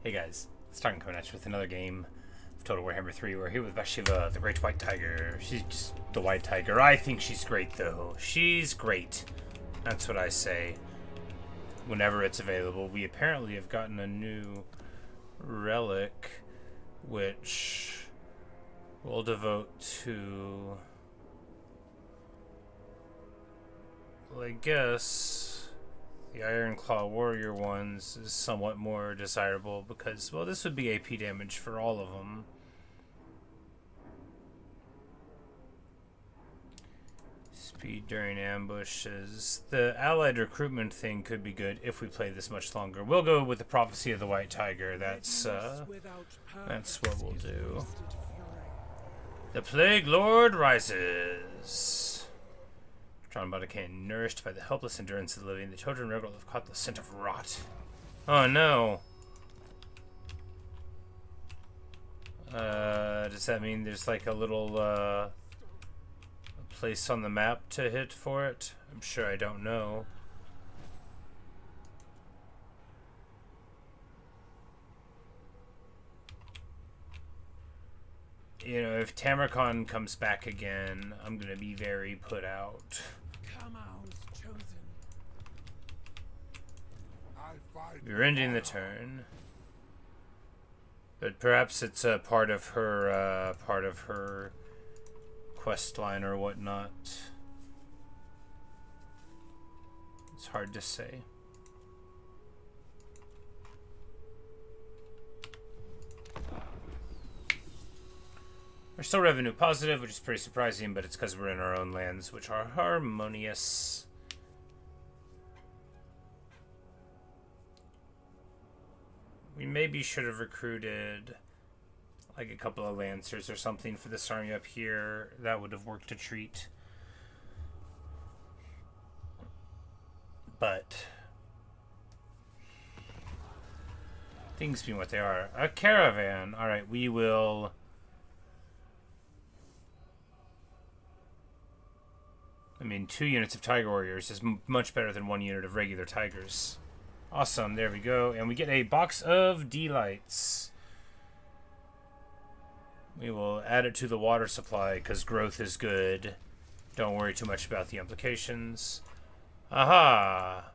Hey guys, it's Tarkin coming at you with another game of Total Warhammer 3. We're here with Bhashiva, the Great White Tiger. She's just the White Tiger. I think she's great though. She's great. That's what I say. Whenever it's available. We apparently have gotten a new relic, which we'll devote to... well, I guess... the Iron Claw Warrior ones is somewhat more desirable because, well, this would be AP damage for all of them. Speed during ambushes. The allied recruitment thing could be good if we play this much longer. We'll go with the Prophecy of the White Tiger. That's what we'll do. The Plague Lord rises. Drawn by decaying, nourished by the helpless endurance of the living, the children regularly have caught the scent of rot. Oh no! Does that mean there's like a little a place on the map to hit for it? I'm sure I don't know. You know, if Tamarcon comes back again, I'm gonna be very put out. We're ending the turn, but perhaps it's a part of her quest line or whatnot. It's hard to say. We're still revenue positive, which is pretty surprising, but it's because we're in our own lands, which are harmonious. We maybe should have recruited like a couple of Lancers or something for this army up here. That would have worked a treat. But things being what they are. A caravan. Alright, we will... I mean, 2 units of Tiger Warriors is much better than 1 unit of regular Tigers. Awesome, there we go. And we get a box of delights. We will add it to the water supply because growth is good. Don't worry too much about the implications. Aha!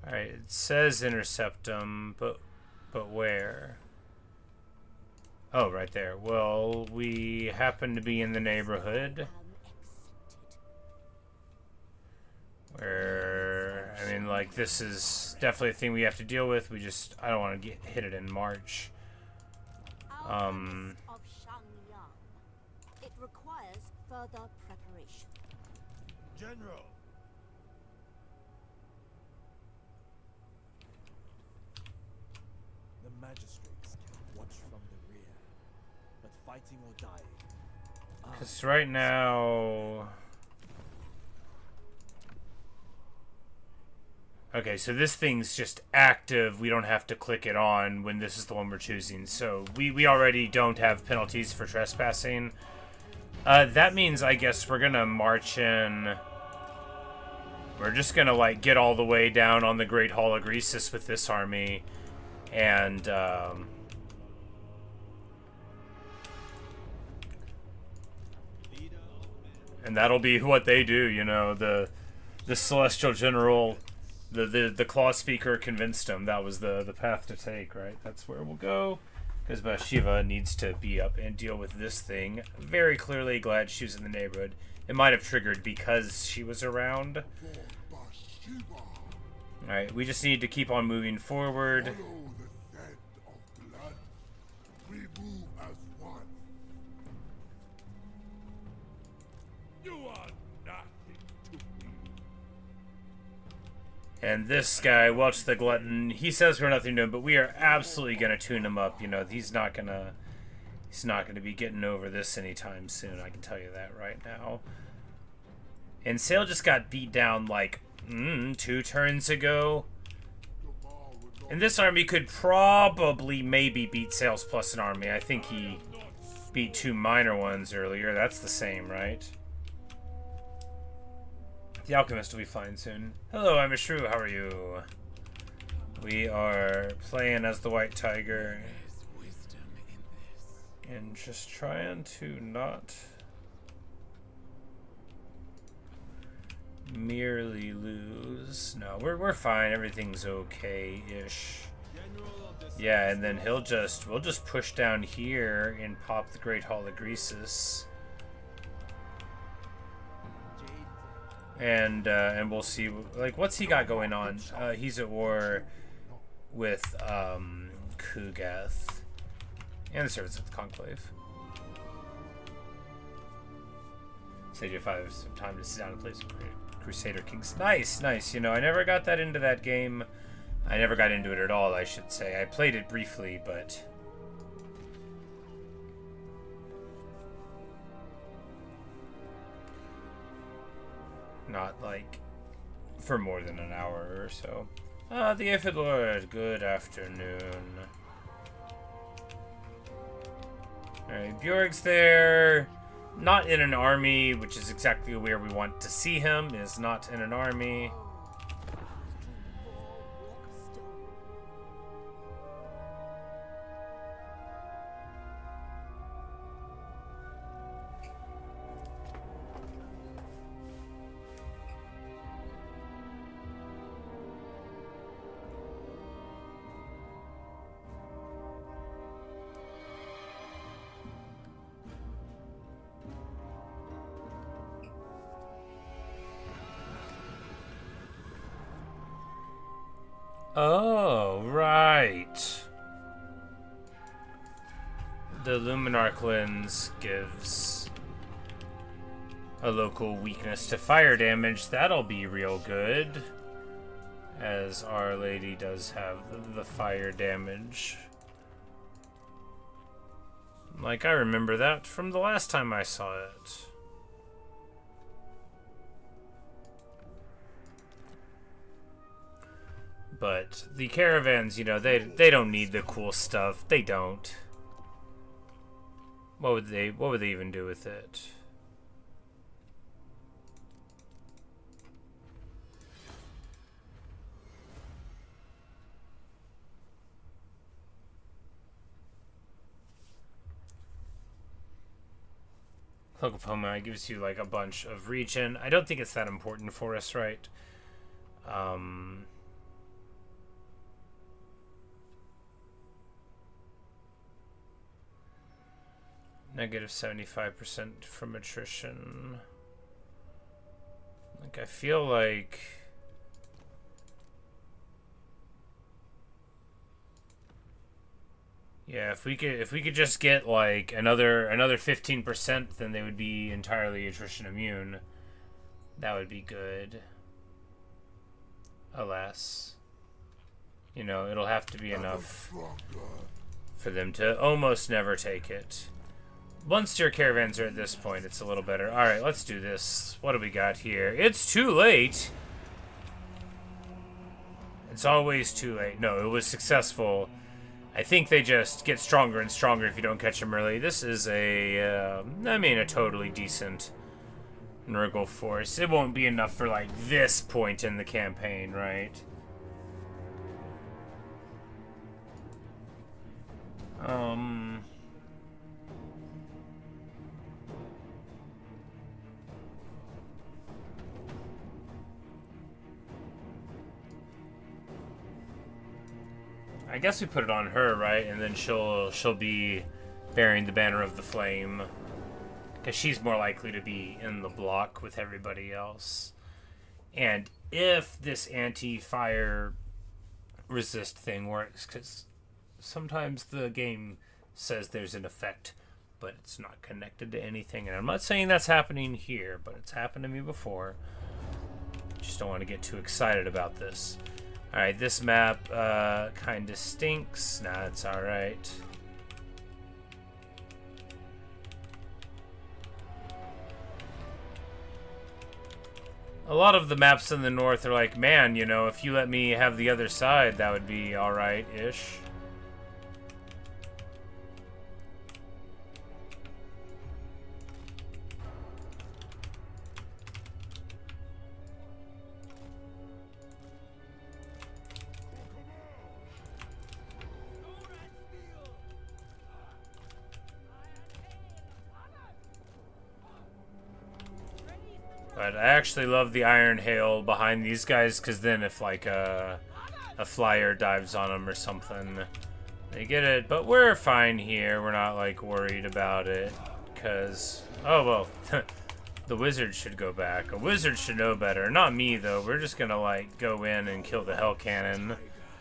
Alright, it says intercept them, but where? Oh, right there. Well, we happen to be in the neighborhood. Where, I mean, like, this is definitely a thing we have to deal with. We just, I don't want to hit it in March. It requires further preparation. General. The magistrates can watch from the rear, but fighting or dying. Because right now... Okay, so this thing's just active. We don't have to click it on when this is the one we're choosing. So we already don't have penalties for trespassing. That means, I guess, we're gonna march in. We're just gonna, like, get all the way down on the Great Hall of Greasus with this army. And that'll be what they do, you know. The Celestial General... The Claw Speaker convinced him that was the path to take, right? That's where we'll go. Because Bhashiva needs to be up and deal with this thing. Very clearly glad she was in the neighborhood. It might have triggered because she was around. Alright, we just need to keep on moving forward. And this guy, Welch the Glutton, he says we're nothing to him, but we are absolutely going to tune him up. You know, he's not going to be getting over this anytime soon. I can tell you that right now. And Sayl just got beat down like 2 turns ago. And this army could probably maybe beat Sayl's plus an army. I think he beat 2 minor ones earlier. That's the same, right? The Alchemist will be fine soon. Hello, I'm a Shrew. How are you? We are playing as the White Tiger. And just trying to not merely lose. No, we're fine. Everything's okay-ish. Yeah, and then we'll just push down here and pop the Great Hall of Greasus. And we'll see, like, what's he got going on? He's at war with Kugath and the Servants of the Conclave. Stage of 5, some time to sit down and play some Crusader Kings. Nice, nice. You know, I never got that into that game. I never got into it at all, I should say. I played it briefly, but not like for more than an hour or so. The Aphid Lord, good afternoon. Alright, Bjorg's there. Not in an army, which is exactly where we want to see him, is not in an army. Oh, right. The Luminarch lens gives a local weakness to fire damage. That'll be real good, as Our Lady does have the fire damage. Like, I remember that from the last time I saw it. But the caravans, you know, they don't need the cool stuff. They don't. What would they even do with it? Cloak of Homa gives you like a bunch of regen. I don't think it's that important for us, right? Negative 75% from attrition. Like, I feel like yeah, if we could just get like another 15%, then they would be entirely attrition immune. That would be good. Alas, you know, it'll have to be enough for them to almost never take it. Once your caravans are at this point, it's a little better. Alright, let's do this. What do we got here? It's too late! It's always too late. No, it was successful. I think they just get stronger and stronger if you don't catch them early. This is a totally decent Nurgle force. It won't be enough for, like, this point in the campaign, right? I guess we put it on her, right? And then she'll be bearing the banner of the flame, because she's more likely to be in the block with everybody else. And if this anti-fire resist thing works, because sometimes the game says there's an effect, but it's not connected to anything. And I'm not saying that's happening here, but it's happened to me before. Just don't want to get too excited about this. Alright, this map kind of stinks. Nah, it's alright. A lot of the maps in the north are like, man, you know, if you let me have the other side, that would be alright-ish. But I actually love the iron hail behind these guys, because then if like a flyer dives on them or something, they get it. But we're fine here. We're not like worried about it, because oh well, the wizard should go back. A wizard should know better. Not me though. We're just gonna like go in and kill the hell cannon,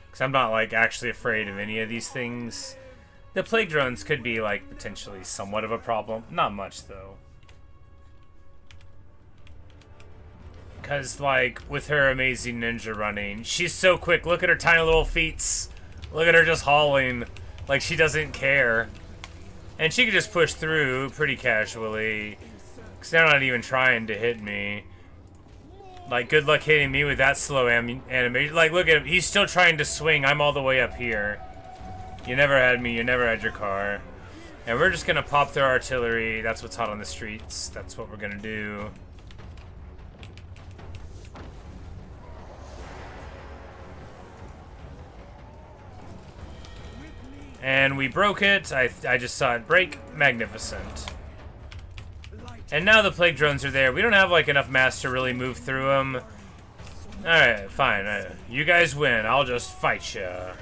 because I'm not like actually afraid of any of these things. The plague drones could be like potentially somewhat of a problem. Not much though. Because, like, with her amazing ninja running, she's so quick. Look at her tiny little feet. Look at her just hauling. Like, she doesn't care. And she can just push through pretty casually. Because they're not even trying to hit me. Like, good luck hitting me with that slow animation. Like, look at him. He's still trying to swing. I'm all the way up here. You never had me. You never had your car. And we're just going to pop their artillery. That's what's hot on the streets. That's what we're going to do. And we broke it. I just saw it break. Magnificent. And now the plague drones are there. We don't have like enough mass to really move through them. Alright, fine. You guys win. I'll just fight ya.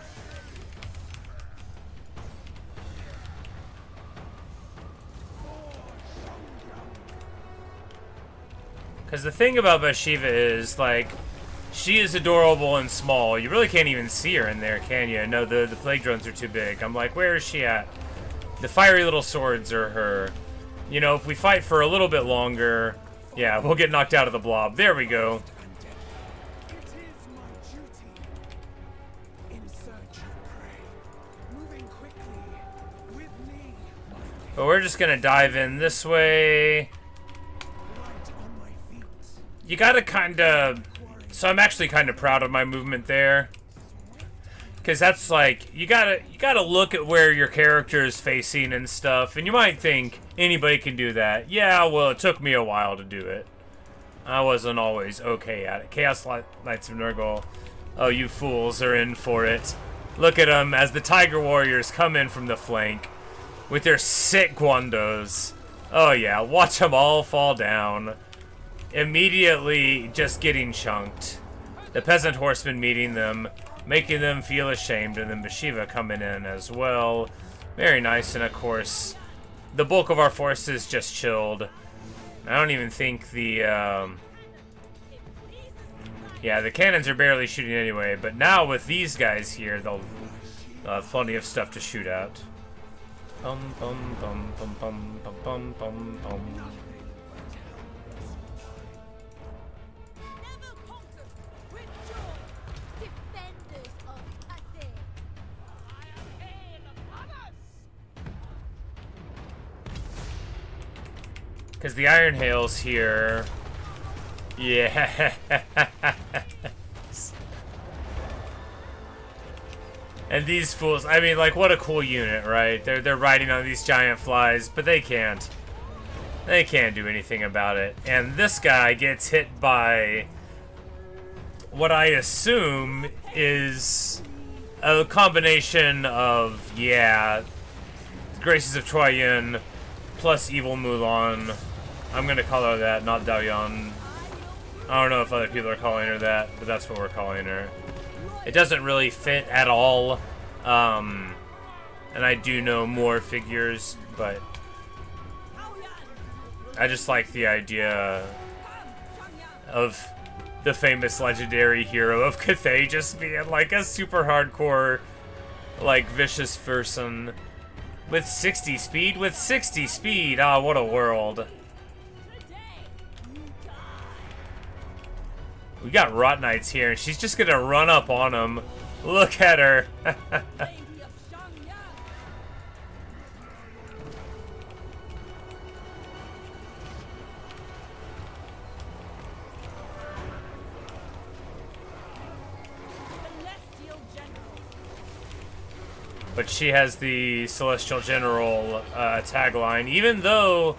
Because the thing about Bhashiva is, like, she is adorable and small. You really can't even see her in there, can you? No, the plague drones are too big. I'm like, where is she at? The fiery little swords are her. You know, if we fight for a little bit longer, yeah, we'll get knocked out of the blob. There we go. But we're just gonna dive in this way. You gotta kinda... So I'm actually kind of proud of my movement there, because that's like you gotta look at where your character is facing and stuff, and you might think anybody can do that. Yeah, well, it took me a while to do it. I wasn't always okay at it. Chaos Knights of Nurgle, oh, you fools are in for it. Look at them as the Tiger Warriors come in from the flank with their sick Guandos. Oh yeah, watch them all fall down. Immediately just getting chunked. The peasant horsemen meeting them, making them feel ashamed, and then Bhashiva coming in as well. Very nice, and of course, the bulk of our forces just chilled. I don't even think the, yeah, the cannons are barely shooting anyway, but now with these guys here, they'll have plenty of stuff to shoot at. Bum, bum, bum, bum, bum, bum, bum, bum, bum. Because the Iron Hail's here. Yeah. And these fools, I mean, like, what a cool unit, right? They're riding on these giant flies, but they can't. They can't do anything about it. And this guy gets hit by what I assume is a combination of, yeah, Graces of Troyen plus Evil Mulan. I'm gonna call her that, not Dalyon. I don't know if other people are calling her that, but that's what we're calling her. It doesn't really fit at all. And I do know more figures, but I just like the idea of the famous legendary hero of Cathay just being like a super hardcore, like, vicious person. With 60 speed? With 60 speed! Ah, what a world. We got Rot Knights here, and she's just gonna run up on him. Look at her. But she has the Celestial General tagline, even though,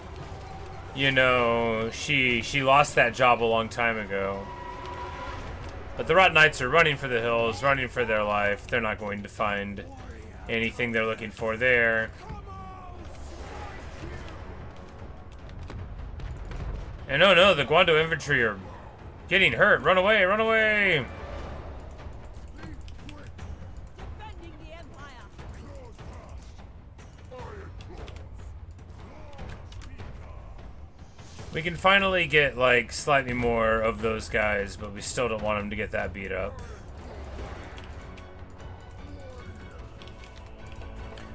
you know, she lost that job a long time ago. But the Rot Knights are running for the hills, running for their life. They're not going to find anything they're looking for there. And oh no, the Guando infantry are getting hurt. Run away, run away! Defending the Empire. We can finally get, like, slightly more of those guys, but we still don't want them to get that beat up.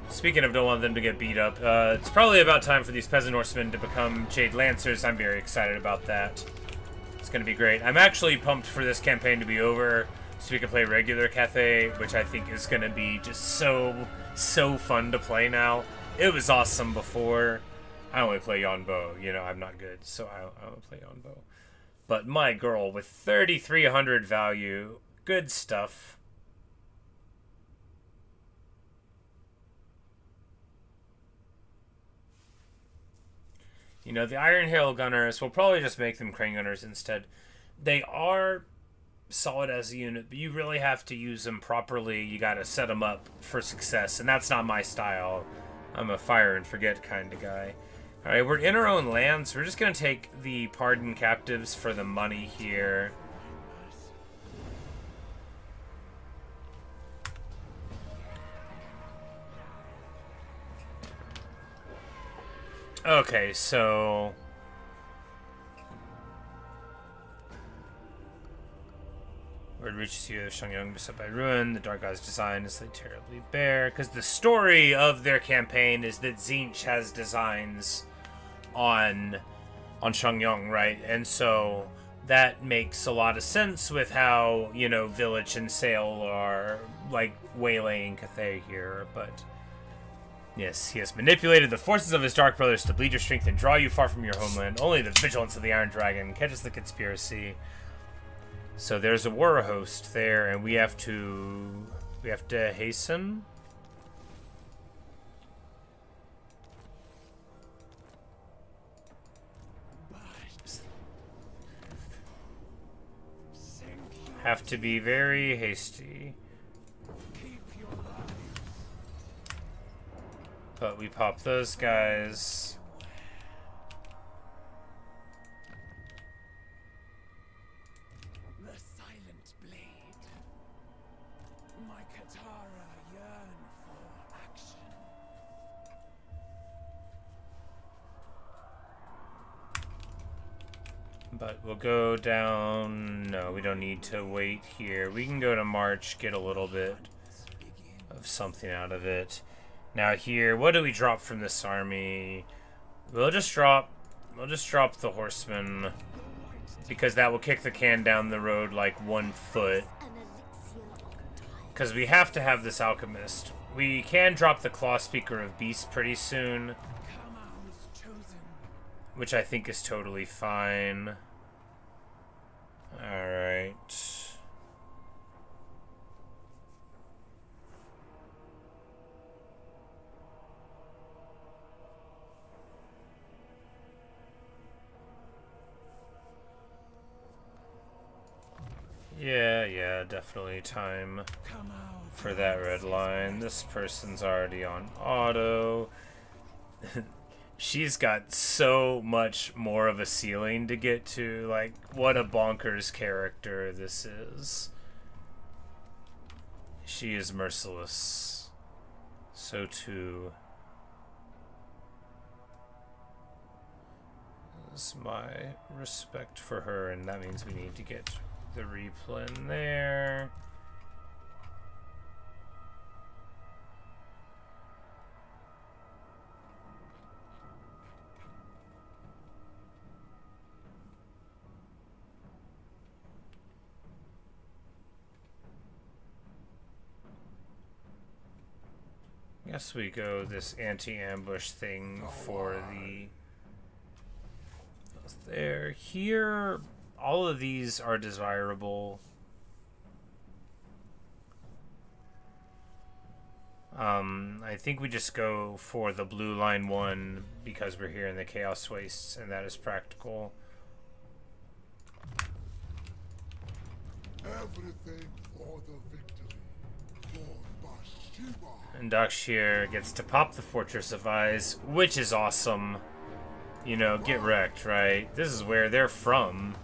Speaking of don't want them to get beat up, it's probably about time for these Peasant Horsemen to become Jade Lancers. I'm very excited about that. It's going to be great. I'm actually pumped for this campaign to be over so we can play regular Cathay, which I think is going to be just so fun to play now. It was awesome before. I only play Yonbo. You know, I'm not good, so I don't play Yonbo. But my girl, with 3,300 value, good stuff. You know, the Iron Hail Gunners, we'll probably just make them Crane Gunners instead. They are solid as a unit, but you really have to use them properly. You gotta set them up for success, and that's not my style. I'm a fire and forget kind of guy. Alright, we're in our own lands. We're just gonna take the Pardon Captives for the money here. Okay, so... Word reaches you, Shangyong beset by ruin. The Dark God's design is like terribly bare. Because the story of their campaign is that Tzeentch has designs on Shangyong, right? And so that makes a lot of sense with how, you know, Village and Sayl are, like, waylaying Cathay here, but... Yes, he has manipulated the forces of his Dark Brothers to bleed your strength and draw you far from your homeland. Only the vigilance of the Iron Dragon catches the conspiracy. So there's a war host there, and we have to hasten. Have to be very hasty. But we pop those guys. The silent blade. My Katara yearn for action. But we'll go down. No, we don't need to wait here. We can go to March, get a little bit of something out of it. Now here, what do we drop from this army? We'll just drop the horsemen, because that will kick the can down the road like 1 foot. Because we have to have this alchemist. We can drop the Claw Speaker of Beasts pretty soon, which I think is totally fine. Alright. Yeah, definitely time for that red line. This person's already on auto. She's got so much more of a ceiling to get to. Like, what a bonkers character this is. She is merciless. So too is my respect for her, and that means we need to get the replen there. Guess we go this anti-ambush thing for the... There. Here... All of these are desirable. I think we just go for the blue line one because we're here in the Chaos Wastes, and that is practical. Everything for the victory. For Bhashiva. And Daksh here gets to pop the Fortress of Eyes, which is awesome. you know, get wrecked, right? This is where they're from.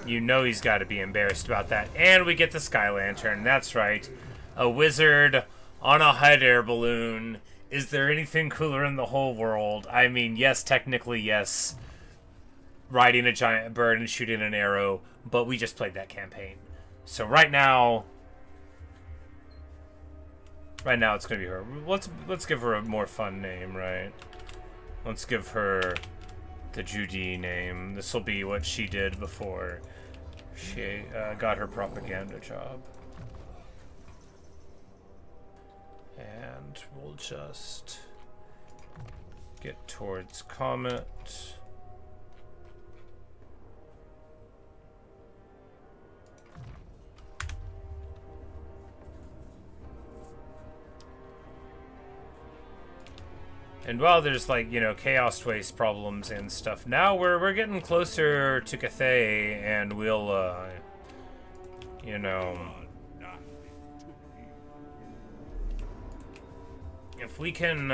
You know he's got to be embarrassed about that. And we get the Sky Lantern. That's right. A wizard on a hot air balloon. Is there anything cooler in the whole world? I mean, yes, technically, yes. Riding a giant bird and shooting an arrow. But we just played that campaign. So right now it's going to be her. Let's give her a more fun name, right? Let's give her the Judy name. This will be what she did before she got her propaganda job. And we'll just get towards Comet. And while there's, like, you know, chaos waste problems and stuff, now we're getting closer to Cathay, and we'll, you know, if we can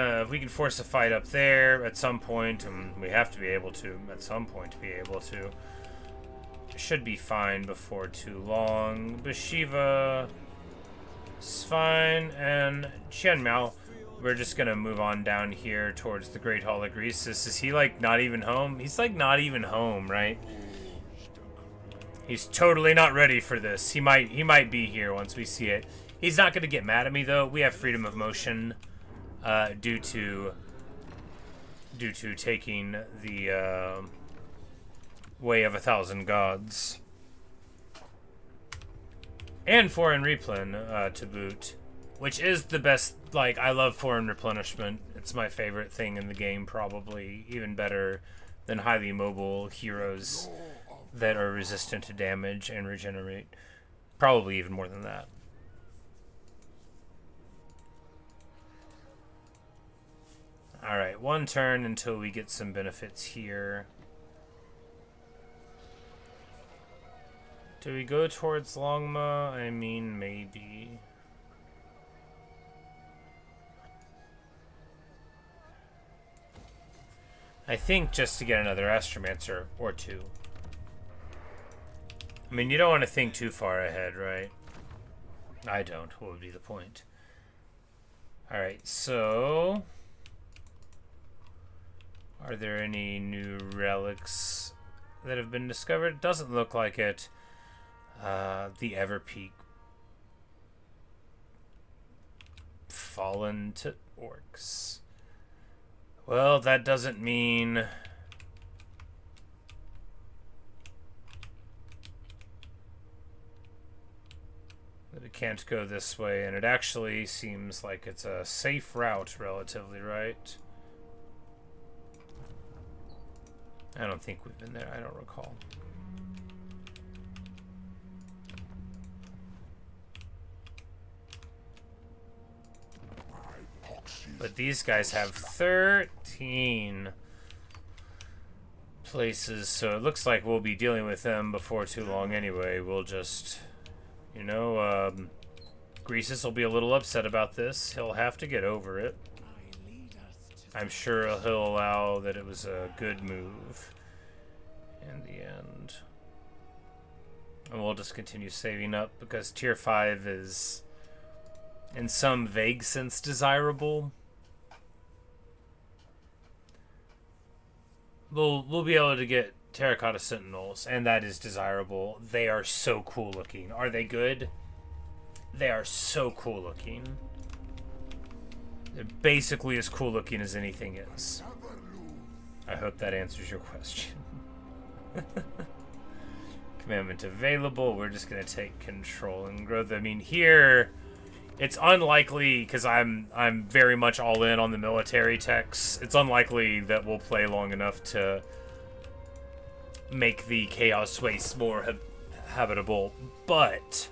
force a fight up there at some point, and we have to be able to at some point to be able to, it should be fine before too long. Bhashiva is fine, and Qianmiao. We're just gonna move on down here towards the Great Hall of Greasus. Is he, like, not even home? He's, like, not even home, right? He's totally not ready for this. He might be here once we see it. He's not gonna get mad at me, though. We have freedom of motion due to taking the Way of 1,000 Gods. And foreign replen to boot. Which is the best, like, I love foreign replenishment. It's my favorite thing in the game, probably. Even better than highly mobile heroes that are resistant to damage and regenerate. Probably even more than that. Alright, one turn until we get some benefits here. Do we go towards Longma? I mean, maybe. I think just to get another Astromancer or two. I mean, you don't want to think too far ahead, right? I don't. What would be the point? Alright, so... are there any new relics that have been discovered? It doesn't look like it. The Everpeak. Fallen to orcs. Well, that doesn't mean that it can't go this way, and it actually seems like it's a safe route, relatively, right? I don't think we've been there. I don't recall. But these guys have 13 places, so it looks like we'll be dealing with them before too long anyway. We'll just, you know, Greasus will be a little upset about this. He'll have to get over it. I'm sure he'll allow that it was a good move in the end. And we'll just continue saving up because tier 5 is, in some vague sense, desirable. We'll be able to get Terracotta Sentinels, and that is desirable. They are so cool looking. Are they good? They are so cool looking. They're basically as cool looking as anything is. I hope that answers your question. Commandment available. We're just going to take control and growth. I mean, here... it's unlikely, because I'm very much all in on the military techs, it's unlikely that we'll play long enough to make the Chaos Waste more habitable, but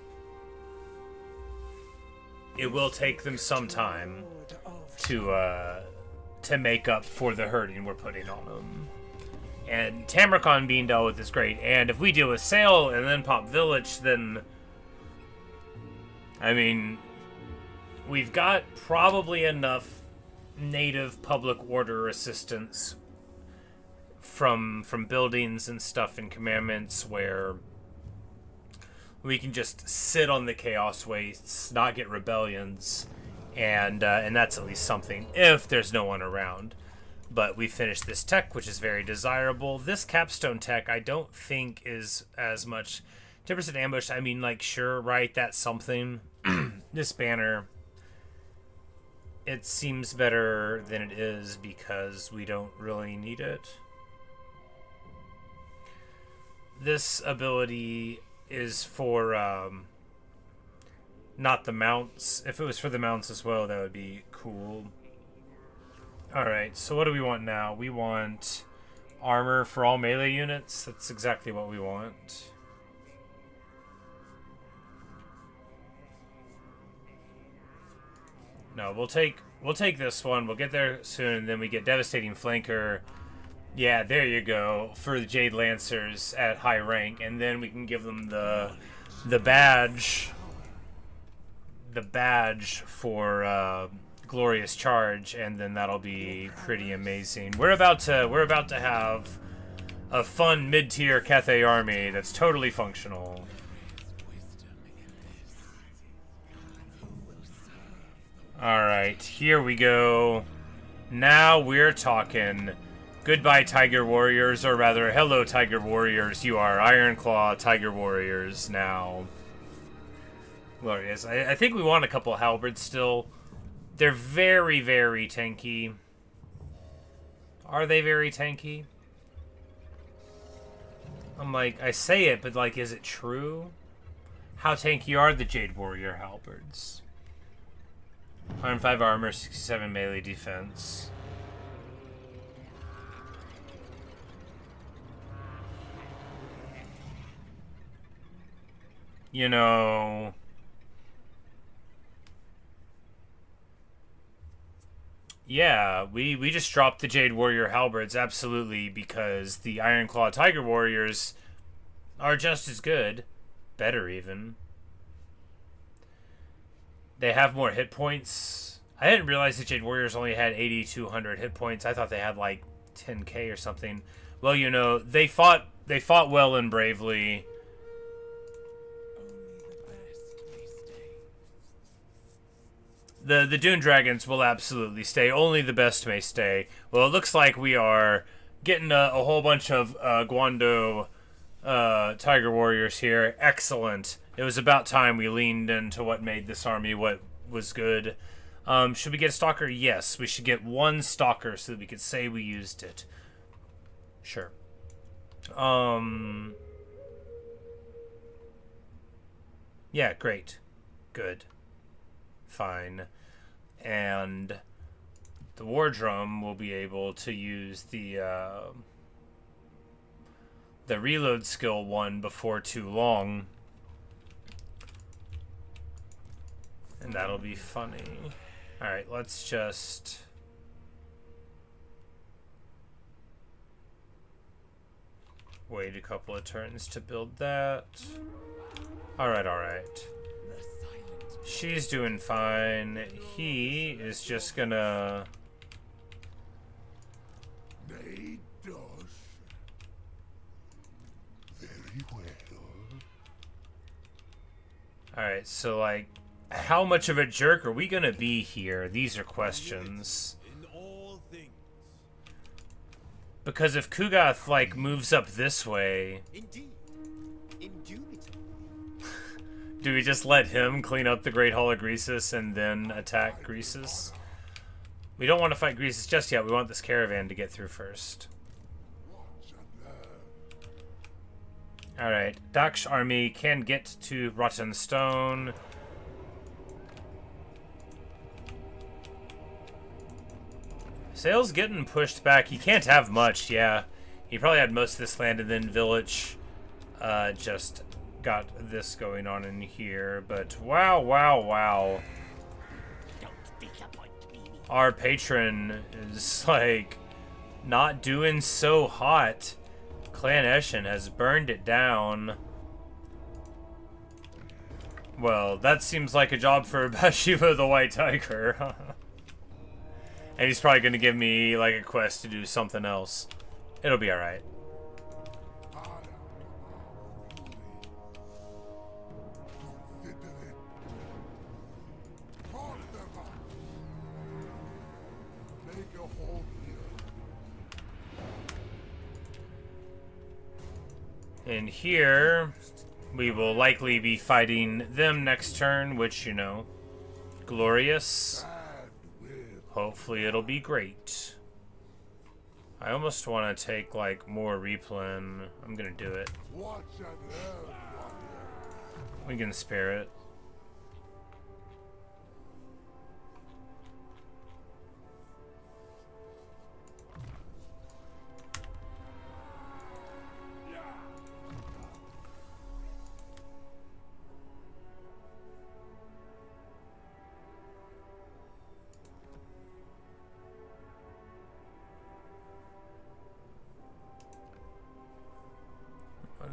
it will take them some time to make up for the hurting we're putting on them. And Tamrakon being dealt with is great, and if we deal with Sayl and then pop Village, then... I mean... we've got probably enough native public order assistance from buildings and stuff in commandments where we can just sit on the chaos wastes, not get rebellions, and that's at least something if there's no one around. But we finished this tech, which is very desirable. This capstone tech I don't think is as much 10% ambush. I mean, like, sure, right, that's something. This banner, it seems better than it is because we don't really need it. This ability is for not the mounts. If it was for the mounts as well, that would be cool. Alright, so what do we want now? We want armor for all melee units. That's exactly what we want. No, we'll take this one. We'll get there soon, and then we get devastating flanker. Yeah, there you go, for the Jade Lancers at high rank, and then we can give them the badge for Glorious Charge, and then that'll be pretty amazing. We're about to have a fun mid-tier Cathay army that's totally functional. Alright, here we go. Now we're talking. Goodbye, Tiger Warriors, or rather, hello, Tiger Warriors. You are Ironclaw Tiger Warriors now. Glorious. I think we want a couple halberds still. They're very, very tanky. Are they very tanky? I'm like, I say it, but like, is it true? How tanky are the Jade Warrior halberds? 105 armor, 67 melee defense. You know, yeah, we just dropped the Jade Warrior halberds, absolutely, because the Ironclaw Tiger Warriors are just as good, better even. They have more hit points. I didn't realize the Jade Warriors only had 8,200 hit points. I thought they had like 10k or something. Well, you know, they fought well and bravely. The Dune Dragons will absolutely stay. Only the best may stay. Well, it looks like we are getting a whole bunch of Guando Tiger Warriors here. Excellent. It was about time we leaned into what made this army what was good. Should we get a Stalker? Yes, we should get one Stalker so that we could say we used it. Sure. Yeah, great. Good. Fine. And the War Drum will be able to use the reload skill one before too long. And that'll be funny. Alright, let's just... wait a couple of turns to build that. Alright, alright. She's doing fine. He is just gonna... Nay, does. Very well. Alright, so like, how much of a jerk are we gonna be here? These are questions. In all things. Because if Kugath, like, moves up this way... Indeed. Indubitably. Do we just let him clean up the Great Hall of Greasus and then attack Greasus? We don't want to fight Greasus just yet. We want this caravan to get through first. Alright, Daksh army can get to Rotten Stone. Sayl's getting pushed back. He can't have much, yeah. He probably had most of this land and then Village just got this going on in here. But wow, wow, wow. Our patron is, like, not doing so hot. Clan Eshin has burned it down. Well, that seems like a job for Bhashiva the White Tiger. And he's probably gonna give me like a quest to do something else. It'll be alright. And here, we will likely be fighting them next turn, which, you know, glorious. Hopefully it'll be great. I almost want to take, like, more replen. I'm gonna do it. We can spare it.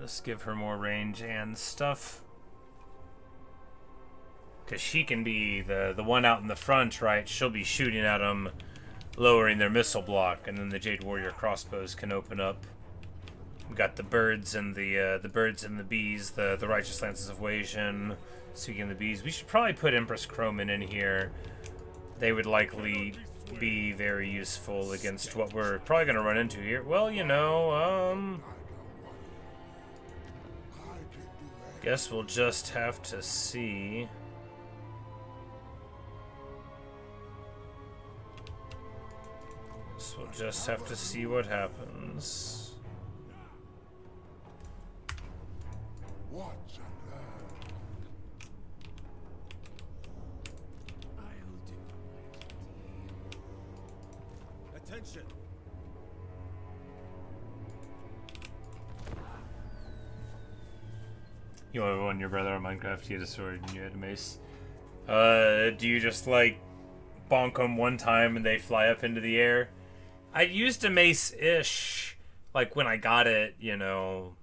Just give her more range and stuff. Because she can be the one out in the front, right? She'll be shooting at them, lowering their missile block, and then the Jade Warrior crossbows can open up. We got the birds and the birds and the bees, the Righteous Lances of Wasian. Speaking of the bees, we should probably put Empress Croman in here. They would likely be very useful against what we're probably going to run into here. Well, you know, guess we'll just have to see. Guess we'll just have to see what happens. Watch and learn. I'll do. Attention. You ever won your brother on Minecraft? You had a sword and you had a mace. Do you just like bonk them one time and they fly up into the air? I used a mace-ish, like when I got it, you know.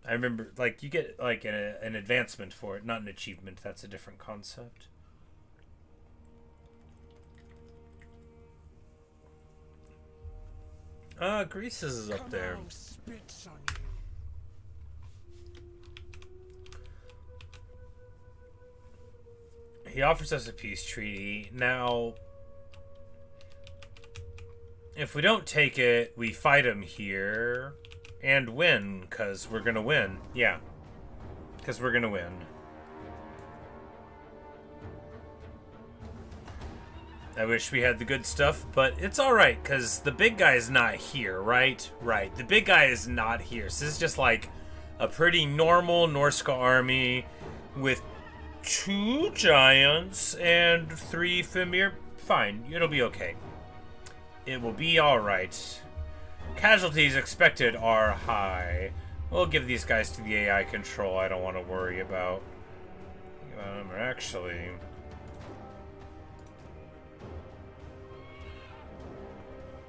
I remember, like, you get like an advancement for it, not an achievement. That's a different concept. Greasus is up there. Spits on you. He offers us a peace treaty. Now, if we don't take it, we fight him here and win, because we're going to win. Yeah, because we're going to win. I wish we had the good stuff, but it's alright, because the big guy is not here, right? Right, the big guy is not here. So this is just like a pretty normal Norsca army with 2 giants and 3 Fimir. Fine, it'll be okay. It will be alright. Casualties expected are high. We'll give these guys to the AI control. I don't want to worry about them. Actually,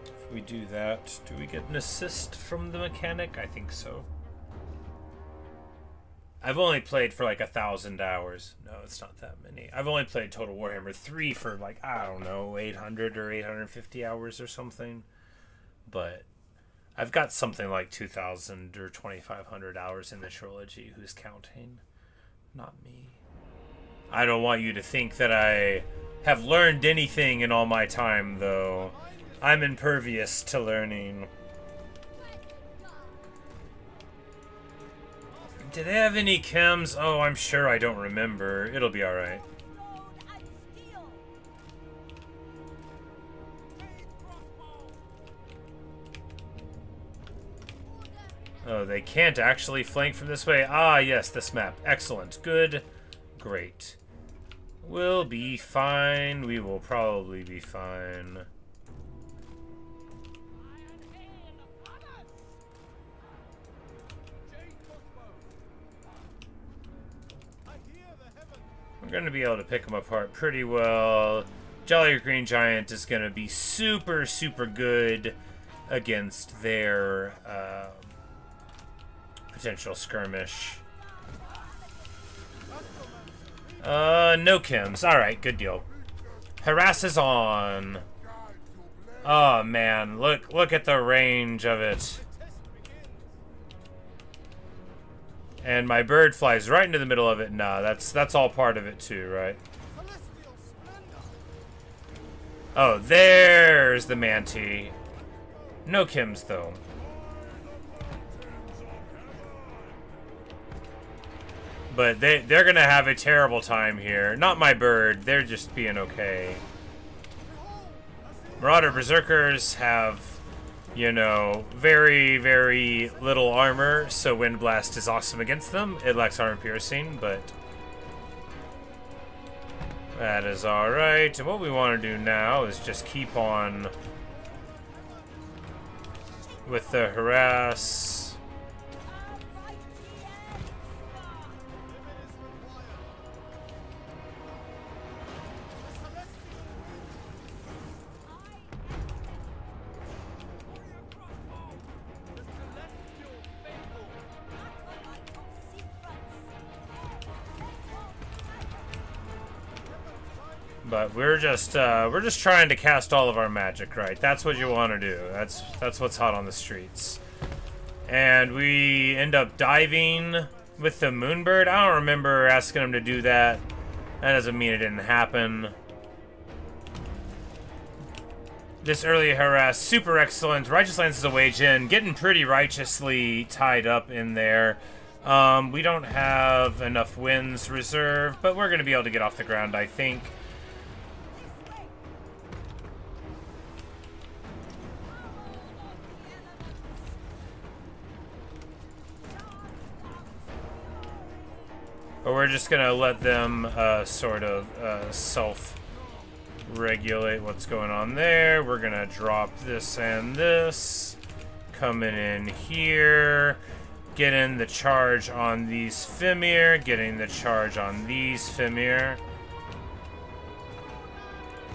if we do that, do we get an assist from the mechanic? I think so. I've only played for like 1,000 hours. No, it's not that many. I've only played Total Warhammer 3 for like, I don't know, 800 or 850 hours or something. But I've got something like 2,000 or 2,500 hours in the trilogy. Who's counting? Not me. I don't want you to think that I have learned anything in all my time, though. I'm impervious to learning. Do they have any chems? Oh, I'm sure I don't remember. It'll be alright. Oh, they can't actually flank from this way. Ah, yes, this map. Excellent. Good. Great. We'll be fine. We will probably be fine. We're going to be able to pick them apart pretty well. Jolly Green Giant is going to be super, super good against their potential skirmish. No chems. Alright, good deal. Harass is on. Oh man, look at the range of it. And my bird flies right into the middle of it. Nah, that's all part of it too, right? Oh, there's the Manti. No Kims though. But they're gonna have a terrible time here. Not my bird, they're just being okay. Marauder Berserkers have, you know, very, very little armor, so Wind Blast is awesome against them. It lacks armor piercing, but that is alright. And what we want to do now is just keep on with the harass. But we're just trying to cast all of our magic, right? That's what you want to do. That's what's hot on the streets. And we end up diving with the Moonbird. I don't remember asking him to do that. That doesn't mean it didn't happen. This early harass, super excellent. Righteous Lance is a wage in, getting pretty righteously tied up in there. We don't have enough wins reserved, but we're going to be able to get off the ground, I think. But we're just gonna let them sort of self-regulate what's going on there. We're gonna drop this and this. Coming in here. Getting the charge on these Fimir. Getting the charge on these Fimir.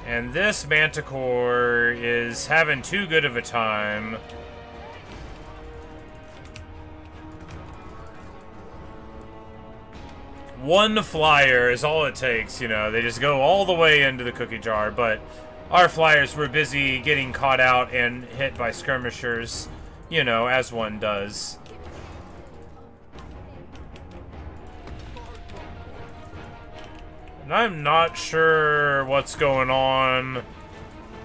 And this Manticore is having too good of a time. One flyer is all it takes, you know. They just go all the way into the cookie jar, but our flyers were busy getting caught out and hit by skirmishers, you know, as one does. And I'm not sure what's going on.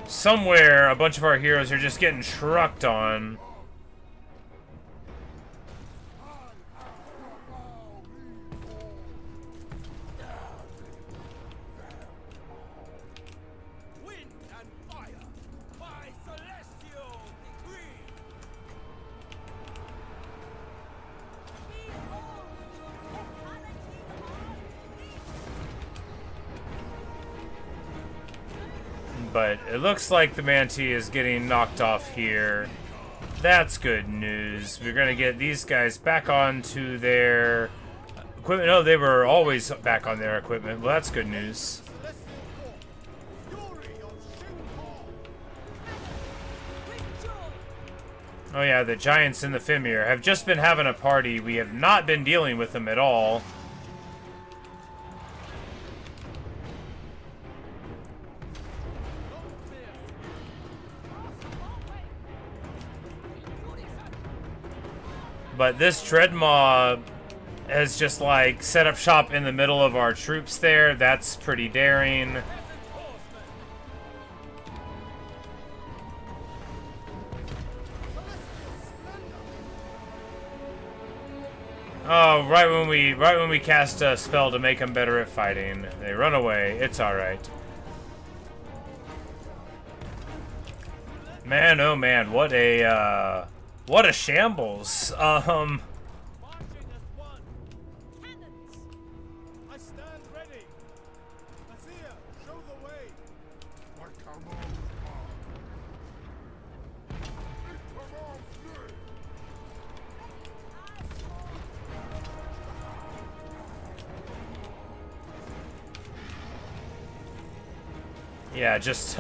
Somewhere, a bunch of our heroes are just getting trucked on. But it looks like the Manti is getting knocked off here. That's good news. We're going to get these guys back onto their equipment. No, they were always back on their equipment. Well, that's good news. Oh yeah, the Giants in the Fimir have just been having a party. We have not been dealing with them at all. But this Dreadmaw has just like set up shop in the middle of our troops there. That's pretty daring. Oh, right when we cast a spell to make them better at fighting, they run away. It's all right. Man, oh man, what a shambles. Marching as one. Cannons. I stand ready. Azir, show the way. Yeah, just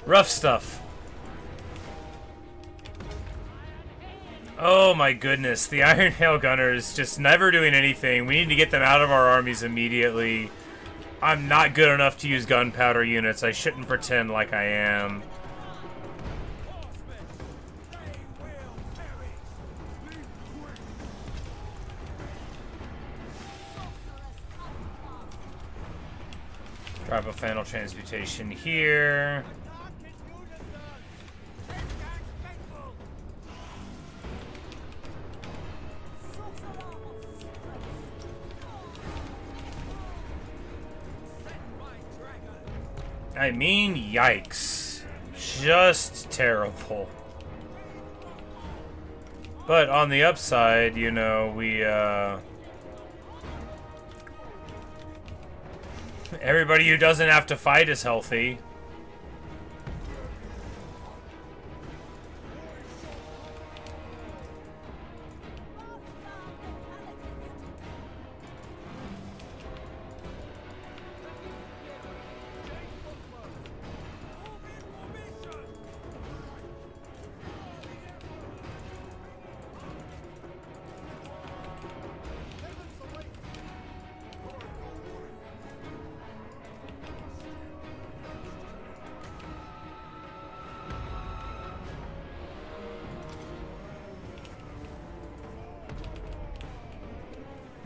rough stuff. Oh my goodness, the Iron Hail Gunners just never doing anything. We need to get them out of our armies immediately. I'm not good enough to use gunpowder units. I shouldn't pretend like I am. Crypophanal transmutation here. I mean, yikes. Just terrible. But on the upside, you know, we, everybody who doesn't have to fight is healthy.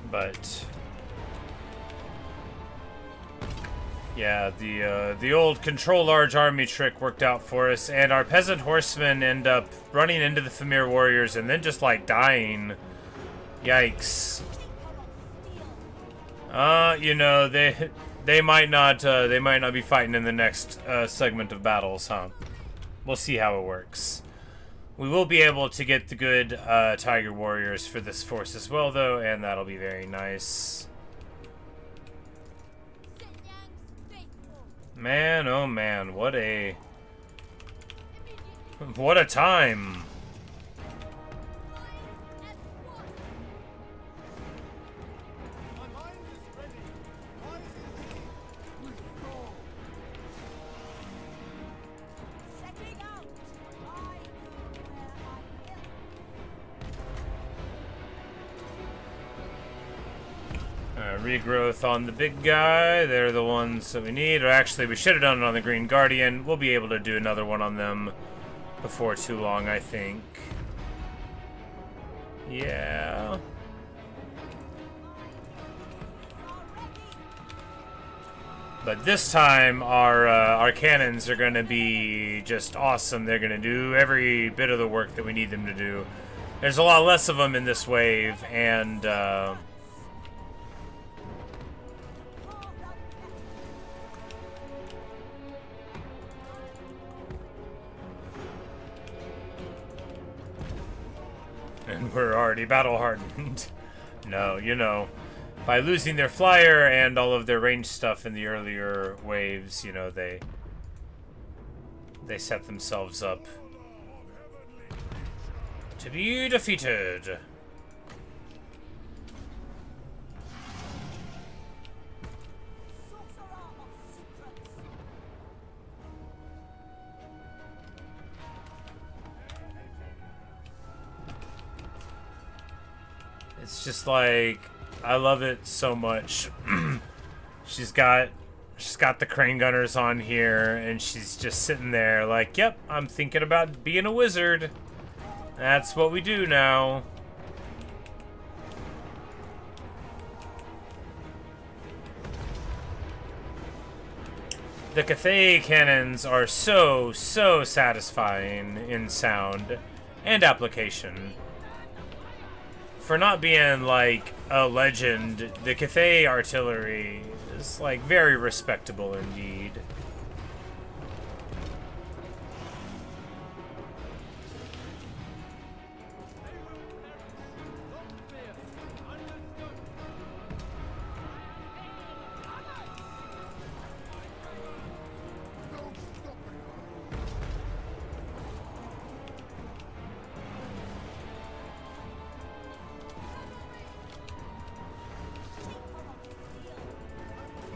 But yeah, the old control large army trick worked out for us, and our peasant horsemen end up running into the Famir warriors and then just like dying. Yikes. You know, they might not be fighting in the next segment of battles, huh? We'll see how it works. We will be able to get the good Tiger Warriors for this force as well, though, and that'll be very nice. Man, oh man, what a time. Regrowth on the big guy. They're the ones that we need. Or actually, we should have done it on the Green Guardian. We'll be able to do another one on them before too long, I think. Yeah. But this time, our cannons are going to be just awesome. They're going to do every bit of the work that we need them to do. There's a lot less of them in this wave, and we're already battle-hardened. No, you know, by losing their flyer and all of their ranged stuff in the earlier waves, you know, they set themselves up to be defeated. It's just like, I love it so much. She's got the crane gunners on here, and she's just sitting there like, yep, I'm thinking about being a wizard. That's what we do now. The Cathay cannons are so satisfying in sound and application. For not being like a legend, the Cathay artillery is like very respectable indeed.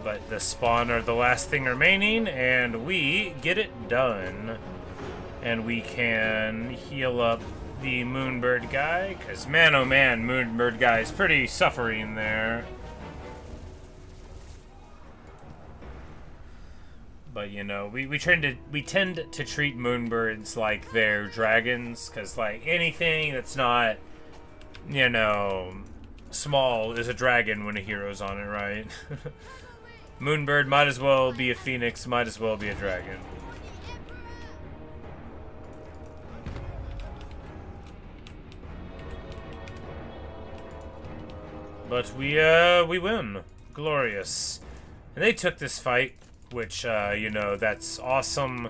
But the spawn are the last thing remaining, and we get it done. And we can heal up the Moonbird guy, because man oh man, Moonbird guy is pretty suffering there. But you know, we tend to treat Moonbirds like they're dragons, because like anything that's not, you know, small is a dragon when a hero's on it, right? Moonbird might as well be a phoenix, might as well be a dragon. But we win. Glorious. And they took this fight, which, you know, that's awesome.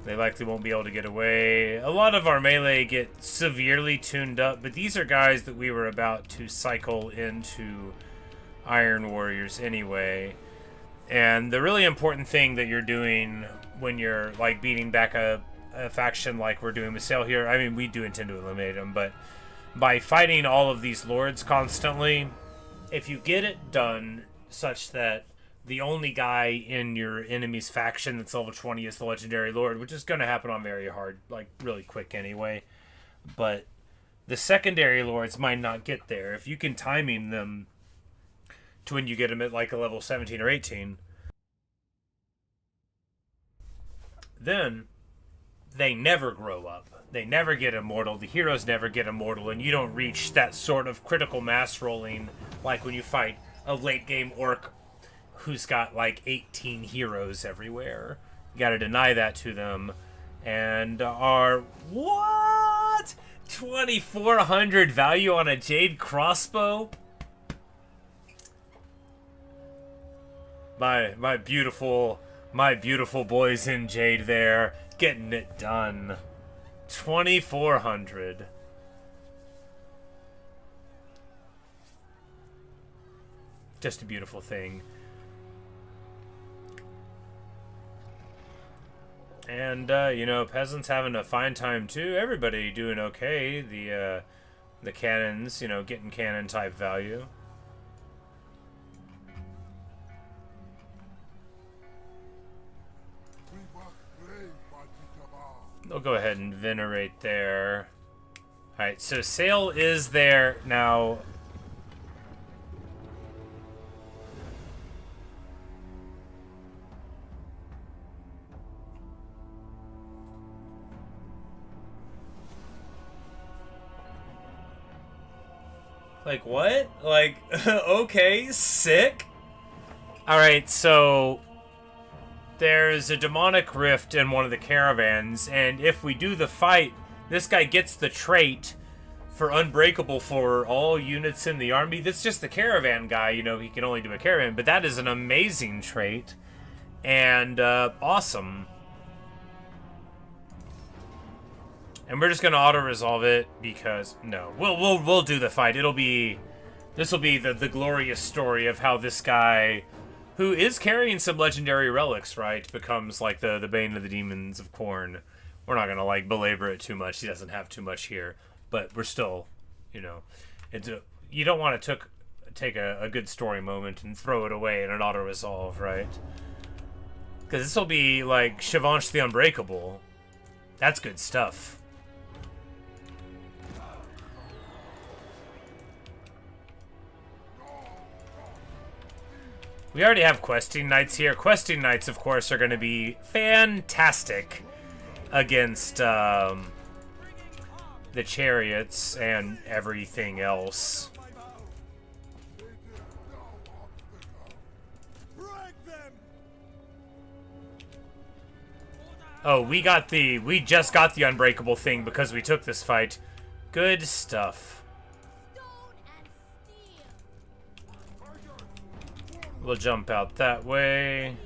They likely won't be able to get away. A lot of our melee get severely tuned up, but these are guys that we were about to cycle into Iron Warriors anyway. And the really important thing that you're doing when you're, like, beating back a faction like we're doing with Sayl here, I mean, we do intend to eliminate them, but by fighting all of these lords constantly, if you get it done such that the only guy in your enemy's faction that's level 20 is the legendary lord, which is going to happen on very hard, like really quick anyway, but the secondary lords might not get there. If you can timing them to when you get them at like a level 17 or 18, then they never grow up. They never get immortal. The heroes never get immortal, and you don't reach that sort of critical mass rolling like when you fight a late game orc who's got like 18 heroes everywhere. You gotta deny that to them. And our what? 2,400 value on a jade crossbow? My beautiful boys in jade there, getting it done. 2,400. Just a beautiful thing. And you know, peasants having a fine time too. Everybody doing okay. The cannons, you know, getting cannon type value. They'll go ahead and venerate there. Alright, so Sayl is there now. Like, what? Like, okay, sick. Alright, so there's a demonic rift in one of the caravans, and if we do the fight, this guy gets the trait for unbreakable for all units in the army. That's just the caravan guy, you know, he can only do a caravan, but that is an amazing trait, and awesome. And we're just gonna auto-resolve it because no, we'll do the fight. This will be the glorious story of how this guy, who is carrying some legendary relics, right, becomes like the bane of the demons of Khorne. We're not gonna like belabor it too much. He doesn't have too much here, but we're still, you know, you don't want to take a good story moment and throw it away in an auto-resolve, right? Because this will be like Shivansh the Unbreakable. That's good stuff. We already have questing knights here. Questing knights, of course, are going to be fantastic against the chariots and everything else. Oh, we just got the unbreakable thing because we took this fight. Good stuff. We'll jump out that way.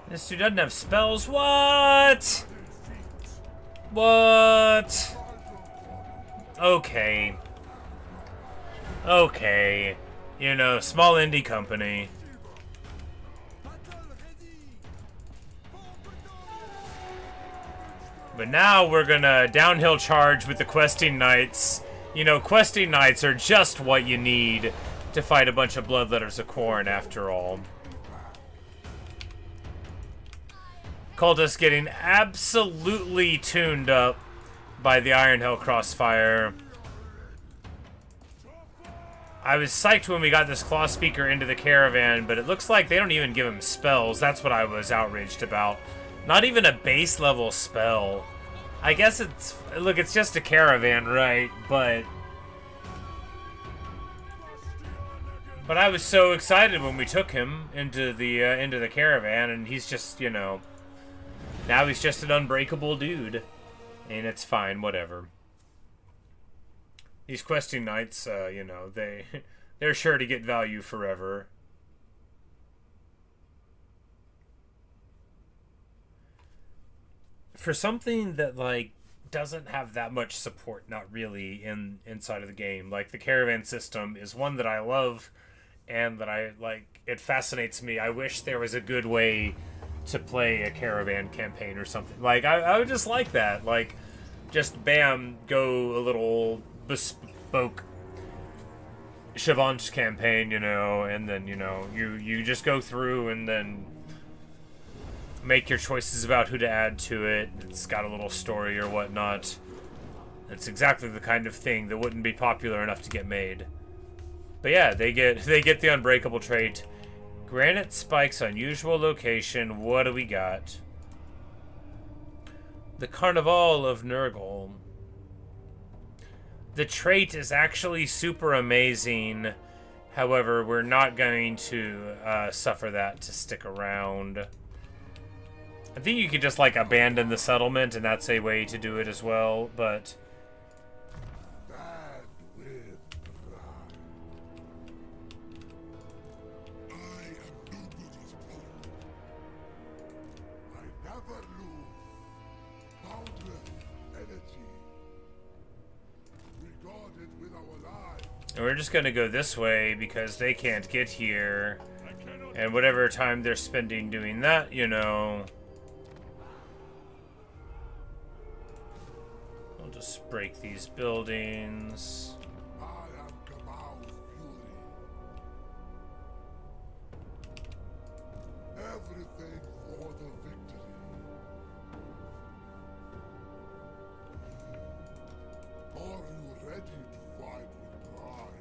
This dude doesn't have spells. What? What? Okay. Okay. You know, small indie company. But now we're gonna downhill charge with the questing knights. You know, questing knights are just what you need to fight a bunch of bloodletters of Khorne, after all. Cultists getting absolutely tuned up by the Iron Hell Crossfire. I was psyched when we got this Claw Speaker into the caravan, but it looks like they don't even give him spells. That's what I was outraged about. Not even a base level spell. I guess it's... Look, it's just a caravan, right? But I was so excited when we took him into the caravan, and he's just, you know... Now he's just an unbreakable dude. And it's fine, whatever. These questing knights, you know, they're sure to get value forever. For something that, like, doesn't have that much support, not really, inside of the game. Like, the caravan system is one that I love, and that I, like, it fascinates me. I wish there was a good way to play a caravan campaign or something. Like, I would just like that. Like, just, bam, go a little bespoke Shavonch campaign, you know, and then, you know, you just go through and then make your choices about who to add to it. It's got a little story or whatnot. It's exactly the kind of thing that wouldn't be popular enough to get made. But yeah, they get the unbreakable trait. Granite spikes, unusual location. What do we got? The Carnival of Nurgle. The trait is actually super amazing. However, we're not going to suffer that to stick around. I think you could just, like, abandon the settlement, and that's a way to do it as well, but... Bad with pride. I am nobody's foe. I never lose. Boundless energy. We guard it with our lives. And we're just gonna go this way, because they can't get here. And whatever time they're spending doing that, you know... Just break these buildings. I am Kamau's fury. Everything for the victory. Are you ready to fight with pride?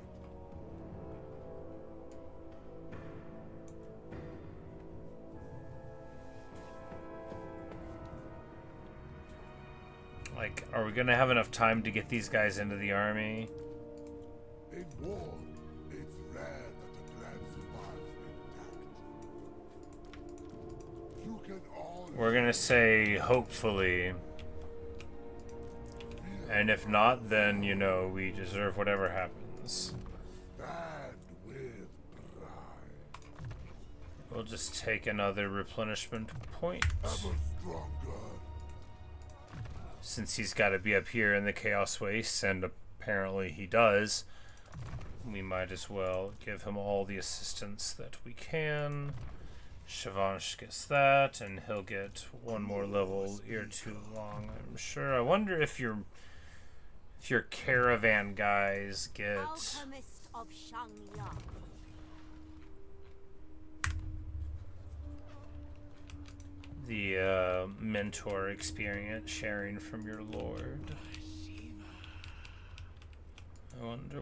Like, are we gonna have enough time to get these guys into the army? In war, it's rare that a plan survives intact. You can all We're gonna say hopefully. And if not, then, you know, we deserve whatever happens. stand with pride. We'll just take another replenishment point. Ever stronger. Since he's got to be up here in the Chaos Waste, and apparently he does, we might as well give him all the assistance that we can. Shavonch gets that, and he'll get one more level ere too long, I'm sure. I wonder if your caravan guys get... Alchemist of Shangya. the mentor experience sharing from your lord. I wonder.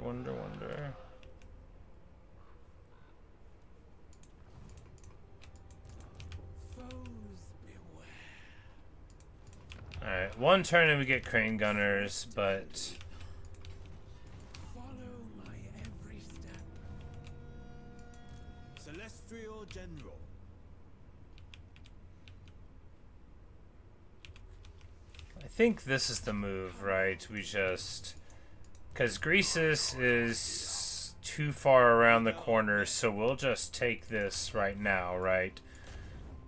Alright, one turn and we get crane gunners, but... Follow my every step. Celestial General. I think this is the move, right? We just... Because Greasus is too far around the corner, so we'll just take this right now, right?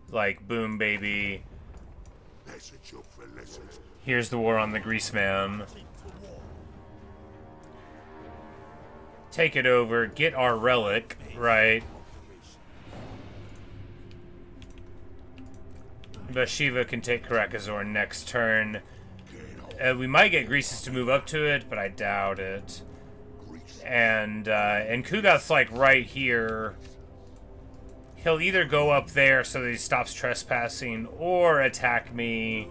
Like, boom, baby. Here's the war on the Grease Man. Take it over, get our relic, right? Bhashiva can take Karakazor next turn. We might get Greasus to move up to it, but I doubt it. And Kugath's like right here. He'll either go up there so that he stops trespassing or attack me.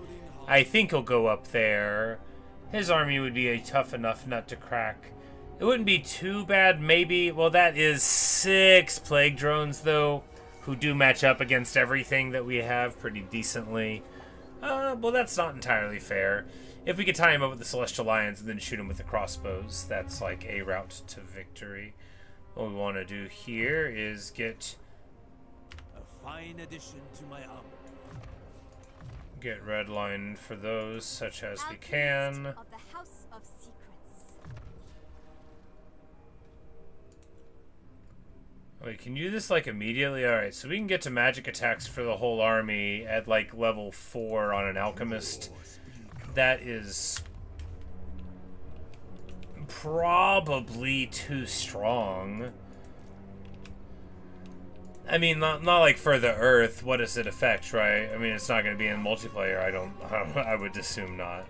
I think he'll go up there. His army would be a tough enough nut to crack. It wouldn't be too bad, maybe. Well, that is 6 plague drones, though. who do match up against everything that we have pretty decently. Well, that's not entirely fair. If we could tie him up with the Celestial Lions and then shoot him with the crossbows, that's like a route to victory. What we want to do here is get fine addition to my armor. Get redlined for those, such as we Alchemist can. of the House of Secrets. Wait, can you do this like immediately? Alright, so we can get to magic attacks for the whole army at like level 4 on an alchemist. That is probably too strong. I mean, not like for the Earth. What does it affect, right? I mean, it's not going to be in multiplayer. I would assume not.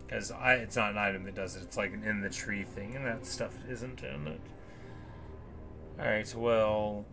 Because it's not an item that does it. It's like an in the tree thing, and that stuff isn't in it. All right, well.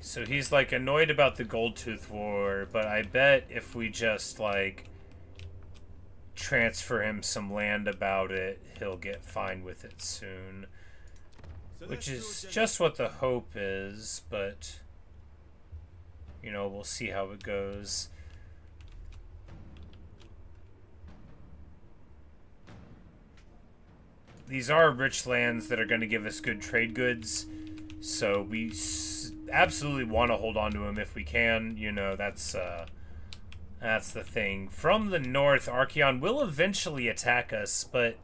So he's like annoyed about the Goldtooth War, but I bet if we just like transfer him some land about it, he'll get fine with it soon. Which is just what the hope is, but you know, we'll see how it goes. These are rich lands that are going to give us good trade goods, so we absolutely want to hold on to them if we can. You know, that's the thing. From the north, Archeon will eventually attack us, but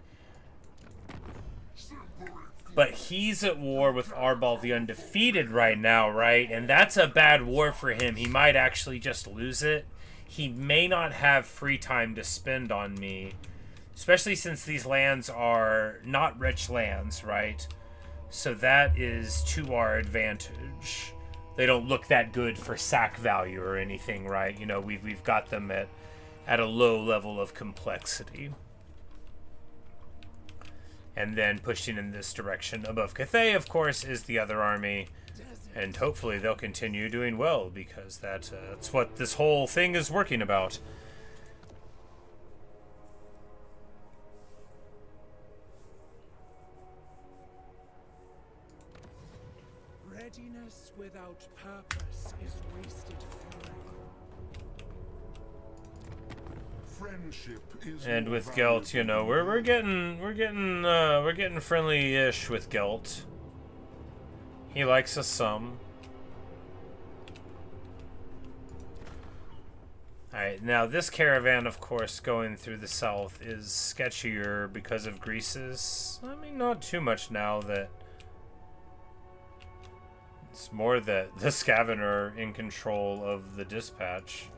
he's at war with Arbal the Undefeated right now, right? And that's a bad war for him. He might actually just lose it. He may not have free time to spend on me, especially since these lands are not rich lands, right? So that is to our advantage. They don't look that good for sack value or anything, right? You know, we've got them at a low level of complexity. And then pushing in this direction above Cathay, of course, is the other army. And hopefully they'll continue doing well, because that's what this whole thing is working about. Readiness without purpose is wasted fury. Friendship is And more with valuable Gelt, you know, than we're getting friendly-ish with Gelt. He likes us some. Alright, now this caravan, of course, going through the south is sketchier because of Greasus. I mean, not too much now that... It's more that the Skaven are in control of the dispatch.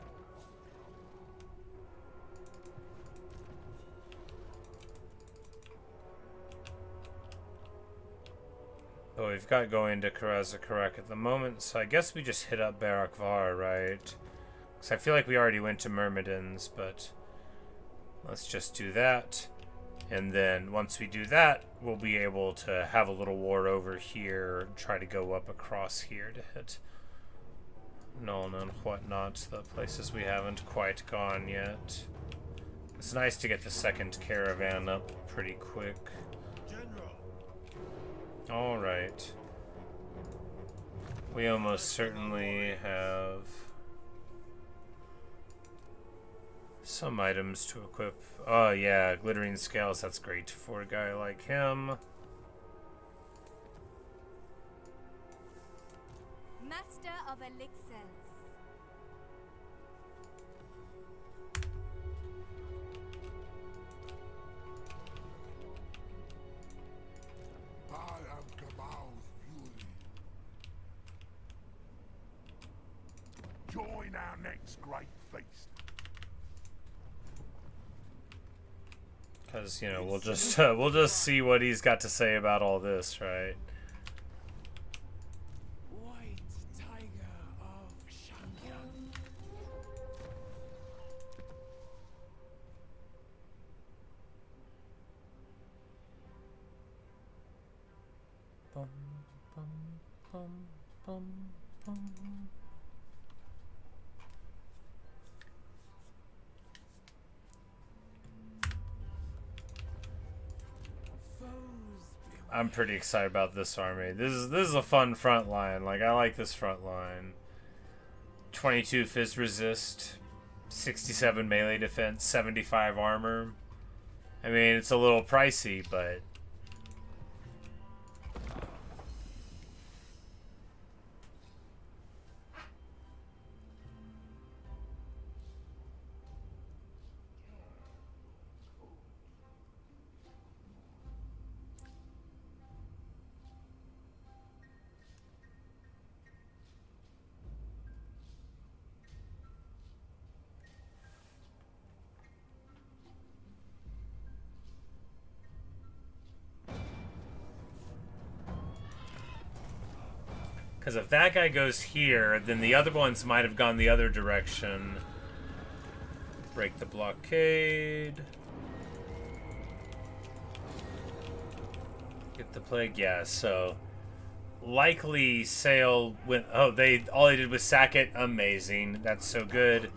Oh, we've got going to Karazakarak at the moment, so I guess we just hit up Barak Var, right? Because I feel like we already went to Myrmidons, but let's just do that. And then once we do that, we'll be able to have a little war over here, try to go up across here to hit Nuln and whatnot, the places we haven't quite gone yet. It's nice to get the second caravan up pretty quick. Alright. We almost certainly have some items to equip. Oh yeah, glittering scales, that's great for a guy like him. Master of Elixirs. I am Kamal's fury. Join our next great feast. Because, you know, we'll just see what he's got to say about all this, right? White tiger of Shangyan. bum, bum, bum, bum, bum. I'm pretty excited about this army. This is a fun front line. Like, I like this front line. 22 fizz resist, 67 melee defense, 75 armor. I mean, it's a little pricey, but because if that guy goes here, then the other ones might have gone the other direction. Break the blockade. Get the plague, yeah, so likely Sayl went, oh, all they did was sack it. Amazing. That's so good.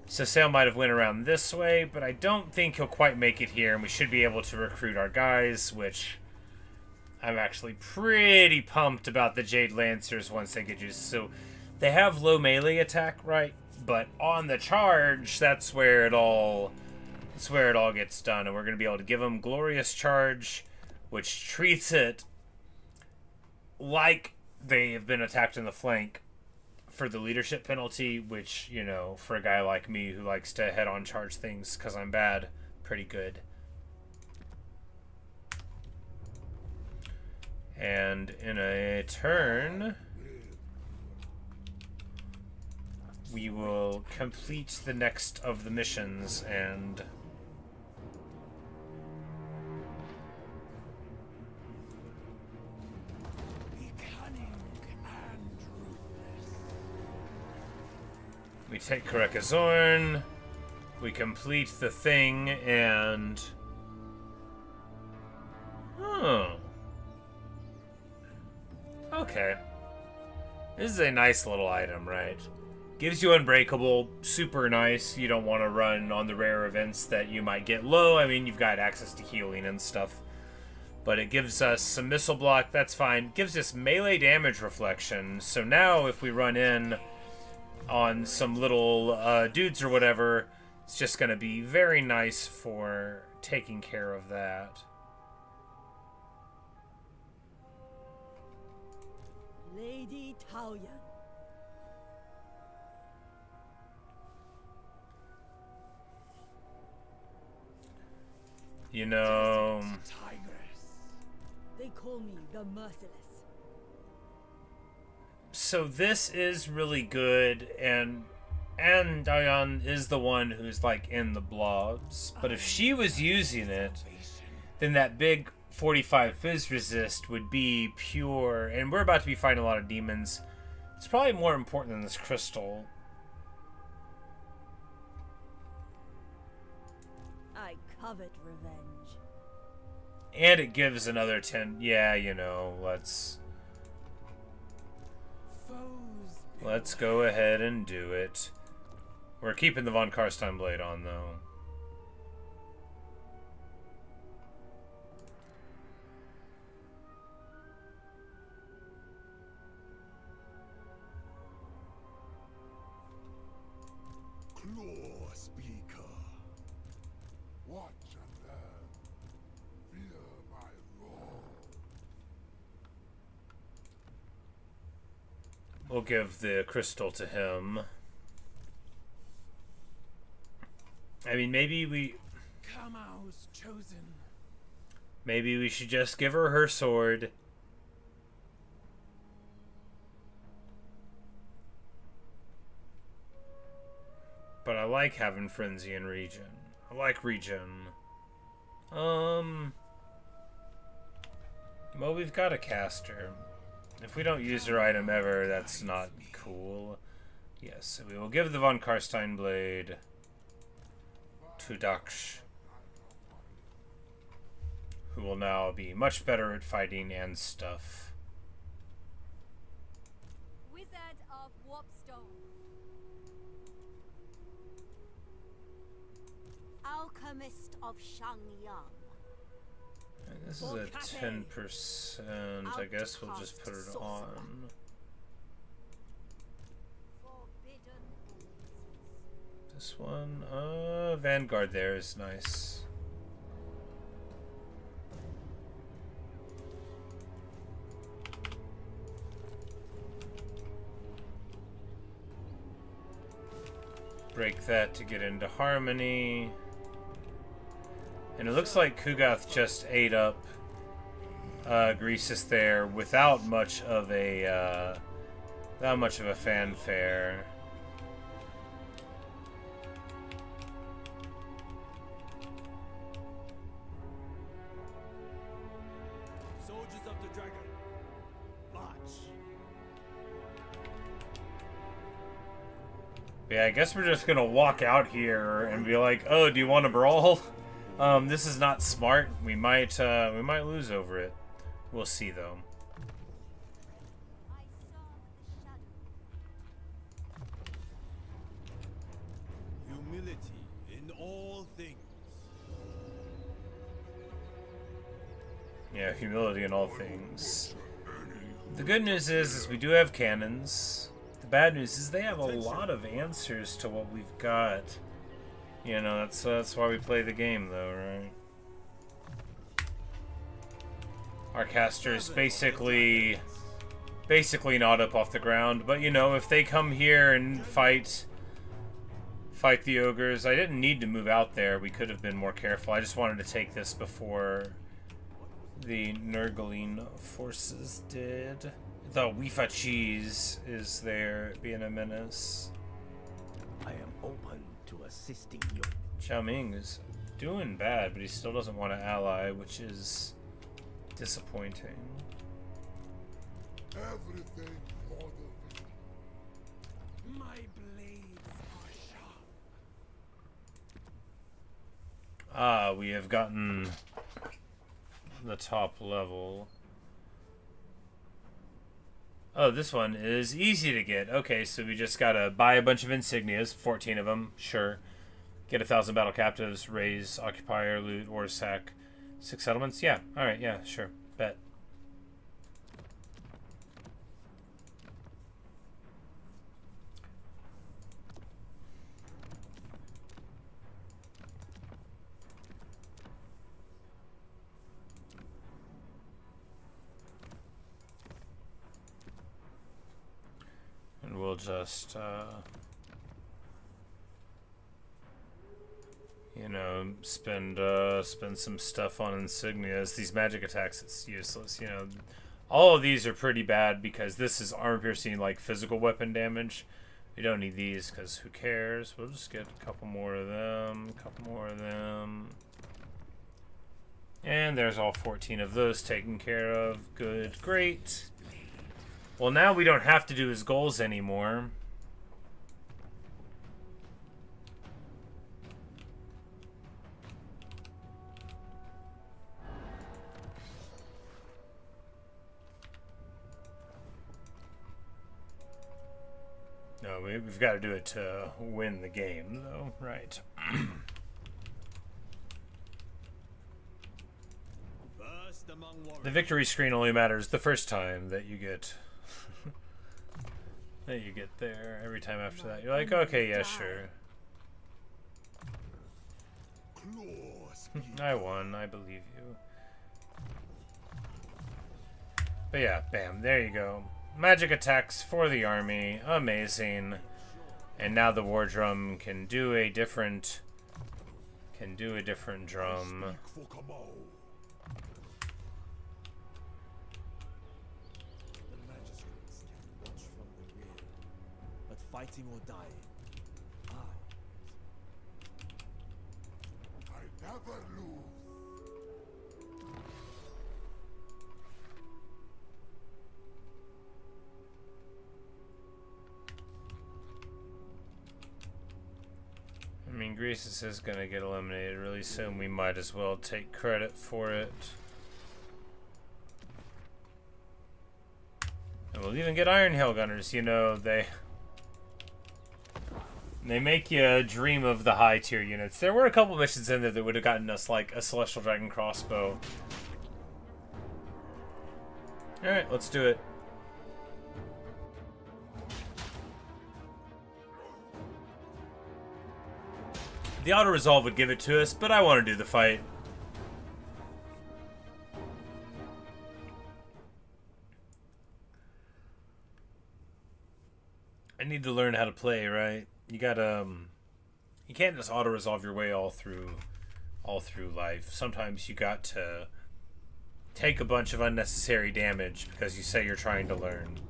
So Sayl might have went around this way, but I don't think he'll quite make it here, and we should be able to recruit our guys, which I'm actually pretty pumped about the Jade Lancers once they get used. So they have low melee attack, right? But on the charge, that's where it all gets done, and we're going to be able to give them Glorious Charge, which treats it like they have been attacked in the flank for the leadership penalty, which, you know, for a guy like me who likes to head-on charge things because I'm bad, pretty good. And in a turn, we will complete the next of the missions and we take Karekazorn, we complete the thing, and okay. This is a nice little item, right? Gives you Unbreakable, super nice. You don't want to run on the rare events that you might get low. I mean, you've got access to healing and stuff. But it gives us some missile block, that's fine. Gives us melee damage reflection. So now if we run in on some little dudes or whatever, it's just going to be very nice for taking care of that. Lady Taoyan. You know, They call me the Merciless. so this is really good, and Diane is the one who's like in the blobs. But if she was using it, then that big 45 fizz resist would be pure, and we're about to be fighting a lot of demons. It's probably more important than this crystal. I covet revenge. And it gives another 10. Yeah, you know, let's go ahead and do it. We're keeping the Von Karstein blade on, though. Claw speaker. Watch and learn. Fear my roar. We'll give the crystal to him. I mean, maybe we should just give her sword. But I like having Frenzy and Regen. I like Regen. Well, we've got a caster. If we don't use her item ever, that's not cool. Yes, so we will give the Von Karstein blade to Daksh, who will now be much better at fighting and stuff. of Warpstone. Alchemist of Shangyang. This is a 10%. I guess we'll just put it on. Forbidden. This one, Vanguard there is nice. Break that to get into Harmony. And it looks like Kugath just ate up Greasus there without much of a fanfare. Soldiers of the dragon, march. Yeah, I guess we're just gonna walk out here and be like, "Oh, do you want to brawl?" This is not smart. We might lose over it. We'll see though. I saw the shadow. Humility in all things. Yeah, humility in all things. The good news is we do have cannons. The bad news is they have a lot of answers to what we've got. You know, that's why we play the game, though, right? Our caster is basically not up off the ground, but you know, if they come here and fight the ogres, I didn't need to move out there. We could have been more careful. I just wanted to take this before the Nurgling forces did. The Wifa cheese is there, being a menace. I am open to assisting you. Xiao Ming is doing bad, but he still doesn't want to ally, which is disappointing. Everything for the victory. My blades are sharp. Ah, we have gotten the top level. Oh, this one is easy to get. Okay, so we just gotta buy a bunch of insignias, 14 of them, sure. Get 1,000 battle captives, raise, occupier, loot, war sack, 6 settlements. Yeah, alright, yeah, sure, bet. And we'll just, you know, spend some stuff on insignias. These magic attacks, it's useless. You know, all of these are pretty bad because this is armor piercing, like physical weapon damage. We don't need these because who cares? We'll just get a couple more of them, a couple more of them. And there's all 14 of those taken care of. Good, great. Well, now we don't have to do his goals anymore. No, we've got to do it to win the game, though, right? First among warriors. The victory screen only matters the first time that you get there. Every time after that, you're like, okay, yeah, sure. Claws. I won. I believe you. But yeah, bam, there you go. Magic attacks for the army, amazing. And now the war drum can do a different drum. For Kamau. The magistrates can watch from the rear, but fighting or dying, I never lose. I mean, Greasus is gonna get eliminated really soon. We might as well take credit for it. And We'll even get Iron Hail Gunners. You know, they make you dream of the high tier units. There were a couple missions in there that would have gotten us like a Celestial Dragon crossbow. Alright, let's do it. The auto-resolve would give it to us, but I want to do the fight. I need to learn how to play, right? You gotta, you can't just auto-resolve your way all through life. Sometimes you got to take a bunch of unnecessary damage because you say you're trying to learn.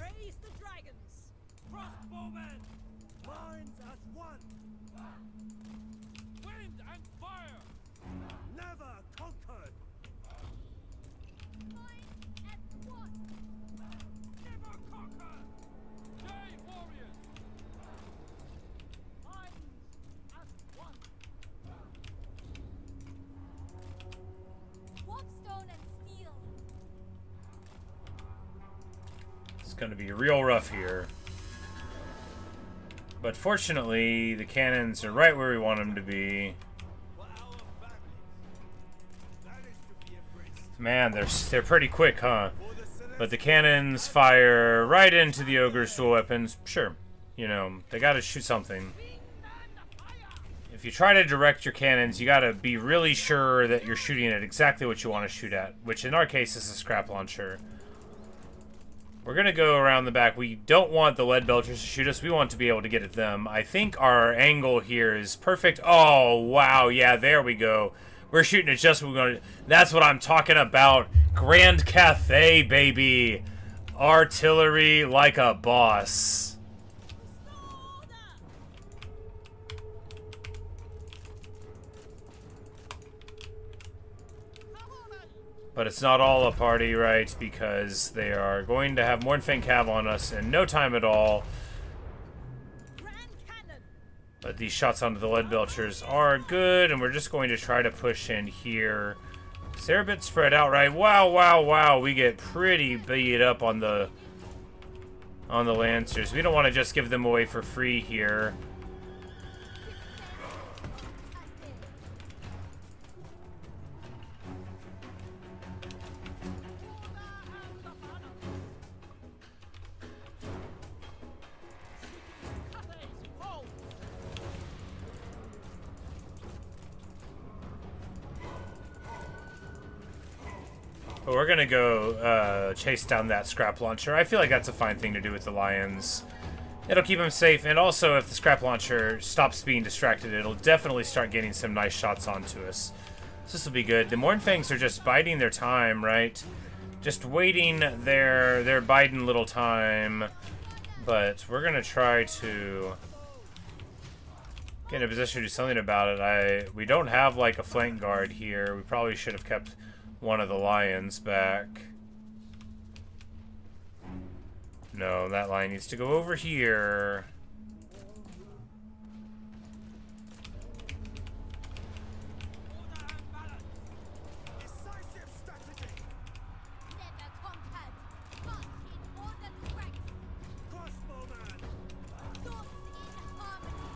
Raise the dragons! Crossbowmen! Minds as one! Wind and fire! Never conquered! Mind at one. Never conquered! Jay warriors! Minds as one! Warpstone and steel. It's gonna be real rough here. But fortunately, the cannons are right where we want them to be. For our families, that is to be embraced. Man, they're pretty quick, huh? For the celestial But the cannons fire right into the Ogre's dual weapons. Sure, you know, they gotta shoot something. If you try to direct your cannons, you gotta be really sure that you're shooting at exactly what you want to shoot at, which in our case is a scrap launcher. We're gonna go around the back. We don't want the lead belchers to shoot us. We want to be able to get at them. I think our angle here is perfect. Oh, wow. Yeah, there we go. We're shooting at just what we're going to... That's what I'm talking about. Grand Cathay, baby. Artillery like a boss. But it's not all a party, right? Because they are going to have Mornfang Cav on us in no time at all. Grand cannon! But these shots onto the lead belchers are good, and we're just going to try to push in here. They're a bit spread out, right? Wow, wow, wow. We get pretty beat up on the Lancers. We don't want to just give them away for free here. But we're gonna go chase down that scrap launcher. I feel like that's a fine thing to do with the Lions. It'll keep them safe, and also if the scrap launcher stops being distracted, it'll definitely start getting some nice shots onto us. So this will be good. The Mornfangs are just biding their time, right? Just waiting their biding little time. But we're gonna try to get in a position to do something about it. We don't have like a flank guard here. We probably should have kept one of the Lions back. No, that line needs to go over here. Decisive strategy! Never conquered, but in order to rise. Crossbowman! Thoughts in harmony.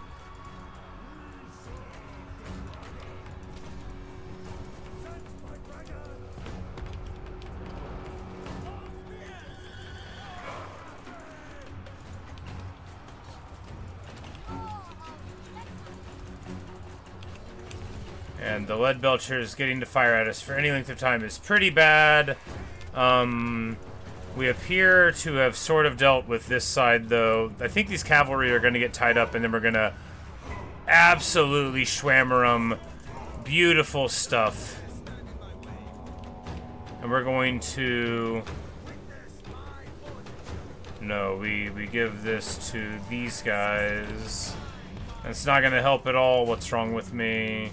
Sent by dragon! And the lead belchers getting to fire at us for any length of time is pretty bad. We appear to have sort of dealt with this side, though. I think these cavalry are going to get tied up, and then we're going to absolutely schwammer them. Beautiful stuff. And we're going to... No, we give this to these guys. It's not gonna help at all. What's wrong with me?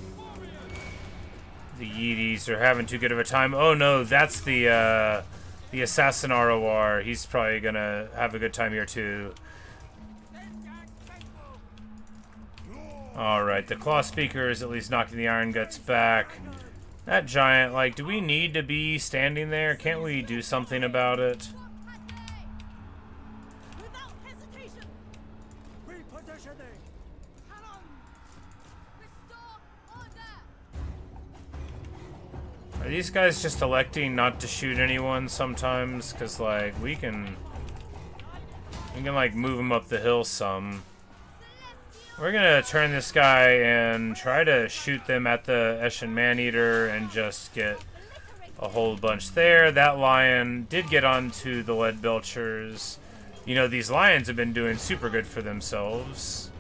The Yeeties are having too good of a time. Oh no, that's the assassin ROR. He's probably gonna have a good time here too. Alright, the claw speaker is at least knocking the iron guts back. That giant, like, do we need to be standing there? Can't we do something about it? Without hesitation. Repositioning. Restore order. Are these guys just electing not to shoot anyone sometimes? Because, like, we can, like, move them up the hill some. We're gonna turn this guy and try to shoot them at the Eshin Maneater and just get a whole bunch there. That lion did get onto the lead belchers. You know, these lions have been doing super good for themselves.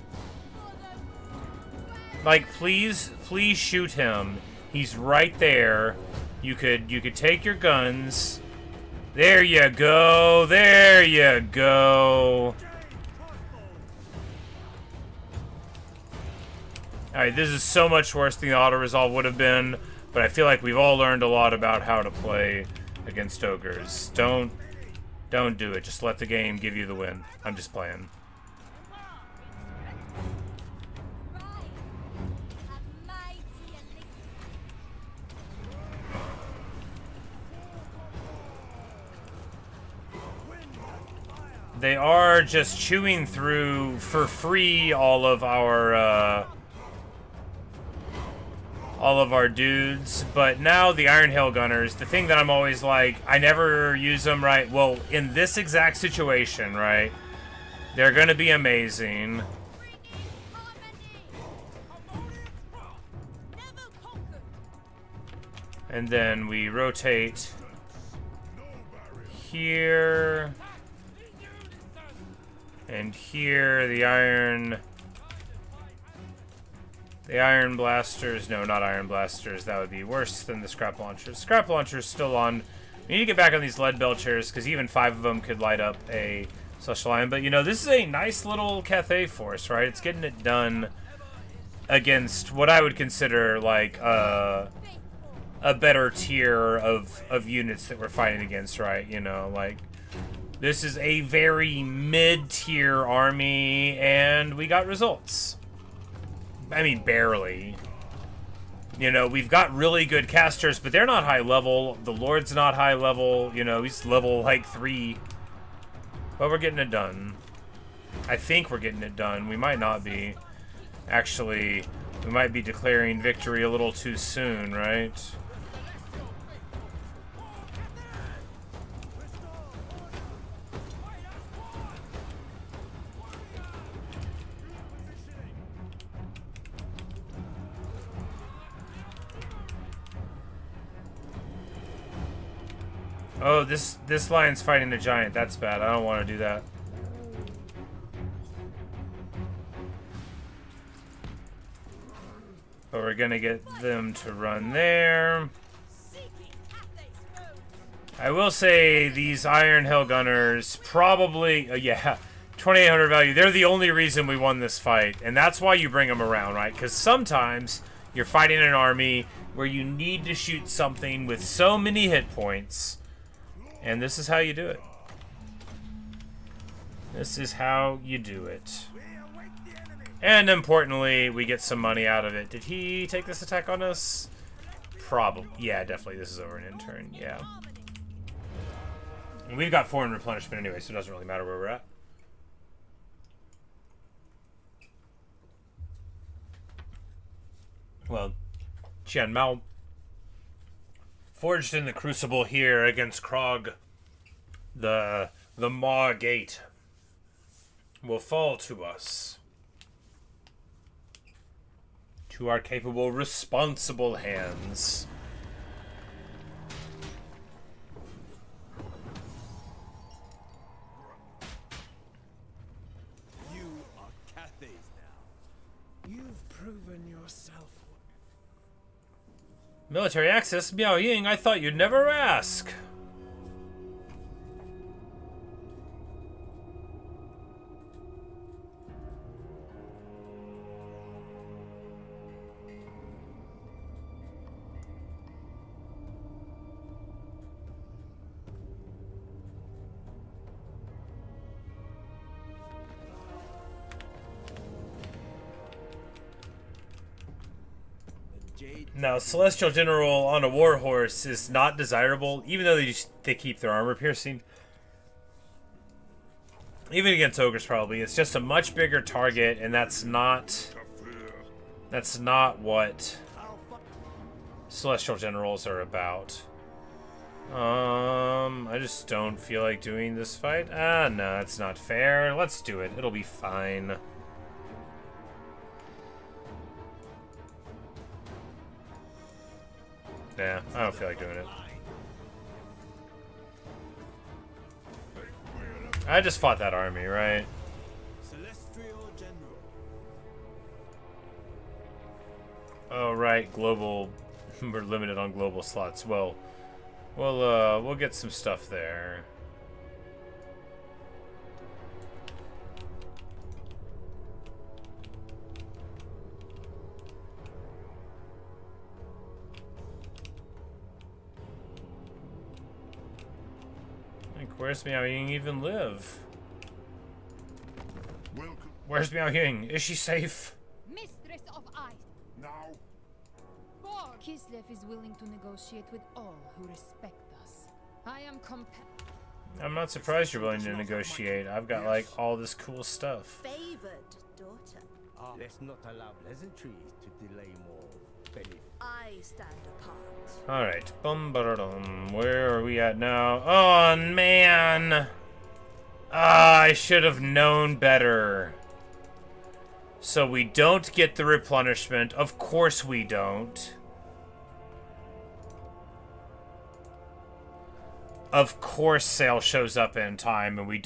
Like, please shoot him. He's right there. You could take your guns. There you go. There you go. Alright, this is so much worse than the auto-resolve would have been, but I feel like we've all learned a lot about how to play against ogres. Don't do it. Just let the game give you the win. I'm just playing. They are just chewing through, for free, all of our dudes, but now the Iron Hail Gunners, the thing that I'm always like, I never use them, right? Well, in this exact situation, right, they're gonna be amazing. And then we rotate here and here. The iron blasters, no, not iron blasters, that would be worse than the scrap launchers. Scrap launchers still on. We need to get back on these lead belchers, because even 5 of them could light up a Celestial Lion. But, you know, this is a nice little Cathay force, right? It's getting it done against what I would consider, like, a better tier of units that we're fighting against, right? You know, like, this is a very mid-tier army, and we got results. I mean, barely. You know, we've got really good casters, but they're not high level. The Lord's not high level. You know, he's level, like, 3. But we're getting it done. I think we're getting it done. We might not be. Actually, we might be declaring victory a little too soon, right? Oh, this lion's fighting the giant. That's bad. I don't want to do that. But we're gonna get them to run there. I will say these Iron Hell Gunners probably, yeah, 2,800 value. They're the only reason we won this fight, and that's why you bring them around, right? Because sometimes you're fighting an army where you need to shoot something with so many hit points. And this is how you do it. This is how you do it. And importantly, we get some money out of it. Did he take this attack on us? Probably. Yeah, definitely. This is over an intern. Yeah. And we've got 4 in replenishment anyway, so it doesn't really matter where we're at. Well, Qian Mao. Forged in the Crucible here against Krog, the Maw Gate will fall to us. To our capable, responsible hands. You are Cathays now. You've proven yourself. Military access? Miao Ying, I thought you'd never ask. Now, Celestial General on a warhorse is not desirable, even though they keep their armor piercing. Even against Ogres, probably. It's just a much bigger target, and that's not what Celestial Generals are about. I just don't feel like doing this fight. No, it's not fair. Let's do it. It'll be fine. Yeah, I don't feel like doing it. I just fought that army, right? Celestial General. Oh, right. Global. We're limited on global slots. Well, we'll get some stuff there. Like, where's Miao Ying even live? Welcome Where's Miao Ying? Is she safe? Mistress of Ice. now. Borg. Kislev is willing to negotiate with all who respect us. I am I'm not surprised you're willing to negotiate. I've got, like, all this cool stuff. Favored daughter. Let's not allow pleasantries to delay more benefit. I stand apart. Alright. Bum-ba-da-dum. Where are we at now? Oh, man! I should have known better. So we don't get the replenishment. Of course we don't. Of course Sayl shows up in time, and we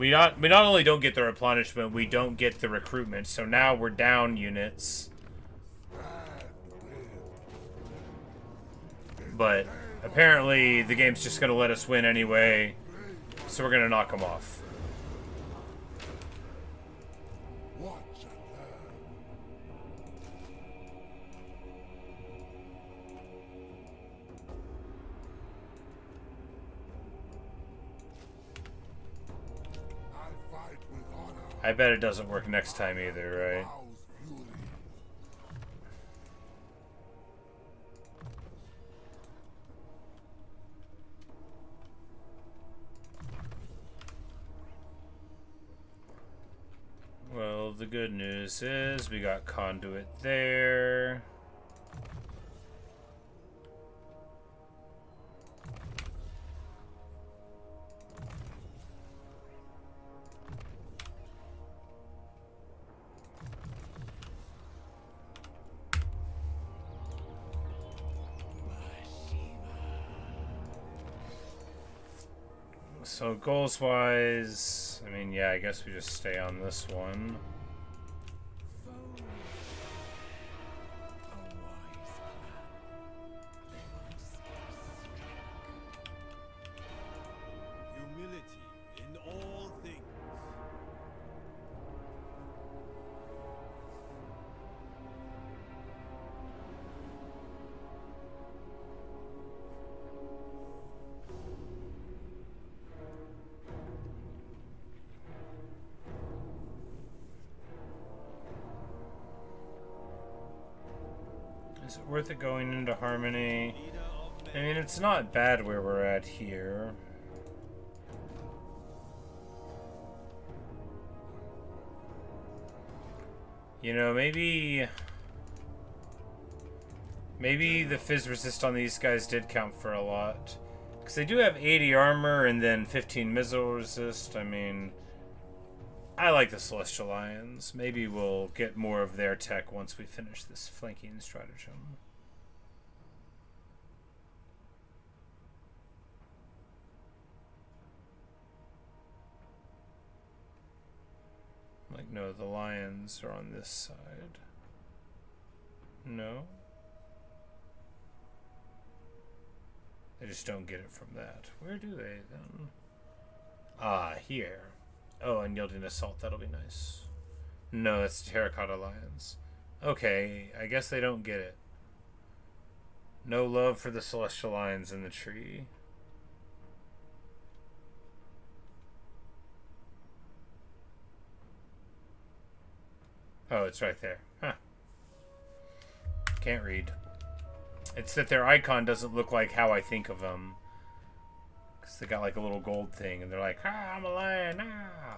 not only don't get the replenishment, we don't get the recruitment. So now we're down units. But apparently the game's just going to let us win anyway, so we're going to knock them off. Watch and learn. I fight with honor. I bet it doesn't work next time either, right? Mauls fury. Well, the good news is we got conduit there. So goals-wise, I mean, yeah, I guess we just stay on this one. Humility in all things. Is it worth it going into Harmony? Leader of I men. mean, it's not bad where we're at here. You know, maybe the Fizz resist on these guys did count for a lot. Because they do have 80 armor and then 15 missile resist. I mean, I like the Celestial Lions. Maybe we'll get more of their tech once we finish this flanking stratagem. Like, no, the Lions are on this side. No? They just don't get it from that. Where do they, then? Ah, here. Oh, and yielding assault, that'll be nice. No, that's Terracotta Lions. Okay, I guess they don't get it. No love for the Celestial Lions in the tree. Oh, it's right there. Huh. Can't read. It's that their icon doesn't look like how I think of them. Because they got like a little gold thing, and they're like, ah, I'm a lion, ah.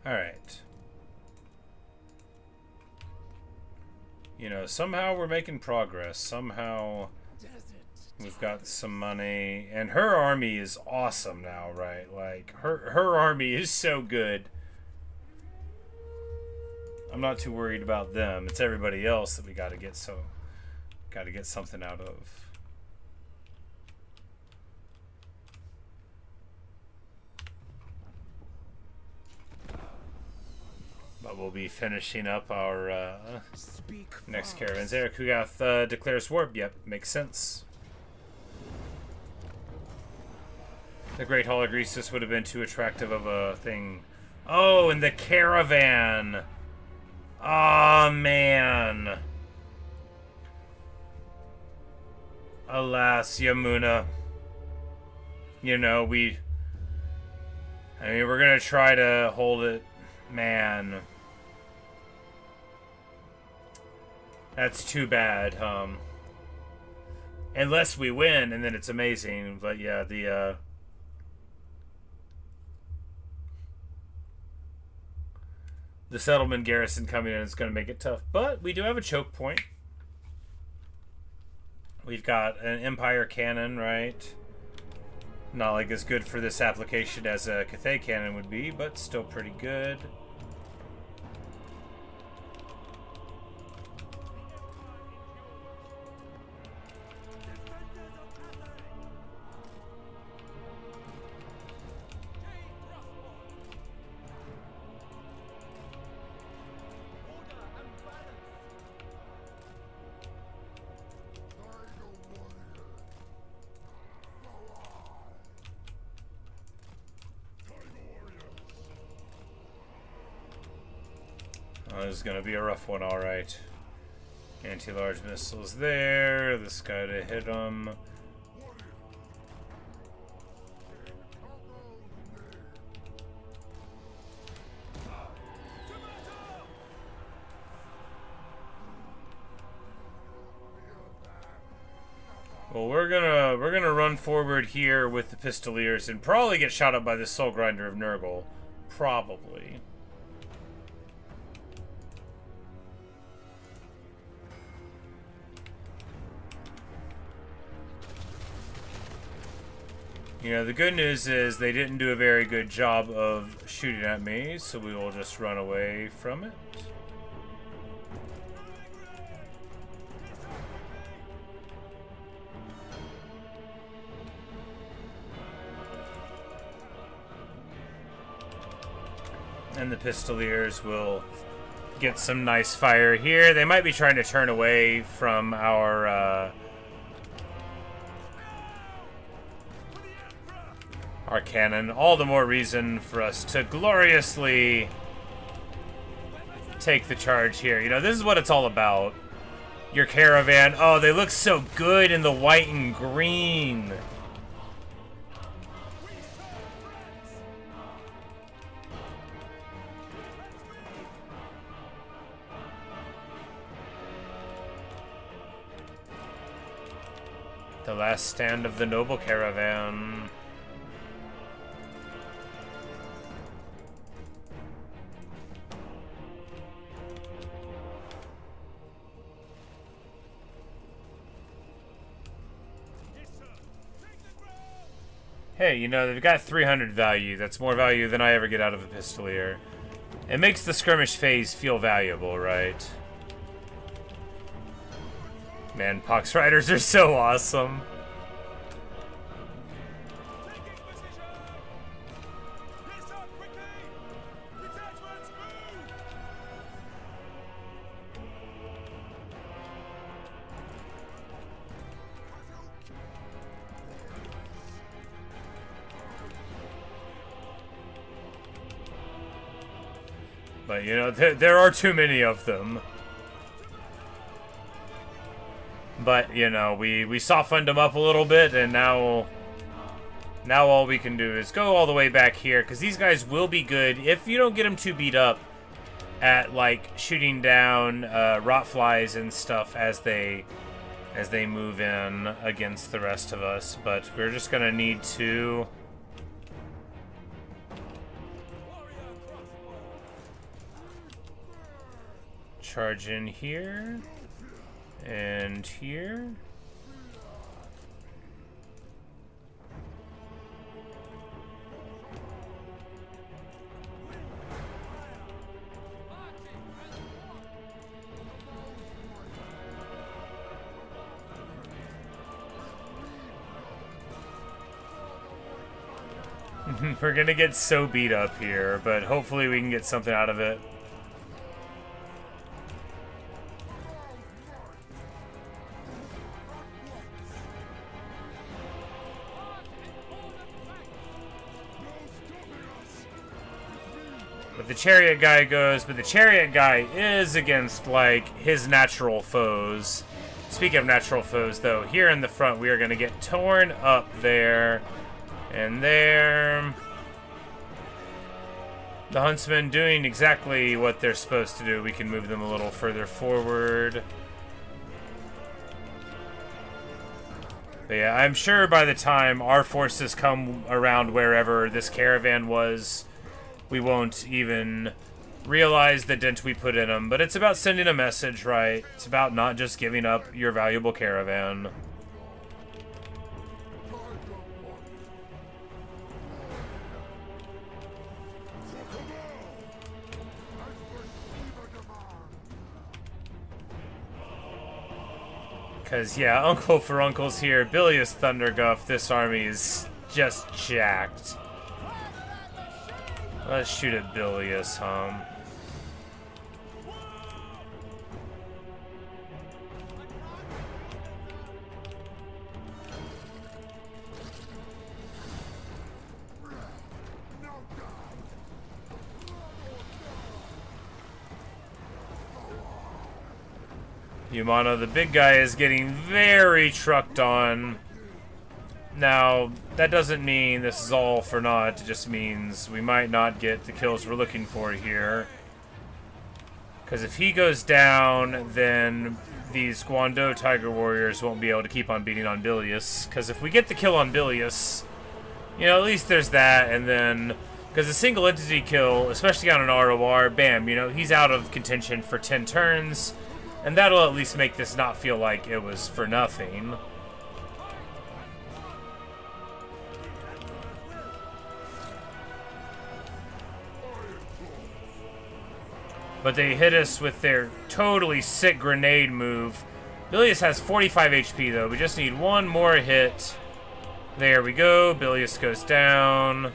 Alright. You know, somehow we're making progress. Somehow we've got some money. And her army is awesome now, right? Like, her army is so good. I'm not too worried about them. It's everybody else that we gotta get something out of. But we'll be finishing up our next caravans. Eric Hugath declares war. Yep, makes sense. The Great Hall of Greasus would have been too attractive of a thing. Oh, and the caravan. Oh, man. Alas, Yamuna. You know, I mean, we're gonna try to hold it. Man. That's too bad, unless we win, and then it's amazing. But yeah, the settlement garrison coming in is going to make it tough. But we do have a choke point. We've got an Empire cannon, right? Not like as good for this application as a Cathay cannon would be, but still pretty good. This is gonna be a rough one, alright. Anti-large missiles there. This guy to hit him. Well, we're gonna run forward here with the Pistoliers and probably get shot up by the Soul Grinder of Nurgle. Probably. You know, the good news is they didn't do a very good job of shooting at me, so we will just run away from it. And the Pistoliers will get some nice fire here. They might be trying to turn away from our cannon. All the more reason for us to gloriously take the charge here. You know, this is what it's all about. Your caravan. Oh, they look so good in the white and green. The last stand of the noble caravan. Hey, you know, they've got 300 value. That's more value than I ever get out of a Pistolier. It makes the skirmish phase feel valuable, right? Man, Pox Riders are so awesome. But, you know, there are too many of them. But, you know, we softened them up a little bit, and now all we can do is go all the way back here, because these guys will be good. If you don't get them too beat up, at like shooting down rot flies and stuff as they move in against the rest of us, but we're just gonna need to charge in here and here. We're gonna get so beat up here, but hopefully we can get something out of it. But the chariot guy goes, but the chariot guy is against, like, his natural foes. Speaking of natural foes, though, here in the front we are gonna get torn up there. And there, the huntsmen doing exactly what they're supposed to do. We can move them a little further forward. But yeah, I'm sure by the time our forces come around wherever this caravan was, we won't even realize the dent we put in them. But it's about sending a message, right? It's about not just giving up your valuable caravan. Because, yeah, Uncle for Uncle's here. Bilious Thunderguff. This army is just jacked. Let's shoot at Bilious, Humano, the big guy, is getting very trucked on. Now, that doesn't mean this is all for naught. It just means we might not get the kills we're looking for here. Because if he goes down, then these Guando Tiger Warriors won't be able to keep on beating on Bilious. Because if we get the kill on Bilious, you know, at least there's that. And then, because a single entity kill, especially on an ROR, bam, you know, he's out of contention for 10 turns. And that'll at least make this not feel like it was for nothing. But they hit us with their totally sick grenade move. Bilious has 45 HP though. We just need one more hit. There we go. Bilious goes down.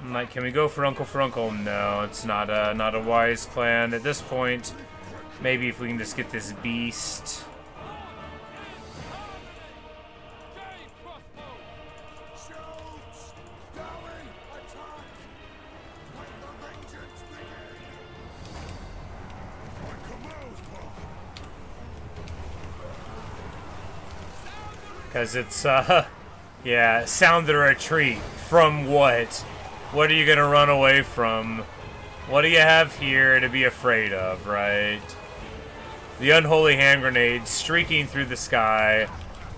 Like, can we go for Uncle? No, it's not a wise plan at this point. Maybe if we can just get this beast. Because it's, yeah, sound the retreat. From what? What are you gonna run away from? What do you have here to be afraid of, right? The unholy hand grenade streaking through the sky.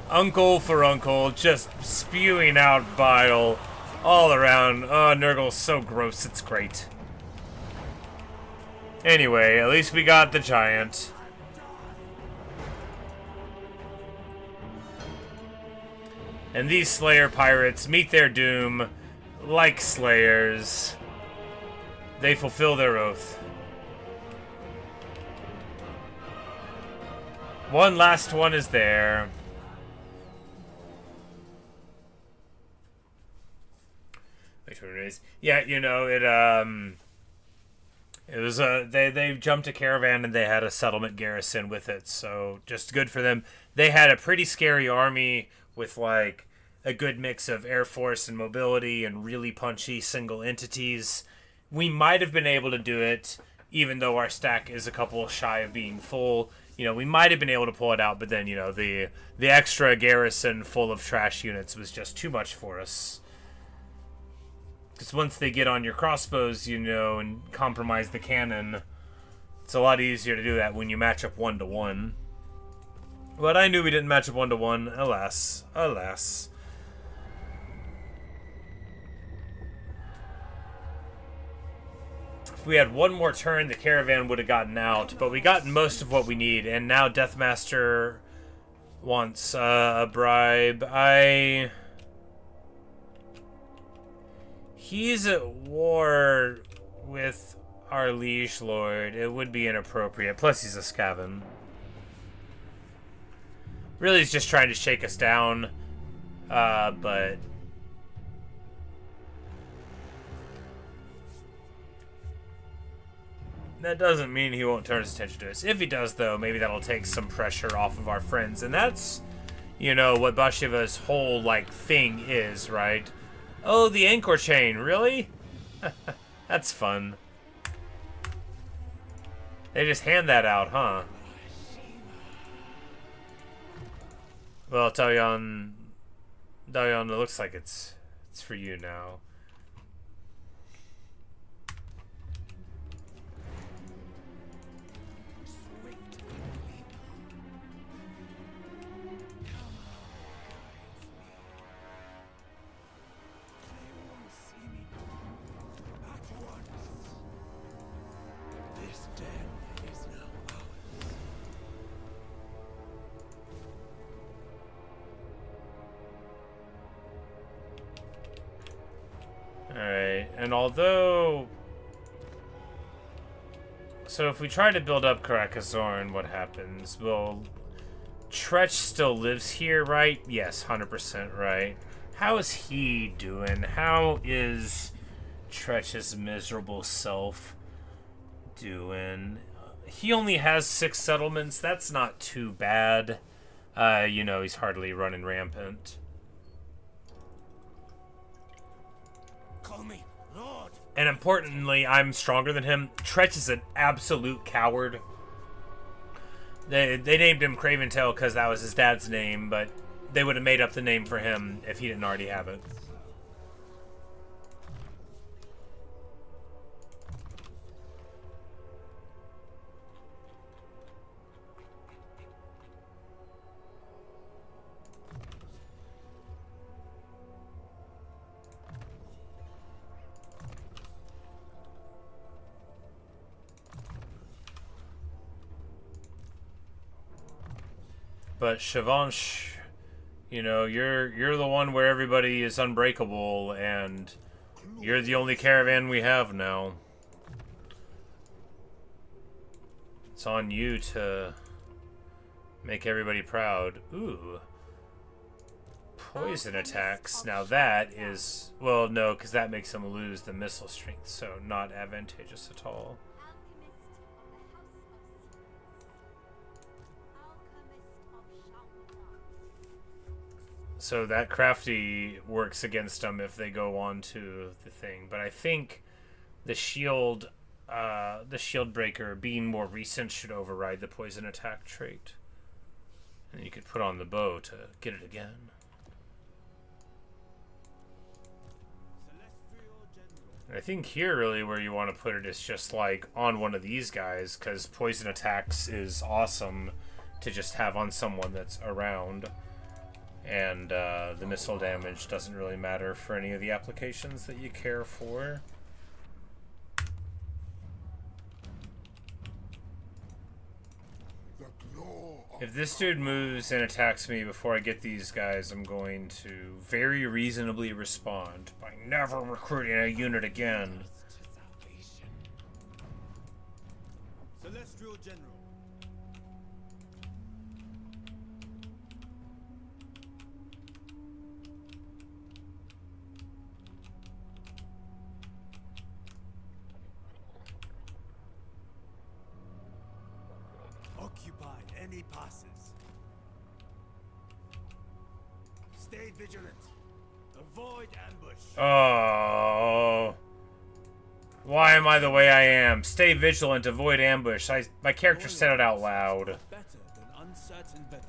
Uncle for Uncle just spewing out bile all around. Oh, Nurgle's so gross, it's great. Anyway, at least we got the giant. And these Slayer pirates meet their doom. Like Slayers, they fulfill their oath. One last one is there. Wait, what it is? Yeah, you know, it was they jumped a caravan and they had a settlement garrison with it, so just good for them. They had a pretty scary army with like a good mix of air force and mobility and really punchy single entities. We might have been able to do it, even though our stack is a couple shy of being full. You know, we might have been able to pull it out, but then, you know, the extra garrison full of trash units was just too much for us. Because once they get on your crossbows, you know, and compromise the cannon, it's a lot easier to do that when you match up 1-to-1. But I knew we didn't match up 1-to-1. Alas. Alas. If we had one more turn, the caravan would have gotten out. But we got most of what we need. And now Deathmaster wants a bribe. He's at war with our liege lord. It would be inappropriate. Plus, he's a Skaven. Really, he's just trying to shake us down. But that doesn't mean he won't turn his attention to us. If he does, though, maybe that'll take some pressure off of our friends. And that's, you know, what Bhashiva's whole, like, thing is, right? Oh, the anchor chain, really? That's fun. They just hand that out, huh? Well, Dalyan, it looks like it's for you now. Alright, and although... So if we try to build up Karakazorn, what happens? Well, Tretch still lives here, right? Yes, 100% right. How is he doing? How is Tretch's miserable self doing? He only has 6 settlements. That's not too bad. You know, he's hardly running rampant. Call me Lord. And importantly, I'm stronger than him. Tretch is an absolute coward. They named him Craventail because that was his dad's name, but they would have made up the name for him if he didn't already have it. But Shavansh, you know, you're the one where everybody is unbreakable, and you're the only caravan we have now. It's on you to make everybody proud. Ooh. Poison attacks. Now that is... Well, no, because that makes them lose the missile strength, so not advantageous at all. So that crafty works against them if they go on to the thing. But I think the shield breaker being more recent should override the poison attack trait. And you could put on the bow to get it again. I think here really where you want to put it is just like on one of these guys, because poison attacks is awesome to just have on someone that's around. And the missile damage doesn't really matter for any of the applications that you care for. If this dude moves and attacks me before I get these guys, I'm going to very reasonably respond by never recruiting a unit again. Celestial General. Occupy any passes. Stay vigilant. Avoid ambush. Oh. Why am I the way I am? Stay vigilant, avoid ambush. My character said it out loud.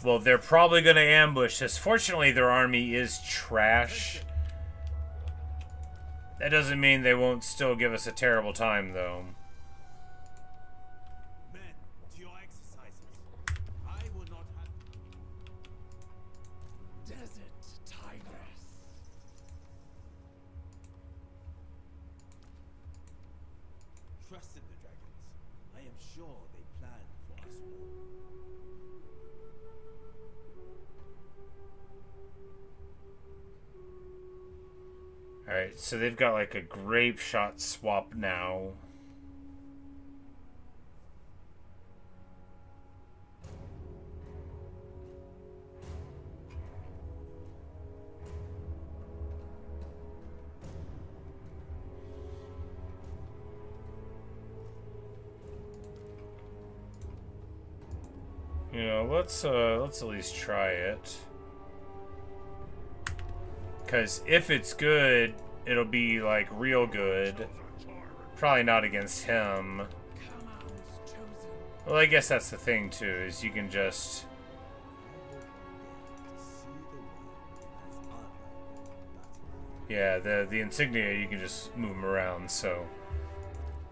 Well, they're probably going to ambush us. Fortunately, their army is trash. That doesn't mean they won't still give us a terrible time, though. Men, to your exercises. I will not have. Desert tigress. Trust in the dragons. I am sure they plan for us all. Alright, so they've got like a grape shot swap now. You know, let's at least try it. Because if it's good, it'll be like real good. Probably not against him. Well, I guess that's the thing too, is you can just... Yeah, the insignia, you can just move them around, so...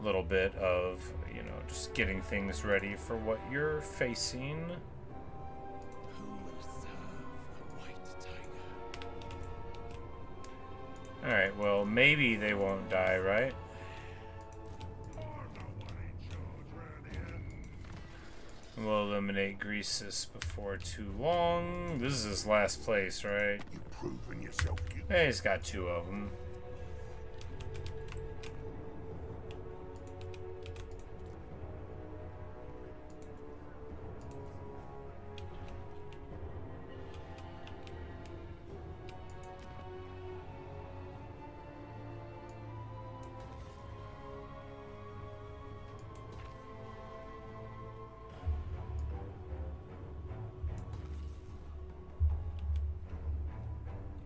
A little bit of, you know, just getting things ready for what you're facing. Who will serve the white tiger? Alright, well, maybe they won't die, right? We'll eliminate Greasus before too long. This is his last place, right? You've proven yourself. Hey, he's got 2 of them.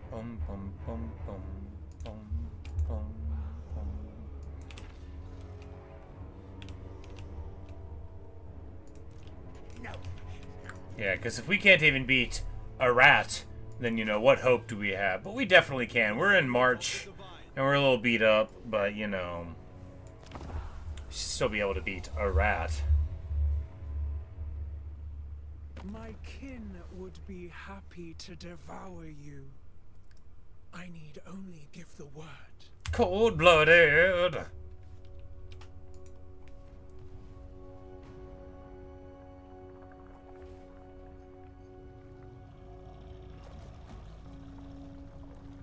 Bum, bum, bum, bum, bum, bum, bum. Yeah, because if we can't even beat a rat, then, you know, what hope do we have? But we definitely can. We're in March, and we're a little beat up, but, you know, we should still be able to beat a rat. My kin would be happy to devour you. I need only give the word. Cold-blooded!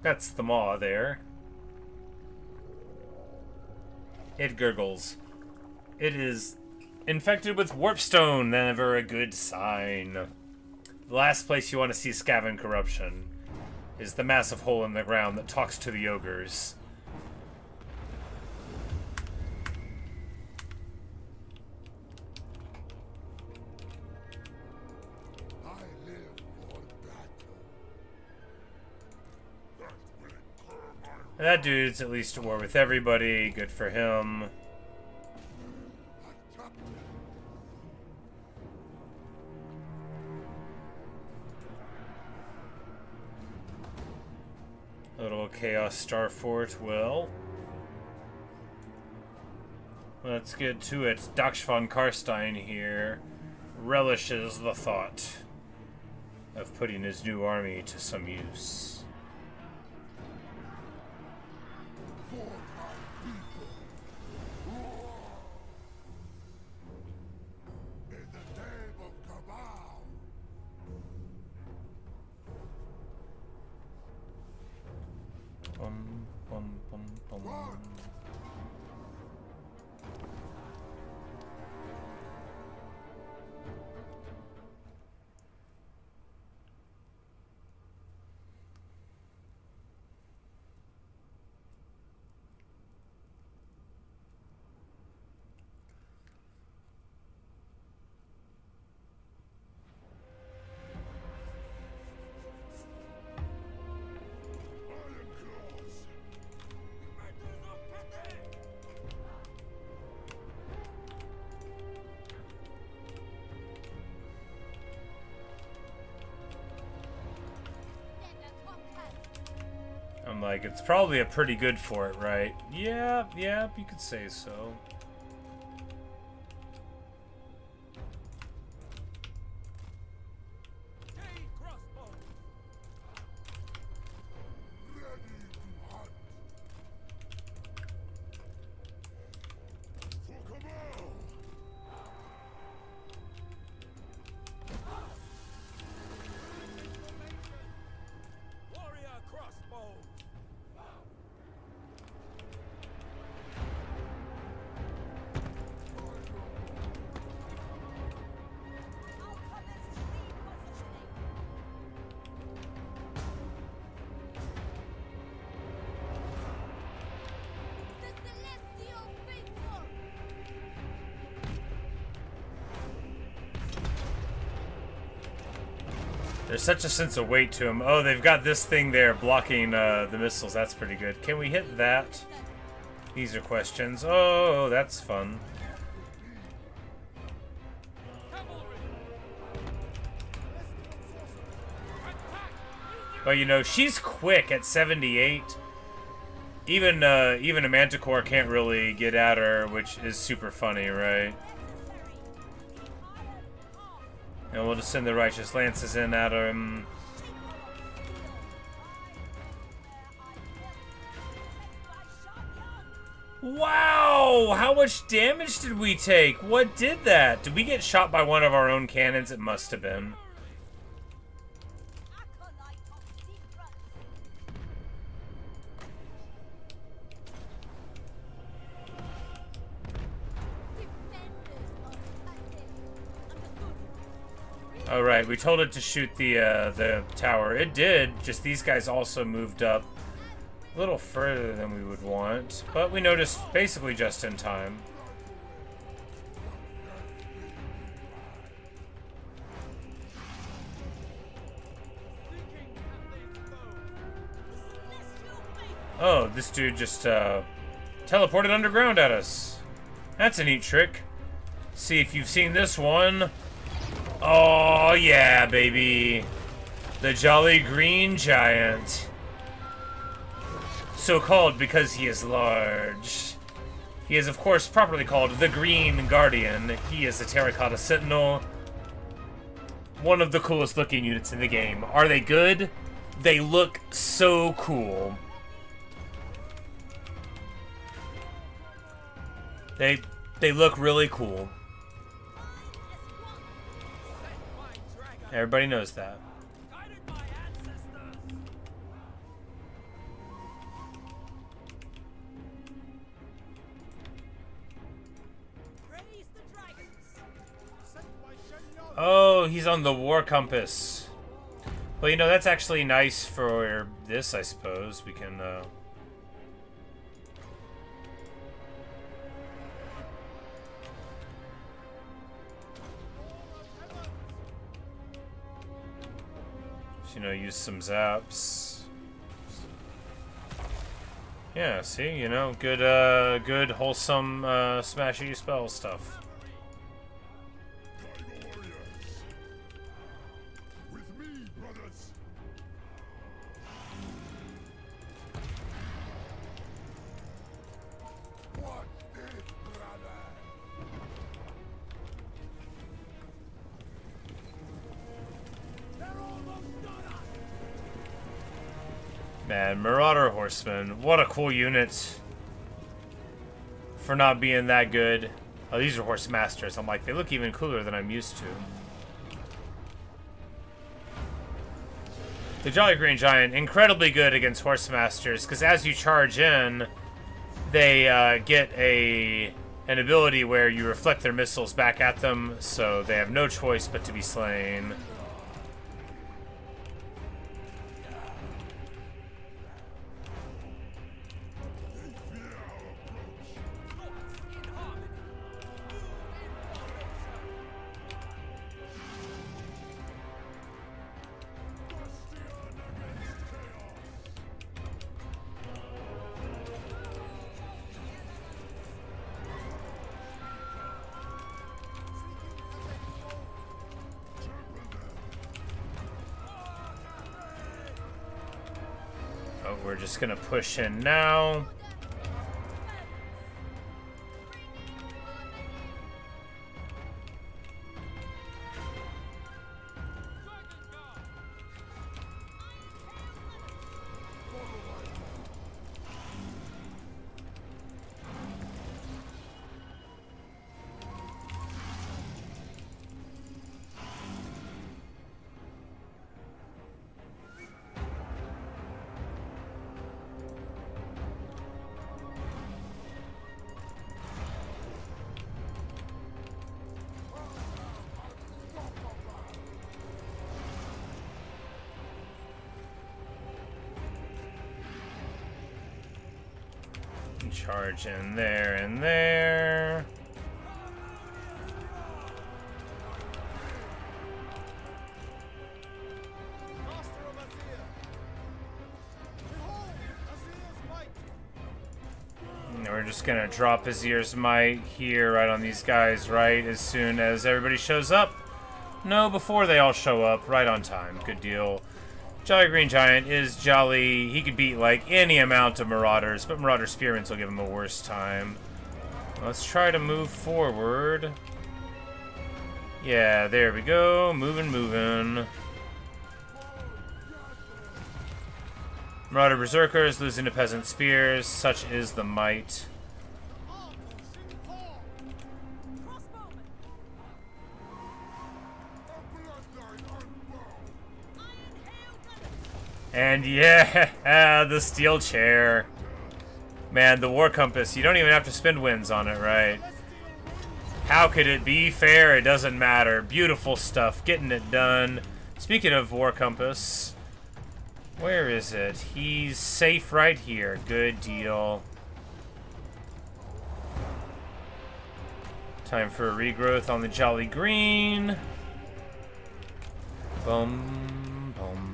That's the maw there. It gurgles. It is infected with warpstone, never a good sign. The last place you want to see Skaven corruption is the massive hole in the ground that talks to the ogres. I live for battle. That will incur my That dude's at least at war with everybody. Good for him. attack. Little Chaos Starfort will. Let's get to it. Daksh von Karstein here relishes the thought of putting his new army to some use. For my people. Roar! In the name of Cabal. Bum, bum, bum, bum. Run! like, it's probably a pretty good fort, right? Yeah, yeah, you could say so. There's such a sense of weight to him. Oh, they've got this thing there blocking the missiles. That's pretty good. Can we hit that? These are questions. Oh, that's fun. Well, you know, she's quick at 78. Even a Manticore can't really get at her, which is super funny, right? And we'll just send the Righteous Lances in at him. Wow! How much damage did we take? What did that? Did we get shot by one of our own cannons? It must have been. Oh, right. We told it to shoot the tower. It did. Just these guys also moved up a little further than we would want. But we noticed basically just in time. Oh, this dude just teleported underground at us. That's a neat trick. See if you've seen this one. Oh, yeah, baby. The Jolly Green Giant. So called because he is large. He is, of course, properly called the Green Guardian. He is a Terracotta Sentinel. One of the coolest looking units in the game. Are they good? They look so cool. They look really cool. Everybody knows that. Oh, he's on the War Compass. Well, you know, that's actually nice for this, I suppose. We can, you know, use some zaps. Yeah, see, you know, good, good, wholesome, smashy spell stuff. With me, brothers. What is, brother? Man, Marauder Horsemen, what a cool unit for not being that good. Oh, these are Horse Masters. I'm like, they look even cooler than I'm used to. The Jolly Green Giant, incredibly good against Horse Masters, because as you charge in, they get an ability where you reflect their missiles back at them, so they have no choice but to be slain. we're just gonna push in now. Charge in there and there. And we're just gonna drop Azir's Might here right on these guys right as soon as everybody shows up. No, before they all show up, right on time. Good deal. Jolly Green Giant is jolly. He could beat like any amount of Marauders, but Marauder Spearments will give him a worse time. Let's try to move forward. Yeah, there we go. Moving, moving. Marauder Berserkers losing to Peasant Spears. Such is the might. And yeah, the steel chair. Man, the War Compass, you don't even have to spend wins on it, right? How could it be fair? It doesn't matter. Beautiful stuff, getting it done. Speaking of War Compass, where is it? He's safe right here. Good deal. Time for a regrowth on the Jolly Green. Boom, boom.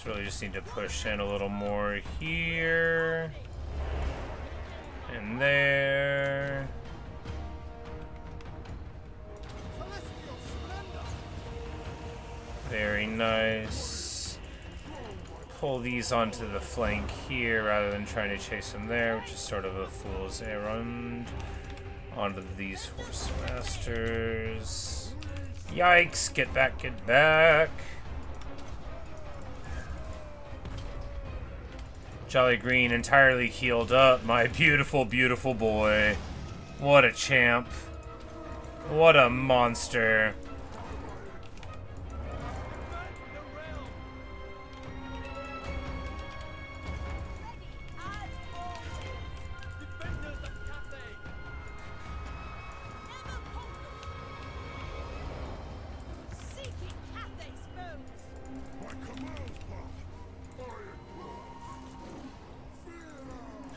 Really just need to push in a little more here and there. Very nice. Pull these onto the flank here rather than trying to chase them there, which is sort of a fool's errand. Onto these Horse Masters. Yikes, get back, get back. Jolly Green entirely healed up. My beautiful, beautiful boy. What a champ. What a monster.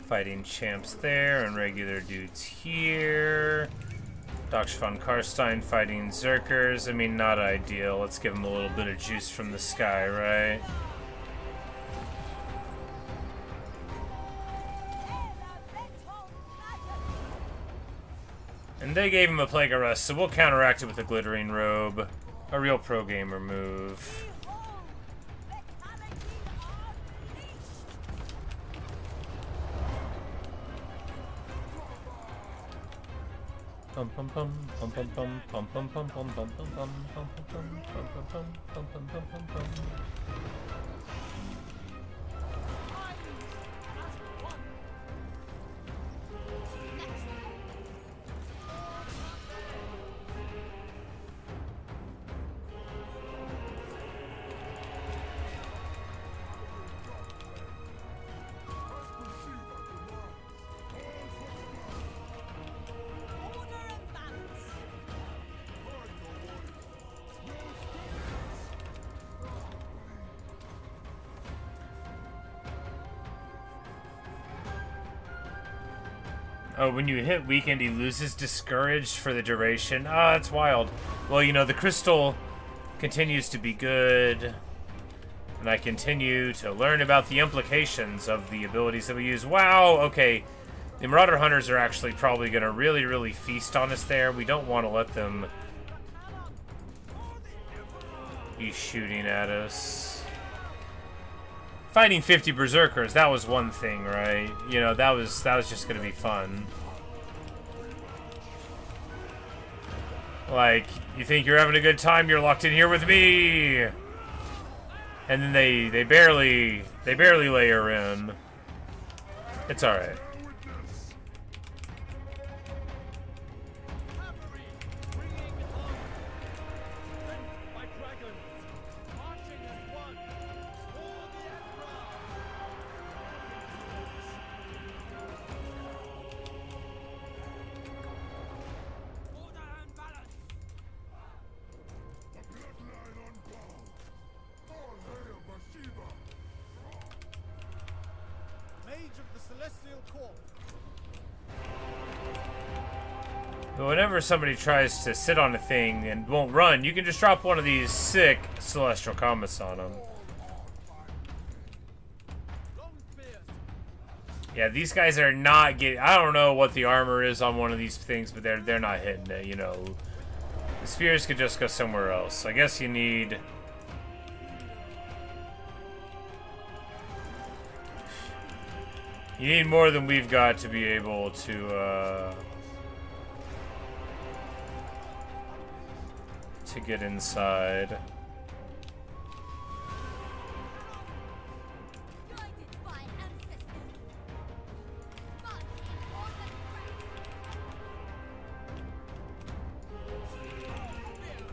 Fighting champs there and regular dudes here. Daksh von Karstein fighting Zerkers. I mean, not ideal. Let's give him a little bit of juice from the sky, right? And they gave him a Plague Arrest, so we'll counteract it with a Glittering Robe. A real pro gamer move. Pum pum pum pum pum pum pum pum pum pum pum pum pum pum pum pum pum pum pum. Oh, when you hit weakened, he loses Discouraged for the duration. Ah, that's wild. Well, you know, the crystal continues to be good. And I continue to learn about the implications of the abilities that we use. Wow, okay. The Marauder Hunters are actually probably going to really, really feast on us there. We don't want to let them He's shooting at us. Fighting 50 berserkers, that was one thing, right? You know, that was just gonna be fun. Like, you think you're having a good time, you're locked in here with me! And then they barely layer in. It's alright. But whenever somebody tries to sit on a thing and won't run, you can just drop one of these sick celestial comets on them. Yeah, these guys are not getting... I don't know what the armor is on one of these things, but they're not hitting it, you know. The spears could just go somewhere else. I guess you need... You need more than we've got to be able to get inside. Guided by ancestors. March in order the heart of metal.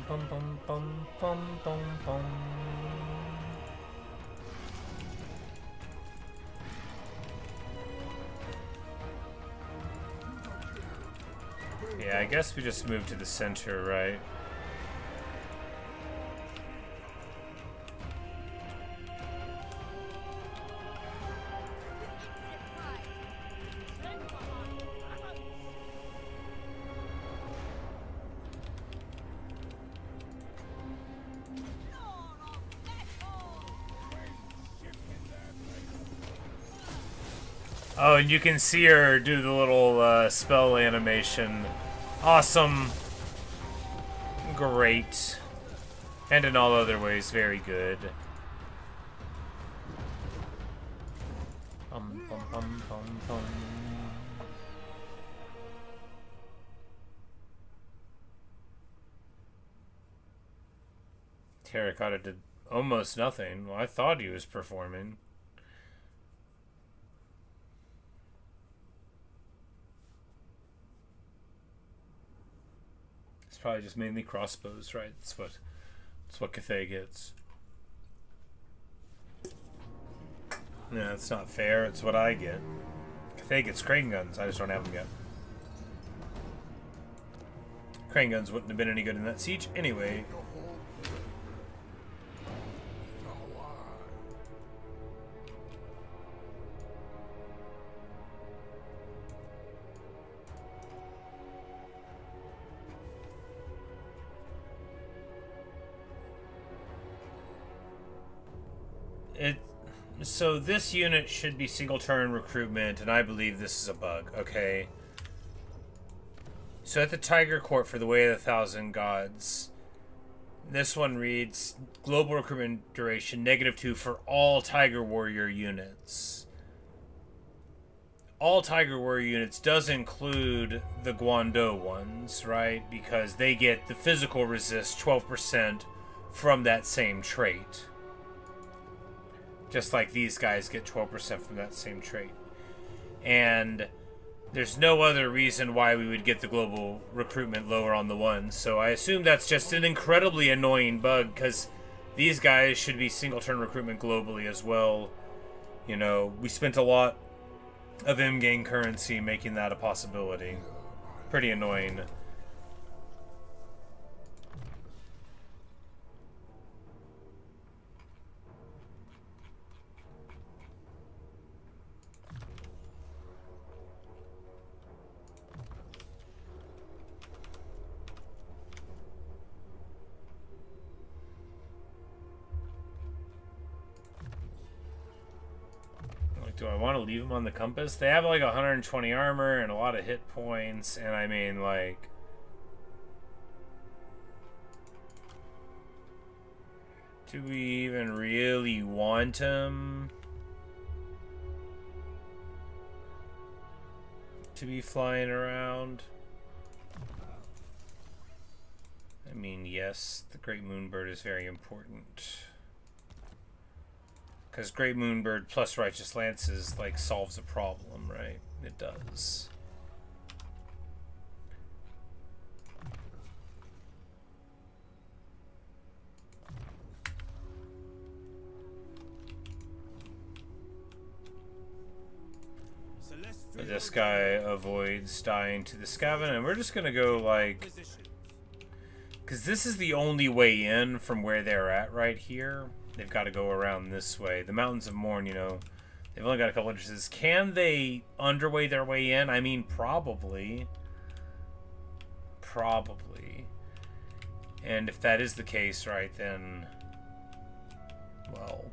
Bum bum bum bum bum bum. Yeah, I guess we just moved to the center, right? Oh, and you can see her do the little spell animation. Awesome. Great. And in all other ways, very good. Bum, bum, bum, bum, bum. Terracotta did almost nothing. Well, I thought he was performing. Probably just mainly crossbows, right? That's what Cathay gets. No, it's not fair. It's what I get. Cathay gets crane guns. I just don't have them yet. Crane guns wouldn't have been any good in that siege anyway. So this unit should be single turn recruitment, and I believe this is a bug, okay? So at the Tiger Court for the Way of the Thousand Gods, this one reads, global recruitment duration, -2 for all Tiger Warrior units. All Tiger Warrior units does include the Guando ones, right? Because they get the physical resist 12% from that same trait. Just like these guys get 12% from that same trait. And there's no other reason why we would get the global recruitment lower on the ones. So I assume that's just an incredibly annoying bug, because these guys should be single turn recruitment globally as well. You know, we spent a lot of in-game currency making that a possibility. Pretty annoying. Do I want to leave them on the compass? They have like 120 armor and a lot of hit points, and I mean, like, do we even really want them to be flying around? I mean, yes, the Great Moonbird is very important. Because Great Moonbird plus Righteous Lances, like, solves a problem, right? It does. But this guy avoids dying to the Skaven, and we're just gonna go, like... Because this is the only way in from where they're at right here. They've got to go around this way. The Mountains of Morn, you know, they've only got a couple entrances. Can they underway their way in? I mean, probably. Probably. And if that is the case, right, then... Well...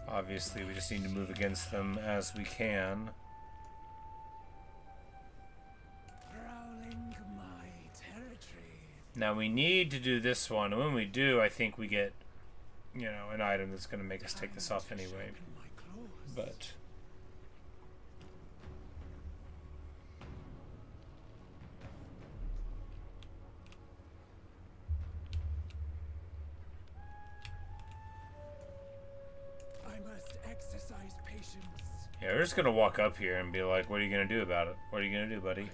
Obviously, we just need to move against them as we can. Prowling my territory. Now, we need to do this one. And when we do, I think we get, you know, an item that's going to make us take this off anyway. But... yeah, we're just going to walk up here and be like, what are you going to do about it? What are you going to do, buddy?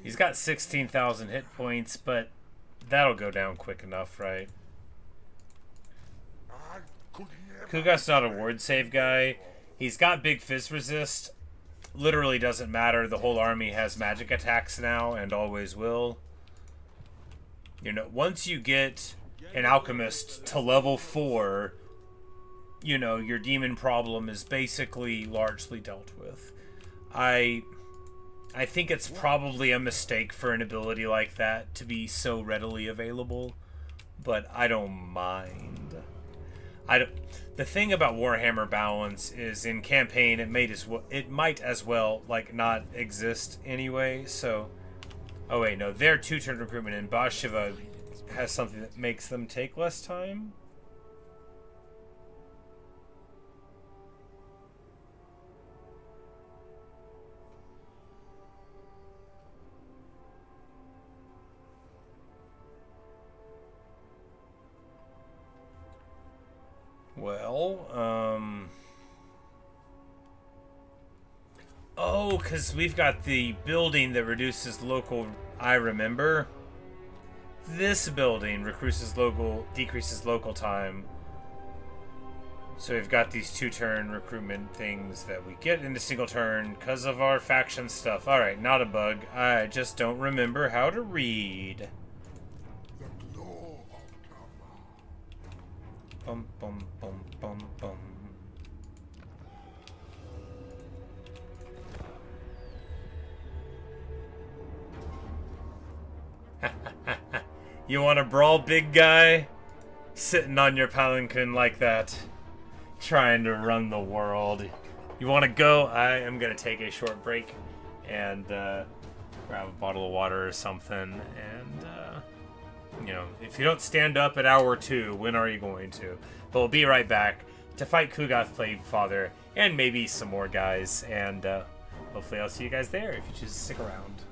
He's got 16,000 hit points, but that'll go down quick enough, right? Kugat's not a ward save guy. He's got big fizz resist. Literally doesn't matter. The whole army has magic attacks now and always will. You know, once you get an alchemist to level 4... you know, your demon problem is basically largely dealt with. I think it's probably a mistake for an ability like that to be so readily available, but I don't mind. The thing about Warhammer balance is in campaign it might as well like not exist anyway. So, oh wait, no, their 2-turn recruitment in Bhashiva has something that makes them take less time. Well, oh, because we've got the building that reduces local... I remember. This building decreases local time. So we've got these 2-turn recruitment things that we get in a single turn because of our faction stuff. Alright, not a bug. I just don't remember how to read. Bum, bum, bum, bum, bum. You want to brawl, big guy? Sitting on your palanquin like that. Trying to run the world. You want to go? I am going to take a short break and grab a bottle of water or something. And, you know, if you don't stand up at hour 2, when are you going to? But we'll be right back to fight Kugath Plague Father and maybe some more guys. And hopefully I'll see you guys there if you choose to stick around.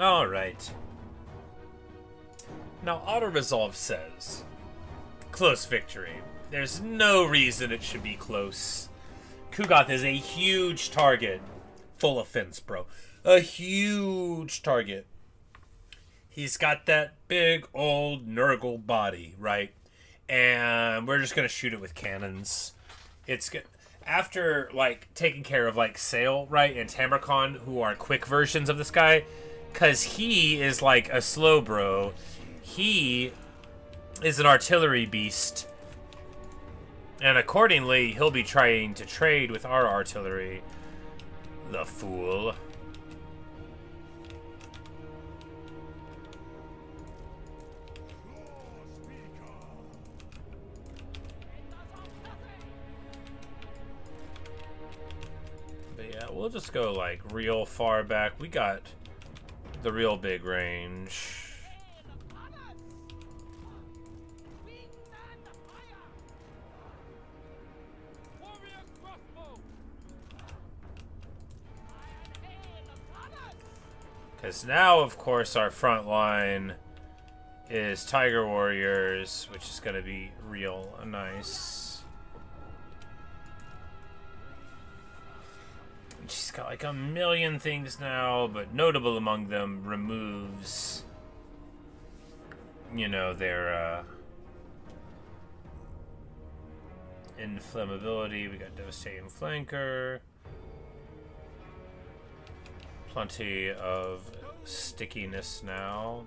Alright. Now, auto-resolve says, close victory. There's no reason it should be close. Kugath is a huge target. Full offense, bro. A huge target. He's got that big old Nurgle body, right? And we're just gonna shoot it with cannons. It's good. After, like, taking care of, like, Sayl, right, and Tamarkon, who are quick versions of this guy, because he is, like, a slow bro. He is an artillery beast. And accordingly, he'll be trying to trade with our artillery. The fool. But yeah, we'll just go like real far back. We got the real big range. Because now, of course, our front line is Tiger Warriors, which is going to be real nice. And she's got like a million things now, but notable among them removes, you know, their inflammability. We got Devastating Flanker. Plenty of stickiness now.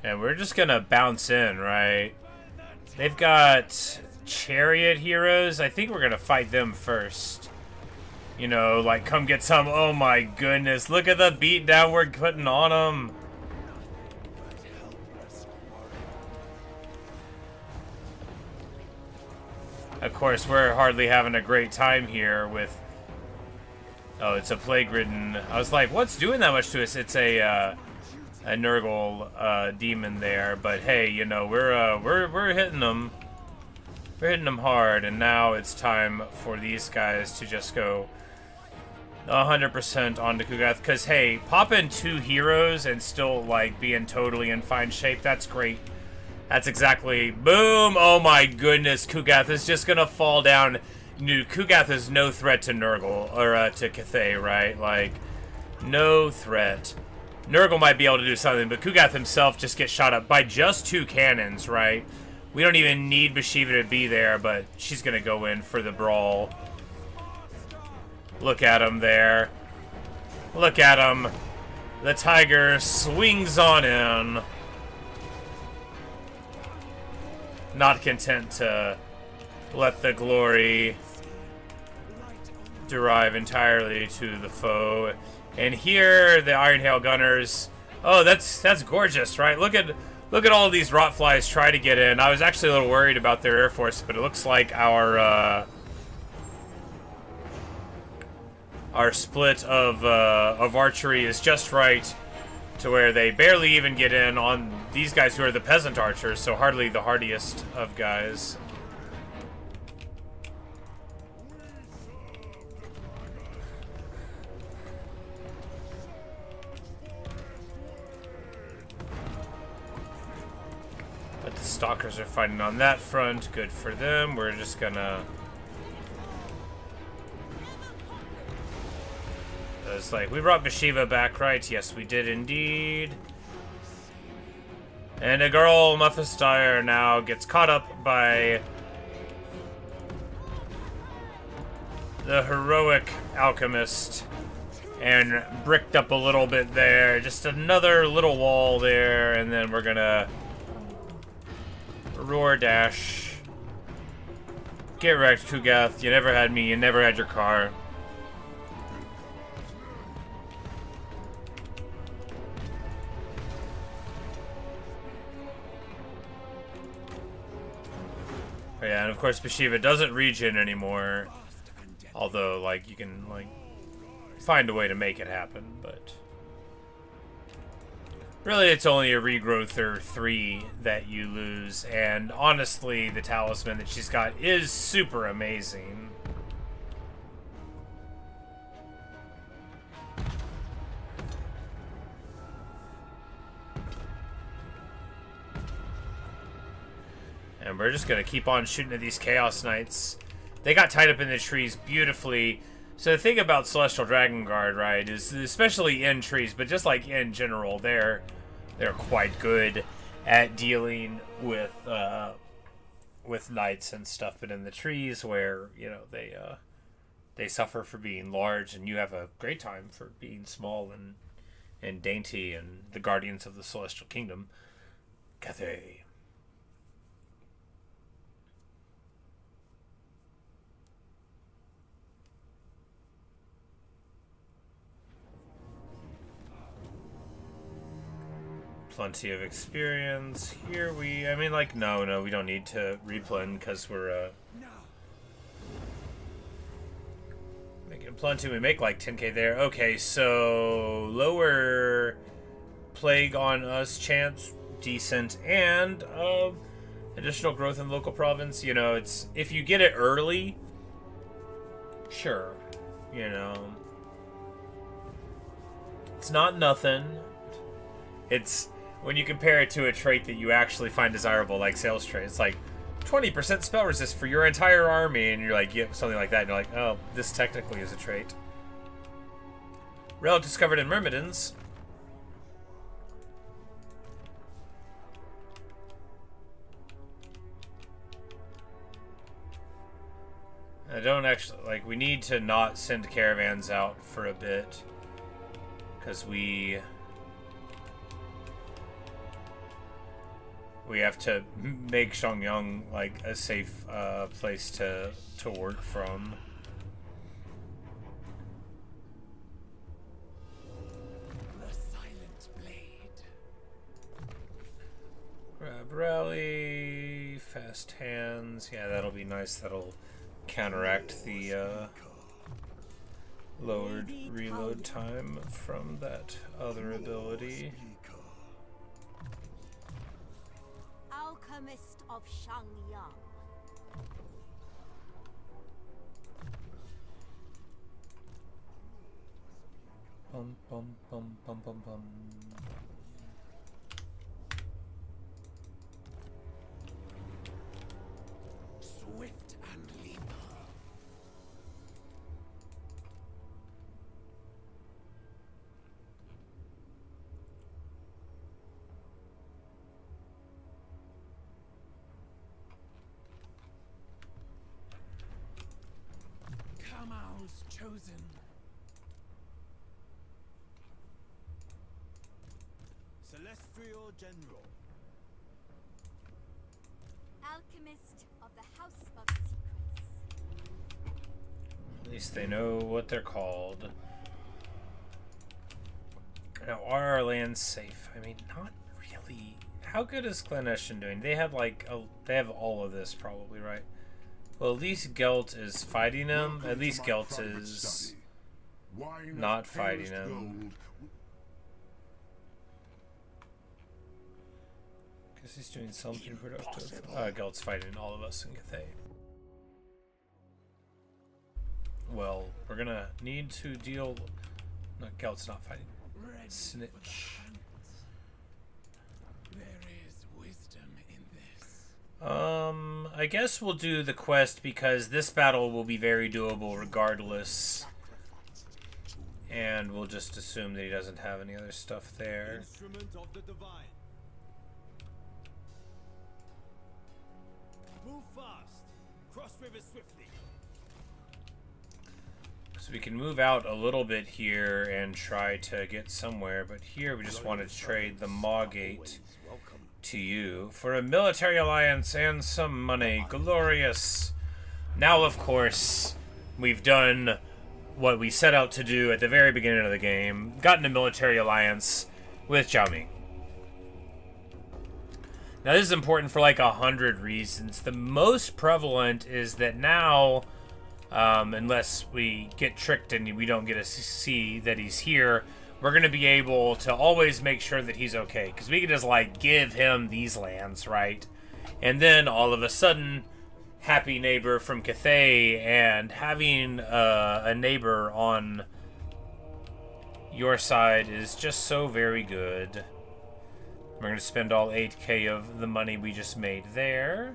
And we're just gonna bounce in, right? They've got chariot heroes. I think we're gonna fight them first. You know, like, come get some. Oh my goodness, look at the beat down we're putting on them. Of course, we're hardly having a great time here with... Oh, it's a plague-ridden. I was like, what's doing that much to us? It's a Nurgle demon there, but hey, you know, we're hitting them. We're hitting them hard, and now it's time for these guys to just go 100% onto Kugath. Because hey, popping 2 heroes and still like being totally in fine shape, that's great. That's exactly boom. Oh my goodness, Kugath is just gonna fall down. Dude, Kugath is no threat to Nurgle or to Cathay, right? Like, no threat. Nurgle might be able to do something, but Kugath himself just gets shot up by just 2 cannons, right? We don't even need Bhashiva to be there, but she's going to go in for the brawl. Look at him there. Look at him. The tiger swings on in. Not content to let the glory derive entirely to the foe. And here, the Iron Hail Gunners. Oh, that's gorgeous, right? Look at all of these Rotflies try to get in. I was actually a little worried about their Air Force, but it looks like our split of archery is just right to where they barely even get in on these guys who are the peasant archers, so hardly the hardiest of guys. But the Stalkers are fighting on that front. Good for them. We're just gonna... It's like, we brought Bhashiva back, right? Yes, we did indeed. And a girl, Muffastire, now gets caught up by the heroic alchemist and bricked up a little bit there. Just another little wall there, and then we're gonna roar dash. Get wrecked, Kugath. You never had me, you never had your car. Yeah, and of course Bhashiva doesn't regen anymore. Although, like, you can, like, find a way to make it happen, but... Really, it's only a regrowth or 3 that you lose, and honestly, the talisman that she's got is super amazing. And we're just gonna keep on shooting at these Chaos Knights. They got tied up in the trees beautifully. So the thing about Celestial Dragon Guard, right, is especially in trees, but just like in general, they're quite good at dealing with knights and stuff. But in the trees, where you know they suffer for being large, and you have a great time for being small and dainty, and the guardians of the Celestial Kingdom, Cathay. Plenty of experience. Here I mean, like, no, we don't need to replen because we're, making plenty. We make like 10k there. Okay, so lower plague on us chance, decent, and, additional growth in local province. You know, it's, if you get it early, sure, you know, it's not nothing. It's, when you compare it to a trait that you actually find desirable, like Sayl's trait, it's like 20% spell resist for your entire army, and you're like, yeah, something like that, and you're like, oh, this technically is a trait. Relic discovered in Myrmidons. I don't actually, like, we need to not send caravans out for a bit, because we have to make Shangyang like a safe place to work from. The silent blade. Grab rally, fast hands. Yeah, that'll be nice. That'll counteract the lowered reload time from that other ability. Alchemist of Shangyang. Bum bum bum bum bum bum. Swift and leaper. Mauls chosen. Celestial General. Alchemist of the House of Secrets. At least they know what they're called. Now, are our lands safe? I mean, not really. How good is Gleneshan doing? They have like they have all of this probably, right? Well, at least Gelt is fighting him. At least Gelt is not fighting him. Guess he's doing something productive. Gelt's fighting all of us in Cathay. Well, we're gonna need to deal... No, Gelt's not fighting. Snitch. I guess we'll do the quest because this battle will be very doable regardless. And we'll just assume that he doesn't have any other stuff there. Instrument of the divine. Move fast. Cross river swiftly. So we can move out a little bit here and try to get somewhere, but here we just want to trade the Maw-Gate to you for a military alliance and some money. Glorious. Now, of course, we've done what we set out to do at the very beginning of the game. Gotten a military alliance with Jiaming. Now this is important for like 100 reasons. The most prevalent is that now, unless we get tricked and we don't get to see that he's here, we're going to be able to always make sure that he's okay. Because we can just like give him these lands, right? And then all of a sudden, happy neighbor from Cathay, and having a neighbor on your side is just so very good. We're going to spend all 8k of the money we just made there.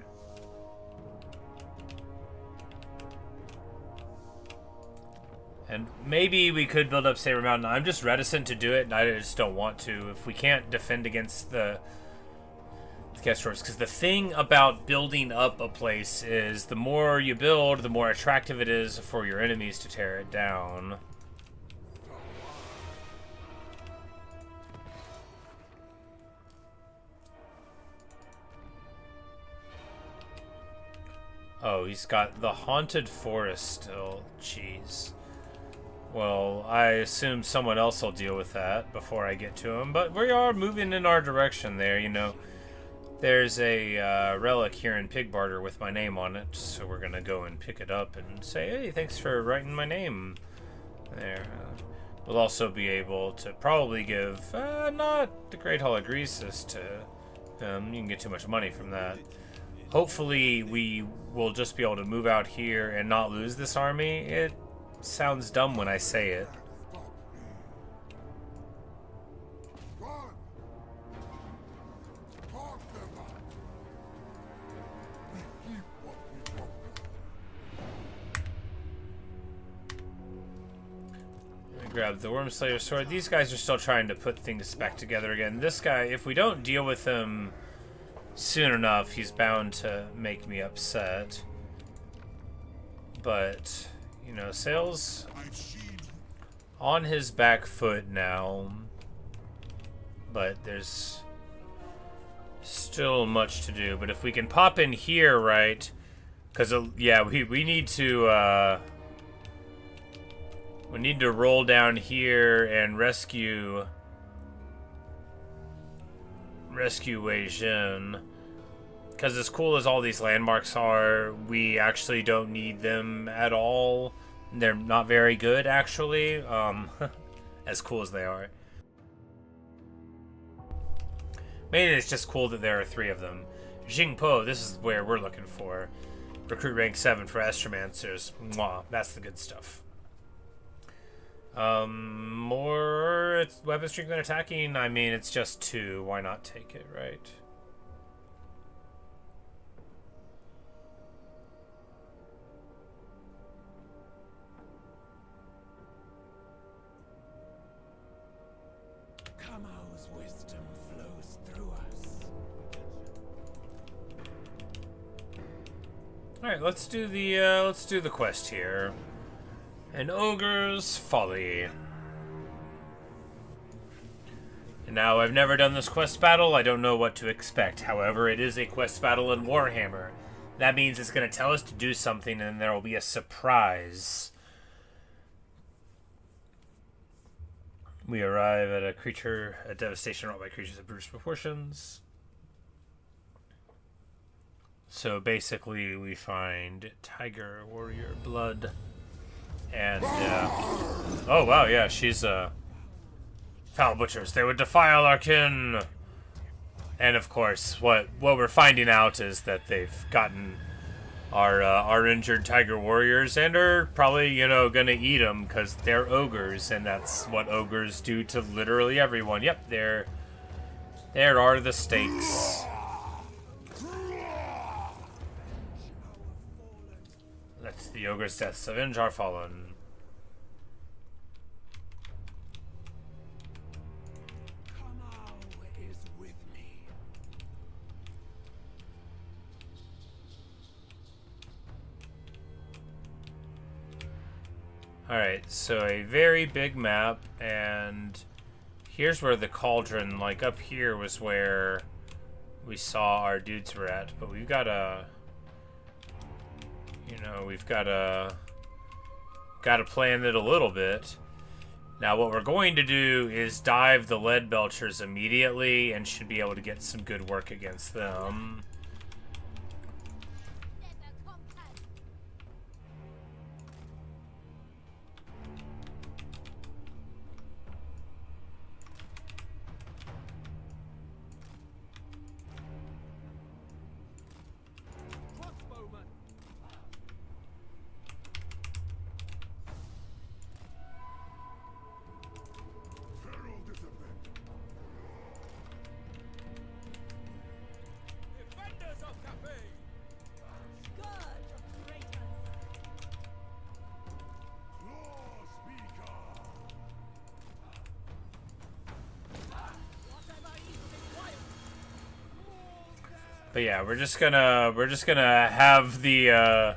And maybe we could build up Saber Mountain. I'm just reticent to do it, and I just don't want to. If we can't defend against the Castors, because the thing about building up a place is the more you build, the more attractive it is for your enemies to tear it down. Oh, he's got the Haunted Forest still. Jeez. Well, I assume someone else will deal with that before I get to him, but we are moving in our direction there, you know. There's a relic here in Pig Barter with my name on it, so we're gonna go and pick it up and say, hey, thanks for writing my name there. We'll also be able to probably give, not the Great Hall of Greasus to, you can get too much money from that. Hopefully we will just be able to move out here and not lose this army. It sounds dumb when I say it. Grab the Wormslayer sword. These guys are still trying to put things back together again. This guy, if we don't deal with him soon enough, he's bound to make me upset. But, you know, Sayl's on his back foot now. But there's still much to do. But if we can pop in here, right? Because, yeah, we need to, we need to roll down here and rescue Wei Jin. Because as cool as all these landmarks are, we actually don't need them at all. They're not very good, actually, as cool as they are. Mainly it's just cool that there are 3 of them. Jingpo, this is where we're looking for. Recruit rank 7 for Astromancers. Mwah, that's the good stuff. More weapon strength than attacking. I mean, it's just 2. Why not take it, right? Kamau's wisdom flows through us. All right, let's do the quest here. An Ogre's Folly. And now, I've never done this quest battle. I don't know what to expect. However, it is a quest battle in Warhammer. That means it's going to tell us to do something, and there will be a surprise. We arrive at a devastation wrought by creatures of brutish proportions. So basically, we find Tiger Warrior Blood. And, oh wow, yeah, she's, foul butchers. They would defile our kin. And of course, what we're finding out is that they've gotten our injured tiger warriors and are probably, you know, gonna eat them because they're ogres, and that's what ogres do to literally everyone. Yep, there are the stakes. That's the ogre's deaths. Avenge our fallen. Kamau is with me. Alright, so a very big map, and here's where the cauldron, like up here was where we saw our dudes were at, but we've got a, you know, we've got to plan it a little bit. Now what we're going to do is dive the lead belchers immediately and should be able to get some good work against them. Herald is abandoned. Defenders of Cathay! Scourge of traitors! Law speaker. Whatever is required! But yeah, we're just gonna have the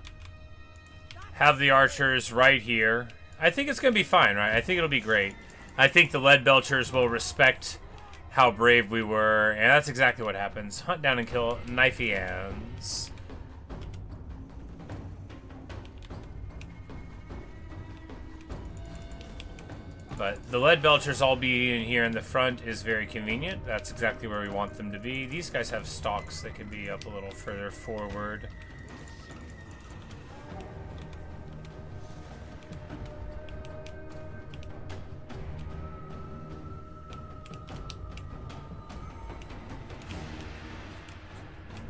archers right here. I think it's gonna be fine, right? I think it'll be great. I think the lead belchers will respect how brave we were, and that's exactly what happens. Hunt down and kill knifey hands. But the lead belchers all being here in the front is very convenient. That's exactly where we want them to be. These guys have stalks that could be up a little further forward.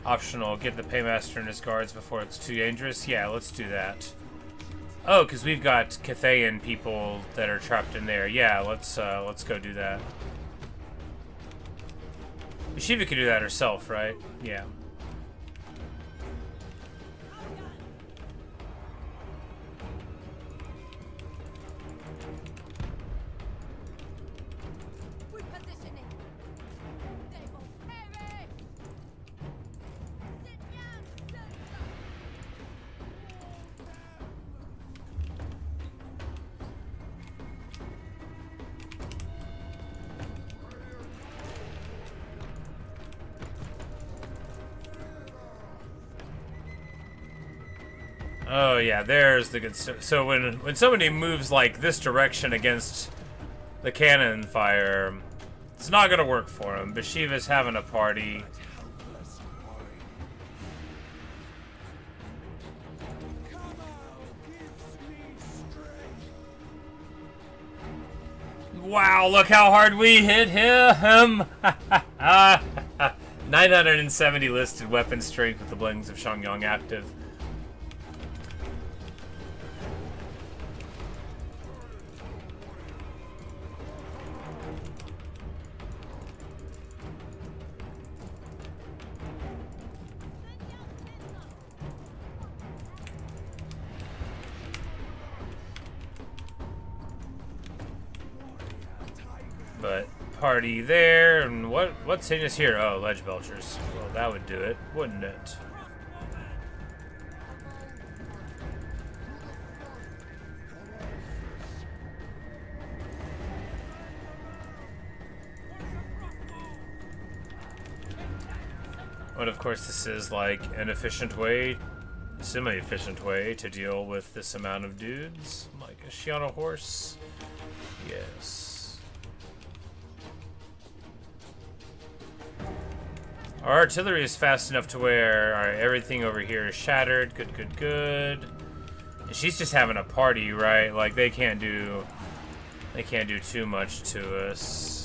Optional, get the paymaster and his guards before it's too dangerous. Yeah, let's do that. Oh, because we've got Cathayan people that are trapped in there. Yeah, let's go do that. Bhashiva could do that herself, right? Yeah. Repositioning. They will perish. Sit down, soldier. Oh yeah, there's the good stuff. So when somebody moves like this direction against the cannon fire, it's not gonna work for him. Bhashiva's having a party. Wow, look how hard we hit him! 970 listed weapon strength with the Blings of Shangyong active. But party there, and what's hitting us here? Oh, ledge belchers. Well, that would do it, wouldn't it? But of course, this is like an efficient way, semi-efficient way to deal with this amount of dudes. Like, is she on a horse? Yes. Our artillery is fast enough to where everything over here is shattered. Good, good, good. And she's just having a party, right? Like they can't do too much to us.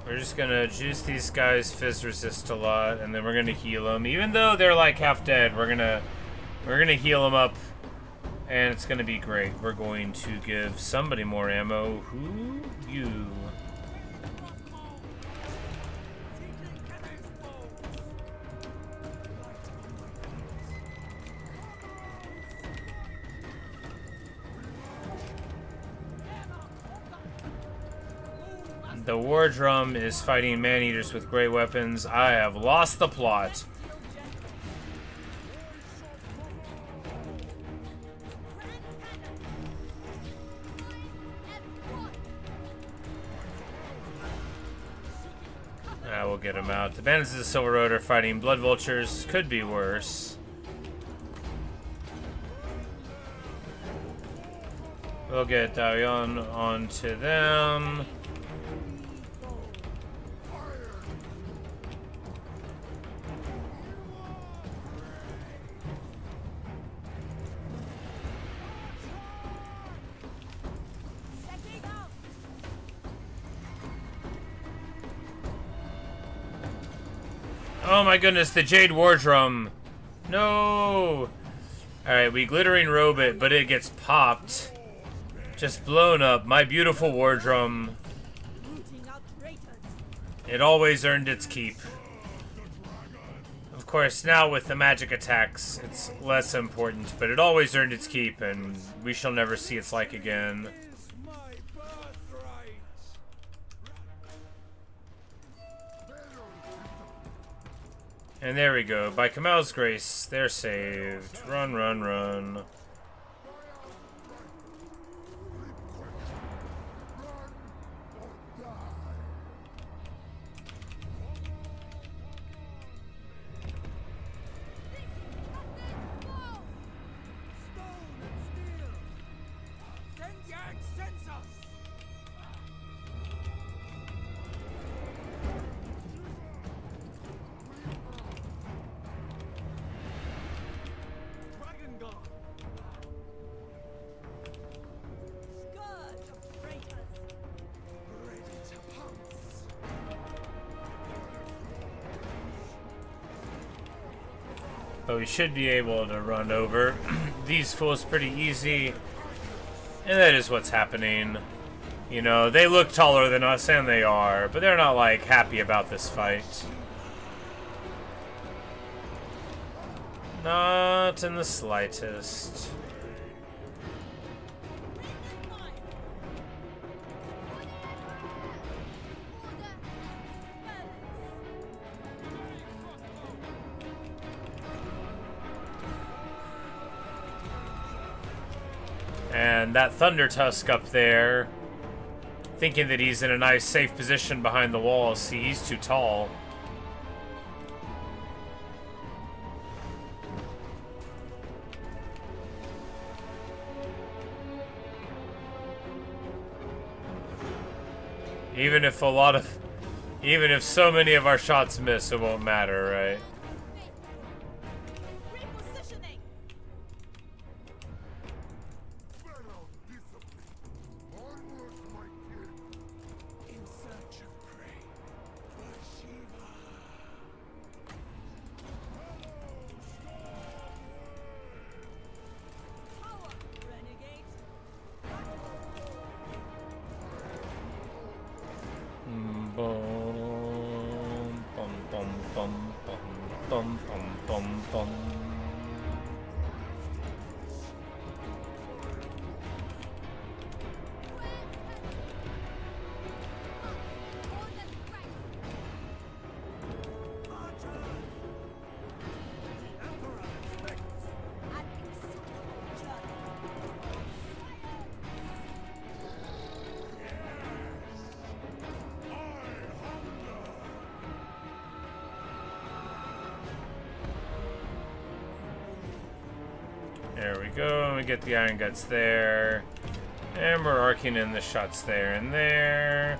We're just gonna juice these guys, fizz resist a lot, and then we're gonna heal them. Even though they're like half dead, we're gonna heal them up, and it's gonna be great. We're going to give somebody more ammo. Who? You. The war drum is fighting man-eaters with great weapons. I have lost the plot. We'll get him out. The bandits of the Silver Road are fighting blood vultures. Could be worse. We'll get Daoyon onto them. Oh my goodness, the Jade War Drum. No! Alright, we glittering robe it, but it gets popped. Just blown up. My beautiful War Drum. It always earned its keep. Of course, now with the magic attacks, it's less important, but it always earned its keep, and we shall never see its like again. And there we go. By Kamel's grace, they're saved. Run, run, run. But we should be able to run over these fools pretty easy. And that is what's happening. You know, they look taller than us, and they are, but they're not, like, happy about this fight. Not in the slightest. And that Thunder Tusk up there, thinking that he's in a nice safe position behind the wall. See, he's too tall. Even if so many of our shots miss, it won't matter, right? In search of prey. Bhashiva. Power, renegade. Bum, bum, bum, bum, bum, bum, bum, bum. There we go, we get the Iron Guts there. And we're arcing in the shots there and there.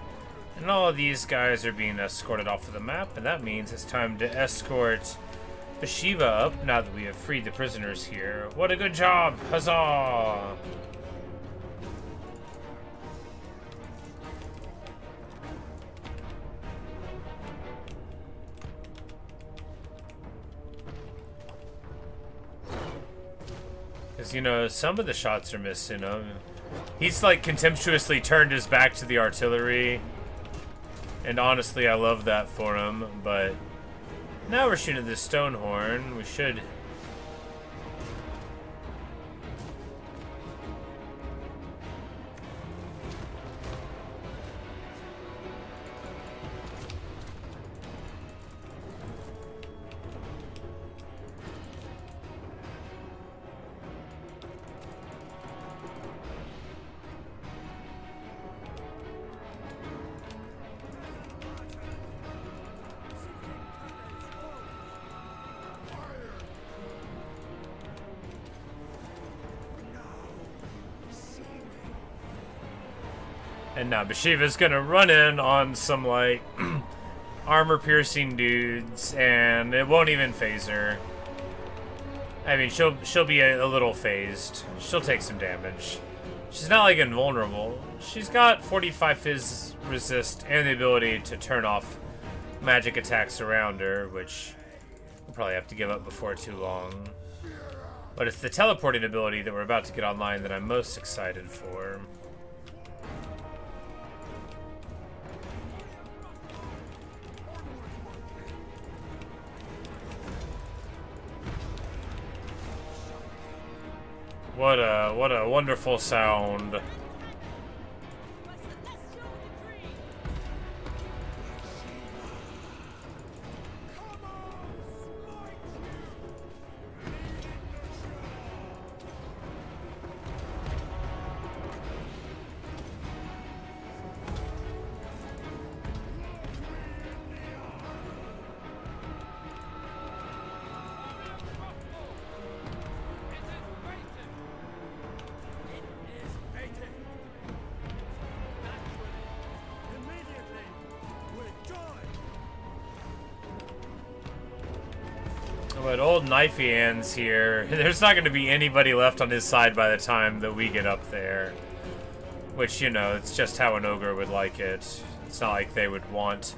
And all of these guys are being escorted off of the map, and that means it's time to escort Bhashiva up now that we have freed the prisoners here. What a good job! Huzzah! Because, you know, some of the shots are missing. He's, like, contemptuously turned his back to the artillery. And honestly, I love that for him. But now we're shooting this stone horn. We should... And now Bhashiva's gonna run in on some, like, armor-piercing dudes, and it won't even phase her. I mean, she'll be a little phased. She'll take some damage. She's not, like, invulnerable. She's got 45 Fizz resist and the ability to turn off magic attacks around her, which we'll probably have to give up before too long. But it's the teleporting ability that we're about to get online that I'm most excited for. What a wonderful sound. But old knifey hands here. There's not going to be anybody left on his side by the time that we get up there. Which, you know, it's just how an ogre would like it. It's not like they would want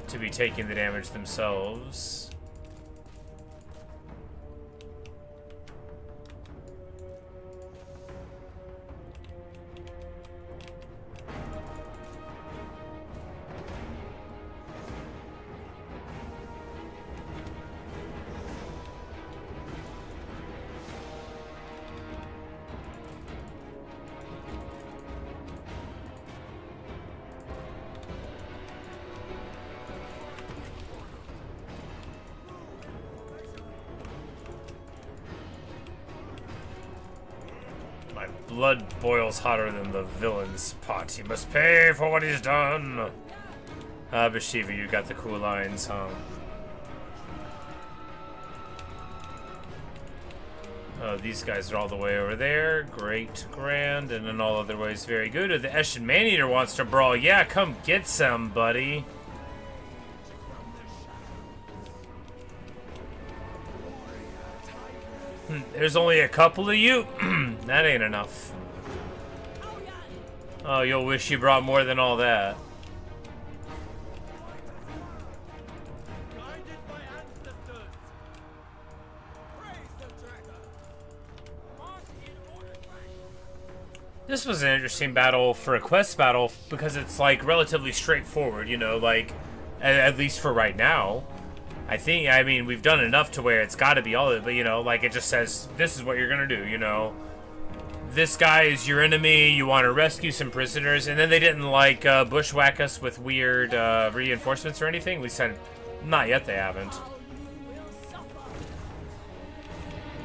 to be taking the damage themselves. Blood boils hotter than the villain's pot. He must pay for what he's done. Bhashiva, you got the cool lines, huh? Oh, these guys are all the way over there. Great, grand, and in all other ways very good. If the Eshin Maneater wants to brawl, yeah, come get some, buddy. There's only a couple of you? That ain't enough. Oh, you'll wish you brought more than all that. This was an interesting battle for a quest battle because it's like relatively straightforward, you know, like at least for right now. I mean, we've done enough to where it's got to be all of it, but, you know, like, it just says, this is what you're going to do, you know. This guy is your enemy, you want to rescue some prisoners, and then they didn't, like, bushwhack us with weird reinforcements or anything. We said, not yet, they haven't.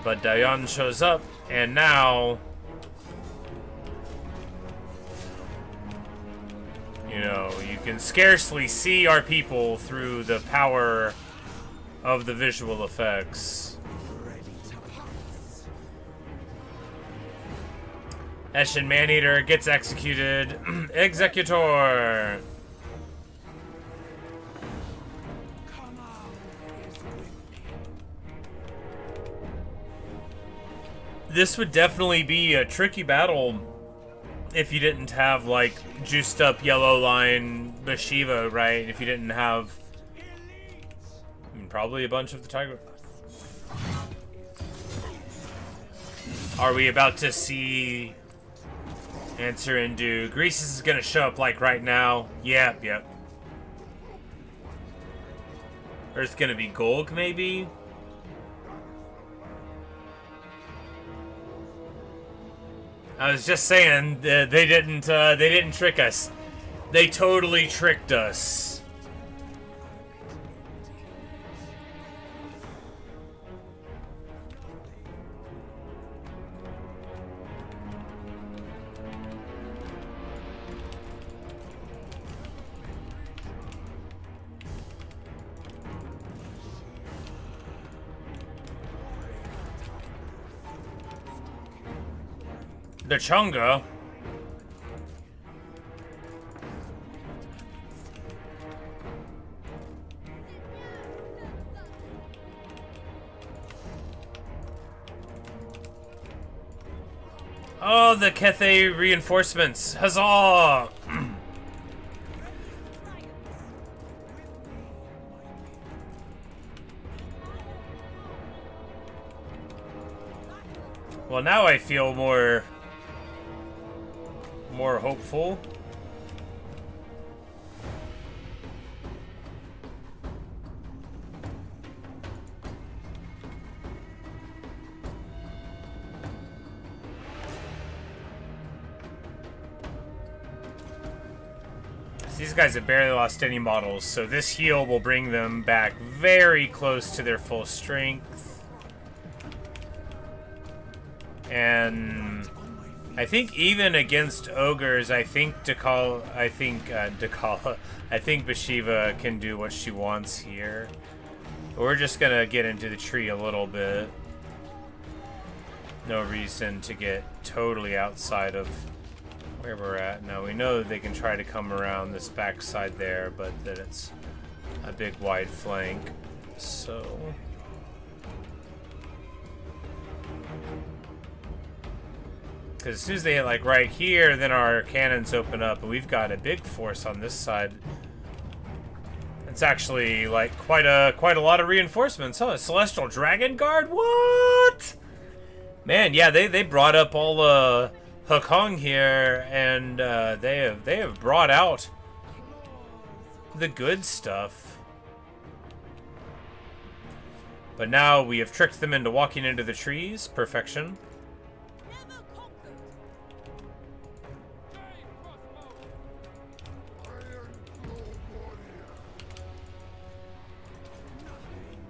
But Dayan shows up, and now, you know, you can scarcely see our people through the power of the visual effects. Eshin Maneater gets executed. Executor. This would definitely be a tricky battle if you didn't have, like, juiced up yellow line Bhashiva, right? If you didn't have probably a bunch of the tiger. Are we about to see answer and do? Greasus is gonna show up like right now. Yep. There's gonna be Golg maybe. I was just saying they didn't trick us. They totally tricked us. The Chunga. Oh, the Cathay reinforcements! Huzzah! Well, now I feel more hopeful. These guys have barely lost any models, so this heal will bring them back very close to their full strength. And I think even against ogres, I think Bhashiva can do what she wants here. But we're just gonna get into the tree a little bit. No reason to get totally outside of where we're at. Now we know that they can try to come around this backside there, but that it's a big wide flank. So because as soon as they hit like right here, then our cannons open up, and we've got a big force on this side. It's actually like quite a lot of reinforcements. Oh, a Celestial Dragon Guard? What? Man, yeah, they brought up all Hukong here, and they have brought out the good stuff. But now we have tricked them into walking into the trees. Perfection. Never conquered.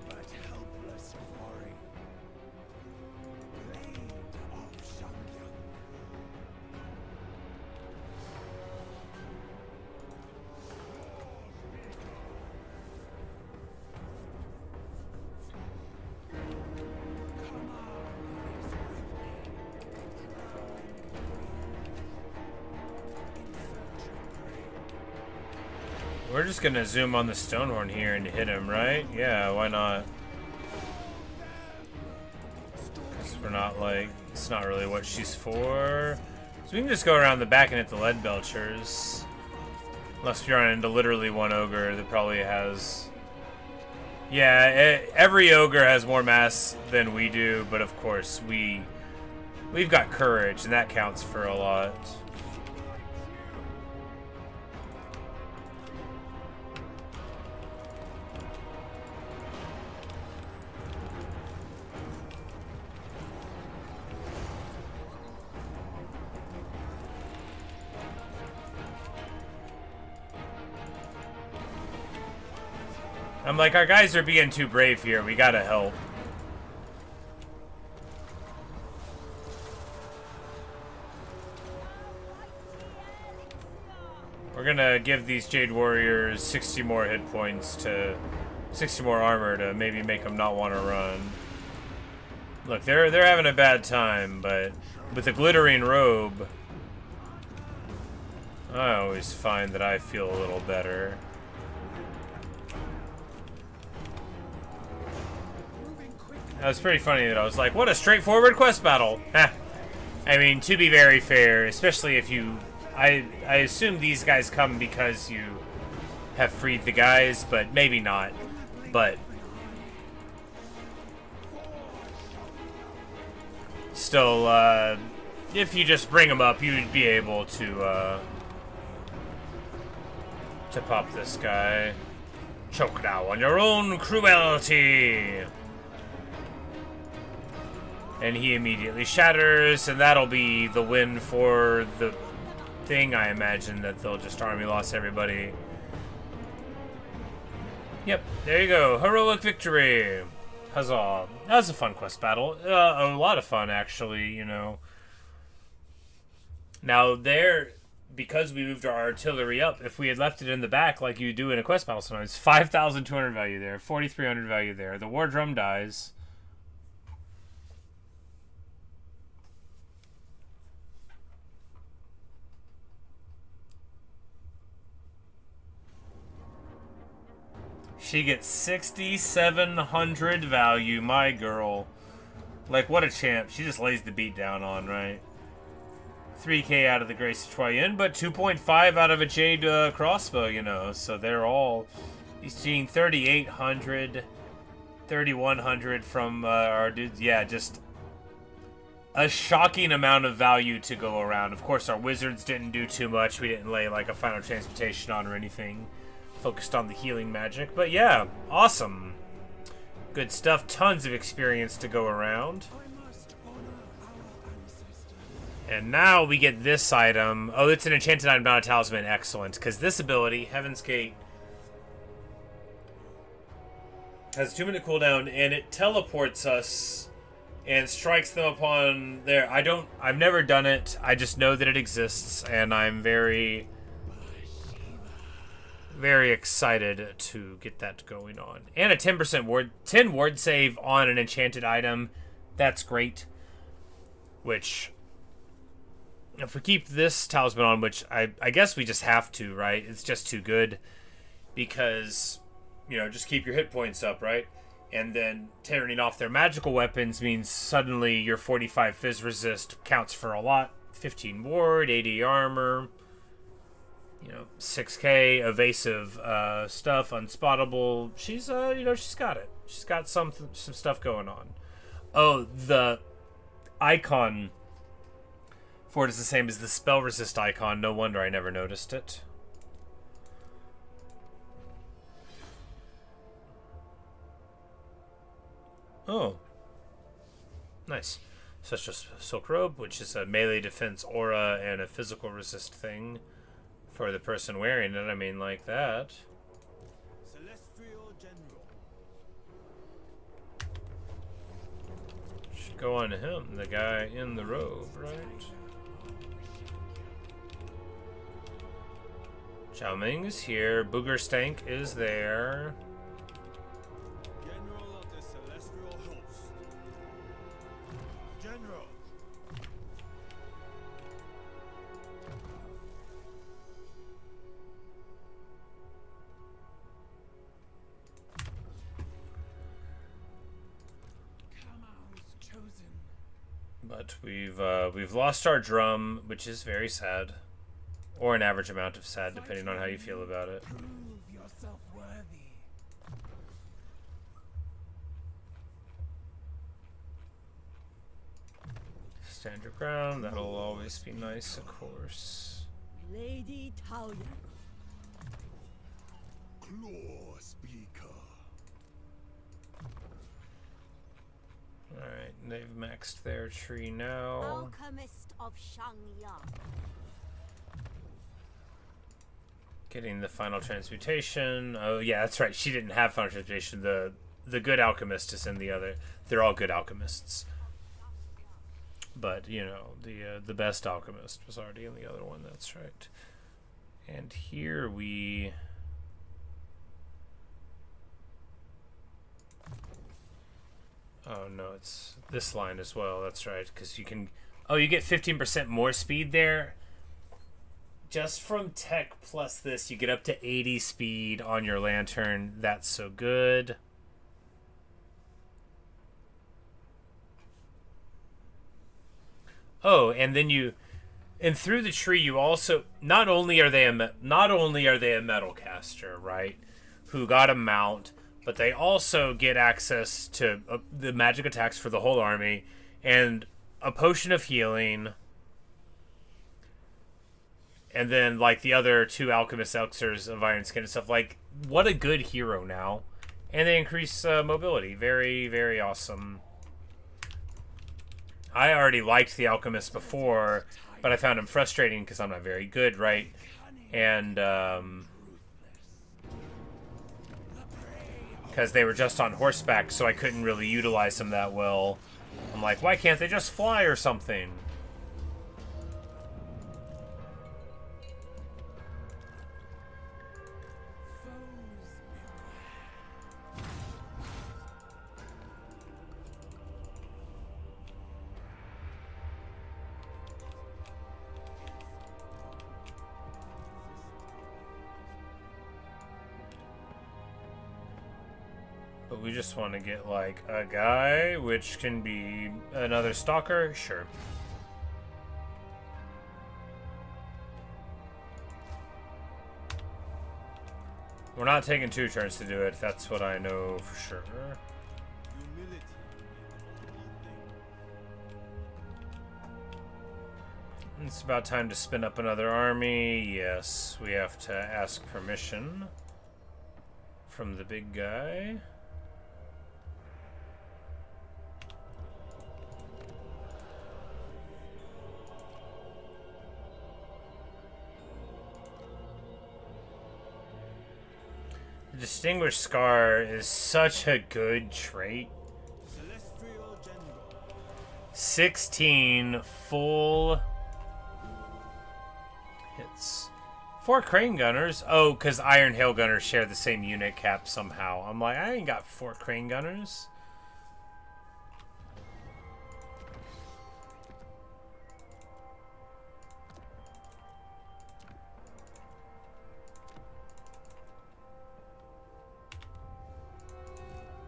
But helpless quarry. Blade of Shangyang. We're just gonna zoom on the Stonehorn here and hit him, right? Yeah, why not? Because we're not like, it's not really what she's for. So we can just go around the back and hit the lead belchers. Unless we run into literally one ogre that probably has... Yeah, every ogre has more mass than we do, but of course we've got courage, and that counts for a lot. I'm like, our guys are being too brave here. We gotta help. We're gonna give these Jade Warriors 60 more hit points to 60 more armor to maybe make them not want to run. Look, they're having a bad time, but with a glittering robe, I always find that I feel a little better. That was pretty funny that I was like, what a straightforward quest battle. I mean, to be very fair, especially if you... I assume these guys come because you have freed the guys, but maybe not. But still, if you just bring them up, you'd be able to pop this guy. Choke now on your own cruelty. And he immediately shatters, and that'll be the win for the thing. I imagine that they'll just army loss everybody. Yep, there you go. Heroic victory. Huzzah. That was a fun quest battle. A lot of fun, actually, you know. Now, there, because we moved our artillery up, if we had left it in the back like you do in a quest battle sometimes, 5,200 value there, 4,300 value there. The war drum dies. She gets 6,700 value, my girl. Like, what a champ. She just lays the beat down on, right? 3k out of the Greasus Troyen, but 2.5 out of a Jade crossbow, you know. So they're all... He's seeing 3,800, 3,100 from our dudes. Yeah, just a shocking amount of value to go around. Of course, our wizards didn't do too much. We didn't lay like a final transmutation on or anything. Focused on the healing magic. But yeah, awesome. Good stuff. Tons of experience to go around. And now we get this item. Oh, it's an enchanted item, not a talisman. Excellent. Because this ability, Heaven's Gate, has a 2-minute cooldown, and it teleports us and strikes them upon there. I've never done it. I just know that it exists, and I'm very, very excited to get that going on. And a 10% 10 ward save on an enchanted item. That's great. Which, if we keep this talisman on, which I guess we just have to, right? It's just too good. Because, you know, just keep your hit points up, right? And then turning off their magical weapons means suddenly your 45 fizz resist counts for a lot. 15 ward, 80 armor, you know, 6k evasive stuff, unspottable. She's you know, she's got it. She's got some stuff going on. Oh, the icon for it is the same as the spell resist icon. No wonder I never noticed it. Oh. Nice. Such as Silk Robe, which is a melee defense aura and a physical resist thing for the person wearing it. I mean, like that. Celestial General. Should go on to him, the guy in the robe, right? Zhao Ming is here. Booger Stank is there. General of the Celestial Host. General. But we've lost our drum, which is very sad. Or an average amount of sad, depending on how you feel about it. Prove yourself worthy. Stand your ground, that'll always be nice, of course. Lady Taoyan. Claw Speaker. Alright, they've maxed their tree now. Alchemist of Shangyang. Getting the final transmutation. Oh yeah, that's right. She didn't have final transmutation. The good alchemist is in the other. They're all good alchemists. But you know, the best alchemist was already in the other one. That's right. And here we. Oh no, it's this line as well. That's right, because you can. Oh, you get 15% more speed there. Just from tech plus this, you get up to 80 speed on your lantern. That's so good. Oh, and then and through the tree, you also not only are they a metal caster, right? Who got a mount, but they also get access to the magic attacks for the whole army and a potion of healing. And then, like, the other 2 alchemist elixirs of iron skin and stuff. Like, what a good hero now. And they increase mobility. Very, very awesome. I already liked the alchemist before, but I found him frustrating because I'm not very good, right? And, because they were just on horseback, so I couldn't really utilize them that well. I'm like, why can't they just fly or something? But we just want to get, like, a guy, which can be another stalker. Sure. We're not taking 2 turns to do it. That's what I know for sure. Humility. It's about time to spin up another army. Yes, we have to ask permission from the big guy. Distinguished Scar is such a good trait. Celestial General. 16 full hits. 4 Crane Gunners. Oh, because Iron Hail Gunners share the same unit cap somehow. I'm like, I ain't got 4 Crane Gunners.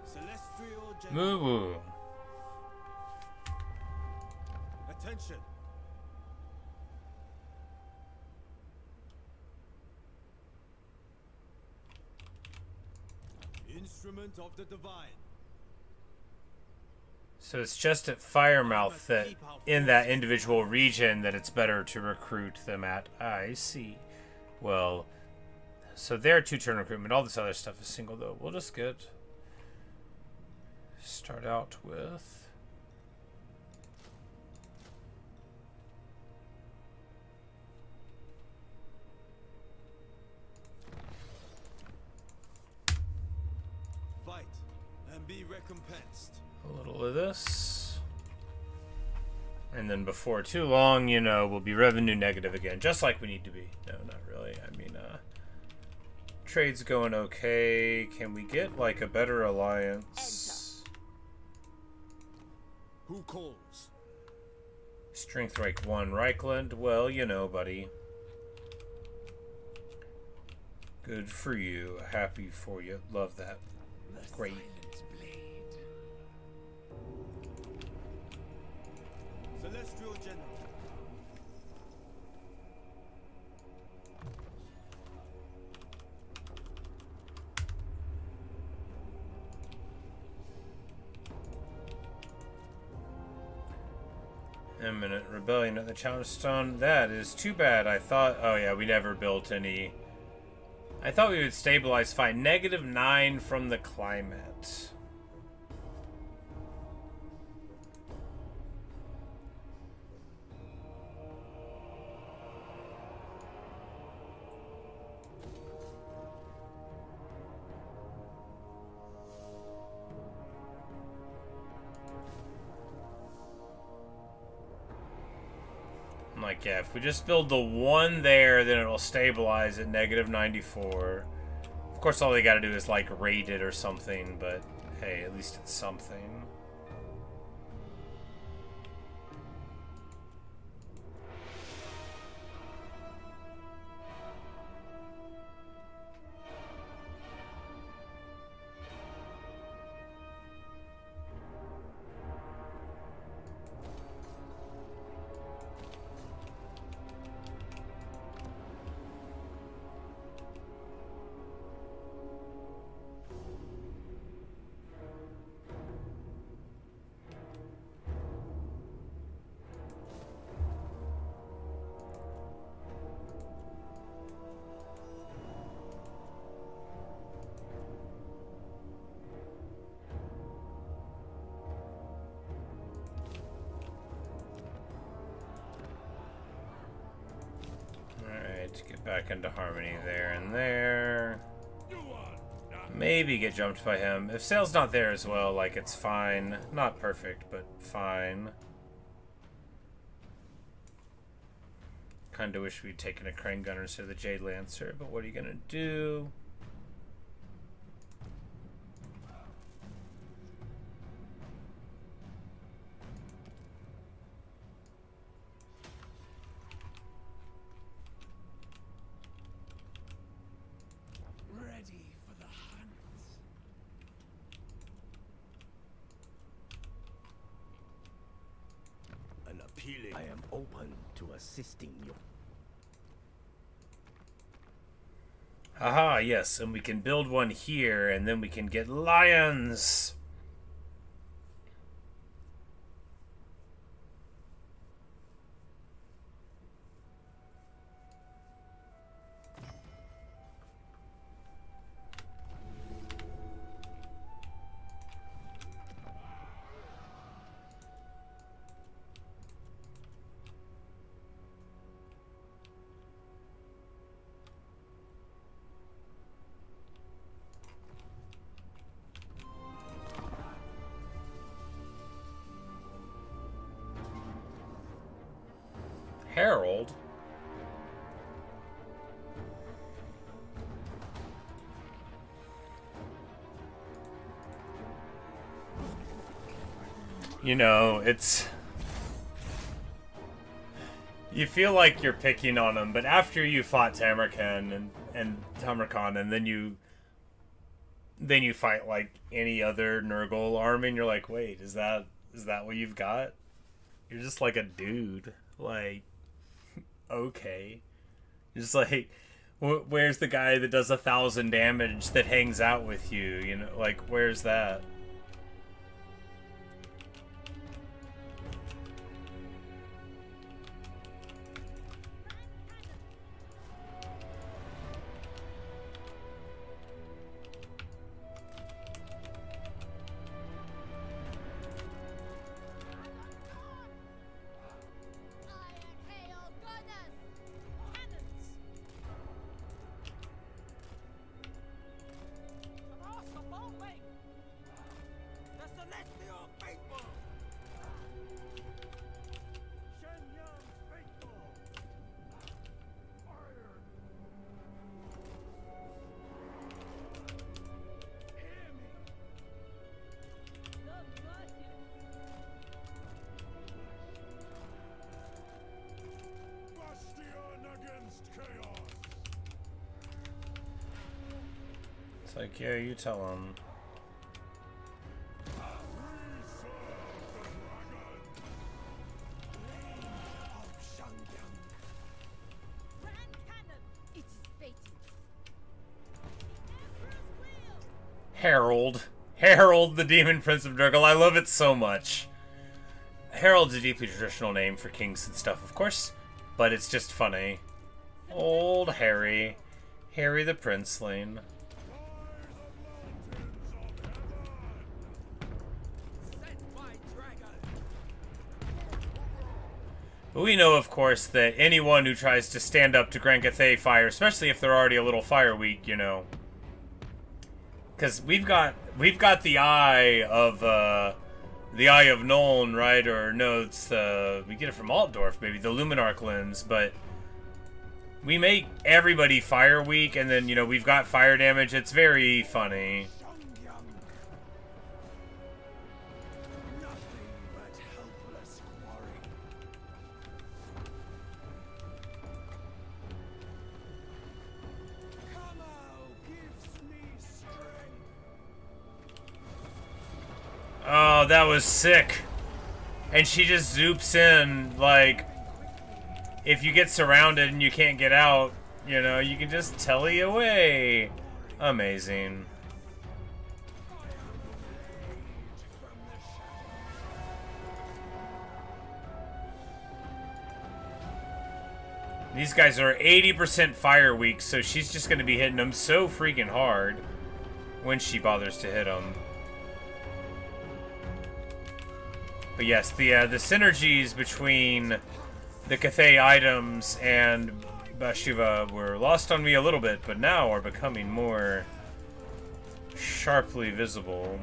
Celestial General. Moo woo. Attention. Instrument of the Divine. So it's just at Firemouth that in that individual region that it's better to recruit them at. I see. Well, so they're 2-turn recruitment. All this other stuff is single though. We'll just start out with Fight and be recompensed. a little of this. And then before too long, you know, we'll be revenue negative again, just like we need to be. No, not really. I mean, trade's going okay. Can we get, like, a better alliance? Who calls? Strength rank 1, Reichland. Well, you know, buddy. Good for you. Happy for you. Love that. Great. Celestial General. Imminent rebellion at the Challenge Stone. That is too bad. I thought... Oh, yeah, we never built any... I thought we would stabilize fine. -9 from the climate. I'm like, yeah, if we just build the one there, then it'll stabilize at -94. Of course, all they gotta do is, like, raid it or something, but hey, at least it's something. Get back into harmony there and there. Maybe get jumped by him. If Sayl's not there as well, like, it's fine. Not perfect, but fine. Kinda wish we'd taken a Crane Gunner instead of the Jade Lancer, but what are you gonna do? I am open to assisting you. Haha, yes, and we can build one here, and then we can get lions. Harold? You know, it's... You feel like you're picking on him, but after you fought Tamarkan and Tamarkan, and then you fight like any other Nurgle army, and you're like, wait, is that what you've got? You're just like a dude. Like, okay. Just like, where's the guy that does 1,000 damage that hangs out with you? You know, like, where's that? It's like, yeah, you tell him. Harold, the Demon Prince of Nurgle. I love it so much. Harold's a deeply traditional name for kings and stuff, of course, but it's just funny. Old Harry. Harry the Princeling. But we know, of course, that anyone who tries to stand up to Grand Cathay fire, especially if they're already a little fire weak, you know, because we've got the eye of Nuln, right? Or no, it's we get it from Altdorf, maybe the Luminarch lens, but we make everybody fire weak, and then, you know, we've got fire damage. It's very funny. Oh, that was sick. And she just zoops in, like, if you get surrounded and you can't get out, you know, you can just telly away. Amazing. These guys are 80% fire weak, so she's just going to be hitting them so freaking hard when she bothers to hit them. But yes, the synergies between the Cathay items and Bhashiva were lost on me a little bit, but now are becoming more sharply visible.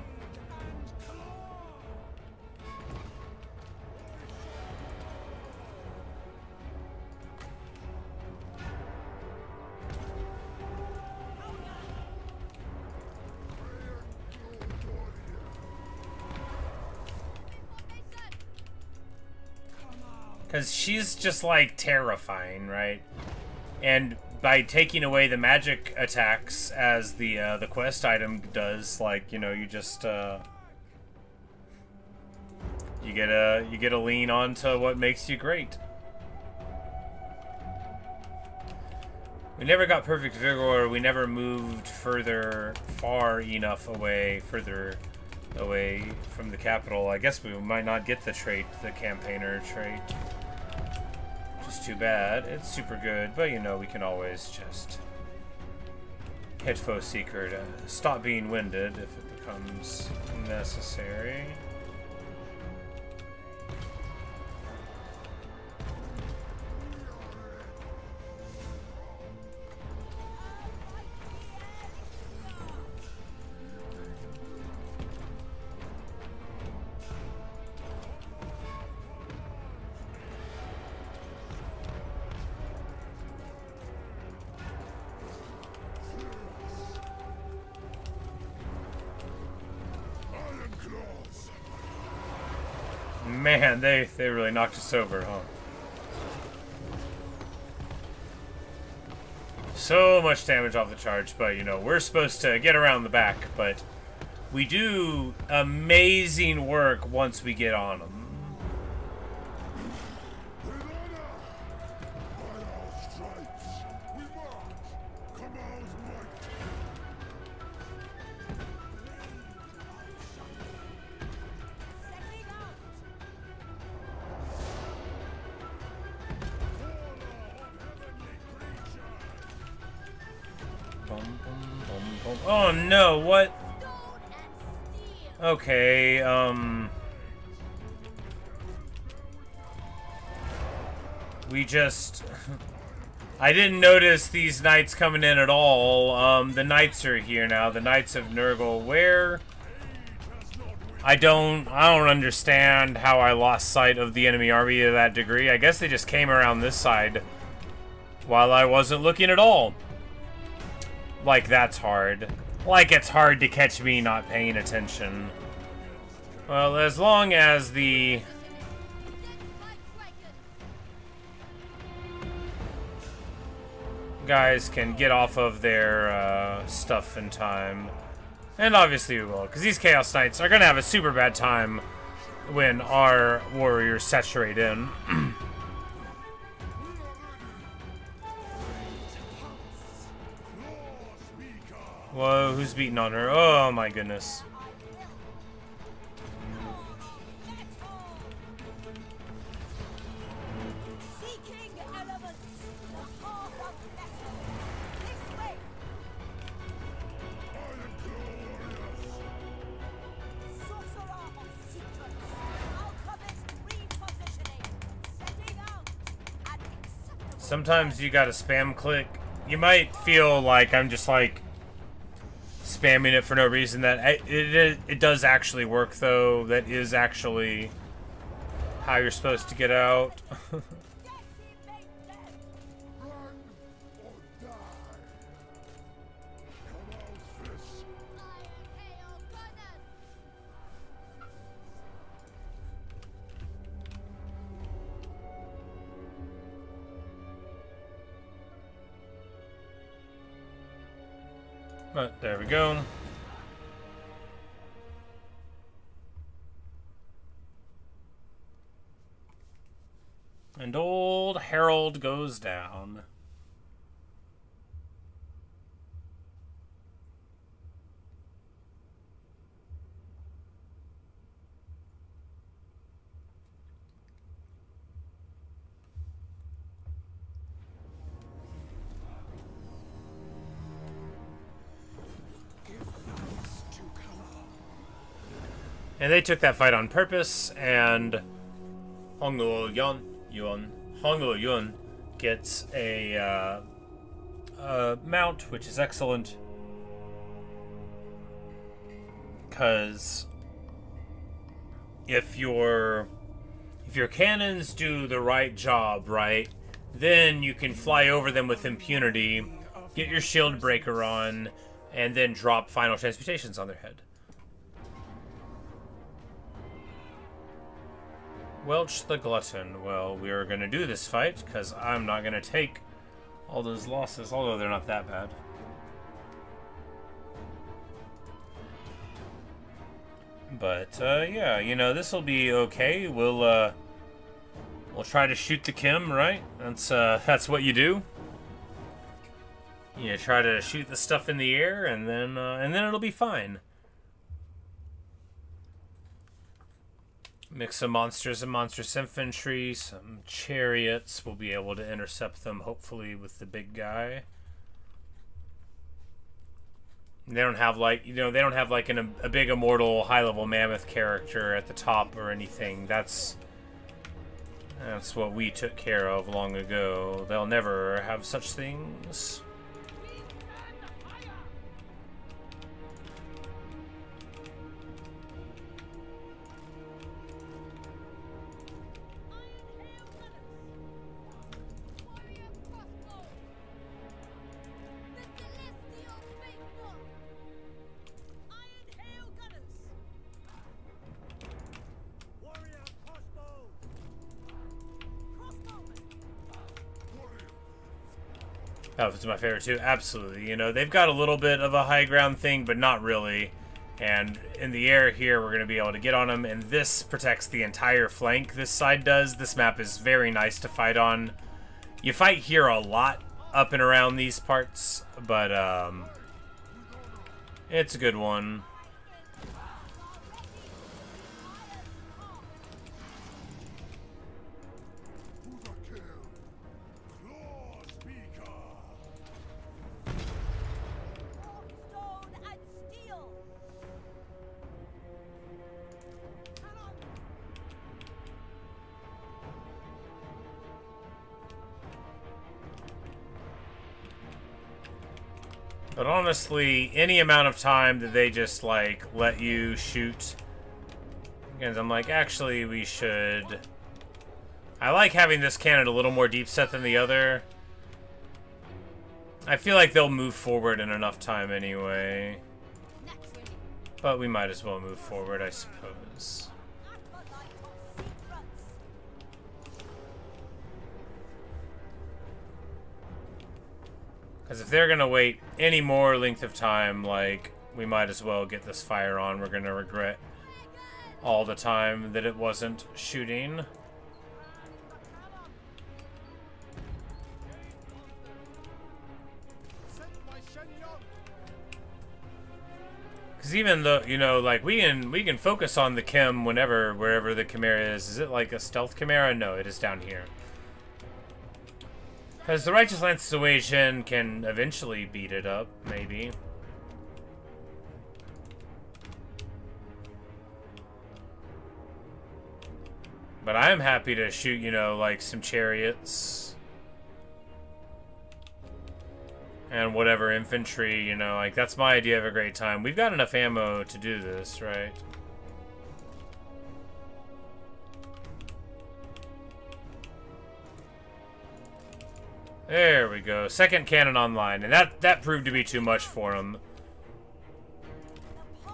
Because she's just, like, terrifying, right? And by taking away the magic attacks, as the quest item does, like, you know, you just, you get a lean onto what makes you great. We never got perfect vigor. We never moved far enough further away from the capital. I guess we might not get the trait, the campaigner trait. Which is too bad. It's super good, but you know, we can always just hit foe seeker to stop being winded if it becomes necessary. Man, they really knocked us over, huh? So much damage off the charge, but you know, we're supposed to get around the back, but we do amazing work once we get on them. Oh no, what? Okay, we just... I didn't notice these knights coming in at all. The knights are here now, the Knights of Nurgle. Where? I don't understand how I lost sight of the enemy army to that degree. I guess they just came around this side while I wasn't looking at all. Like, that's hard. Like, it's hard to catch me not paying attention. Well, as long as the... guys can get off of their stuff in time. And obviously we will, because these Chaos Knights are going to have a super bad time when our warriors saturate in. Whoa, who's beating on her? Oh my goodness. Sometimes you gotta spam click. You might feel like I'm just like spamming it for no reason. That it does actually work though. That is actually how you're supposed to get out. But there we go. And old Harold goes down. And they took that fight on purpose, and Hongluo Yun gets a mount, which is excellent, because if your cannons do the right job, right, then you can fly over them with impunity, get your shield breaker on, and then drop final transmutations on their head. Welch the Glutton. Well, we are going to do this fight, because I'm not going to take all those losses, although they're not that bad. But, yeah, you know, this will be okay. We'll try to shoot the Kim, right? That's what you do. You try to shoot the stuff in the air, and then it'll be fine. Mix some monsters and monstrous infantry, some chariots. We'll be able to intercept them, hopefully, with the big guy. They don't have like, they don't have like a big immortal high-level mammoth character at the top or anything. That's what we took care of long ago. They'll never have such things. Oh, it's my favorite too. Absolutely. You know, they've got a little bit of a high ground thing, but not really. And in the air here, we're going to be able to get on them. And this protects the entire flank. This side does. This map is very nice to fight on. You fight here a lot up and around these parts, but it's a good one. But honestly, any amount of time that they just, like, let you shoot... Again, I'm like, actually, we should... I like having this cannon a little more deep set than the other. I feel like they'll move forward in enough time anyway. But we might as well move forward, I suppose. Because if they're going to wait any more length of time, like, we might as well get this fire on. We're going to regret all the time that it wasn't shooting. Because even though, you know, like, we can focus on the chem wherever the chimera is. Is it like a stealth chimera? No, it is down here. Because the Righteous Lance's Evasion can eventually beat it up, maybe. But I am happy to shoot, you know, like some chariots. And whatever infantry, you know, like that's my idea of a great time. We've got enough ammo to do this, right? There we go. Second cannon online. And that proved to be too much for him.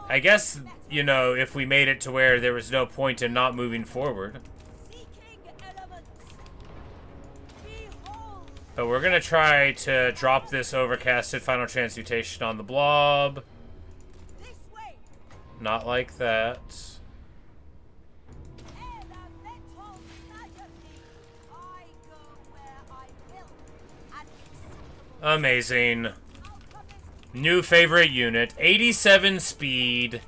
I guess, you know, if we made it to where there was no point in not moving forward. But we're going to try to drop this overcasted final transmutation on the blob. Not like that. Amazing. New favorite unit. 87 speed.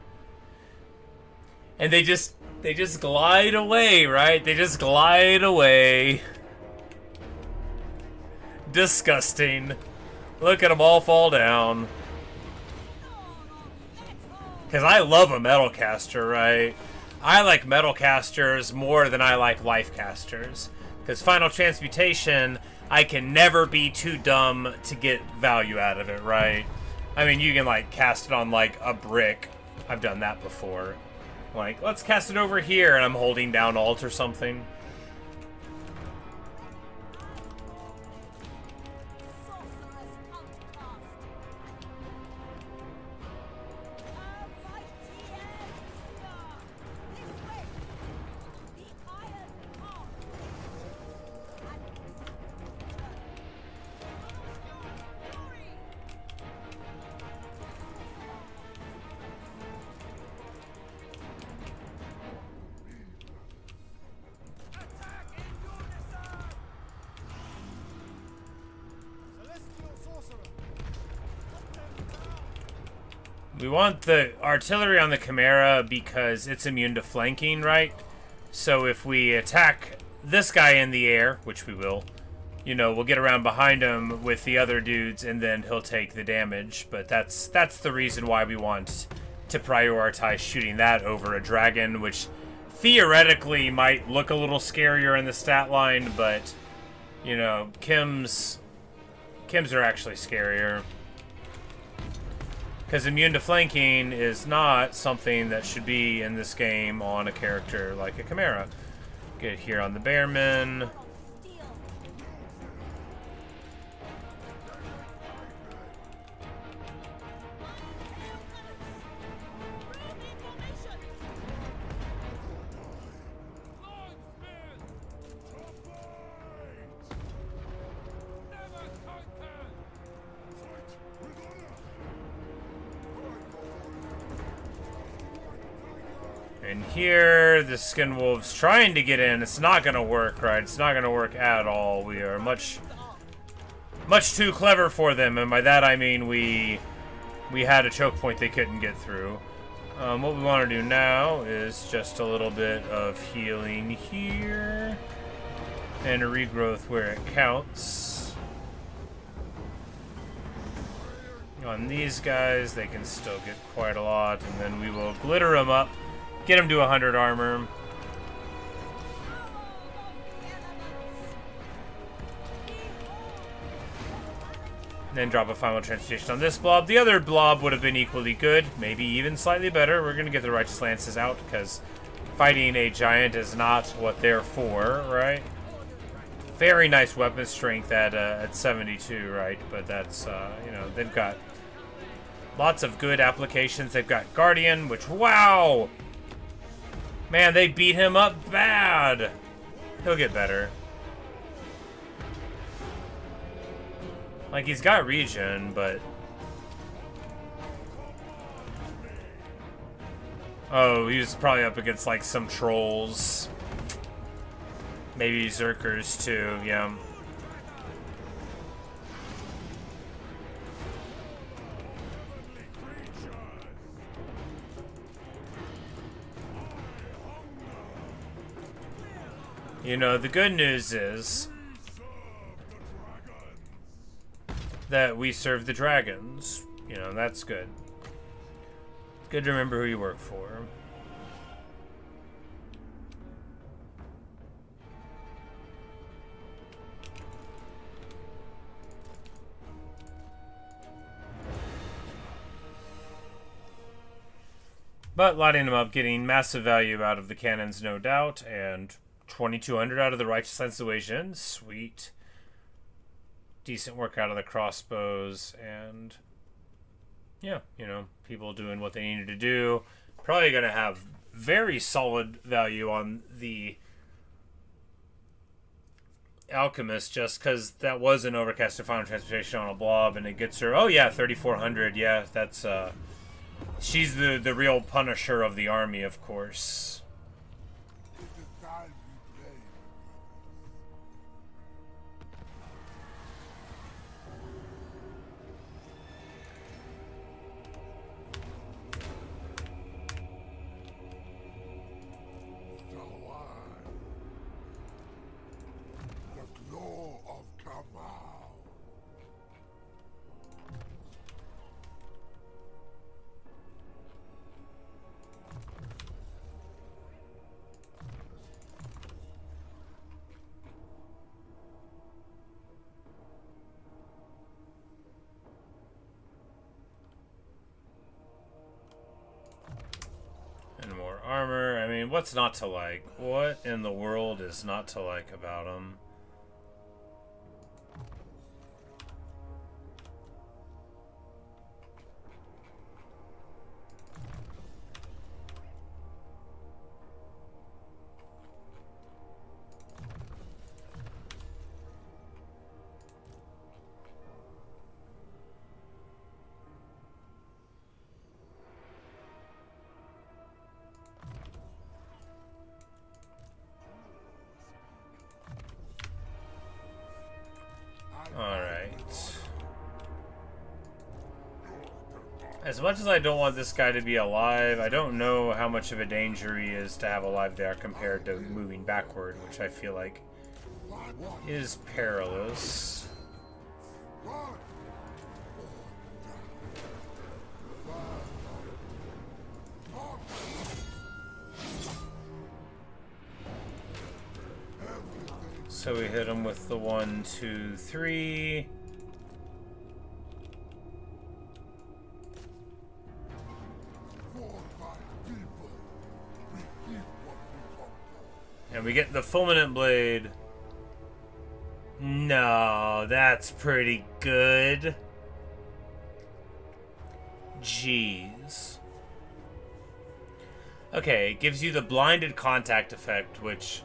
And they just glide away, right? They just glide away. Disgusting. Look at them all fall down. Because I love a metal caster, right? I like metal casters more than I like life casters. Because final transmutation, I can never be too dumb to get value out of it, right? I mean, you can, like, cast it on, like, a brick. I've done that before. Like, let's cast it over here, and I'm holding down Alt or something. We want the artillery on the Chimera because it's immune to flanking, right? So if we attack this guy in the air, which we will, you know, we'll get around behind him with the other dudes and then he'll take the damage. But that's the reason why we want to prioritize shooting that over a dragon, which theoretically might look a little scarier in the stat line, but, you know, Kims are actually scarier. Because immune to flanking is not something that should be in this game on a character like a Chimera. Get here on the Bearman. And here, the Skin Wolf's trying to get in. It's not gonna work, right? It's not gonna work at all. We are much too clever for them, and by that I mean we had a choke point they couldn't get through. What we want to do now is just a little bit of healing here, and a regrowth where it counts. On these guys, they can still get quite a lot, and then we will glitter them up. Get him to 100 armor. Then drop a final transmutation on this blob. The other blob would have been equally good, maybe even slightly better. We're going to get the Righteous Lances out because fighting a giant is not what they're for, right? Very nice weapon strength at 72, right? But that's, you know, they've got lots of good applications. They've got Guardian, which, wow! Man, they beat him up bad. He'll get better. Like, he's got regen, but... Oh, he was probably up against, like, some trolls. Maybe Zerkers, too, yeah. You know, the good news is that we serve the dragons. You know, that's good. Good to remember who you work for. But lighting them up, getting massive value out of the cannons, no doubt, and 2,200 out of the Righteous Lanceation. Sweet. Decent work out of the crossbows, and yeah, you know, people doing what they needed to do. Probably going to have very solid value on the Alchemist, just because that was an overcasted final transmutation on a blob, and it gets her, oh yeah, 3,400. Yeah, that's, she's the real Punisher of the army, of course. It is time we play. So the claw of Kamau. And more armor. I mean, what's not to like? What in the world is not to like about him? As much as I don't want this guy to be alive, I don't know how much of a danger he is to have alive there compared to moving backward, which I feel like is perilous. So we hit him with the 1, 2, 3. And we get the fulminant blade. No, that's pretty good. Jeez. Okay, it gives you the blinded contact effect, which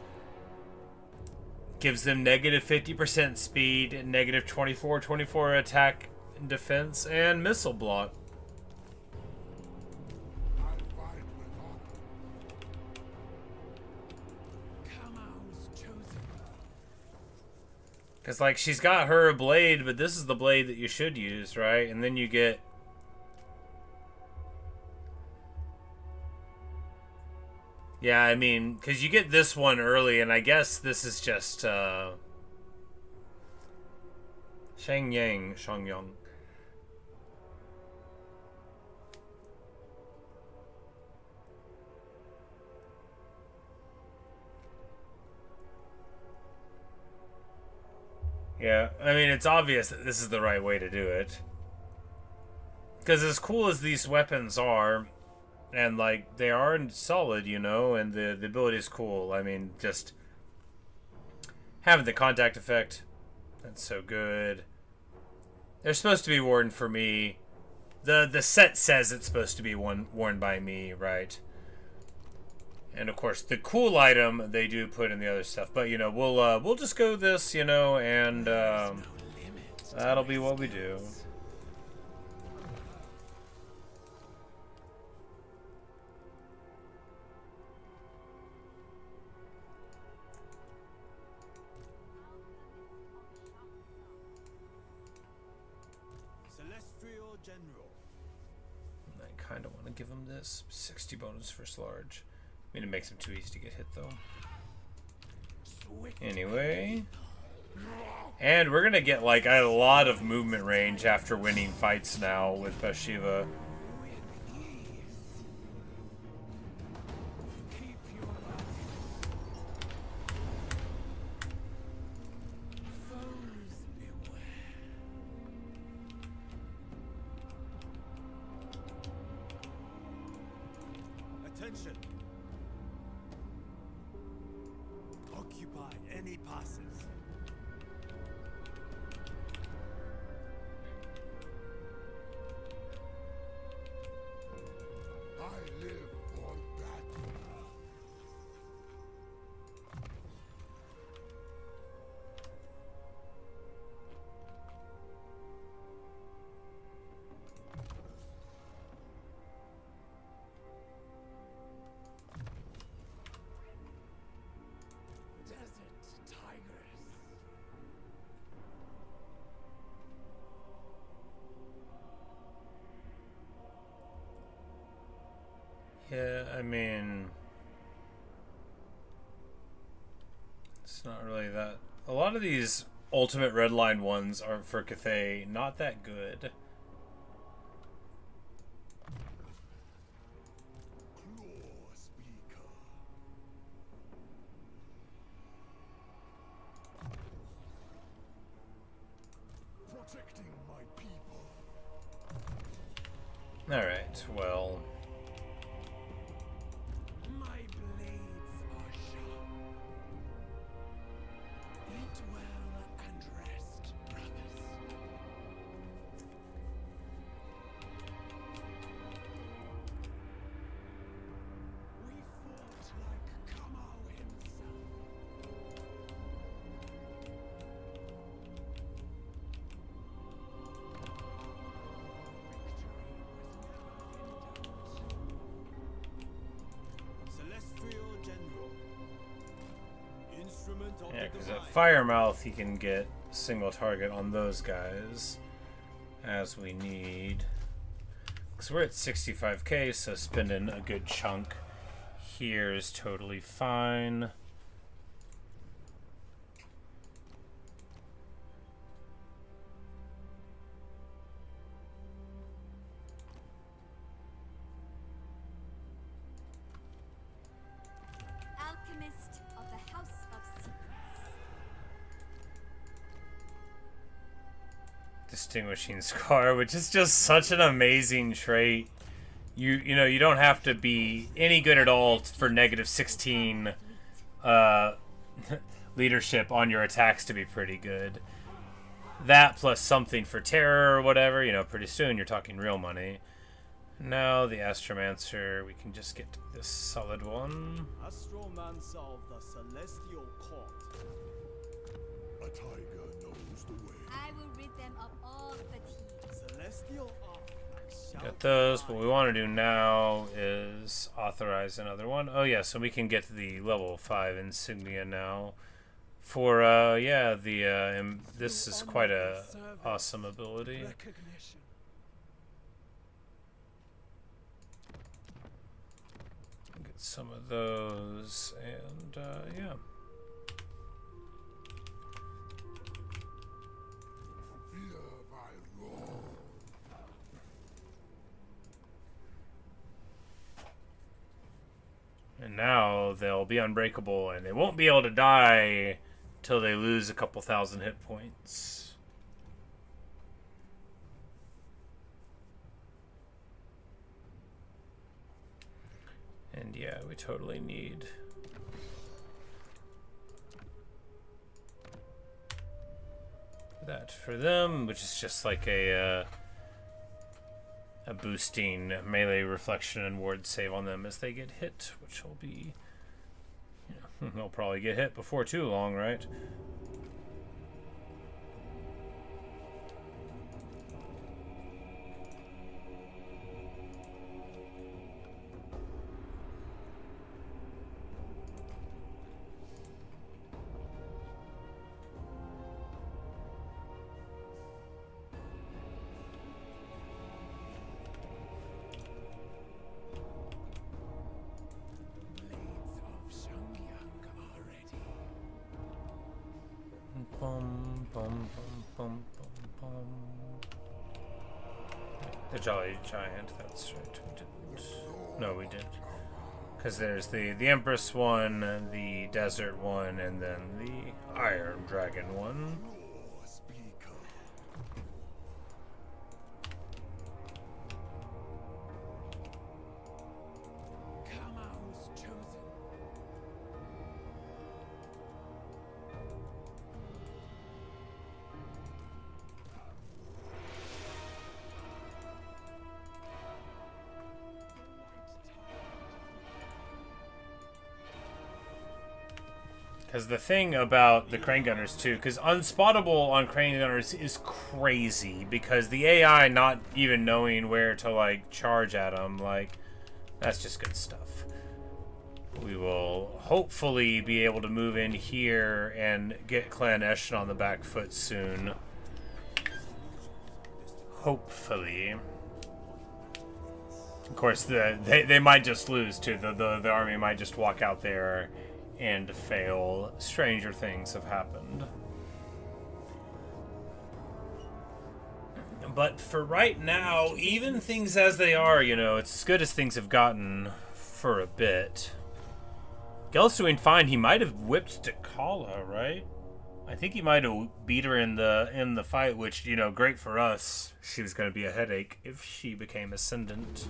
gives them negative 50% speed, negative 24 attack and defense, and missile block. Because, like, she's got her blade, but this is the blade that you should use, right? And then you get... Yeah, I mean, because you get this one early, and I guess this is just, Shangyang. Yeah, I mean, it's obvious that this is the right way to do it. Because as cool as these weapons are, and, like, they are solid, you know, and the ability is cool. I mean, just having the contact effect, that's so good. They're supposed to be worn for me. The set says it's supposed to be worn by me, right? And of course, the cool item they do put in the other stuff. But you know, we'll just go this, you know, and that'll be what we do. Celestial General. I kind of want to give him this 60 bonus for large. I mean, it makes him too easy to get hit, though. Anyway. And we're going to get, like, a lot of movement range after winning fights now with Bhashiva. Attention. Occupy any passes. I live for battle. Desert tigress. Yeah, I mean, it's not really that. A lot of these ultimate redline ones are for Cathay not that good. Claw speaker. Protecting my people. Alright, well. My blades are sharp. Eat well and rest, brothers. We fought like Kamau himself. Celestial General. Instrument of Yeah, the because divine. at Firemouth he can get single target on those guys as we need. Because we're at 65k, so spending a good chunk here is totally fine. Alchemist of the House of Secrets. Distinguishing scar, which is just such an amazing trait. You know, you don't have to be any good at all for negative 16 leadership on your attacks to be pretty good. That plus something for terror or whatever, you know, pretty soon you're talking real money. Now the Astromancer, we can just get this solid one. Astromancer of the Celestial Court. A tiger knows the way. I will rid them of all fatigue. Celestial art. Got those. What we want to do now is authorize another one. Oh yeah, so we can get the level 5 insignia now. For yeah, the this is quite a awesome ability. Recognition. Get some of those, and yeah. Fear my roar. And now they'll be unbreakable, and they won't be able to die till they lose a couple thousand hit points. And yeah, we totally need that for them, which is just like a boosting melee reflection and ward save on them as they get hit, which will be, you know, they'll probably get hit before too long, right? Bum, bum, bum, bum, bum, bum. The Jolly Giant, that's right, we didn't. No, we did. Because there's the Empress one, the Desert one, and then the Iron Dragon one. Roar, speaker. Kamau's chosen. Because the thing about the Crane Gunners, too, because Unspottable on Crane Gunners is crazy, because the AI not even knowing where to, like, charge at them, like, that's just good stuff. We will hopefully be able to move in here and get Clan Eshin on the back foot soon. Hopefully. Of course, they might just lose, too. The army might just walk out there and fail. Stranger things have happened. But for right now, even things as they are, you know, it's as good as things have gotten for a bit. Gel's doing fine. He might have whipped Takala, right? I think he might have beat her in the fight, which, you know, great for us. She was going to be a headache if she became Ascendant.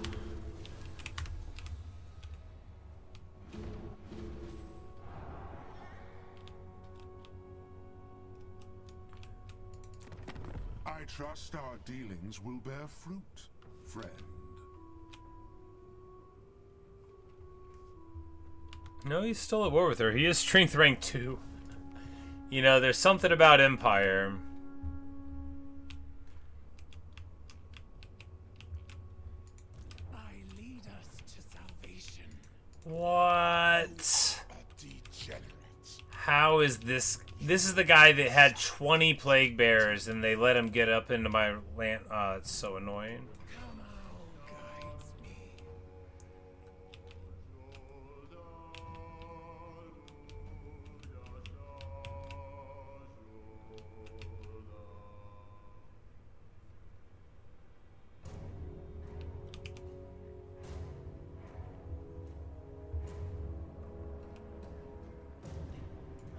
I trust our dealings will bear fruit, friend. No, he's still at war with her. He is strength rank 2. You know, there's something about Empire. I lead us to salvation. What? A degenerate. How is this? This is the guy that had 20 plague bearers and they let him get up into my land. It's so annoying. Kamau,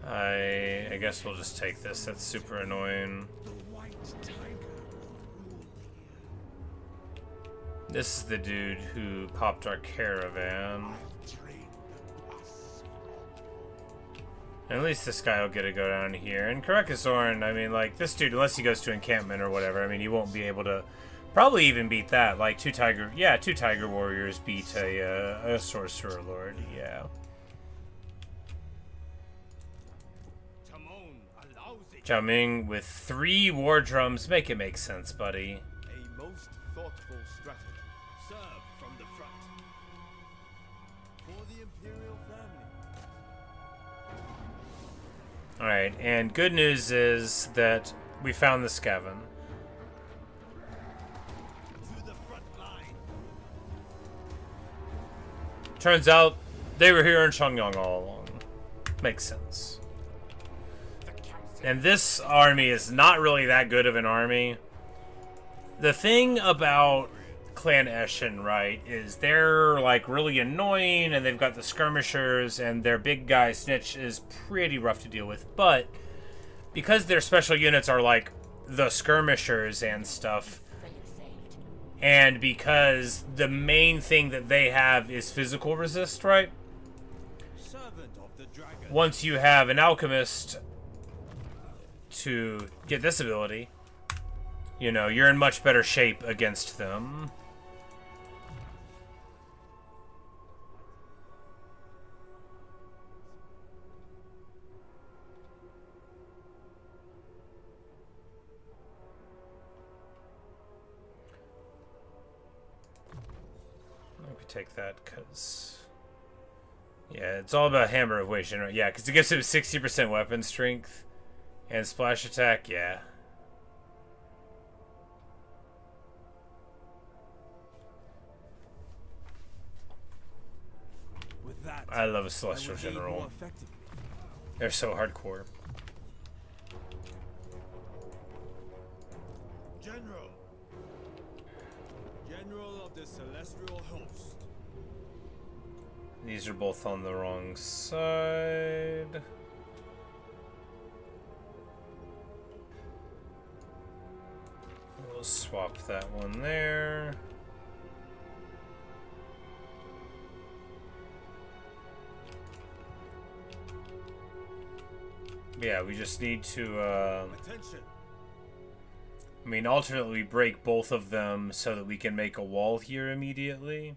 I guess we'll just take this. That's super annoying. The white tiger will rule here. This is the dude who popped our caravan. And at least this guy will get to go down here. And Karekazorn, I mean, like, this dude, unless he goes to encampment or whatever, I mean, he won't be able to probably even beat that. Like, two tiger warriors beat a sorcerer lord, yeah. Jiaming with 3 war drums, make it make sense, buddy. A most thoughtful strategy. Serve from the front. For the Imperial family. Alright, and good news is that we found the Skaven. To the front line. Turns out they were here in Shangyang all along. Makes sense. And this army is not really that good of an army. The thing about Clan Eshin, right, is they're like really annoying and they've got the skirmishers and their big guy Snitch is pretty rough to deal with. But because their special units are like the skirmishers and stuff, and because the main thing that they have is physical resist, right? Servant of the dragon. Once you have an alchemist to get this ability, you know, you're in much better shape against them. I could take that because, yeah, it's all about Hammer of Wage, right? Yeah, because it gives him 60% weapon strength. And splash attack, yeah. With that, I love a Celestial General. They're so hardcore. General. General of the Celestial Host. These are both on the wrong side. We'll swap that one there. Yeah, we just need to, Attention. I mean, alternately break both of them so that we can make a wall here immediately.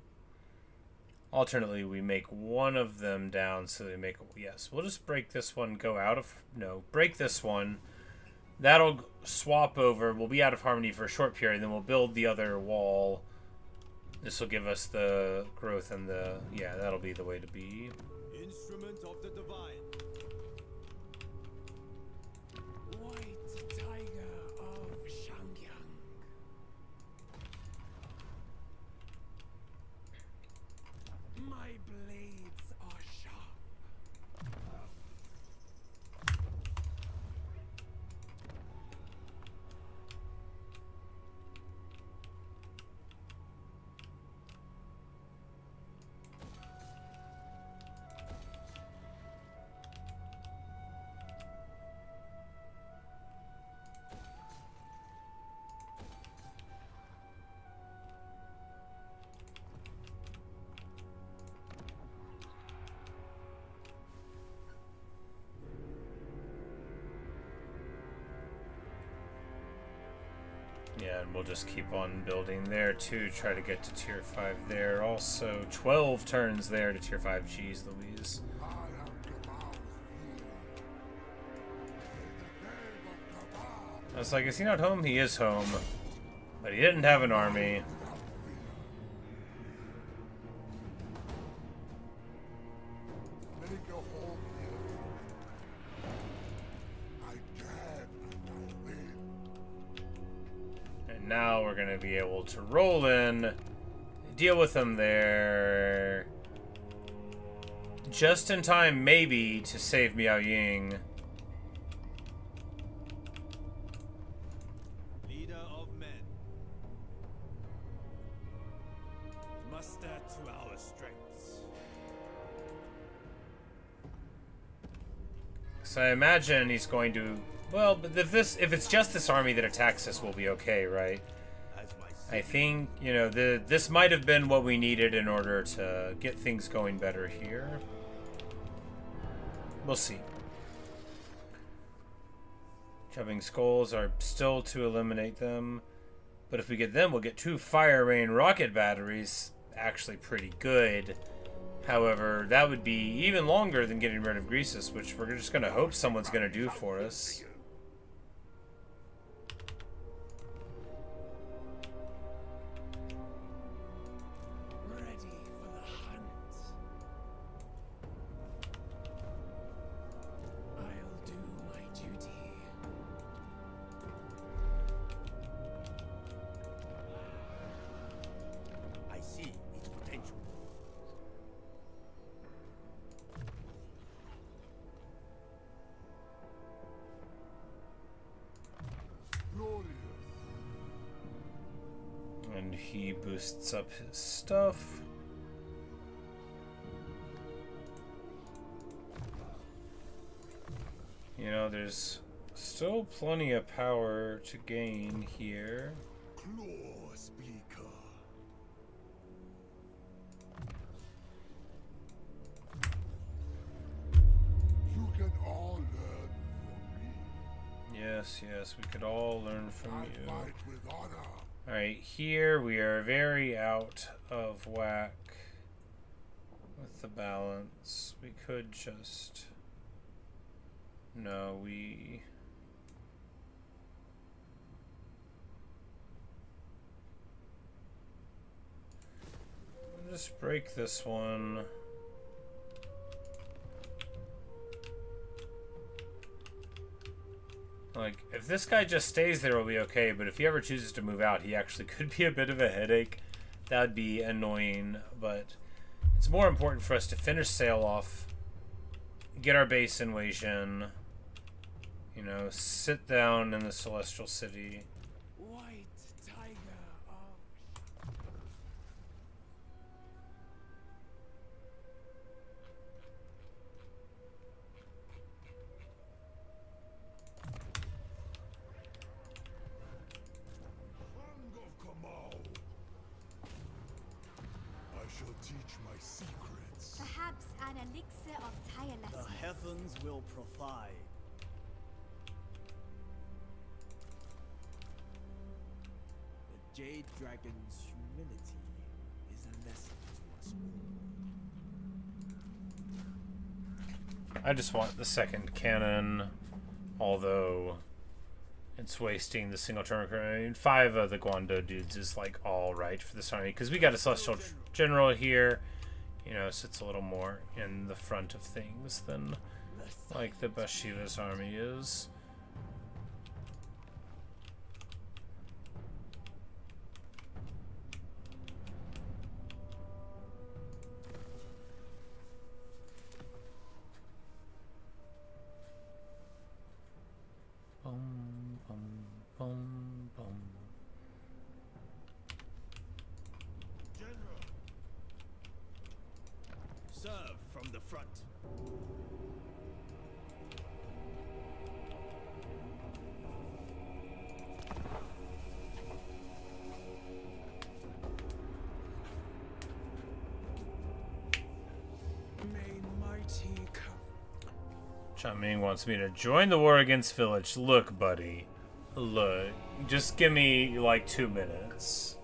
Alternately, we make one of them down so they make a, yes, we'll just break this one, go out of, no, break this one. That'll swap over. We'll be out of harmony for a short period, then we'll build the other wall. This will give us the growth and the, yeah, that'll be the way to be. Instrument of the divine. White tiger of Shangyang. My blades are sharp. Yeah, and we'll just keep on building there too. Try to get to tier 5 there. Also, 12 turns there to tier 5. Jeez Louise. I am the Mauls I was like, is he not home? He is home. But he didn't have an army. Make a home here. I can and I will. And now we're going to be able to roll in, deal with them there. Just in time, maybe, to save Miao Ying. Leader of men. Muster to our strengths. So I imagine he's going to... Well, but if it's just this army that attacks us, we'll be okay, right? I think, you know, this might have been what we needed in order to get things going better here. We'll see. Jumping skulls are still to eliminate them. But if we get them, we'll get 2 fire rain rocket batteries. Actually pretty good. However, that would be even longer than getting rid of Greasus, which we're just going to hope someone's going to do for us. Ready for the hunt. I'll do my duty. I see its potential. Glorious. And he boosts up his stuff. You know, there's still plenty of power to gain here. Claw speaker. You can all learn from me. Yes, we could all learn from I you. fight with honor. Alright, here we are very out of whack with the balance. We could just... No, we... Just break this one. Like, if this guy just stays there, we'll be okay, but if he ever chooses to move out, he actually could be a bit of a headache. That would be annoying, but it's more important for us to finish Sayl off, get our base in Wasian, you know, sit down in the Celestial City. White tiger arch. Tongue of Kamau. I shall teach my secrets. Perhaps an elixir of The tirelessness. heavens will provide. The Jade Dragon's humility is a lesson to us all. I just want the second cannon, although it's wasting the single turn. I mean, 5 of the Guando dudes is like all right for this army because we got a Celestial General here, you know, so it's a little more in the front of things than like the Bhashiva's army is. Bum, bum, bum, bum. General. Serve from the front. May mighty come. Ming wants me to join the war against Village. Look, buddy. Look. Just give me like 2 minutes.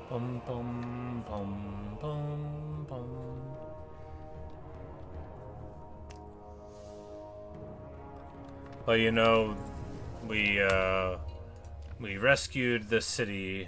Bum bum bum bum bum. Well, you know, we rescued the city.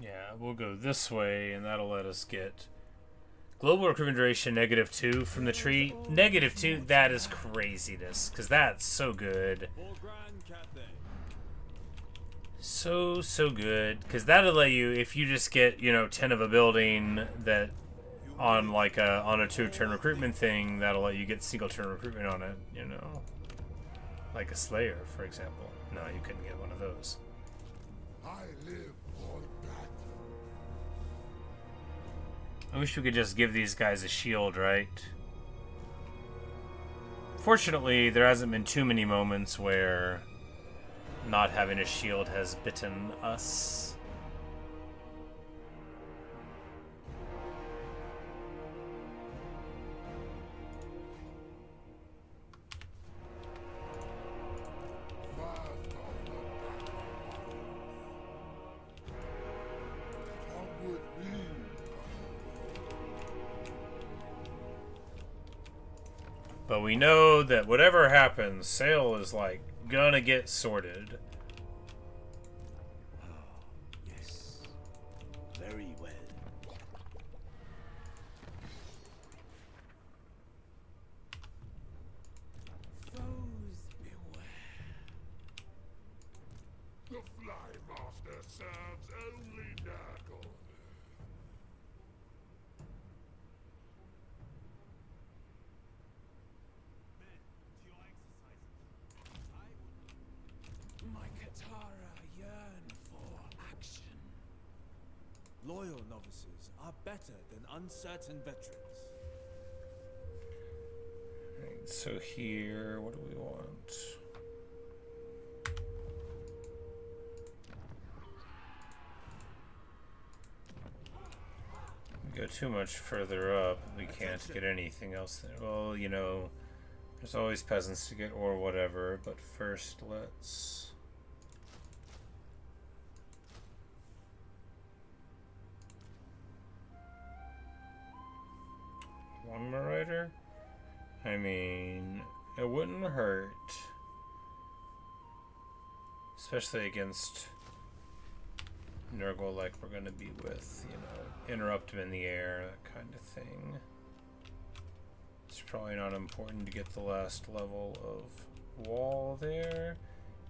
Yeah, we'll go this way, and that'll let us get global recruitment duration -2 from the tree. -2, that is craziness, because that's so good. So good, because that'll let you, if you just get, you know, 10 of a building that on like on a 2-turn recruitment thing, that'll let you get single-turn recruitment on it, you know, like a Slayer, for example. No, you couldn't get one of those. I live for battle. I wish we could just give these guys a shield, right? Fortunately, there hasn't been too many moments where not having a shield has bitten us. Come with me. But we know that whatever happens, Sayl is like gonna get sorted. Yes. Very well. Foes beware. The Fly Master serves only Nurgle. My Katara yearn for action. Loyal novices are better than uncertain veterans. Right, so here, what do we want? We go too much further up, we can't get anything else there. Well, you know, there's always peasants to get or whatever, but first let's... One more rider? I mean, it wouldn't hurt. Especially against Nurgle like we're gonna be with, you know, interrupt him in the air, that kind of thing. It's probably not important to get the last level of wall there.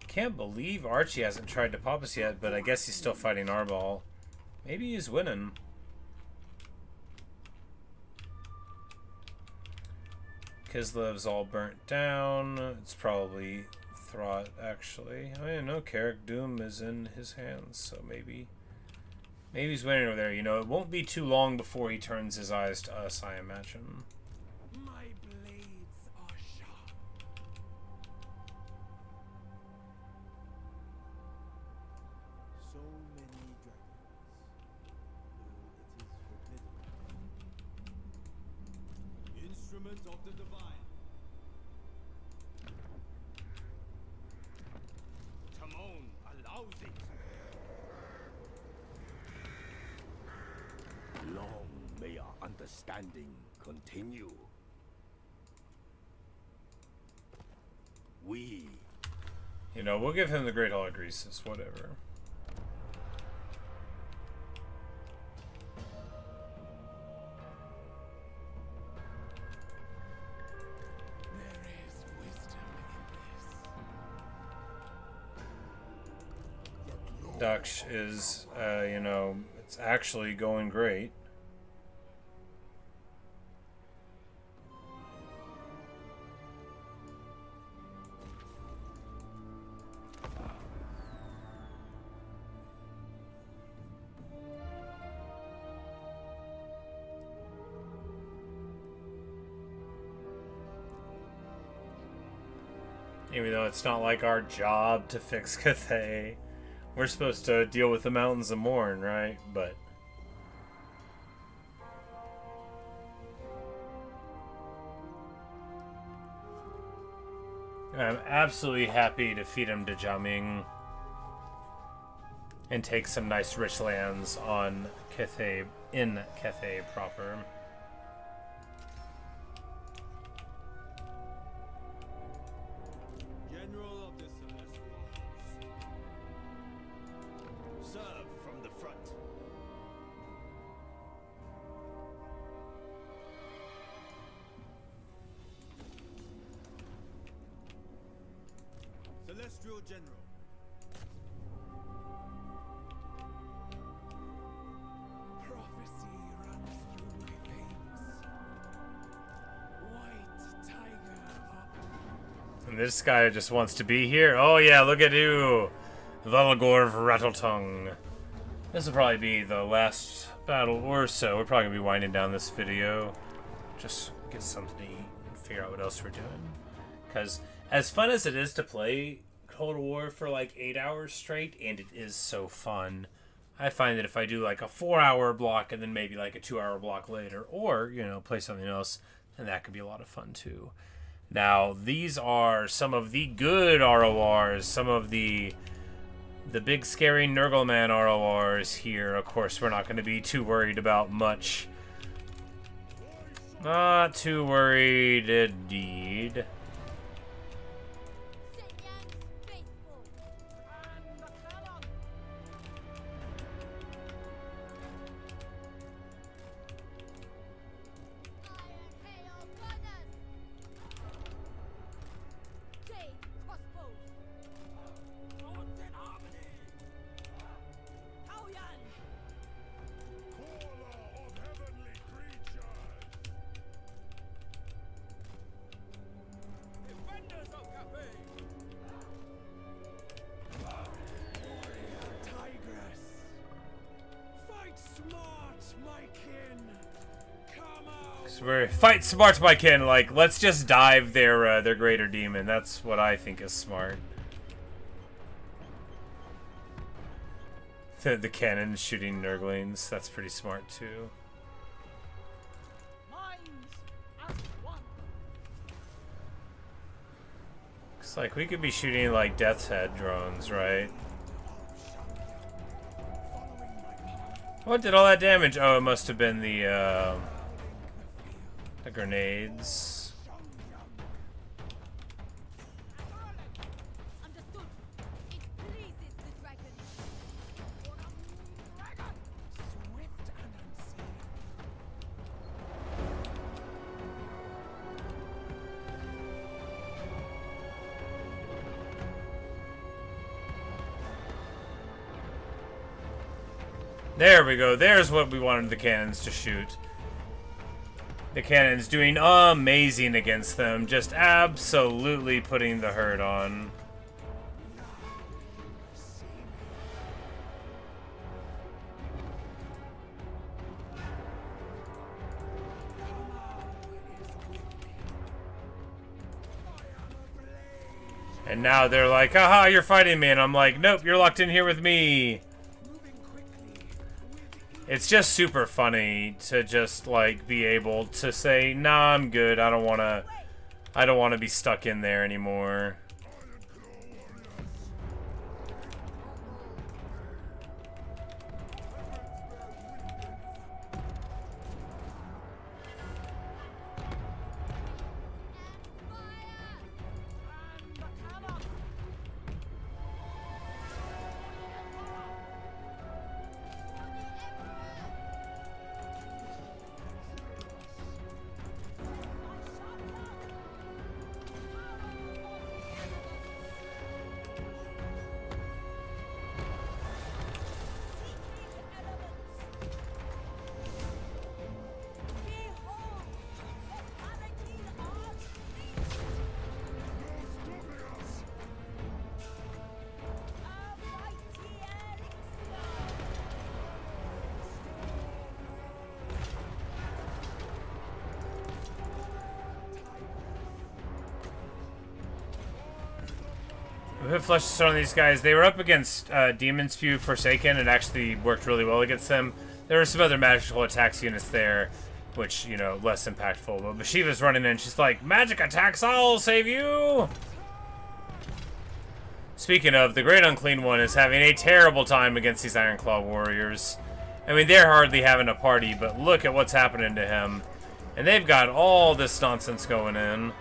Can't believe Archie hasn't tried to pop us yet, but I guess he's still fighting Arbol. Maybe he's winning. Kislev's all burnt down. It's probably Throt, actually. Oh yeah, no, Carrick Doom is in his hands, so maybe he's winning over there. You know, it won't be too long before he turns his eyes to us, I imagine. My blades are sharp. So many dragons, though it is forbidden. Instrument of the divine. Timon allows it. Long may our understanding continue. We You know, we'll give him the Great Hall of Greasus, whatever. There is wisdom in this. Daksh is, you know, it's actually going great. Even though it's not like our job to fix Cathay. We're supposed to deal with the Mountains of Morn, right? But I'm absolutely happy to feed him to Jiaming and take some nice rich lands on Cathay, in Cathay proper. General of the Celestial Host. Serve from the front. Celestial General. Prophecy runs through my veins. White tiger up. And this guy just wants to be here. Oh yeah, look at you, Volgor Rattletongue. This will probably be the last battle or so. We're probably gonna be winding down this video. Just get something to eat and figure out what else we're doing. Because as fun as it is to play Cold War for like 8 hours straight, and it is so fun, I find that if I do like a 4-hour block and then maybe like a 2-hour block later, or, you know, play something else, then that could be a lot of fun too. Now, these are some of the good RORs, some of the big scary Nurgleman RORs here. Of course, we're not going to be too worried about much. Not too worried indeed. Sinyang's faithful. Iron hail gunners. Jade crossbows. Swords in harmony. Taoyan. Caller of heavenly creatures. Defenders of Cathay. Tigress. Fight smart, my kin. Come out. So we're fight smart, my kin. Like, let's just dive their greater demon. That's what I think is smart. The cannon shooting Nurglings. That's pretty smart too. Minds as one. Looks like we could be shooting like Death's Head drones, right? What did all that damage? Oh, it must have been the grenades. Understood. It pleases the dragon. Swift and unseen. There we go. There's what we wanted the cannons to shoot. The cannons doing amazing against them. Just absolutely putting the hurt on. And now they're like, haha, you're fighting me. And I'm like, nope, you're locked in here with me. Moving quickly with It's just super funny to just like be able to say, nah, I'm good. I don't want to be stuck in there anymore. We put Flesh Stone on these guys. They were up against Demon Spew Forsaken. It actually worked really well against them. There were some other magical attacks units there, which, you know, less impactful. But Bhashiva's running in. She's like, magic attacks, I'll save you! Speaking of, the Great Unclean One is having a terrible time against these Ironclaw warriors. I mean, they're hardly having a party, but look at what's happening to him. And they've got all this nonsense going in.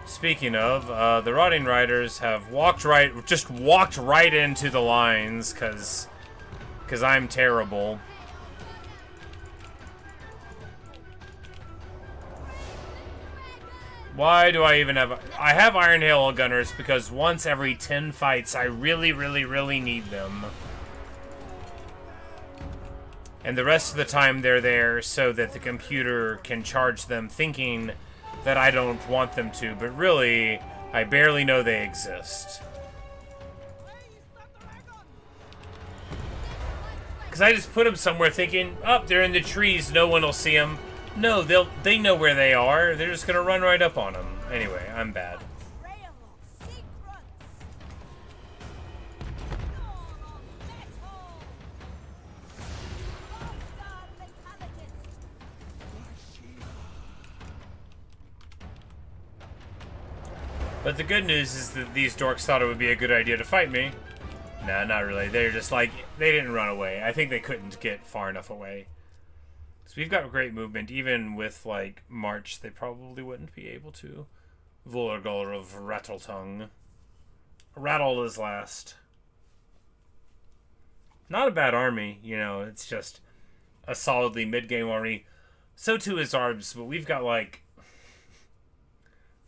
Speaking of, the Rotting Riders have just walked right into the lines, cause I'm terrible. Why do I even have... I have Iron Hail Gunners because once every 10 fights, I really, really, really need them. And the rest of the time, they're there so that the computer can charge them, thinking that I don't want them to. But really, I barely know they exist. Because I just put them somewhere thinking, oh, they're in the trees, no one will see them. No, they know where they are. They're just gonna run right up on them. Anyway, I'm bad. But the good news is that these dorks thought it would be a good idea to fight me. Nah, not really. They're just like, they didn't run away. I think they couldn't get far enough away. So we've got great movement. Even with, like, March, they probably wouldn't be able to. Vulgar of Rattletongue. Rattle is last. Not a bad army, you know. It's just a solidly mid-game army. So too is Arbs, but we've got, like...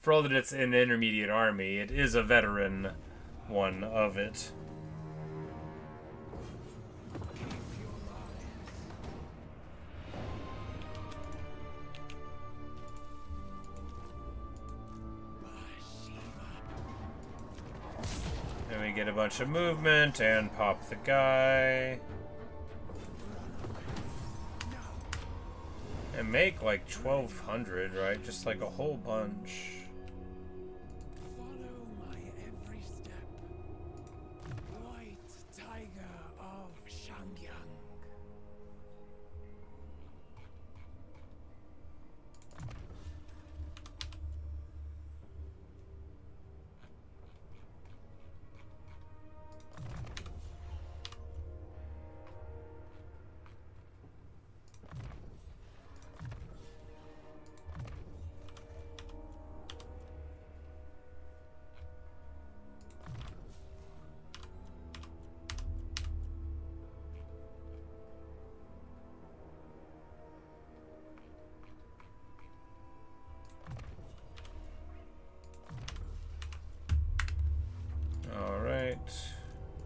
For all that it's an intermediate army, it is a veteran one of it. And we get a bunch of movement and pop the guy. And make like 1,200, right? Just like a whole bunch. Follow my every step. White tiger of Shangyang.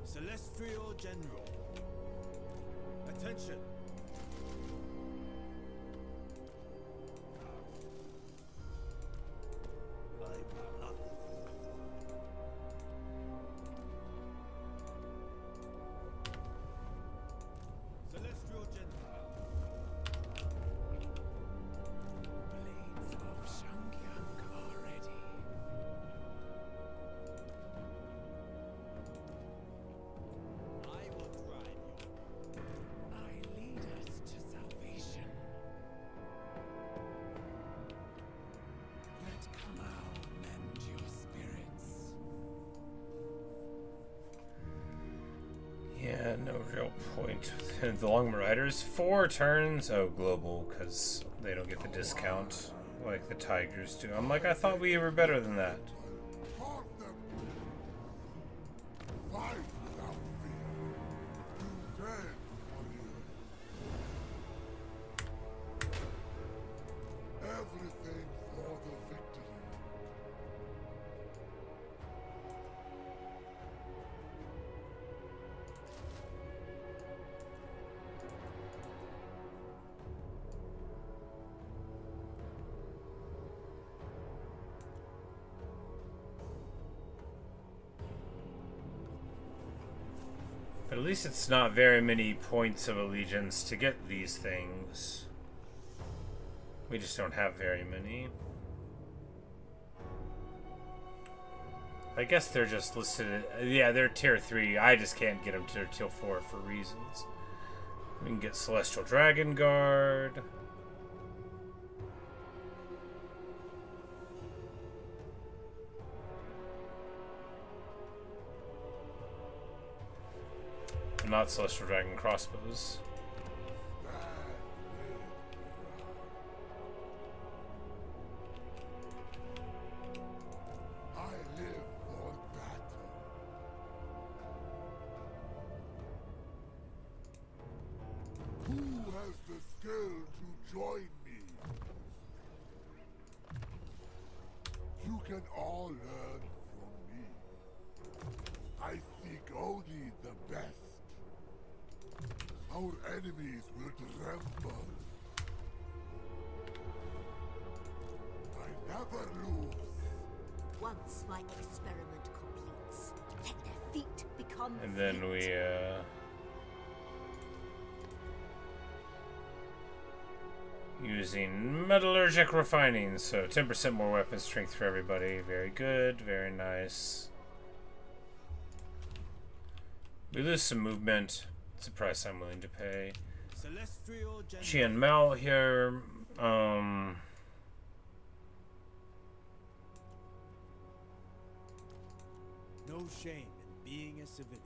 Celestial General. Attention. I will not. Celestial General. Blades of Shangyang are ready. I will drive you. I lead us to salvation. Let Kamau mend your spirits. Yeah, no real point. The Long Riders, 4 turns. Oh, global, because they don't get the discount like the Tigers do. I'm like, I thought we were better than that. Taunt them. Fight without fear. Dead warrior. Everything for the victory. But at least it's not very many points of allegiance to get these things. We just don't have very many. I guess they're just listed. Yeah, they're tier 3. I just can't get them to tier 4 for reasons. We can get Celestial Dragon Guard. Not Celestial Dragon Crossbows. I live for battle. Who has the skill to join me? can all learn from me. I seek only the best. Our enemies will tremble. I never lose. Once my experiment completes, let their feet become And then we, using metallurgic refining, so 10% more weapon strength for everybody. Very good, very nice. We lose some movement. It's a price I'm willing to pay. Celestial She and Mal here. No shame in being a civilian.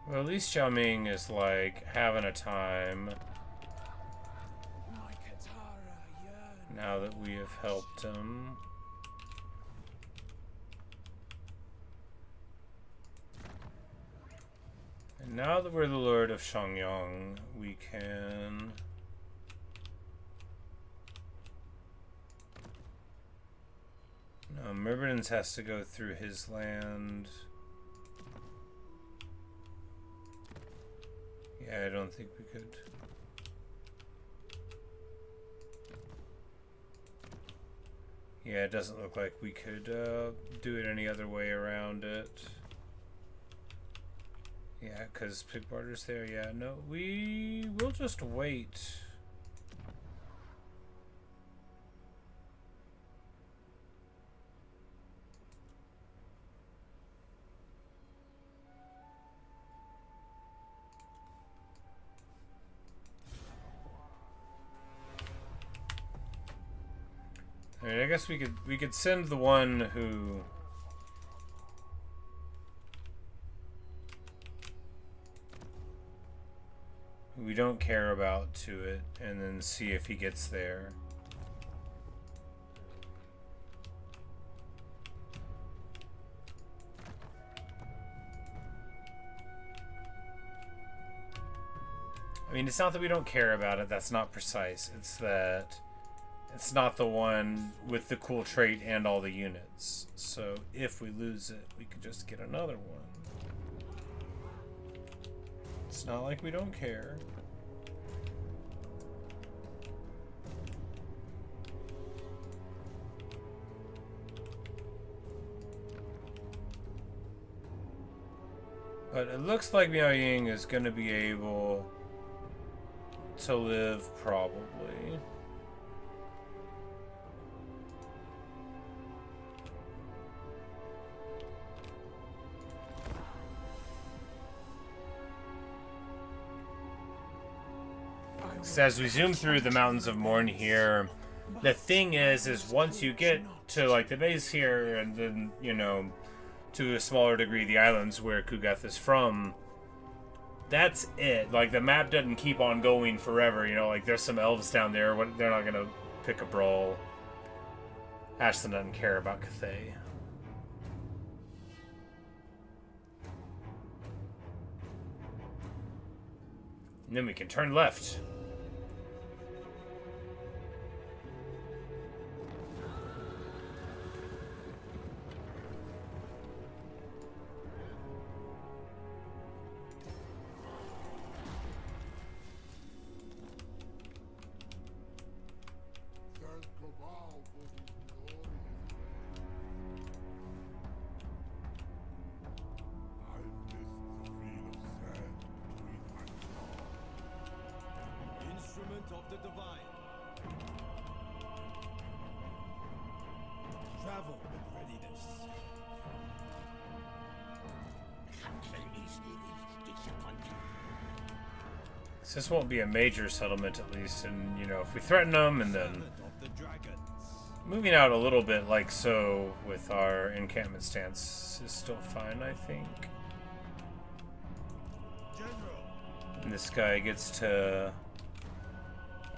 Well, at least Xiao Ming is like having a time My Katara yearn. now that we have helped him. And now that we're the Lord of Shangyang, we can... No, Myrmidons has to go through his land. Yeah, I don't think we could. Yeah, it doesn't look like we could do it any other way around it. Yeah, because pig barter's there. Yeah, no, we will just wait. I mean, I guess we could send the one who we don't care about to it, and then see if he gets there. I mean, it's not that we don't care about it, that's not precise. It's that it's not the one with the cool trait and all the units. So if we lose it, we could just get another one. It's not like we don't care. But it looks like Miao Ying is going to be able to live, probably. So as we zoom through the Mountains of Morn here, the thing is once you get to like the base here, and then, you know, to a smaller degree the islands where Kugath is from, that's it. Like, the map doesn't keep on going forever, you know, like there's some elves down there, they're not gonna pick a brawl. Ashton doesn't care about Cathay. And then we can turn left. Thank Cabal for his glorious I miss the feel of sand between my claws. Instrument of the divine. Travel with readiness. So this won't be a major settlement, at least, and, you know, if we threaten them and then Servant of the dragons. moving out a little bit like so with our encampment stance is still fine, I think. General. And this guy gets to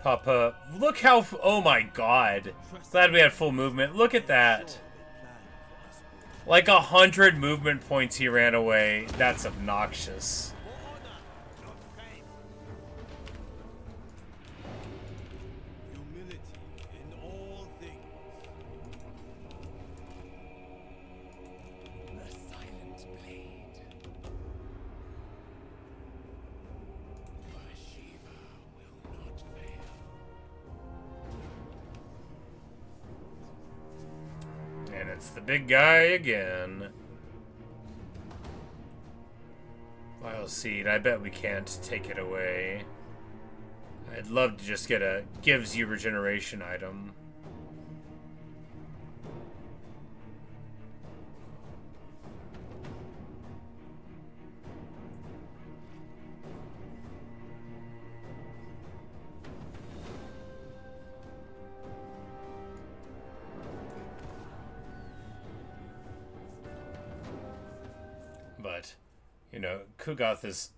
pop up. Look how, oh my god. Glad we had full movement. Look at that. Like 100 movement points he ran away. That's obnoxious. For honor, not fame. And it's the big guy again. Vile Seed, I bet we can't take it away. I'd love to just get a gives you regeneration item. But, you know, Kugoth is...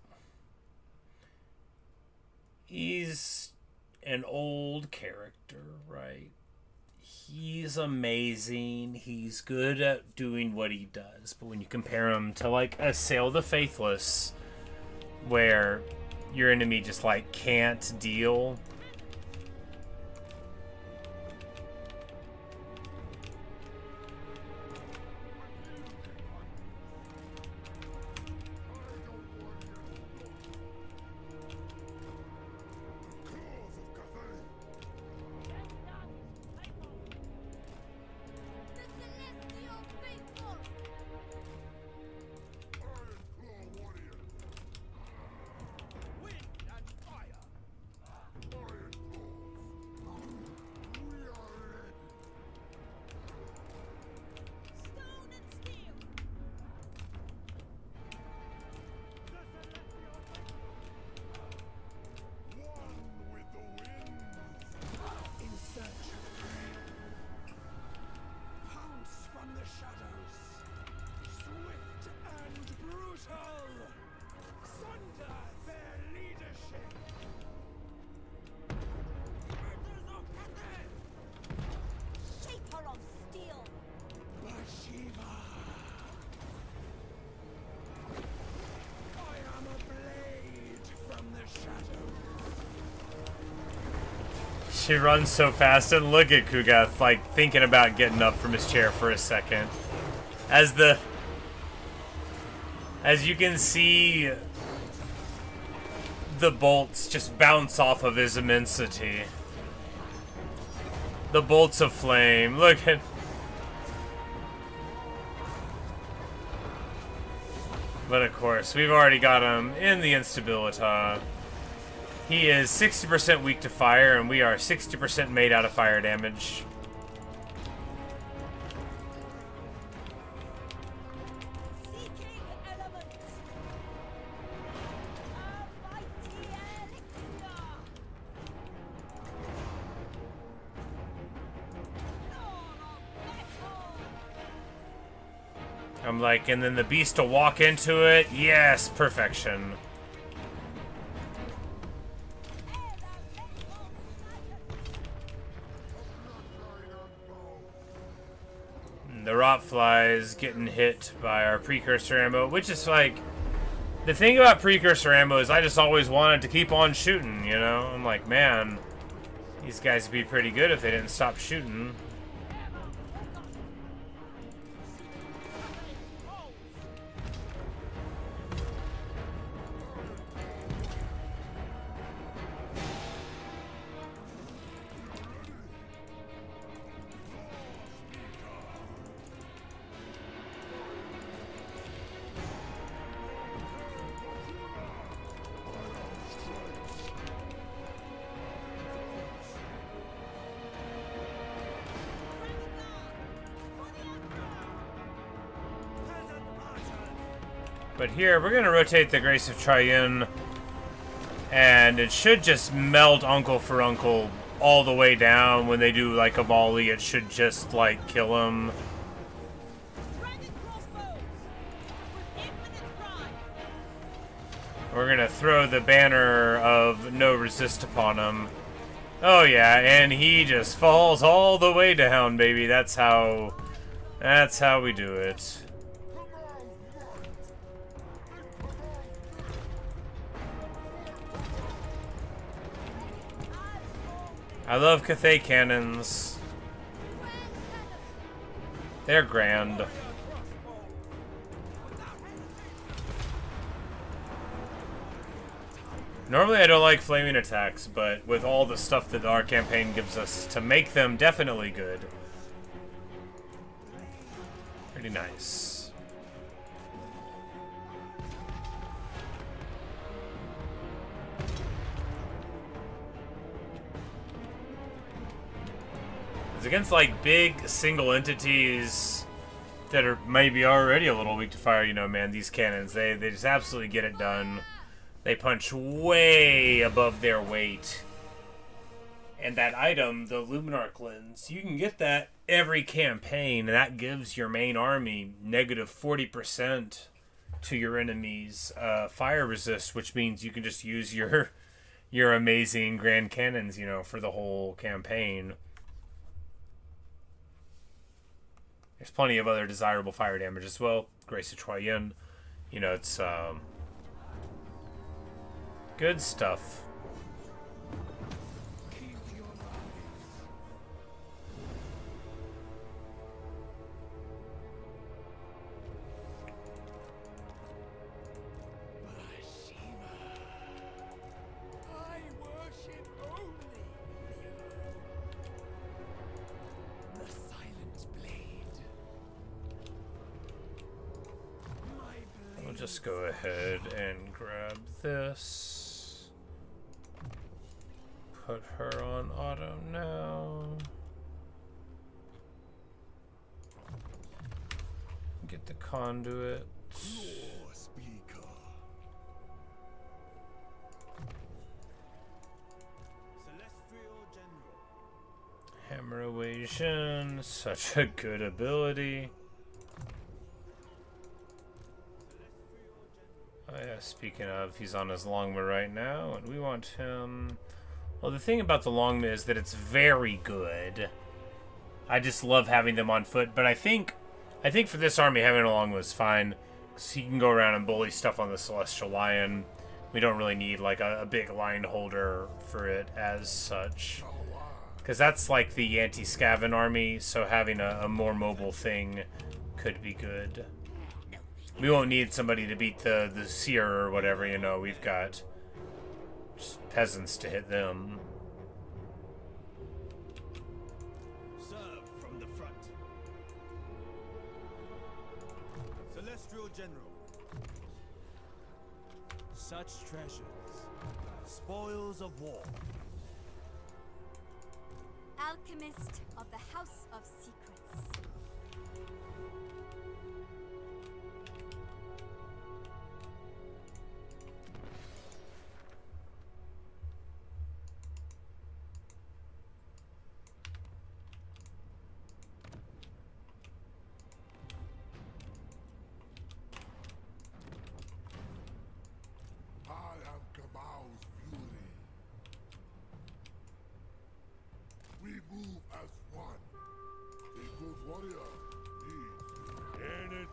He's an old character, right? He's amazing. He's good at doing what he does. But when you compare him to, like, a Sayl the Faithless, where your enemy just, like, can't deal... Shaper of steel. Bhashiva. I am a blade from the shadows. She runs so fast, and look at Kugoth, like, thinking about getting up from his chair for a second. As you can see, the bolts just bounce off of his immensity. The bolts of flame, look at... But of course, we've already got him in the instabilita. He is 60% weak to fire, and we are 60% made out of fire damage. Seeking elements. A mighty elixir. I'm like, and then the beast will walk into it. Yes, perfection. The rot flies getting hit by our precursor ammo, which is like, the thing about precursor ammo is I just always wanted to keep on shooting, you know? I'm like, man, these guys would be pretty good if they didn't stop shooting. But here, we're going to rotate the Grace of Triune, and it should just melt Uncle for Uncle all the way down. When they do, like, a volley, it should just, like, kill him. We're going to throw the banner of no resist upon him. Oh, yeah, and he just falls all the way down, baby. That's how we do it. I love Cathay cannons. They're grand. Normally I don't like flaming attacks, but with all the stuff that our campaign gives us to make them definitely good. Pretty nice. It's against like big single entities that are maybe already a little weak to fire, you know, man, these cannons, they just absolutely get it done. They punch way above their weight. And that item, the Luminarch Lens, you can get that every campaign, and that gives your main army negative 40% to your enemy's fire resist, which means you can just use your amazing grand cannons, you know, for the whole campaign. There's plenty of other desirable fire damage as well. Grace Citoyen. You know, it's good stuff. Just go ahead and grab this. Put her on auto now. Get the conduit. Hammer evasion, such a good ability. Oh yeah, speaking of, he's on his longbow right now, and we want him... Well, the thing about the longbow is that it's very good. I just love having them on foot, but I think for this army, having a longbow is fine, because he can go around and bully stuff on the Celestial Lion. We don't really need, like, a big line holder for it as such. Because that's, like, the anti-Skaven army, so having a more mobile thing could be good. We won't need somebody to beat the seer or whatever, you know. We've got just peasants to hit them. Serve from the front. Celestial General. Such treasures. Spoils of war. Alchemist of the House of Secrets.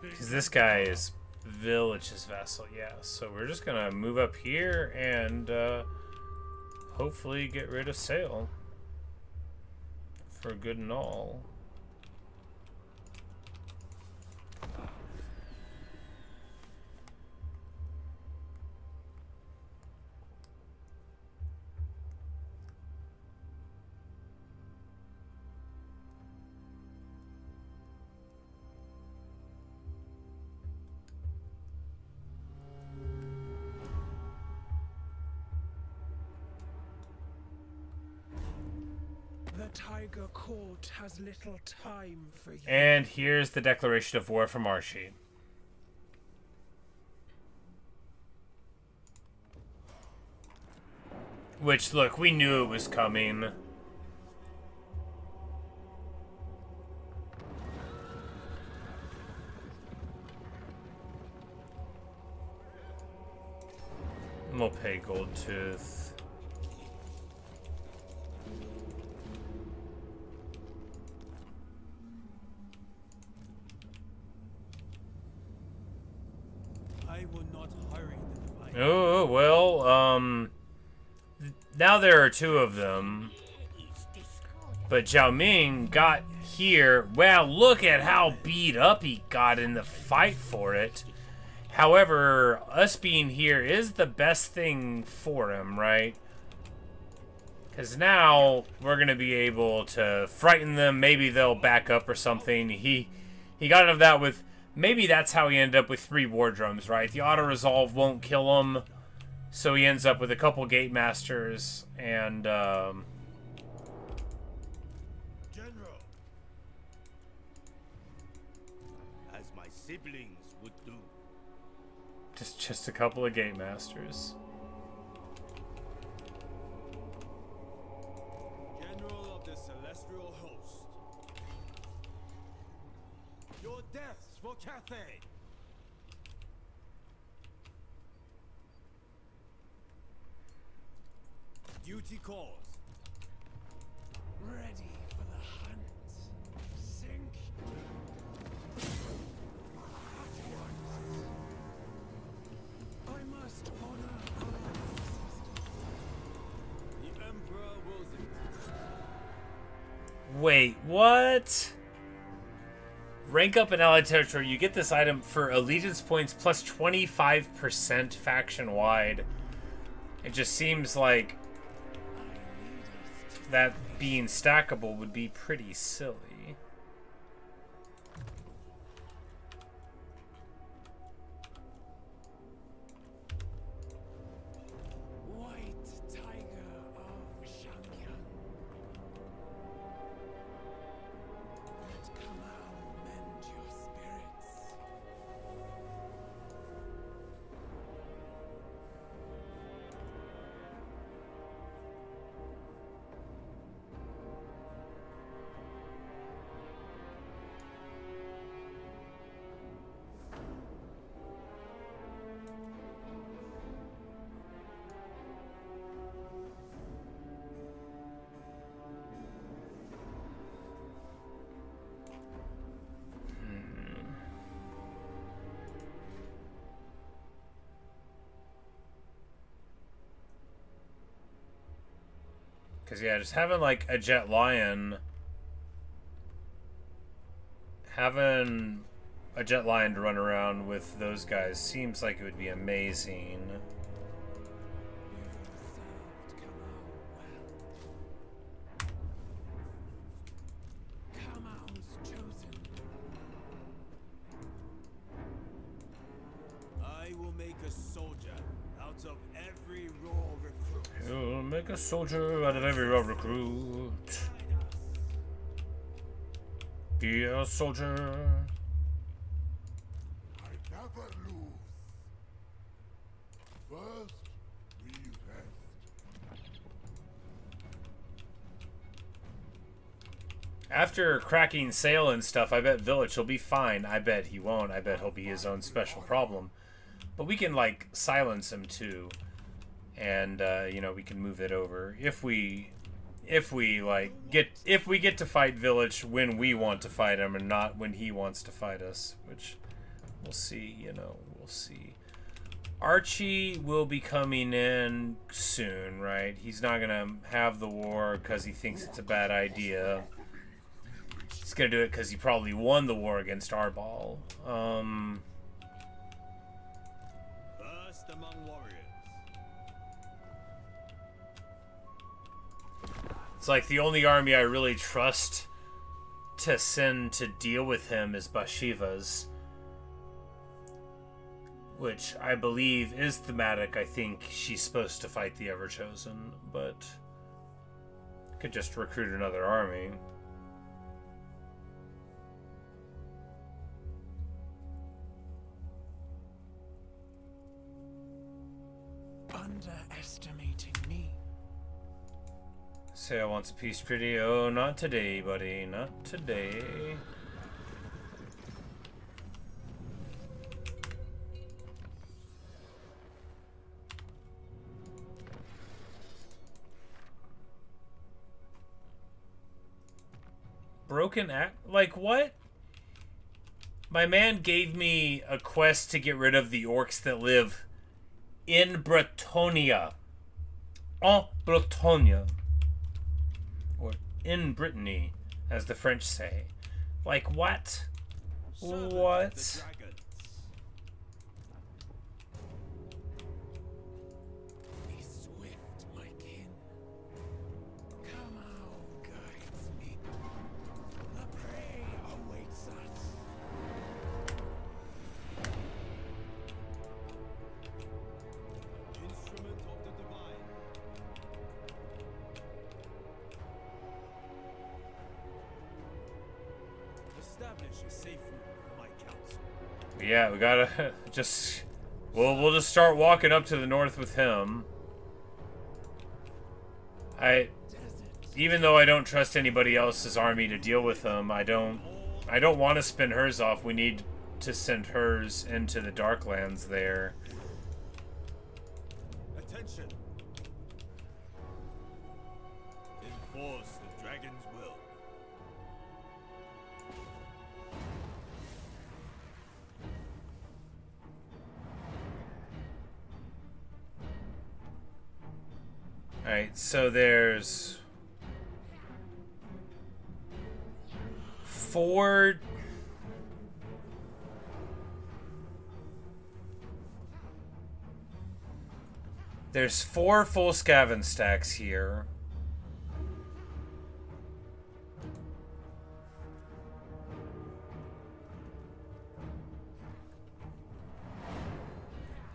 Because this guy is Village's vassal, yeah. So we're just gonna move up here and hopefully get rid of Sayl for good and all. Tiger Court has little time for you. And here's the declaration of war from Archie. Which, look, we knew it was coming. We'll pay Goldtooth. Oh, well, now there are two of them. But Zhao Ming got here. Wow, look at how beat up he got in the fight for it. However, us being here is the best thing for him, right? Because now we're going to be able to frighten them. Maybe they'll back up or something. He He got out of that with... Maybe that's how he ended up with 3 war drums, right? The auto-resolve won't kill him, so he ends up with a couple gate masters and... General. As my siblings would do. Just a couple of gate masters. General of the Celestial Host. Your deaths for Cathay. Duty calls. Ready for the hunt. Sink. I must honor our ancestors. The Emperor wills it. Wait, what? Rank up in allied territory. You get this item for allegiance points plus 25% faction-wide. It just seems like that being stackable would be pretty silly. White tiger of Shangyang. Let Kamau mend your spirits. Because, yeah, just having, like, a Jet Lion... Having a Jet Lion to run around with those guys seems like it would be amazing. Served Kamau well. Kamau's chosen. I will make a soldier out of every raw recruit. You'll make a soldier out of every raw recruit. Be a soldier. I never lose. First, we rest. After cracking Sayl and stuff, I bet Village will be fine. I bet he won't. I bet he'll be his own special problem. But we can, like, silence him, too. And, you know, we can move it over. If we get to fight Village when we want to fight him and not when he wants to fight us. Which, we'll see, you know, we'll see. Archie will be coming in soon, right? He's not going to have the war because he thinks it's a bad idea. He's going to do it because he probably won the war against Arbol. First among warriors. It's like the only army I really trust to send to deal with him is Bhashiva's. Which I believe is thematic. I think she's supposed to fight the Everchosen, but could just recruit another army. Underestimating me. Sayl wants a peace treaty. Oh, not today, buddy. Not today. Broken act? Like, what? My man gave me a quest to get rid of the orcs that live in Bretonia. En Bretonia. Or in Brittany, as the French say. Like, what? Servant of What? the dragons. Be swift, my kin. Kamau guides me. The prey awaits us. a safe route for my council. Yeah, we gotta just... we'll just start walking up to the north with him. Even though I don't trust anybody else's army to deal with him, I don't want to spin hers off. We need to send hers into the Darklands there. Attention! Enforce the dragon's will. Alright, so there's 4... There's 4 full Skaven stacks here.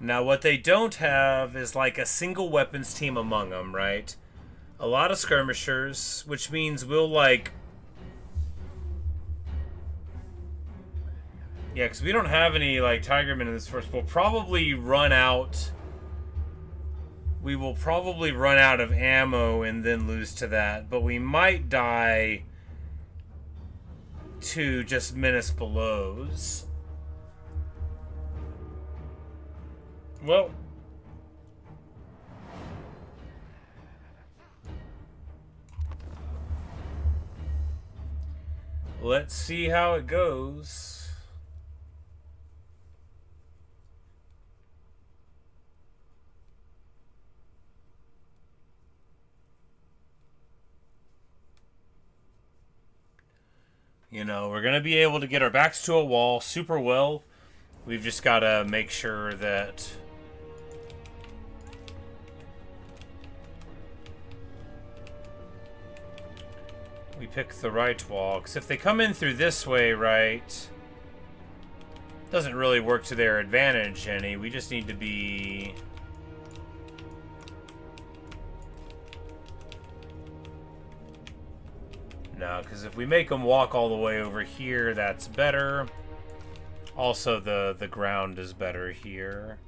Now, what they don't have is like a single weapons team among them, right? A lot of skirmishers, which means we'll like... Yeah, because we don't have any like Tigermen in this first. We'll probably run out... We will probably run out of ammo and then lose to that. But we might die to just menace belows. Well, let's see how it goes. You know, we're going to be able to get our backs to a wall super well. We've just got to make sure that we pick the right wall. Because if they come in through this way, right, doesn't really work to their advantage any. We just need to be... No, because if we make them walk all the way over here, that's better. Also, the ground is better here.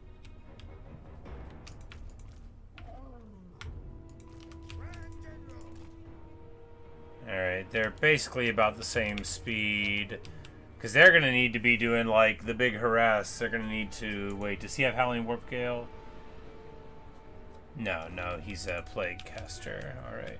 Alright, they're basically about the same speed. Because they're going to need to be doing, like, the big harass. They're going to need to... Wait, does he have Howling Warp Gale? No, he's a Plague Caster. Alright.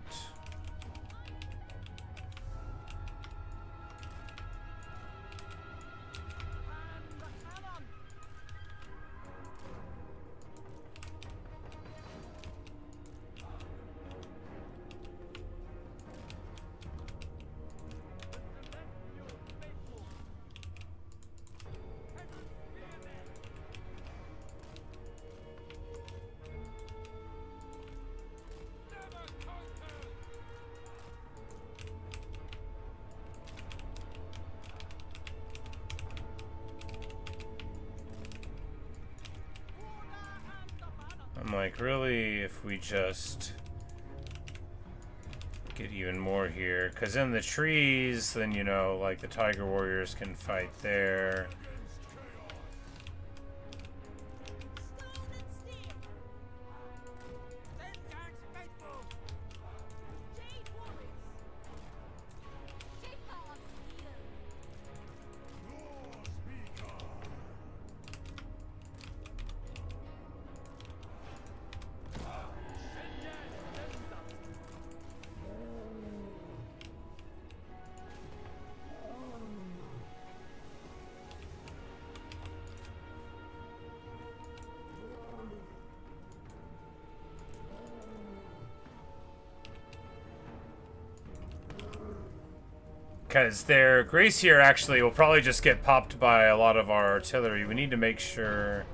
Like, really, if we just get even more here, because in the trees, then, you know, like, the Tiger Warriors can fight there. Because their Gracier actually will probably just get popped by a lot of our artillery. We need to make sure...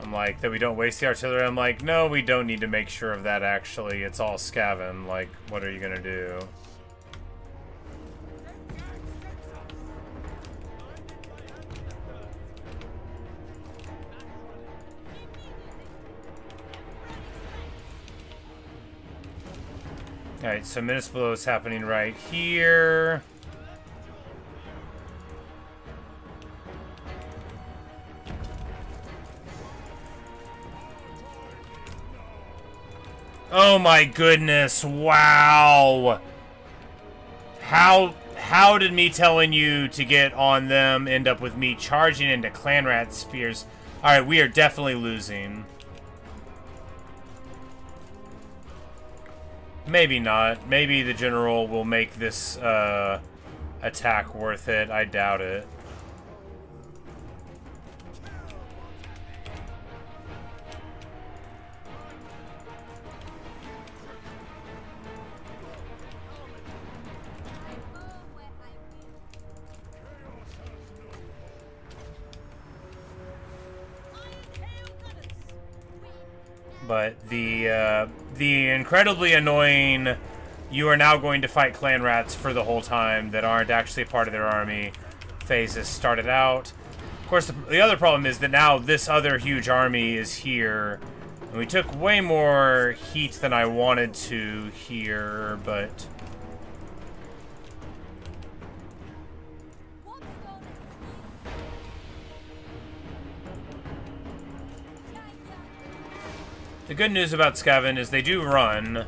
I'm like, that we don't waste the artillery. I'm like, no, we don't need to make sure of that, actually. It's all Skaven. Like, what are you gonna do? Alright, so Municipal is happening right here. Oh my goodness, wow. How did me telling you to get on them end up with me charging into Clan Rat Spears? Alright, we are definitely losing. Maybe not. Maybe the general will make this attack worth it. I doubt it. But the incredibly annoying, you are now going to fight clan rats for the whole time that aren't actually part of their army phases started out. Of course, the other problem is that now this other huge army is here. And we took way more heat than I wanted to here, but... The good news about Skaven is they do run.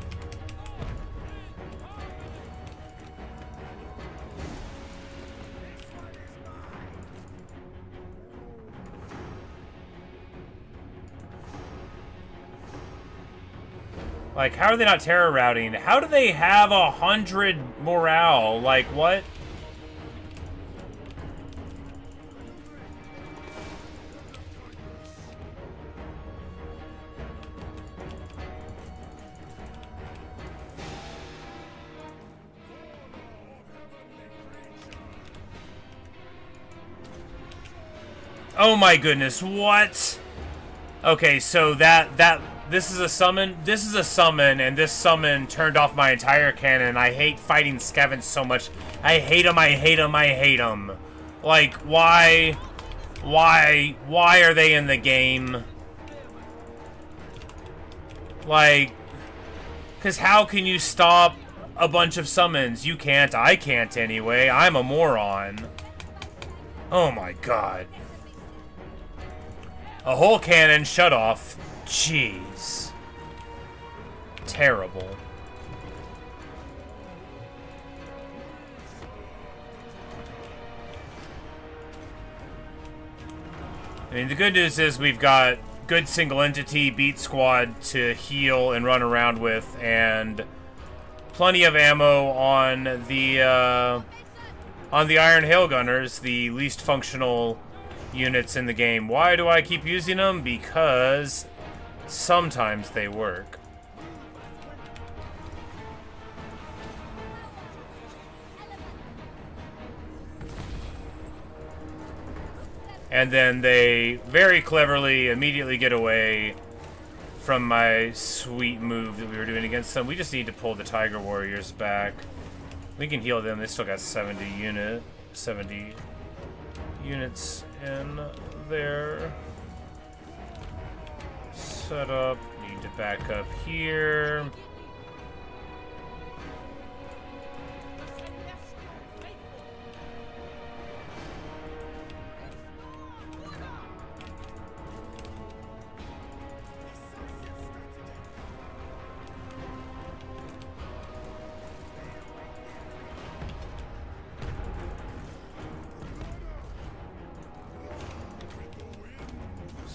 Like, how are they not terror routing? How do they have 100 morale? Like, what? Oh my goodness, what? Okay, so this is a summon. This is a summon, and this summon turned off my entire cannon. I hate fighting Skaven so much. I hate them, I hate them, I hate them. Like, why are they in the game? Like, because how can you stop a bunch of summons? You can't, I can't anyway. I'm a moron. Oh my god. A whole cannon shut off. Jeez. Terrible. I mean, the good news is we've got good single entity beat squad to heal and run around with, and plenty of ammo on the Iron Hail Gunners, the least functional units in the game. Why do I keep using them? Because sometimes they work. And then they very cleverly immediately get away from my sweet move that we were doing against them. We just need to pull the Tiger Warriors back. We can heal them. They still got 70 units in there. Set up. Need to back up here.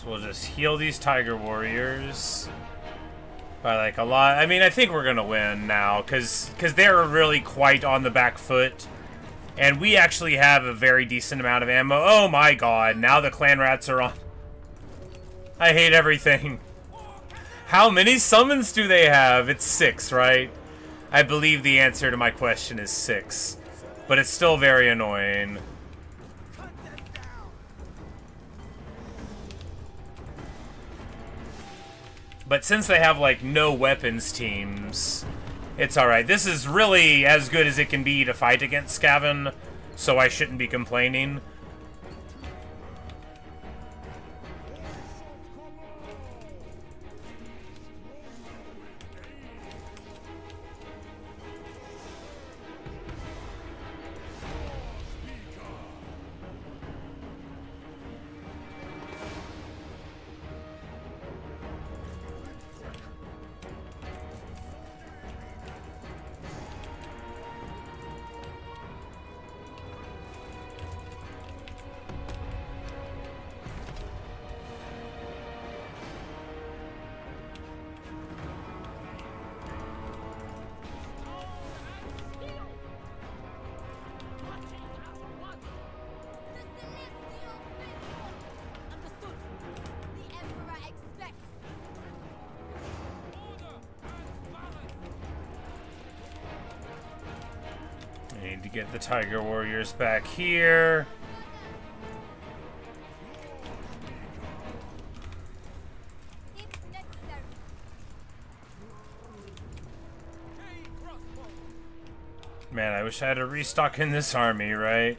We'll just heal these Tiger Warriors by like a lot. I mean, I think we're gonna win now because they're really quite on the back foot, and we actually have a very decent amount of ammo. Oh my god! Now the clan rats are on. I hate everything. How many summons do they have? It's 6, right? I believe the answer to my question is 6, but it's still very annoying. But since they have, like, no weapons teams, it's alright. This is really as good as it can be to fight against Skaven, so I shouldn't be complaining. need to get the Tiger Warriors back here. If necessary. Man, I wish I had a restock in this army, right?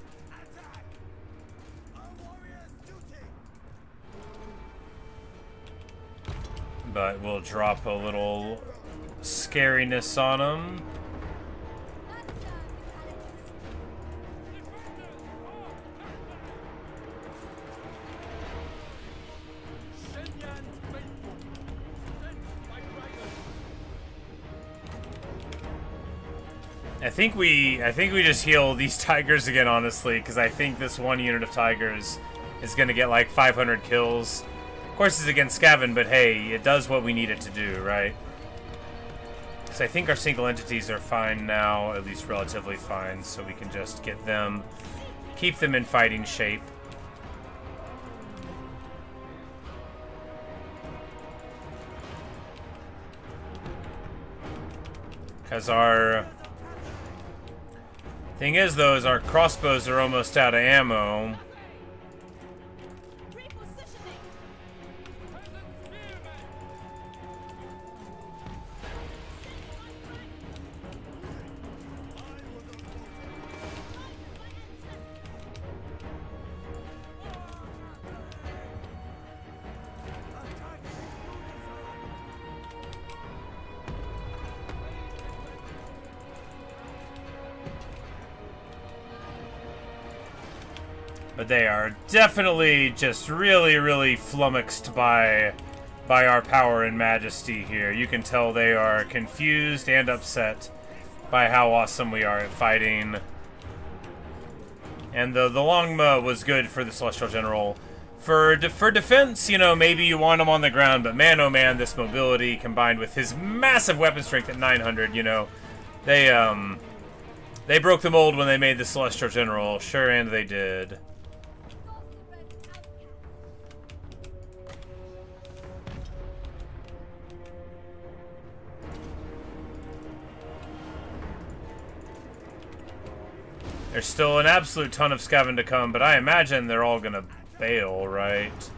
But we'll drop a little scariness on them. I think we just heal these tigers again, honestly, because I think this one unit of tigers is gonna get like 500 kills. Of course, it's against Skaven, but hey, it does what we need it to do, right? So I think our single entities are fine now, at least relatively fine, so we can just get them, keep them in fighting shape. Because our thing is, though, is our crossbows are almost out of ammo. But they are definitely just really flummoxed by our power and majesty here. You can tell they are confused and upset by how awesome we are at fighting. And the longbow was good for the Celestial General. For defense, you know, maybe you want him on the ground, but man, oh man, this mobility combined with his massive weapon strength at 900, you know, they broke the mold when they made the Celestial General. Sure, and they did. There's still an absolute ton of Skaven to come, but I imagine they're all gonna bail, right?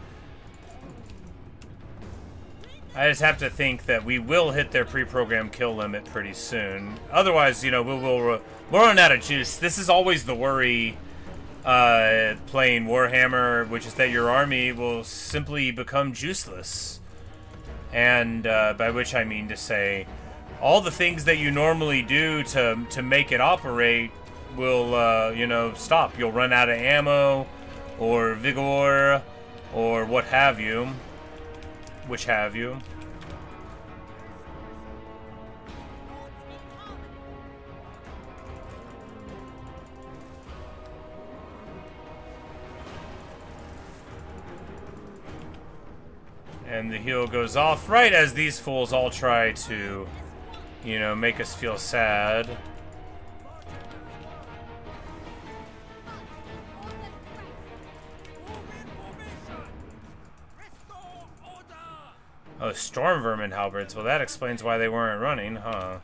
I just have to think that we will hit their pre-programmed kill limit pretty soon. Otherwise, you know, we'll run out of juice. This is always the worry playing Warhammer, which is that your army will simply become juiceless. And by which I mean to say, all the things that you normally do to make it operate will, you know, stop. You'll run out of ammo, or vigor, or what have you. Which have you. And the heal goes off right as these fools all try to, you know, make us feel sad. Oh, storm vermin halberds. Well, that explains why they weren't running, huh?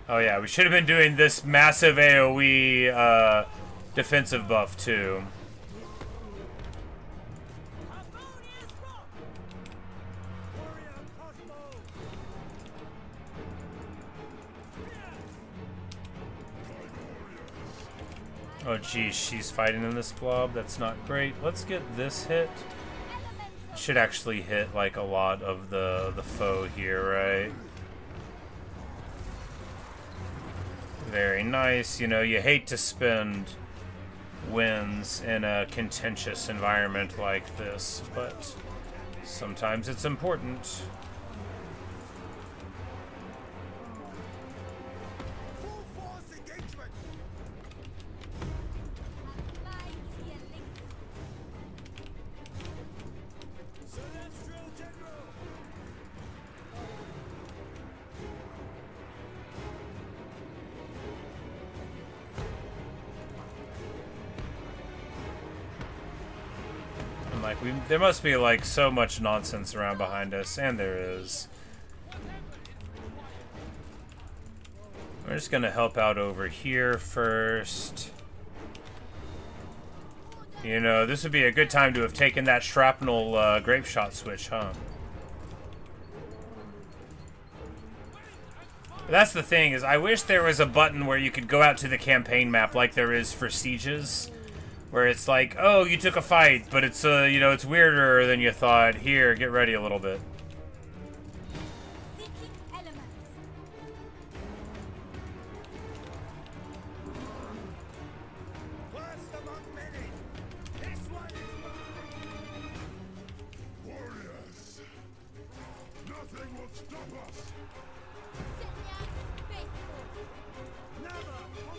Oh yeah, we should have been doing this massive AoE defensive buff too. Oh geez, she's fighting in this blob. That's not great. Let's get this hit. Should actually hit like a lot of the foe here, right? Very nice. You know, you hate to spend wins in a contentious environment like this, but sometimes it's important. Like, there must be, like, so much nonsense around behind us, and there is. We're just gonna help out over here first. You know, this would be a good time to have taken that shrapnel grape shot switch, huh? That's the thing, is I wish there was a button where you could go out to the campaign map like there is for sieges. Where it's like, oh, you took a fight, but it's, you know, it's weirder than you thought. Here, get ready a little bit. Seeking elements. First among many. This one is mine. Warriors! Nothing will stop us! Senior faithful. Never conquer.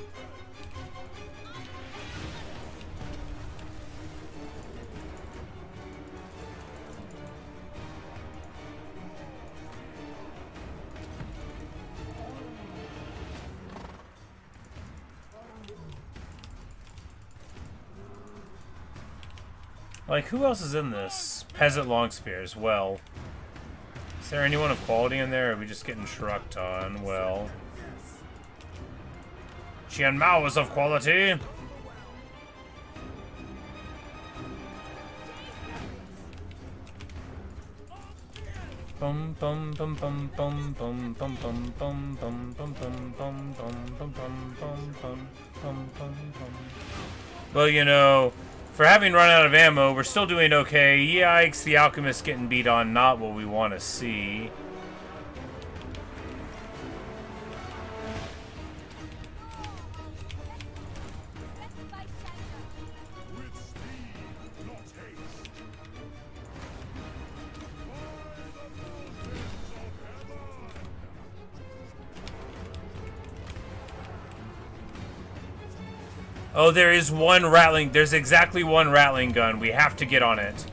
Like, who else is in this? Peasant long spears. Well, is there anyone of quality in there, or are we just getting shrugged on? Well, Qian Mao is of quality. Bum bum bum bum bum bum bum bum bum bum bum bum bum bum bum bum bum bum. Well, you know, for having run out of ammo, we're still doing okay. Yikes, the alchemist getting beat on, not what we want to see. With speed, not haste! Oh, there is one rattling. There's exactly one rattling gun. We have to get on it.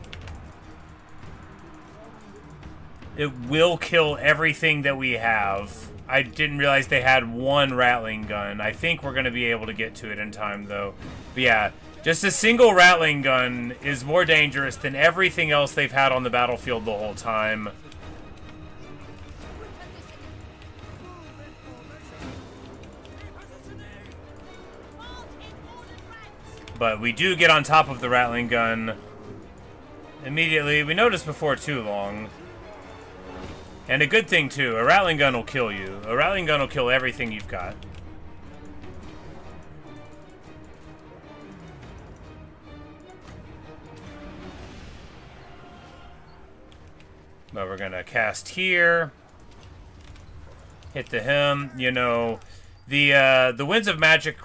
It will kill everything that we have. I didn't realize they had one rattling gun. I think we're going to be able to get to it in time, though. But yeah, just a single rattling gun is more dangerous than everything else they've had on the battlefield the whole time. But we do get on top of the rattling gun immediately. We noticed before too long. And a good thing, too. A rattling gun will kill you. A rattling gun will kill everything you've got. But we're going to cast here. Hit the him. You know, the Winds of Magic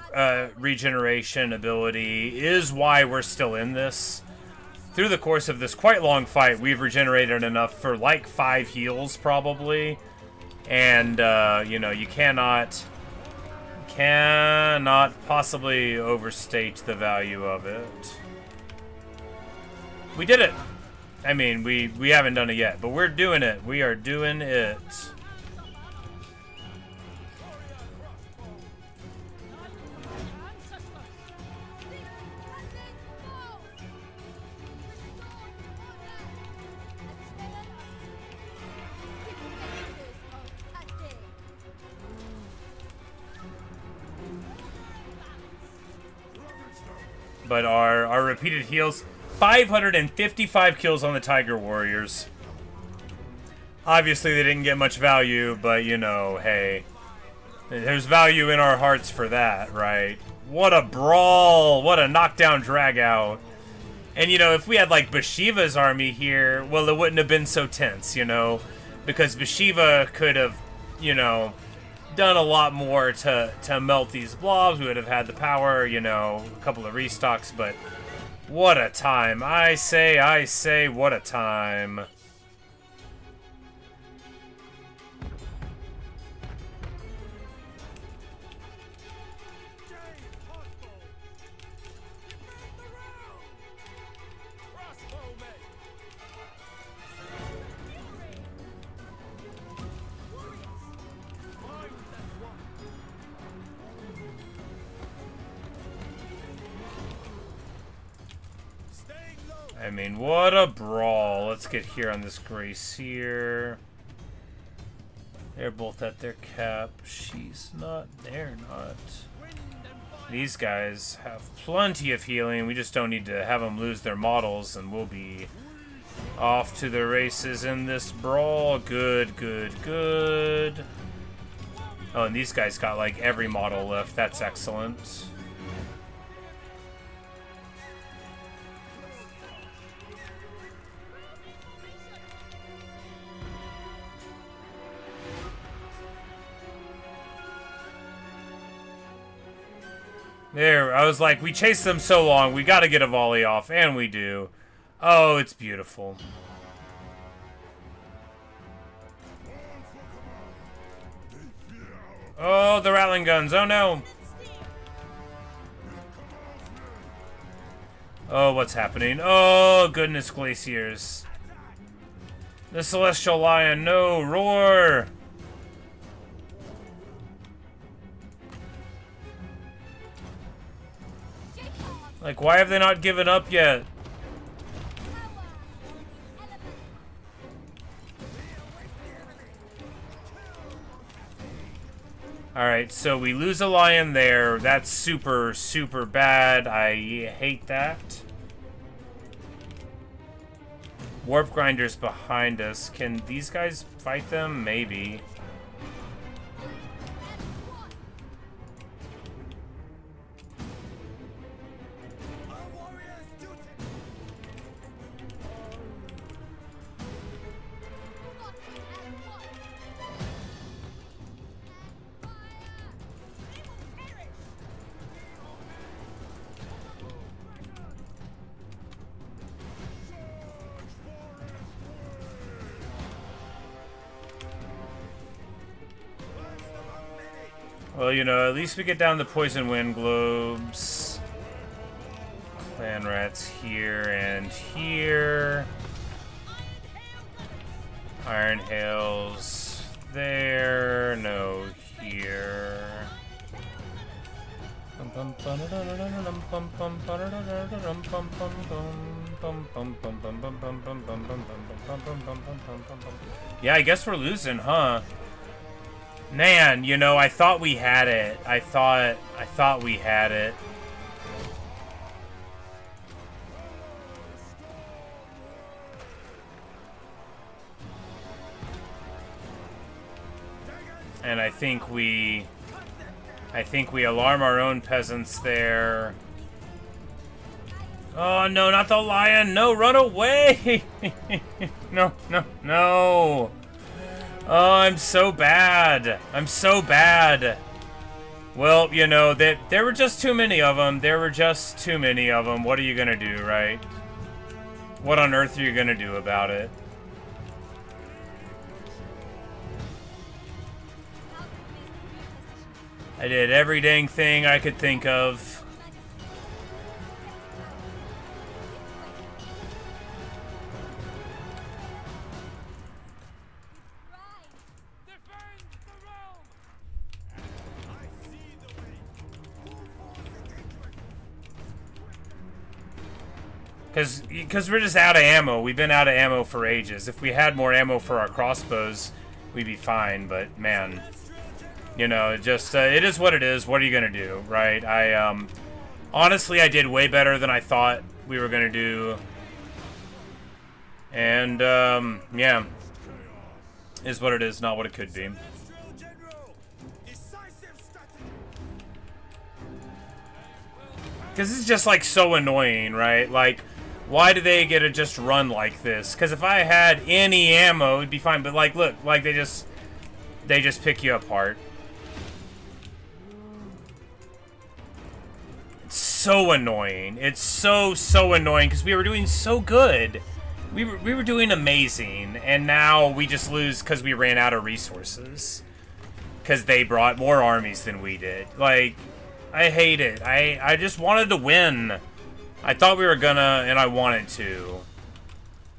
regeneration ability is why we're still in this. Through the course of this quite long fight, we've regenerated enough for like 5 heals, probably. And, you know, you cannot possibly overstate the value of it. We did it! I mean, we haven't done it yet, but we're doing it. We are doing it. But our repeated heals, 555 kills on the Tiger Warriors. Obviously, they didn't get much value, but, you know, hey. There's value in our hearts for that, right? What a brawl! What a knockdown drag-out. And, you know, if we had, like, Bhashiva's army here, well, it wouldn't have been so tense, you know? Because Bhashiva could have, you know, done a lot more to melt these blobs. We would have had the power, you know, a couple of restocks, but what a time. I say, what a time. I mean, what a brawl. Let's get here on this Grace here. They're both at their cap. She's not. They're not. These guys have plenty of healing. We just don't need to have them lose their models, and we'll be off to the races in this brawl. Good, good, good. Oh, and these guys got like every model left. That's excellent. There, I was like, we chased them so long, we gotta get a volley off, and we do. Oh, it's beautiful. Oh, the rattling guns, oh no! Oh, what's happening? Oh, goodness glaciers. The Celestial Lion, no, roar! Like, why have they not given up yet? Alright, so we lose a lion there. That's super, super bad. I hate that. Warp Grinder's behind us. Can these guys fight them? Maybe. Well, you know, at least we get down the poison wind globes. Clan rats here and here. Iron hails there. No, here. Yeah, I guess we're losing, huh? Man, you know, I thought we had it. I thought we had it. And I think we alarm our own peasants there. Oh no, not the lion. No, run away. No, no, no. Oh, I'm so bad. I'm so bad. Well, you know, there were just too many of them. There were just too many of them. What are you gonna do, right? What on earth are you gonna do about it? I did every dang thing I could think of. Because we're just out of ammo. We've been out of ammo for ages. If we had more ammo for our crossbows, we'd be fine. But, man, you know, it just, it is what it is. What are you going to do, right? Honestly, I did way better than I thought we were going to do. And, yeah, is what it is, not what it could be. Because it's just, like, so annoying, right? Like, why do they get to just run like this? Because if I had any ammo, it'd be fine. But, like, look, like, they just pick you apart. It's so annoying. It's so annoying because we were doing so good. We were doing amazing. And now we just lose because we ran out of resources. Because they brought more armies than we did. Like, I hate it. I just wanted to win. I thought we were gonna, and I wanted to.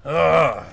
Ugh.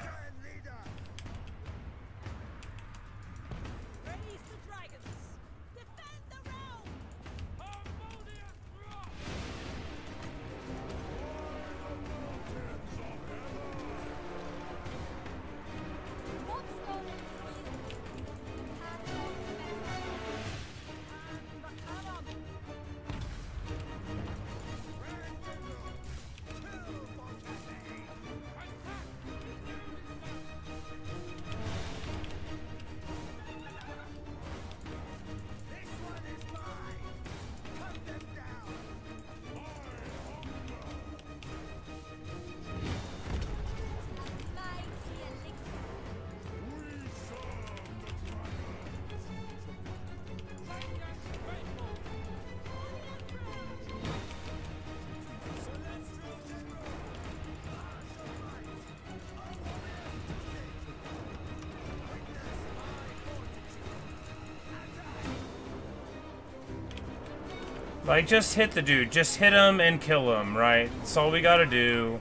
Like, just hit the dude. Just hit him and kill him, right? That's all we gotta do.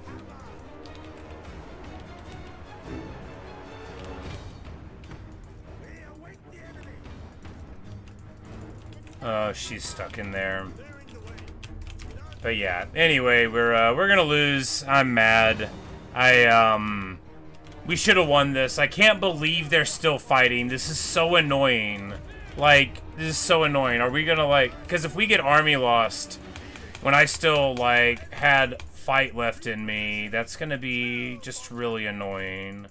Oh, she's stuck in there. But yeah, anyway, we're gonna lose. I'm mad. We should have won this. I can't believe they're still fighting. This is so annoying. Like, this is so annoying. Are we gonna, like... Because if we get army lost when I still, like, had fight left in me, that's gonna be just really annoying.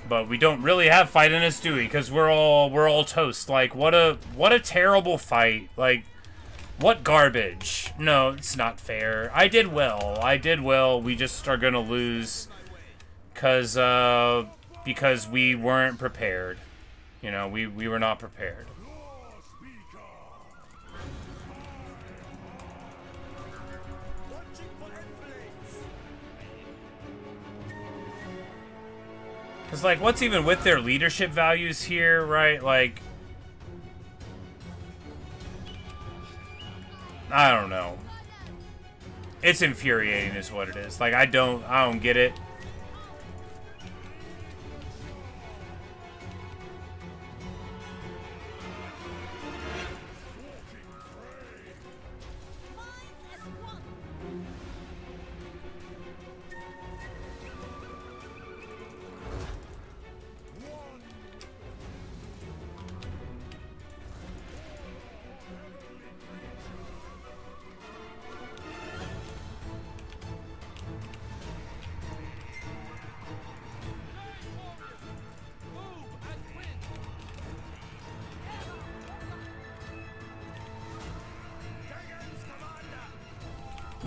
But we don't really have fight in us, do we? Because we're all toast. Like, what a terrible fight. Like, what garbage. No, it's not fair. I did well. I did well. We just are gonna lose because we weren't prepared. You know, we were not prepared. Because, like, what's even with their leadership values here, right? Like, I don't know. It's infuriating is what it is. Like, I don't get it.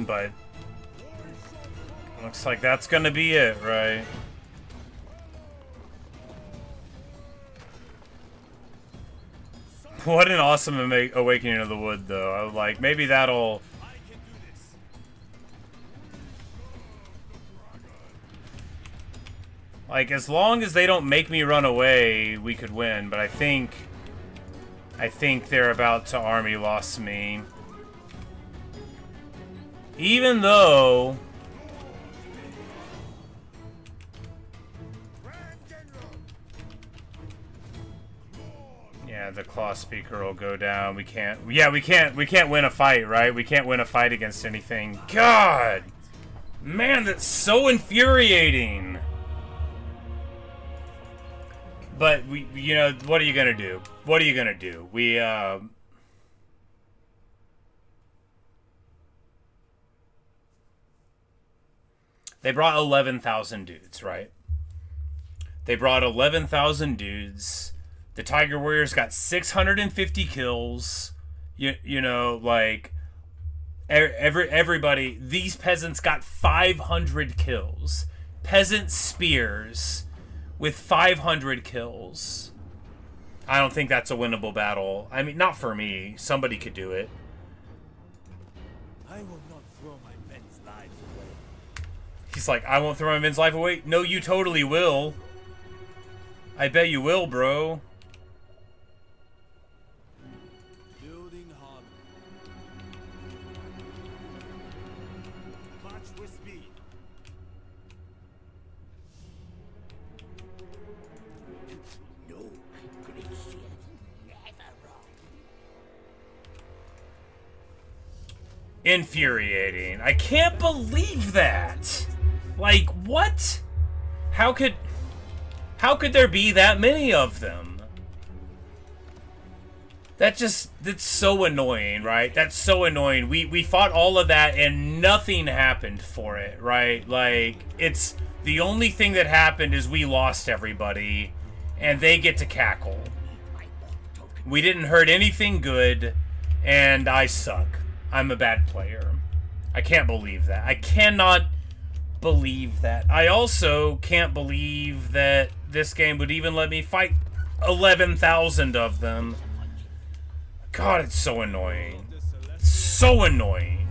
But looks like that's gonna be it, right? What an awesome awakening of the wood, though. I was like, maybe that'll... Like, as long as they don't make me run away, we could win. But I think they're about to army loss me. Even though... Yeah, the claw speaker will go down. We can't... Yeah, we can't win a fight, right? We can't win a fight against anything. God! Man, that's so infuriating! But, you know, what are you gonna do? What are you gonna do? They brought 11,000 dudes, right? They brought 11,000 dudes. The Tiger Warriors got 650 kills. You know, like, everybody, these peasants got 500 kills. Peasant spears with 500 kills. I don't think that's a winnable battle. I mean, not for me. Somebody could do it. I will not throw my men's lives away. He's like, I won't throw my men's life away. No, you totally will. I bet you will, bro. Building harmony. March with speed. No, Greasus never wrong. Infuriating. I can't believe that. Like, what? How could there be that many of them? That's so annoying, right? That's so annoying. We fought all of that and nothing happened for it, right? Like, it's the only thing that happened is we lost everybody and they get to cackle. We didn't hurt anything good and I suck. I'm a bad player. I can't believe that. I cannot believe that. I also can't believe that this game would even let me fight 11,000 of them. God, it's so annoying. So annoying.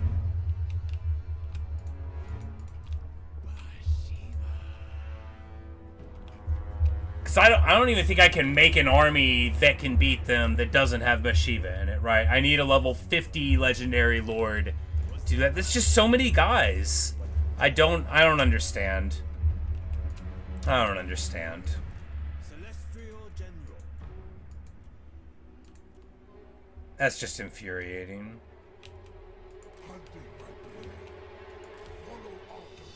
Because I don't even think I can make an army that can beat them that doesn't have Bhashiva in it, right? I need a level 50 legendary lord to do that. There's just so many guys. I don't understand. I don't understand. Celestial General. That's just infuriating. Hunting my prey. Follow after me.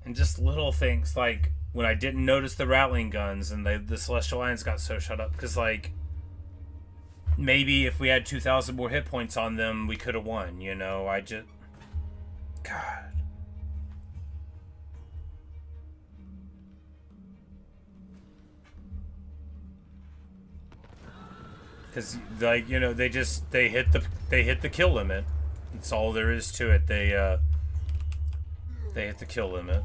And just little things like when I didn't notice the rattling guns and the Celestial Lions got so shut up. Because, like, maybe if we had 2,000 more hit points on them, we could have won, you know? I just... God. Because, like, you know, they hit the kill limit. That's all there is to it. They hit the kill limit.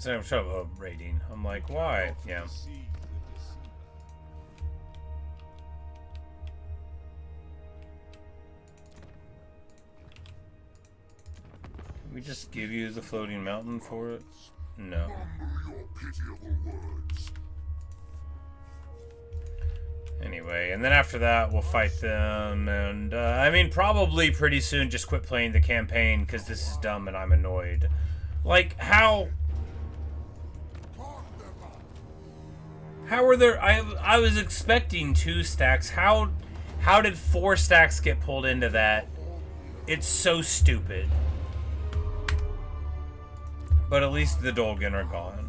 I'm trouble rating. I'm like, why? Yeah. Can we just give you the floating mountain for it? No. Your pitiable words. Anyway, and then after that, we'll fight them, and I mean, probably pretty soon just quit playing the campaign because this is dumb and I'm annoyed. Like, how are there? I was expecting 2 stacks. How did 4 stacks get pulled into that? It's so stupid. But at least the Dolgan are gone.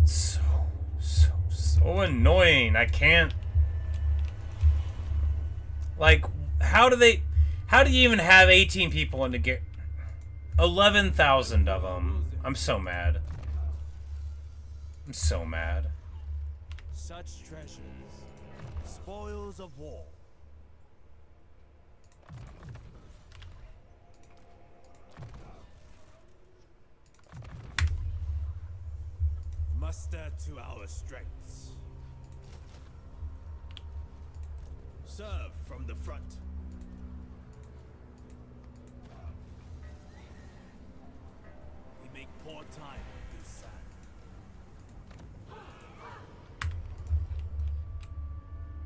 So annoying. I can't. Like, how do you even have 18 people in the game? 11,000 of them. I'm so mad. I'm so mad. Such treasures, spoils of war. Muster to our strengths. Serve from the front. We make poor time with this sand.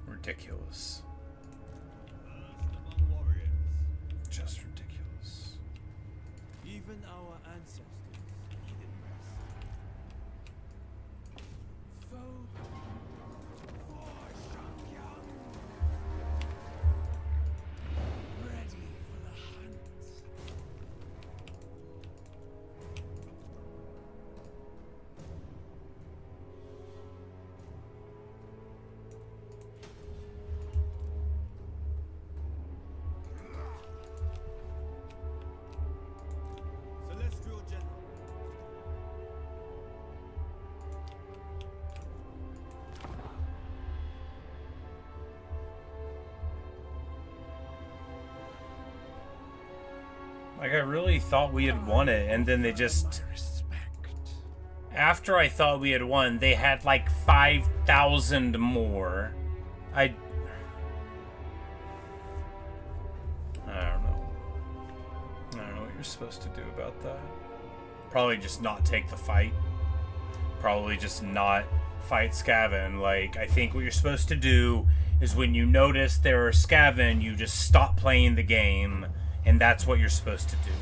Ridiculous. First among warriors. Just ridiculous. Even our ancestors needed rest. Ready for the hunt. Celestial General. Like, I really thought we had won it, and then they just... Respect. After I thought we had won, they had like 5,000 more. I don't know. I don't know what you're supposed to do about that. Probably just not take the fight. Probably just not fight Skaven. Like, I think what you're supposed to do is when you notice there are Skaven, you just stop playing the game, and that's what you're supposed to do.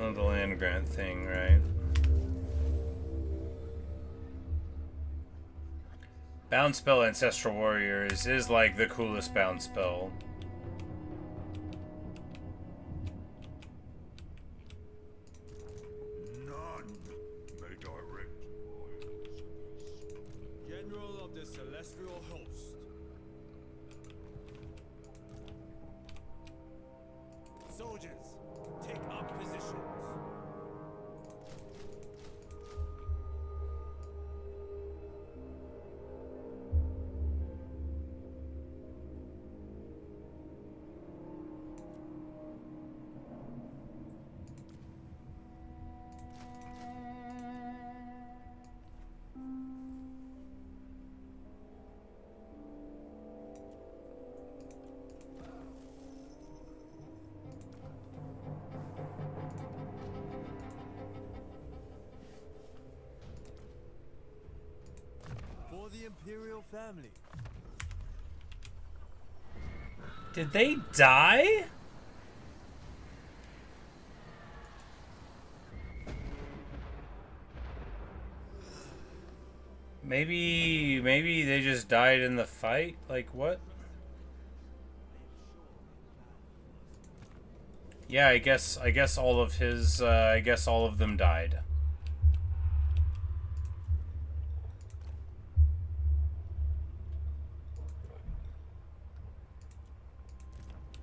Oh, the land grant thing, right? Bound spell Ancestral Warriors is like the coolest bound spell. None may direct my General of the Celestial Host. Soldiers, take up positions. For the Imperial family. Did they die? Maybe they just died in the fight? Like, what? Yeah, I guess all of his, I guess all of them died.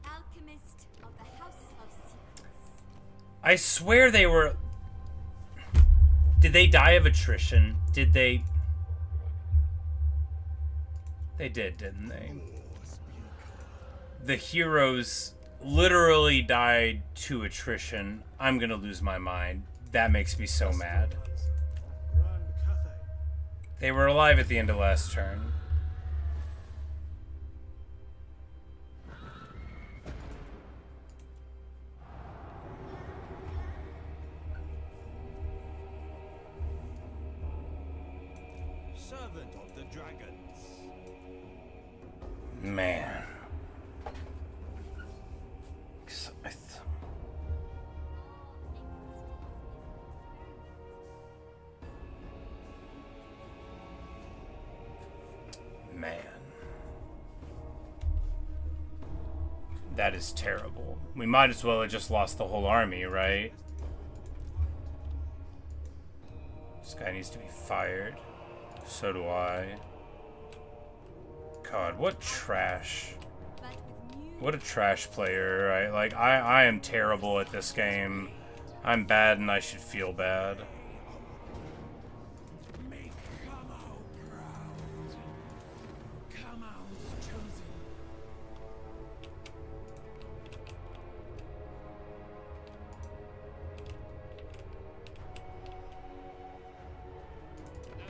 Alchemist of the House of Secrets. I swear they were... Did they die of attrition? Did they... They did, didn't they? The heroes literally died to attrition. I'm gonna lose my mind. That makes me so mad. Grand Cathay. They were alive at the end of last turn. Servant of the Dragons. Man. Man. That is terrible. We might as well have just lost the whole army, right? This guy needs to be fired. So do I. God, what trash. But with new What a trash player, right? Like, I am terrible at this game. I'm bad and I should feel bad. Make Kamau proud. Kamau's chosen.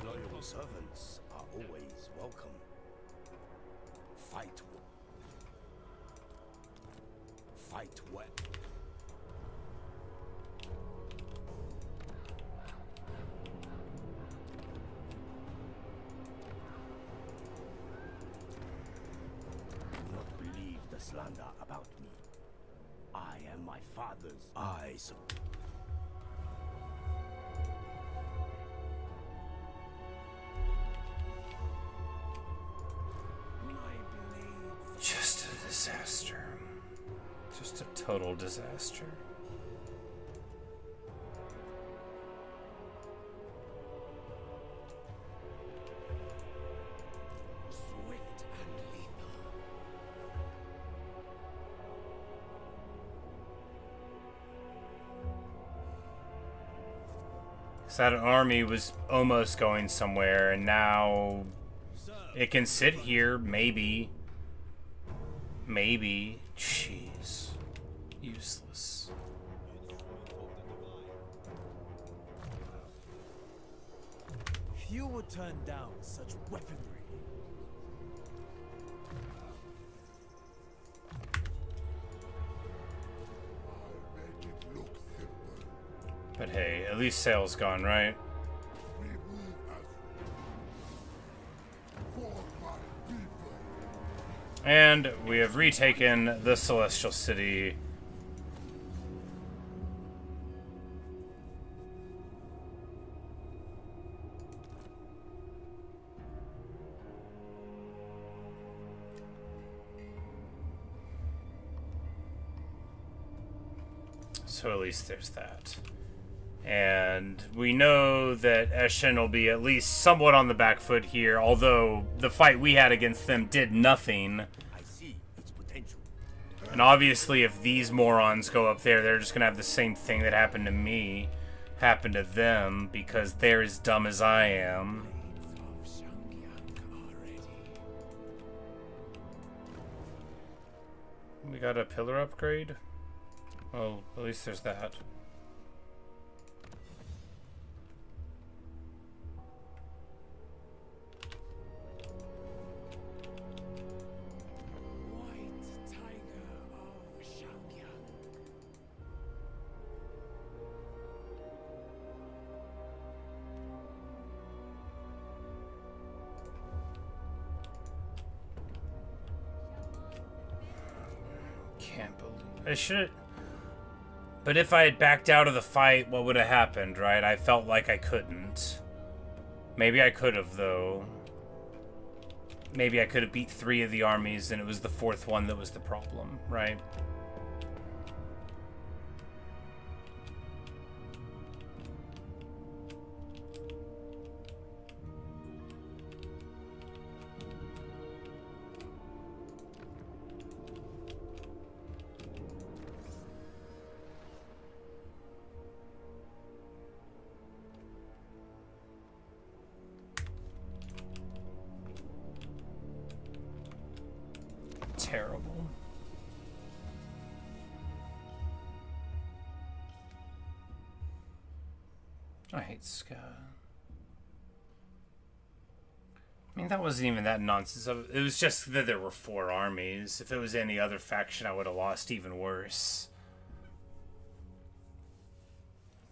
Loyal servants are always welcome. Fight. Fight well. Do not believe the slander about me. I am my father's eyes. My blade. Just a disaster. Just a total disaster. Swift and lethal. So that army was almost going somewhere, and now it can sit here, maybe. Maybe. Jeez. Useless. Few would turn down such weaponry. I make it look simple. But hey, at least Sayl's gone, right? We move as for my people. And we have retaken the Celestial City. So at least there's that. And we know that Eshin will be at least somewhat on the back foot here, although the fight we had against them did nothing. I see its potential. And obviously if these morons go up there, they're just going to have the same thing that happened to me happen to them, because they're as dumb as I am. Blades of Shangyang are ready. We got a pillar upgrade? Oh, at least there's that. White tiger of Shangyang. Can't believe I should. But if I had backed out of the fight, what would have happened, right? I felt like I couldn't. Maybe I could have, though. Maybe I could have beat 3 of the armies, and it was the 4th one that was the problem, right? Terrible. I hate Ska. I mean, that wasn't even that nonsense. It was just that there were 4 armies. If it was any other faction, I would have lost even worse.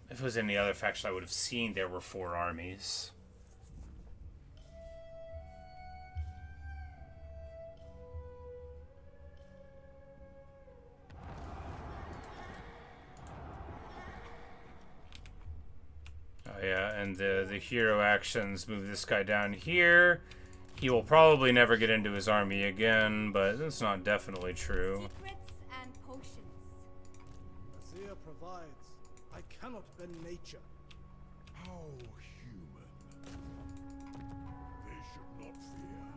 If it was any other faction, I would have seen there were 4 armies. Oh yeah, and the hero actions move this guy down here. He will probably never get into his army again, but that's not definitely true. Secrets and potions. Azir provides. I cannot bend nature. How human. They should not fear.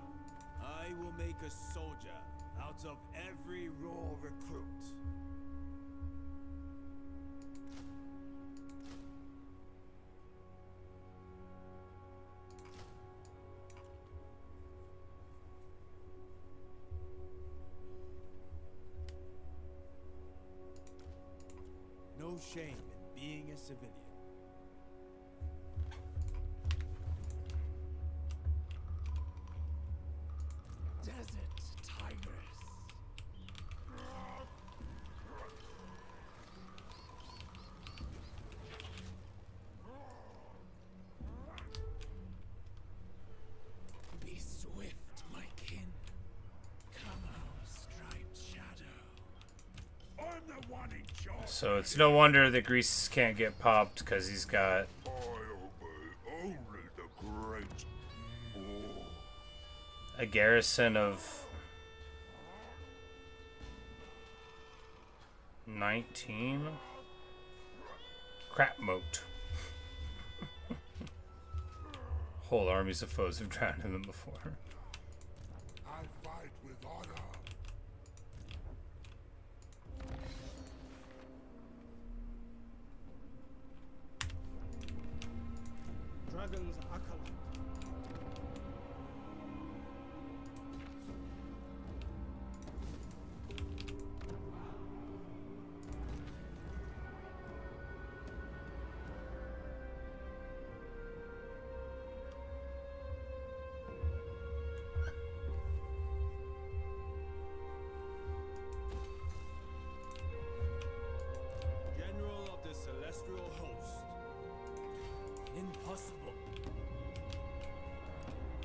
I will make a soldier out of every raw recruit. No shame in being a civilian. Desert tigress. Be swift, my kin. Come out, striped shadow. I'm the one in charge. So it's no wonder that Greasus can't get popped, because he's got I obey only the great. Oh. a garrison of 19. Crap moat. Whole armies of foes have drowned in them before. I fight with honor.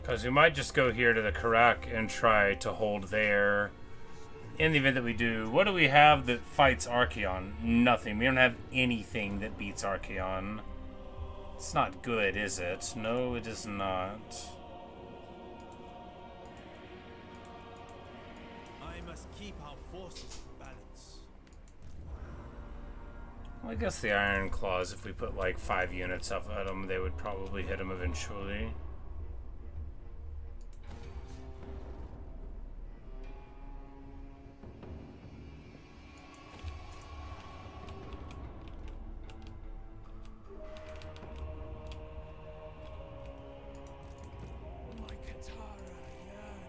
Because we might just go here to the Karak and try to hold there. In the event that we do, what do we have that fights Archaon? Nothing. We don't have anything that beats Archaon. It's not good, is it? No, it is not. I must keep our forces in balance. Well, I guess the Iron Claws, if we put like 5 units up at them, they would probably hit them eventually. My Katara yearn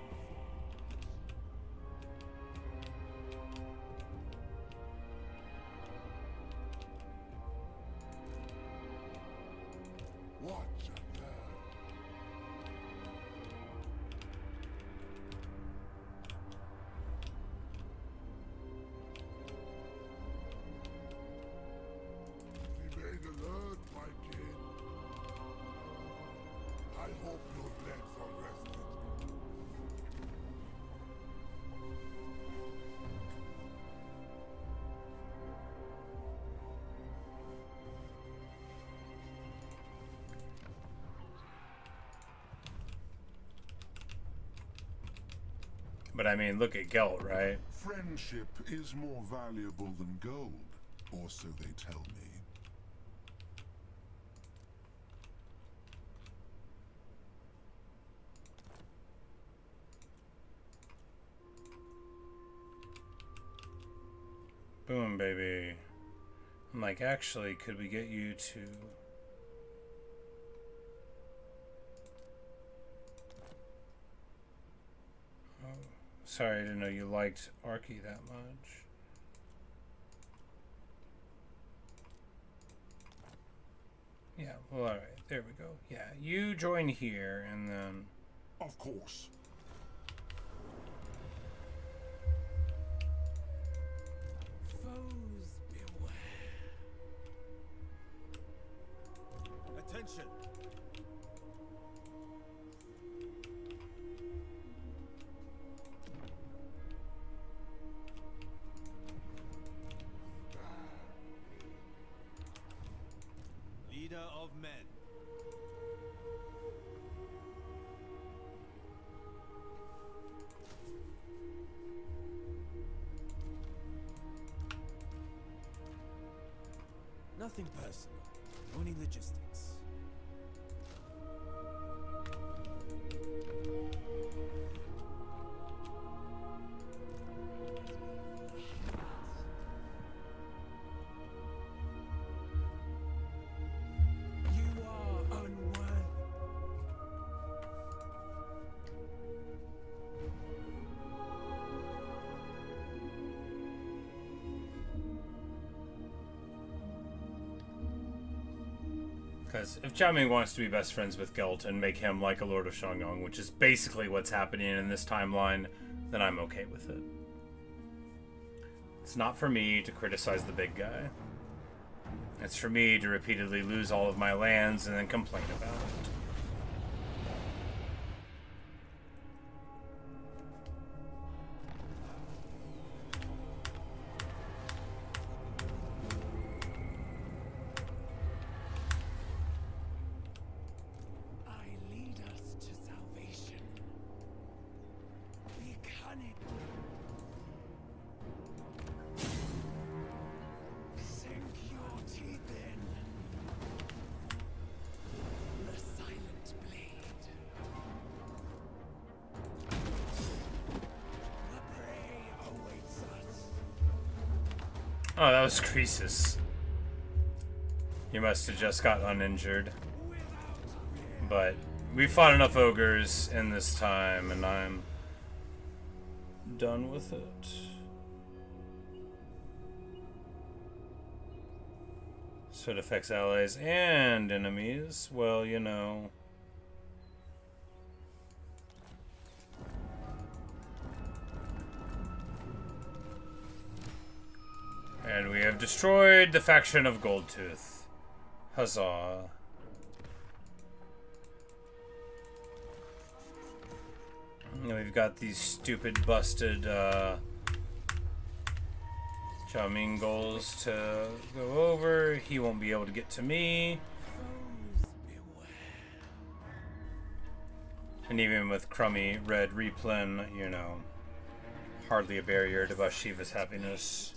Watch and learn. Remain alert, my king. I hope your legs are rested. But I mean, look at Gelt, right? Friendship is more valuable than gold, or so they tell me. Boom, baby. I'm like, actually, could we get you to... Oh, sorry, I didn't know you liked Archie that much. Yeah, well, alright, there we go. Yeah, you join here, and then... Of course. foes beware. Attention! Leader of men. Nothing personal, only logistics. You are unworthy. Because if Jiaming wants to be best friends with Gelt and make him like a Lord of Shangyong, which is basically what's happening in this timeline, then I'm okay with it. It's not for me to criticize the big guy. It's for me to repeatedly lose all of my lands and then complain about it. I lead us to salvation. Be cunning. Sink your teeth in. The silent blade. The prey awaits us. Oh, that was Greasus. He must have just got uninjured. But we fought enough ogres in this time, and I'm done with it. So it affects allies and enemies. Well, you know. And we have destroyed the faction of Goldtooth. Huzzah. You know, we've got these stupid busted Xiaoming goals to go over. He won't be able to get to me. And even with crummy red replen, you know, hardly a barrier to Bhashiva's happiness.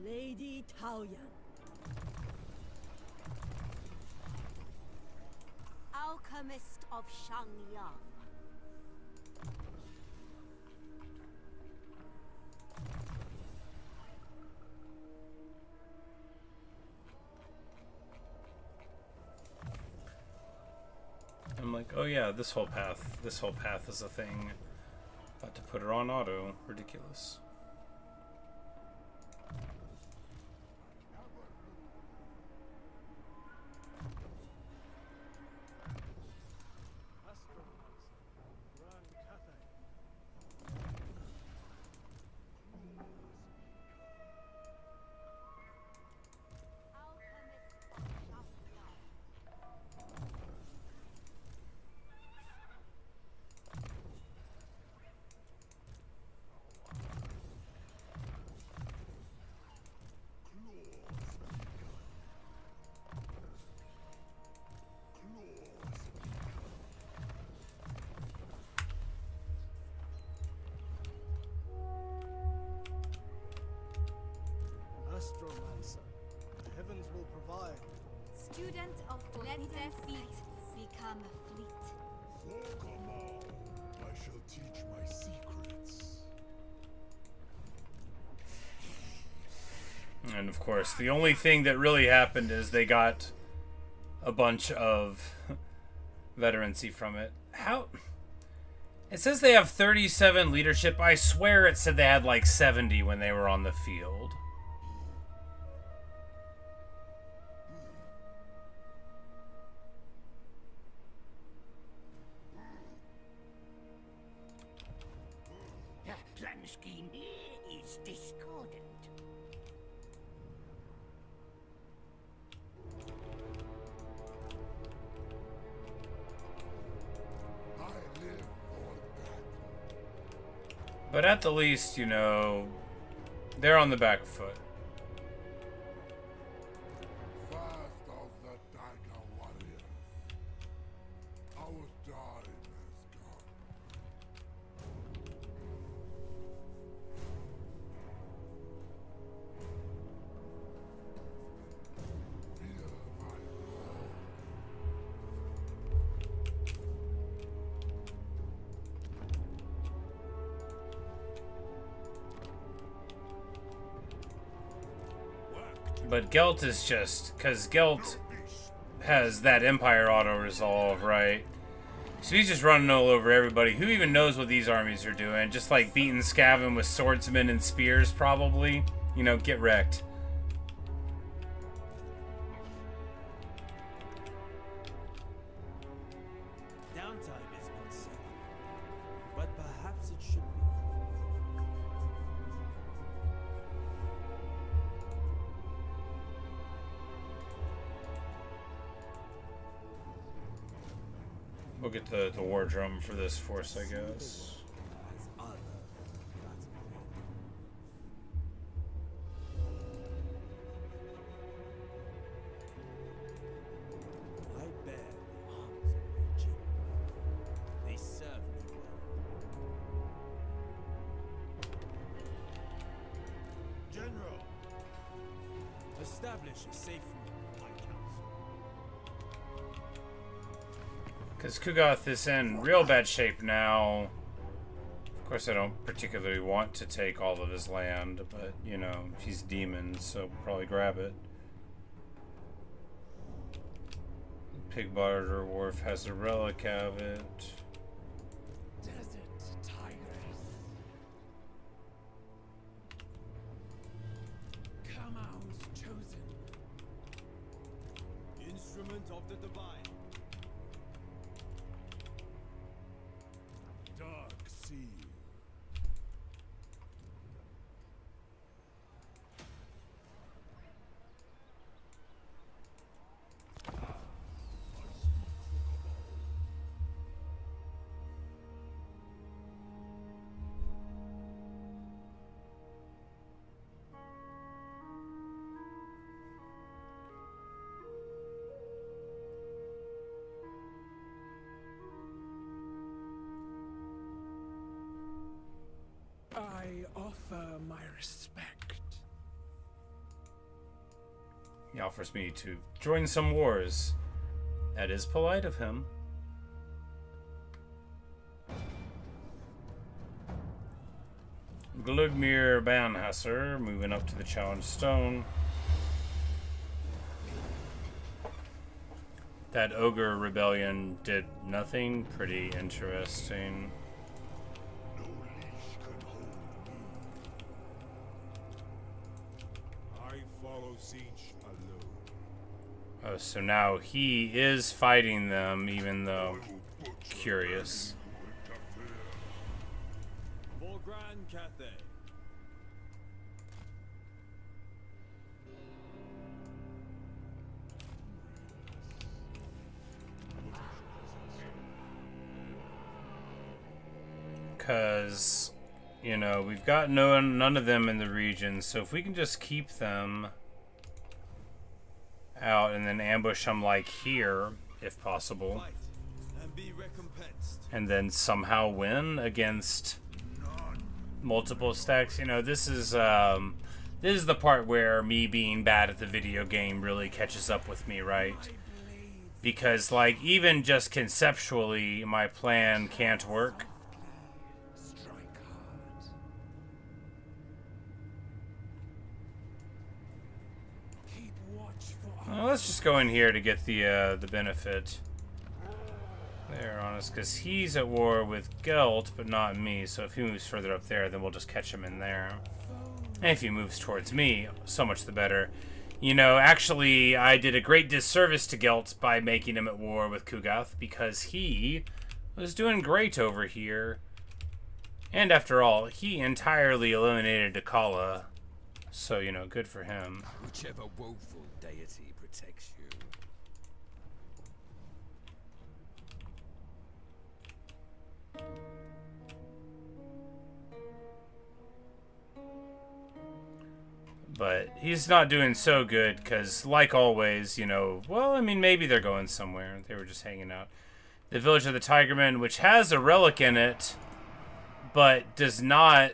Lady Taoyan. Alchemist of Shangyang. I'm like, oh yeah, this whole path is a thing. About to put her on auto. Ridiculous. Astromancer. The heavens will provide. Student of let their feet become fleet. Volkamal, I shall teach my secrets. And of course, the only thing that really happened is they got a bunch of veterancy from it. How? It says they have 37 leadership. I swear it said they had like 70 when they were on the field. The plan scheme here is discordant. I live for that. But at the least, you know, they're on the back foot. First of the Dagger warriors. Our time has come. Fear my roar. But Gelt is just, because Gelt has that Empire auto-resolve, right? So he's just running all over everybody. Who even knows what these armies are doing? Just like beating Skaven with swordsmen and spears, probably. You know, get wrecked. Downtime is not sacred, but perhaps it should be. We'll get the war drum for this force, I guess. As other battlefield. I bear the arms of my king. They serve me well. General, establish a safe route for my council. Because Kugoth is in real bad shape now. Of course, I don't particularly want to take all of his land, but, you know, he's demon, so we'll probably grab it. Pig Barter Wharf has a relic of it. Desert tigress. Mauls chosen. Instrument of the divine. Die. offer my respect. He offers me to join some wars. That is polite of him. Glugmir Banhasser moving up to the Challenge Stone. That Ogre rebellion did nothing. Pretty interesting. No leash can hold me. I follow Siege alone. Oh, so now he is fighting them, even though curious. For Grand Cathay. Because, you know, we've got none of them in the region, so if we can just keep them out and then ambush them like here, if possible, Fight and be recompensed. and then somehow win against multiple stacks. You know, this is the part where me being bad at the video game really catches up with me, right? Because, like, even just conceptually, my plan can't work. Strike hard. Keep watch for Well, let's just go in here to get the benefit there on us, because he's at war with Gelt, but not me. So if he moves further up there, then we'll just catch him in there. And if he moves towards me, so much the better. You know, actually, I did a great disservice to Gelt by making him at war with Kugath, because he was doing great over here. And after all, he entirely eliminated Dakala. So, you know, good for him. Whichever woeful deity protects you. But he's not doing so good because, like always, you know, well, I mean, maybe they're going somewhere. They were just hanging out. The Village of the Tigermen, which has a relic in it, but does not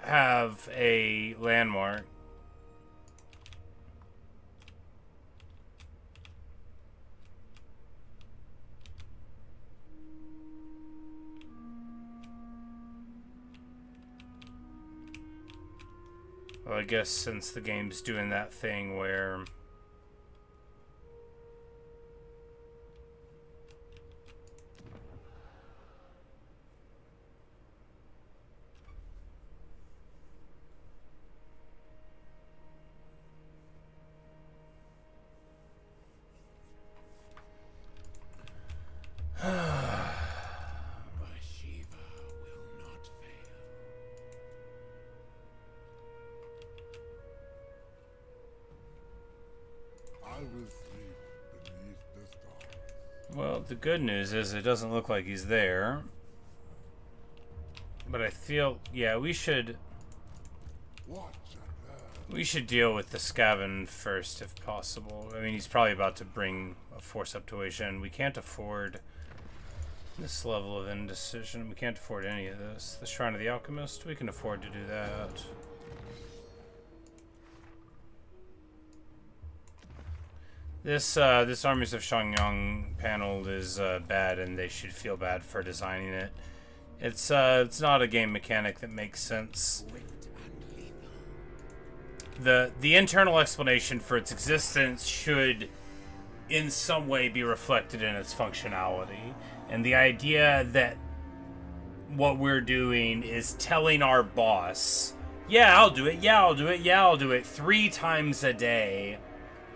have a landmark. Well, I guess since the game's doing that thing where Bhashiva will not fail. I will sleep beneath the stars. well, the good news is it doesn't look like he's there. But I feel, yeah, we should Watch and learn. deal with the Skaven first if possible. I mean, he's probably about to bring a force up to Asian. We can't afford this level of indecision. We can't afford any of this. The Shrine of the Alchemist, we can afford to do that. This Armies of Shangyang panel is bad, and they should feel bad for designing it. It's not a game mechanic that makes sense. The internal explanation for its existence should in some way be reflected in its functionality. And the idea that what we're doing is telling our boss, yeah, I'll do it, yeah, I'll do it, yeah, I'll do it 3 times a day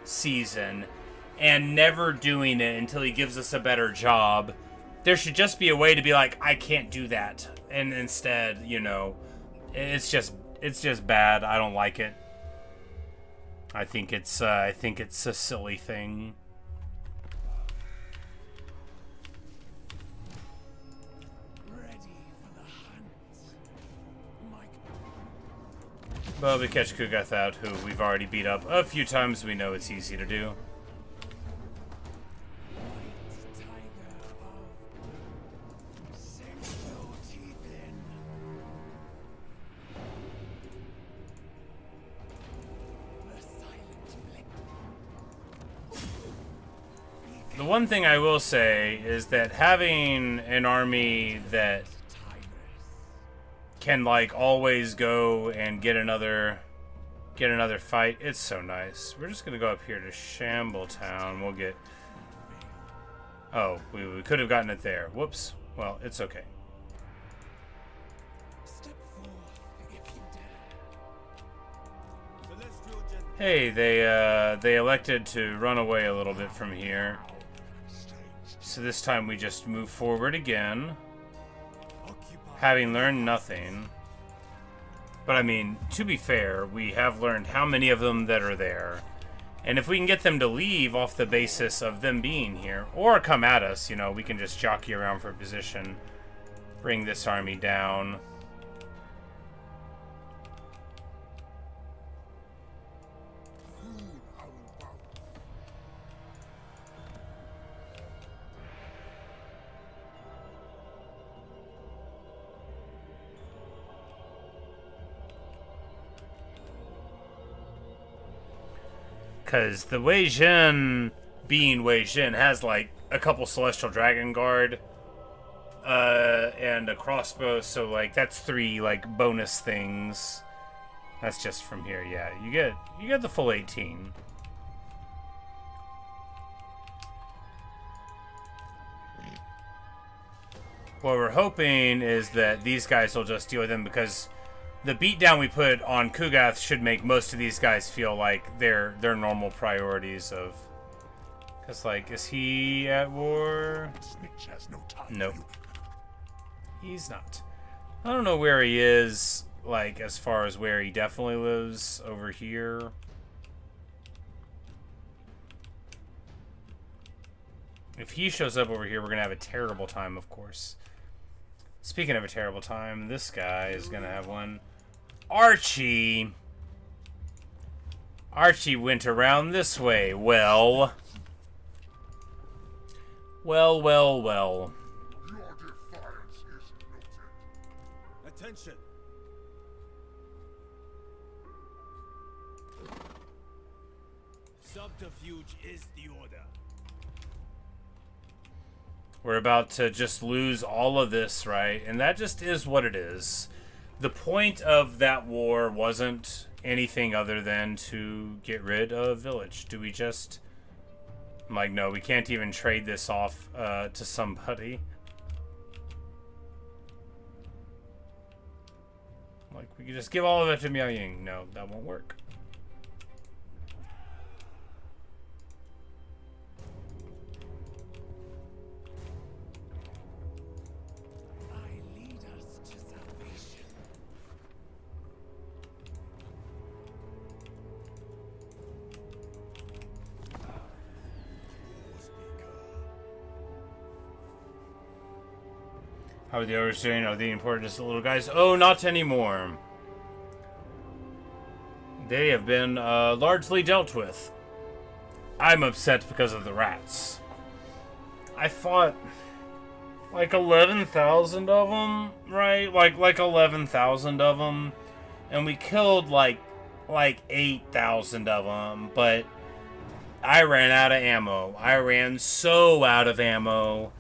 season, and never doing it until he gives us a better job. There should just be a way to be like, I can't do that. And instead, you know, it's just bad. I don't like it. I think it's a silly thing. Ready for the hunt. But we catch Kugath out, who we've already beat up a few times. We know it's easy to do. White tiger of sink your teeth in. the one thing I will say is that having an army that can like always go and get another fight, it's so nice. We're just gonna go up here to Shambletown. We'll get. Oh, we could have gotten it there. Whoops. Well, it's okay. Hey, they elected to run away a little bit from here. So this time we just move forward again, having learned nothing. But I mean, to be fair, we have learned how many of them that are there. And if we can get them to leave off the basis of them being here, or come at us, you know, we can just jockey around for position, bring this army down. Because the Wei Jin, being Wei Jin, has like a couple Celestial Dragon Guard and a crossbow, so like that's 3 like bonus things. That's just from here, yeah. You get the full 18. What we're hoping is that these guys will just deal with them, because the beatdown we put on Kugath should make most of these guys feel like they're normal priorities of. Cause like, is he at war? Snitch has no time. Nope. He's not. I don't know where he is, like as far as where he definitely lives over here. If he shows up over here, we're gonna have a terrible time, of course. Speaking of a terrible time, this guy is gonna have one. Archie went around this way. Well. Your defiance is noted. Attention. Subterfuge is the order. We're about to just lose all of this, right? And that just is what it is. The point of that war wasn't anything other than to get rid of village. Do we just... I'm like, no, we can't even trade this off to somebody. Like, we could just give all of it to Miao Ying. No, that won't work. How are the Ogres doing? Are they important as the little guys? Oh, not anymore. They have been largely dealt with. I'm upset because of the rats. I fought like 11,000 of them, right? Like 11,000 of them, and we killed like 8,000 of them. But I ran out of ammo. I ran so out of ammo.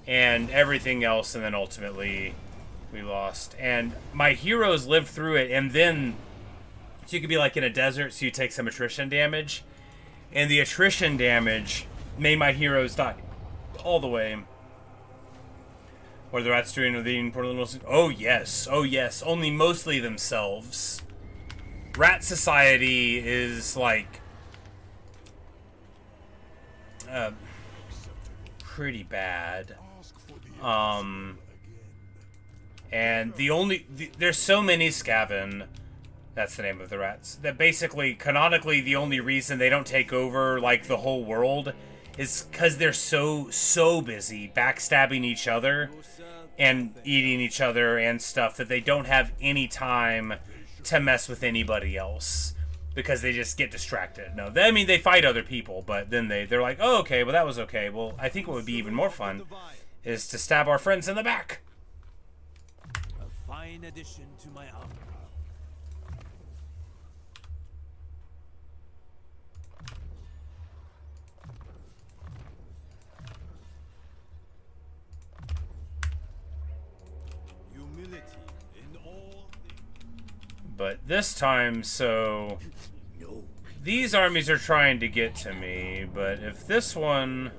And everything else, and then ultimately we lost. And my heroes lived through it, and then so you could be like in a desert, so you take some attrition damage, and the attrition damage made my heroes die all the way. What are the rats doing with eating poor little? Oh yes, only mostly themselves. Rat society is like pretty bad. And there's so many Skaven, that's the name of the rats, that basically, canonically, the only reason they don't take over, like, the whole world is because they're so busy backstabbing each other and eating each other and stuff that they don't have any time to mess with anybody else. Because they just get distracted. No, I mean, they fight other people, but then they're like, oh, okay, well, that was okay. Well, I think what would be even more fun is to stab our friends in the back. A fine addition to my armor. But this time, so these armies are trying to get to me, but if this one...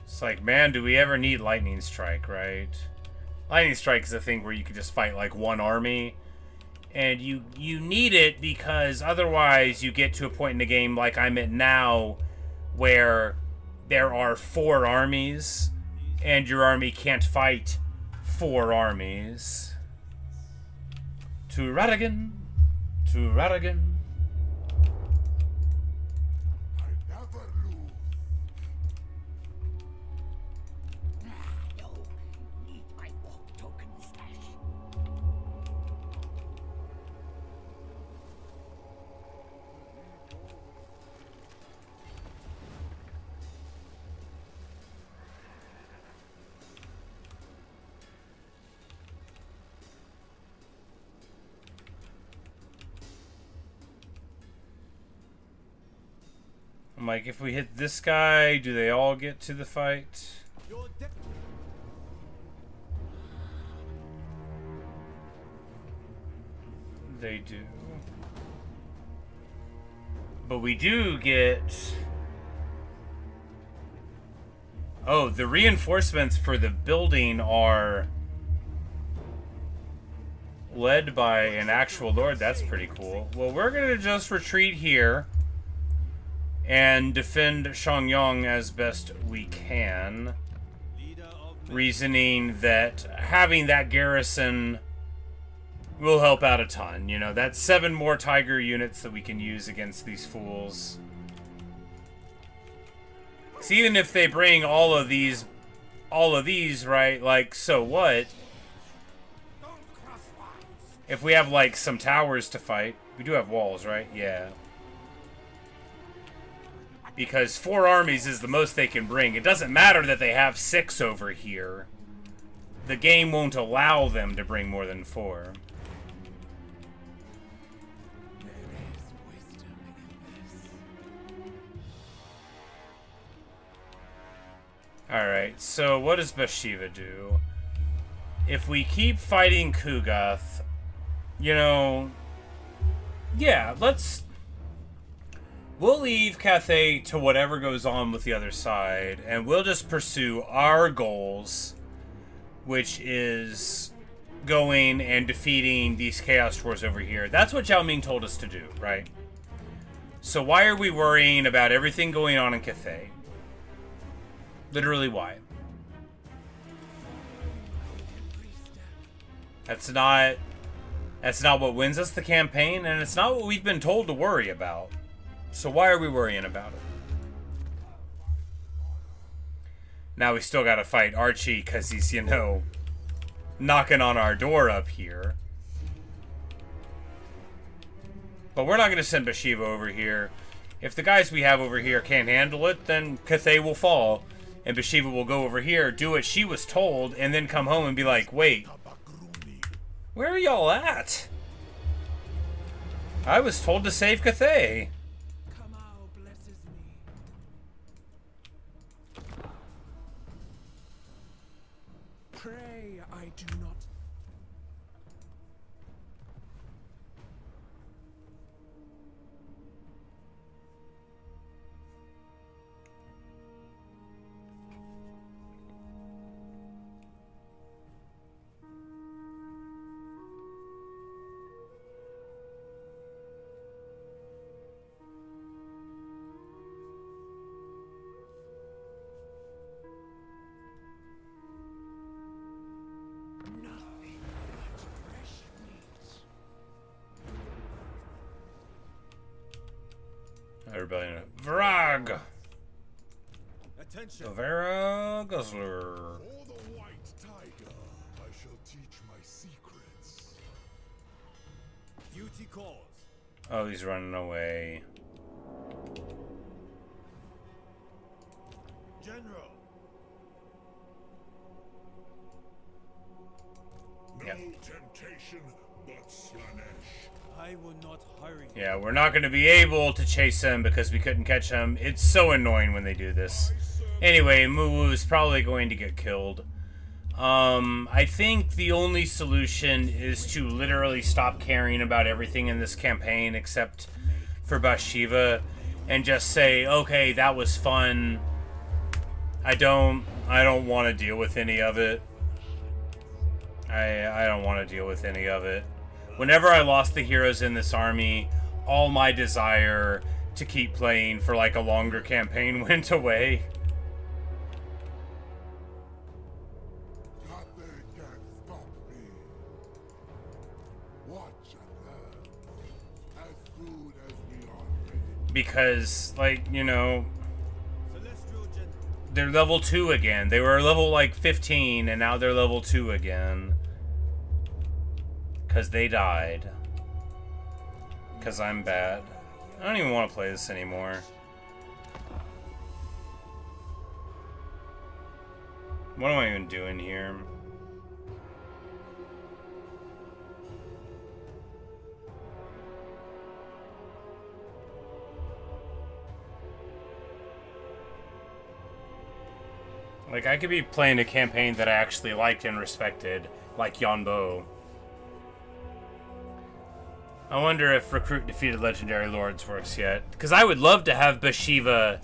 It's like, man, do we ever need Lightning Strike, right? Lightning Strike is a thing where you can just fight like one army. And you need it because otherwise you get to a point in the game like I'm at now where there are 4 armies and your army can't fight 4 armies. To Radigan. To Radigan. I never lose. No, need my walk token stash. I'm like, if we hit this guy, do they all get to the fight? They do. But we do get... Oh, the reinforcements for the building are led by an actual lord. That's pretty cool. Well, we're going to just retreat here and defend Shangyong as best we can. Reasoning that having that garrison will help out a ton. You know, that's 7 more Tiger units that we can use against these fools. So even if they bring all of these, right, like, so what? If we have, like, some towers to fight. We do have walls, right? Yeah. Because 4 armies is the most they can bring. It doesn't matter that they have 6 over here. The game won't allow them to bring more than 4. Alright, so what does Bhashiva do? If we keep fighting Kugath, you know... Yeah, we'll leave Cathay to whatever goes on with the other side, and we'll just pursue our goals, which is going and defeating these Chaos Dwarves over here. That's what Zhao Ming told us to do, right? So why are we worrying about everything going on in Cathay? Literally, why? That's not what wins us the campaign, and it's not what we've been told to worry about. So why are we worrying about it? Now we still gotta fight Archie, because he's, you know, knocking on our door up here. But we're not gonna send Bhashiva over here. If the guys we have over here can't handle it, then Cathay will fall. And Bhashiva will go over here, do what she was told, and then come home and be like, wait, where are y'all at? I was told to save Cathay. Kamau blesses me. Pray I do not. Rebellion. Vrag! Attention. Dovera Guzzler. For the white tiger, I shall teach my secrets. Duty calls. Oh, he's running away. General. No Yep. temptation but Slanesh. I will not hurry. Yeah, we're not going to be able to chase him because we couldn't catch him. It's so annoying when they do this. Anyway, Muwu's probably going to get killed. I think the only solution is to literally stop caring about everything in this campaign except for Bhashiva and just say, okay, that was fun. I don't want to deal with any of it. I don't want to deal with any of it. Whenever I lost the heroes in this army, all my desire to keep playing for like a longer campaign went away. Cathay can't stop me. Watch and learn. As soon as we are ready. Because, like, you know, Celestial General. they're level 2 again. They were level, like, 15, and now they're level 2 again. Because they died. Because I'm bad. I don't even want to play this anymore. What am I even doing here? Like, I could be playing a campaign that I actually liked and respected, like Yonbo. I wonder if Recruit Defeated Legendary Lords works yet. Because I would love to have Bhashiva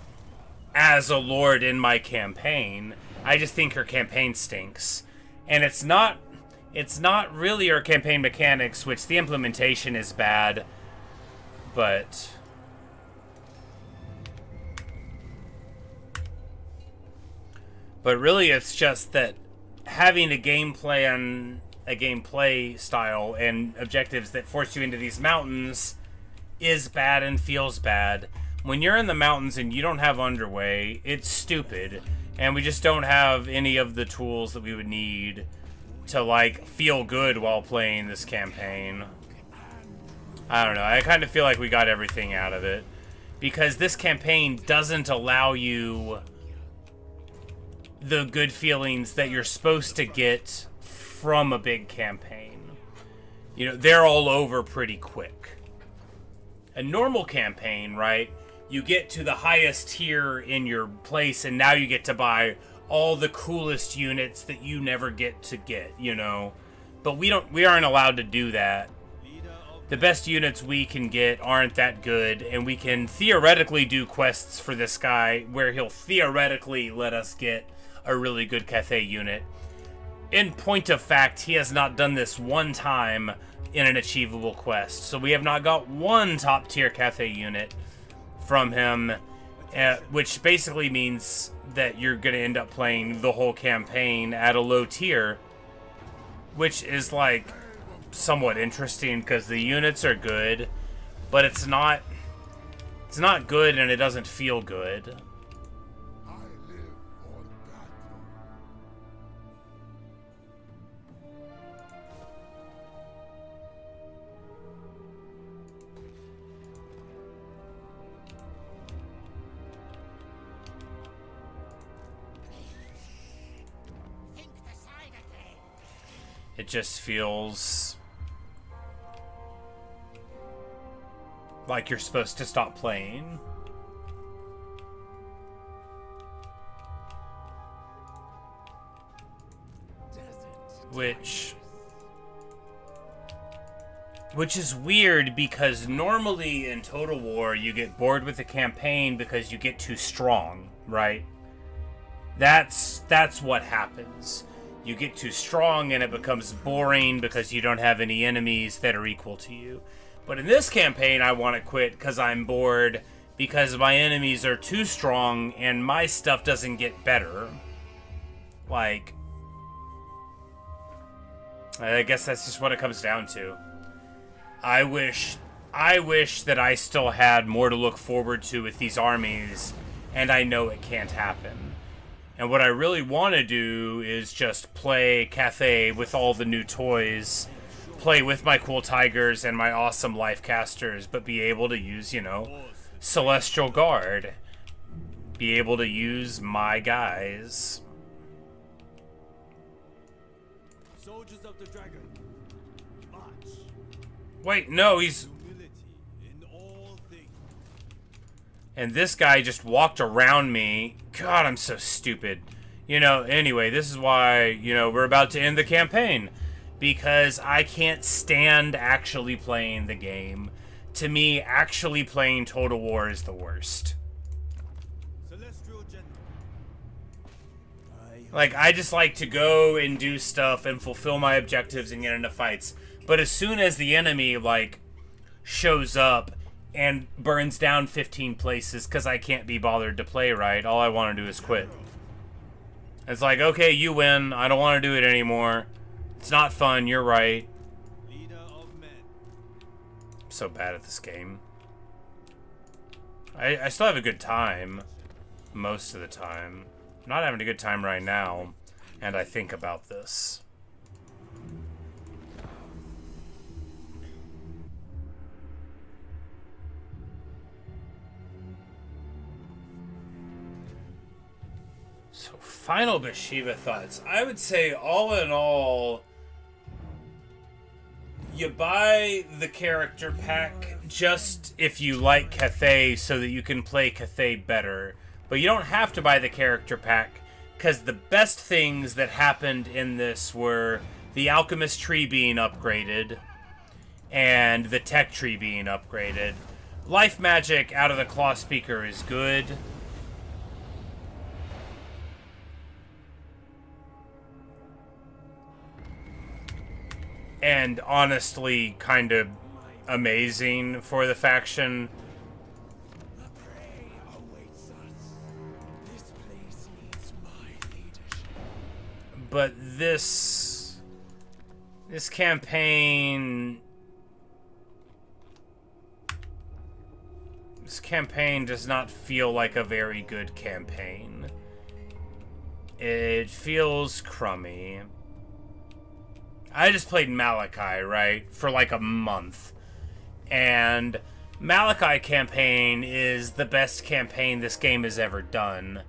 as a lord in my campaign. I just think her campaign stinks. And it's not really her campaign mechanics, which the implementation is bad. But really it's just that having a game plan, a gameplay style and objectives that force you into these mountains is bad and feels bad. When you're in the mountains and you don't have underway, it's stupid. And we just don't have any of the tools that we would need to, like, feel good while playing this campaign. I don't know. I kind of feel like we got everything out of it. Because this campaign doesn't allow you the good feelings that you're supposed to get from a big campaign. You know, they're all over pretty quick. A normal campaign, right? You get to the highest tier in your place and now you get to buy all the coolest units that you never get to get, you know. But we aren't allowed to do that. The best units we can get aren't that good, and we can theoretically do quests for this guy where he'll theoretically let us get a really good Cathay unit. In point of fact, he has not done this one time in an achievable quest. So we have not got one top tier Cathay unit from him, which basically means that you're going to end up playing the whole campaign at a low tier, which is like somewhat interesting because the units are good, but it's not good and it doesn't feel good. I live for battle. It just feels like you're supposed to stop playing. Which is weird because normally in Total War you get bored with the campaign because you get too strong, right? That's what happens. You get too strong and it becomes boring because you don't have any enemies that are equal to you. But in this campaign, I want to quit because I'm bored because my enemies are too strong and my stuff doesn't get better. Like, I guess that's just what it comes down to. I wish that I still had more to look forward to with these armies, and I know it can't happen. And what I really want to do is just play Cathay with all the new toys, play with my cool tigers and my awesome life casters, but be able to use, you know, Celestial Guard. Be able to use my guys. Soldiers of the Dragon. March. Wait, no, he's... Humility. And this guy just walked around me. God, I'm so stupid. You know, anyway, this is why, you know, we're about to end the campaign. Because I can't stand actually playing the game. To me, actually playing Total War is the worst. Celestial General. Like, I just like to go and do stuff and fulfill my objectives and get into fights. But as soon as the enemy, like, shows up and burns down 15 places because I can't be bothered to play right, all I want to do is quit. It's like, okay, you win. I don't want to do it anymore. It's not fun. You're right. Leader of men. I'm so bad at this game. I still have a good time. Most of the time. I'm not having a good time right now. And I think about this. So, final Bhashiva thoughts. I would say, all in all, you buy the character pack just if you like Cathay so that you can play Cathay better. But you don't have to buy the character pack, because the best things that happened in this were the alchemist tree being upgraded and the tech tree being upgraded. Life magic out of the claw speaker is good. And honestly, kind of amazing for the faction. The prey awaits us. This place needs my leadership. But this campaign does not feel like a very good campaign. It feels crummy. I just played Malachi, right, for like a month. And Malachi campaign is the best campaign this game has ever done.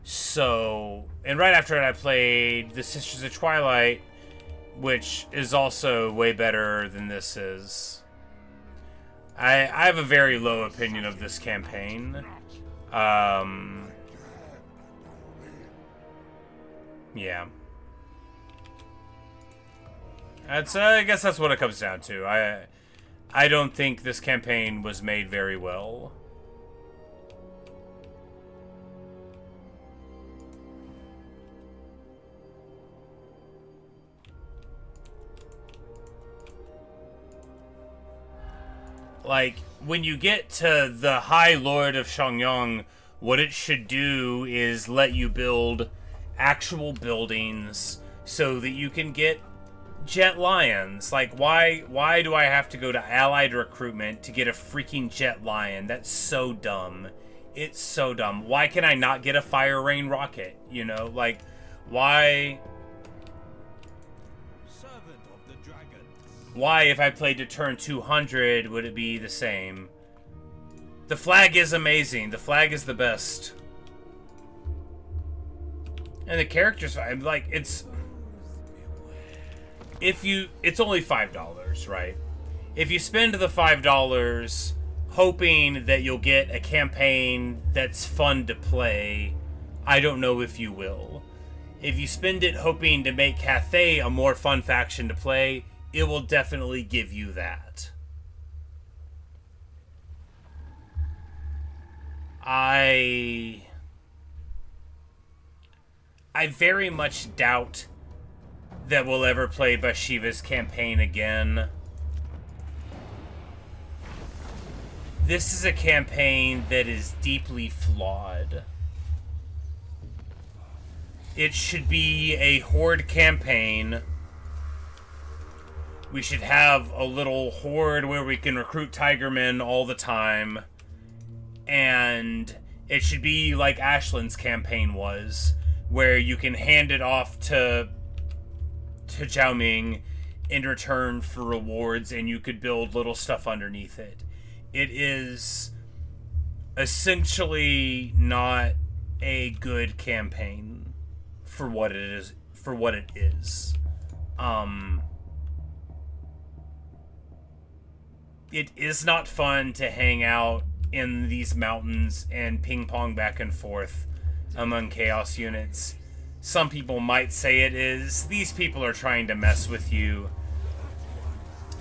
So, and right after it I played The Sisters of Twilight, which is also way better than this is. I have a very low opinion of this campaign. Yeah. I guess that's what it comes down to. I don't think this campaign was made very well. Like, when you get to the High Lord of Shangyong, what it should do is let you build actual buildings so that you can get jet lions. Like, why do I have to go to allied recruitment to get a freaking jet lion? That's so dumb. It's so dumb. Why can I not get a fire rain rocket? You know, like, why? Servant of the dragon. Why, if I played to turn 200, would it be the same? The flag is amazing. The flag is the best. And the characters, like, it's only $5, right? If you spend the $5 hoping that you'll get a campaign that's fun to play, I don't know if you will. If you spend it hoping to make Cathay a more fun faction to play, it will definitely give you that. I very much doubt that we'll ever play Bhashiva's campaign again. This is a campaign that is deeply flawed. It should be a horde campaign. We should have a little horde where we can recruit Tigermen all the time. And it should be like Ashland's campaign was, where you can hand it off to Zhao Ming in return for rewards, and you could build little stuff underneath it. It is essentially not a good campaign for what it is. It is not fun to hang out in these mountains and ping pong back and forth among chaos units. Some people might say it is. These people are trying to mess with you.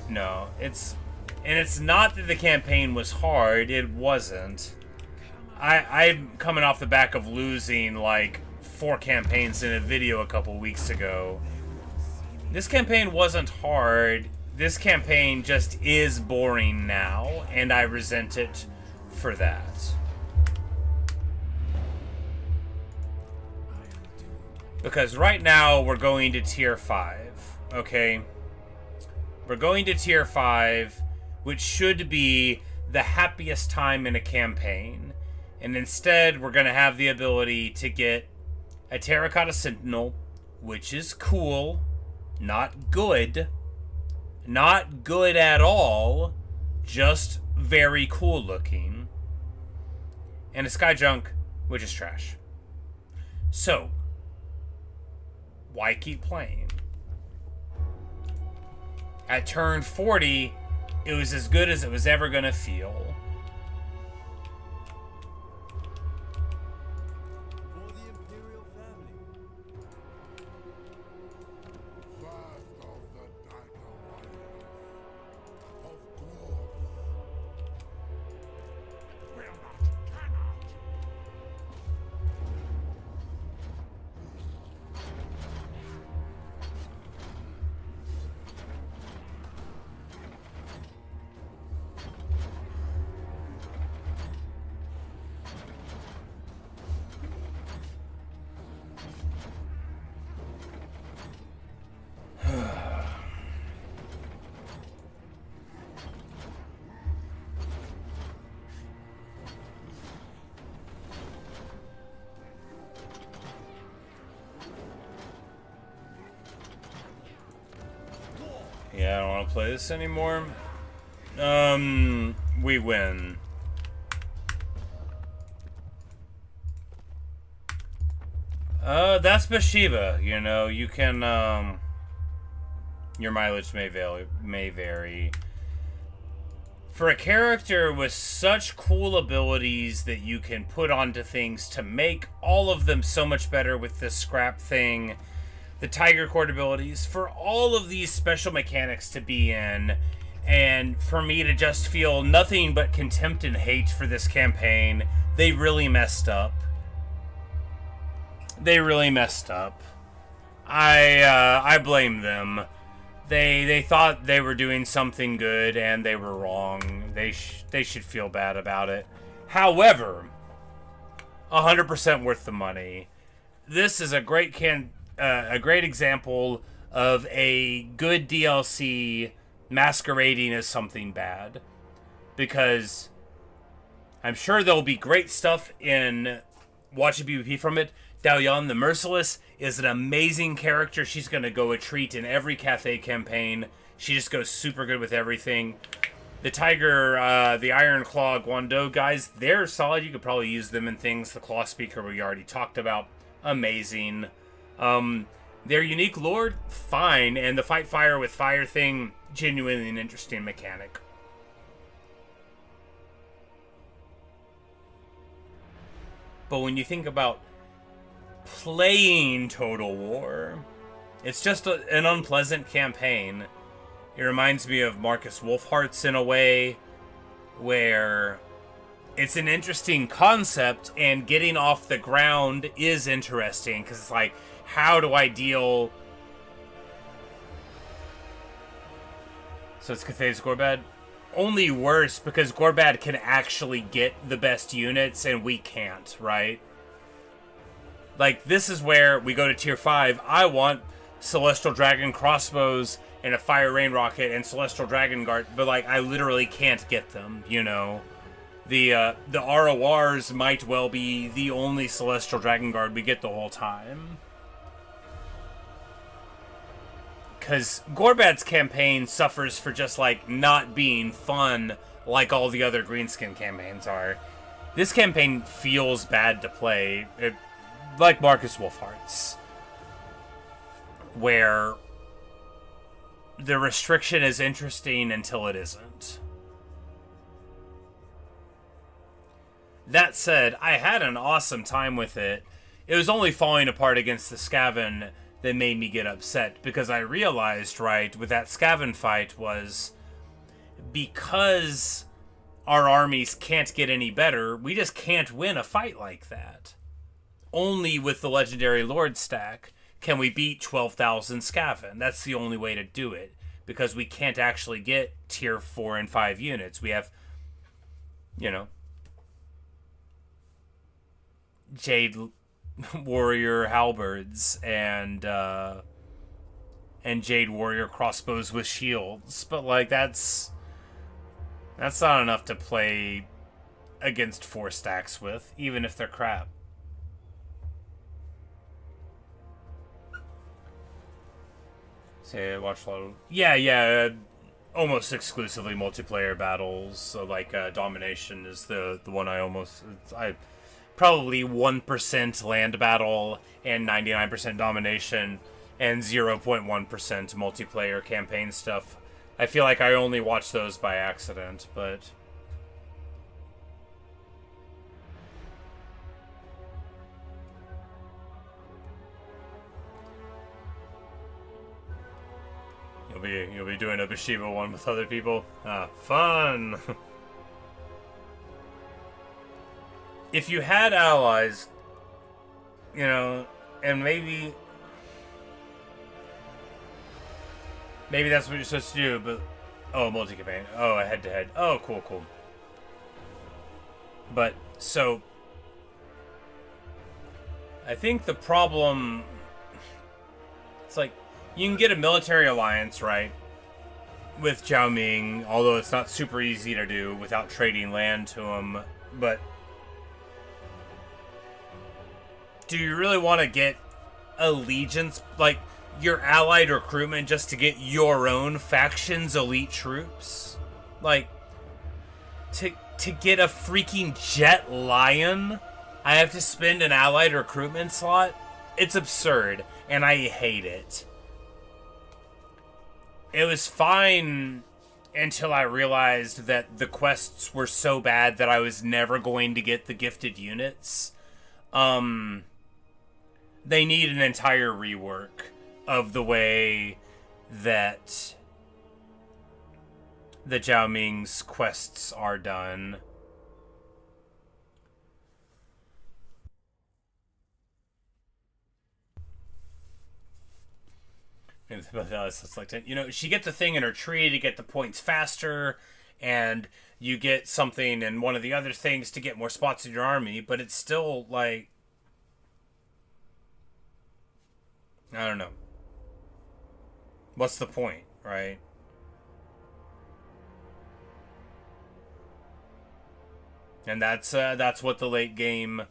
No, it's not that the campaign was hard. It wasn't. I'm coming off the back of losing like 4 campaigns in a video a couple weeks ago. This campaign wasn't hard. This campaign just is boring now, and I resent it for that. Because right now we're going to tier 5, okay? We're going to tier 5, which should be the happiest time in a campaign. And instead, we're going to have the ability to get a Terracotta Sentinel, which is cool, not good. Not good at all, just very cool looking. And a Sky Junk, which is trash. So, why keep playing? At turn 40, it was as good as it was ever going to feel. For the Imperial family. First of the Dagger Warriors of Glory. Will not, cannot. Yeah, I don't want to play this anymore. We win. That's Bhashiva. You know, you can, your mileage may vary. For a character with such cool abilities that you can put onto things to make all of them so much better with the scrap thing, the Tiger Cord abilities, for all of these special mechanics to be in, and for me to just feel nothing but contempt and hate for this campaign, they really messed up. They really messed up. I blame them. They thought they were doing something good, and they were wrong. They should feel bad about it. However, 100% worth the money. This is a great example of a good DLC masquerading as something bad, because I'm sure there'll be great stuff in watching PvP from it. Dalyon the Merciless is an amazing character. She's going to go a treat in every Cathay campaign. She just goes super good with everything. The Tiger, the Iron Claw Guando guys, they're solid. You could probably use them in things. The Claw Speaker we already talked about. Amazing. Their unique lore, fine. And the Fight Fire with Fire thing, genuinely an interesting mechanic. But when you think about playing Total War, it's just an unpleasant campaign. It reminds me of Marcus Wolfheart's in a way, where it's an interesting concept and getting off the ground is interesting, because it's like, how do I deal? So it's Cathay's Gorbad. Only worse, because Gorbad can actually get the best units and we can't, right? Like, this is where we go to tier 5. I want Celestial Dragon crossbows and a Fire Rain Rocket and Celestial Dragon Guard, but, like, I literally can't get them, you know? The RORs might well be the only Celestial Dragon Guard we get the whole time. Because Gorbad's campaign suffers for just, like, not being fun like all the other Greenskin campaigns are. This campaign feels bad to play. Like Marcus Wolfheart's, where the restriction is interesting until it isn't. That said, I had an awesome time with it. It was only falling apart against the Skaven that made me get upset, because I realized, right, with that Skaven fight was because our armies can't get any better, we just can't win a fight like that. Only with the Legendary Lord stack can we beat 12,000 Skaven. That's the only way to do it, because we can't actually get tier 4 and 5 units. We have, you know, Jade Warrior halberds and Jade Warrior crossbows with shields, but like that's not enough to play against 4 stacks with, even if they're crap. Say I watch a lot of almost exclusively multiplayer battles. So like Domination is the one I probably 1% land battle and 99% domination and 0.1% multiplayer campaign stuff. I feel like I only watch those by accident, but you'll be doing a Bhashiva one with other people. Fun. If you had allies, you know, and maybe that's what you're supposed to do, but multi-campaign. Oh, a head-to-head. Oh, cool. But so I think the problem, it's like you can get a military alliance, right, with Zhao Ming, although it's not super easy to do without trading land to him, but do you really want to get allegiance, like your allied recruitment, just to get your own faction's elite troops? Like, to get a freaking Jet Lion, I have to spend an allied recruitment slot? It's absurd, and I hate it. It was fine until I realized that the quests were so bad that I was never going to get the gifted units. They need an entire rework of the way that the Zhao Ming's quests are done. It's like, you know, she gets a thing in her tree to get the points faster, and you get something in one of the other things to get more spots in your army, but it's still like, I don't know. What's the point, right? And that's what the late game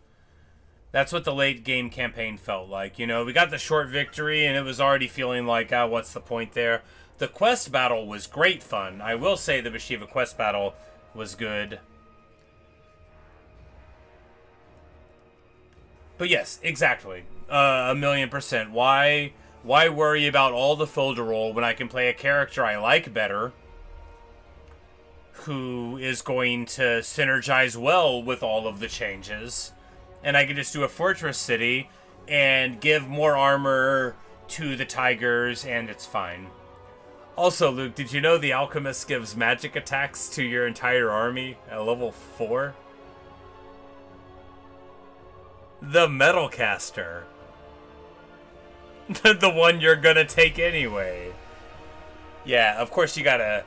campaign felt like. You know, we got the short victory and it was already feeling like, what's the point there? The quest battle was great fun. I will say the Bhashiva quest battle was good. But yes, exactly. 1,000,000%. Why worry about all the folderol when I can play a character I like better, who is going to synergize well with all of the changes, and I can just do a fortress city and give more armor to the tigers, and it's fine. Also, Luke, did you know the alchemist gives magic attacks to your entire army at level 4? The Metalcaster. The one you're gonna take anyway. Yeah, of course you gotta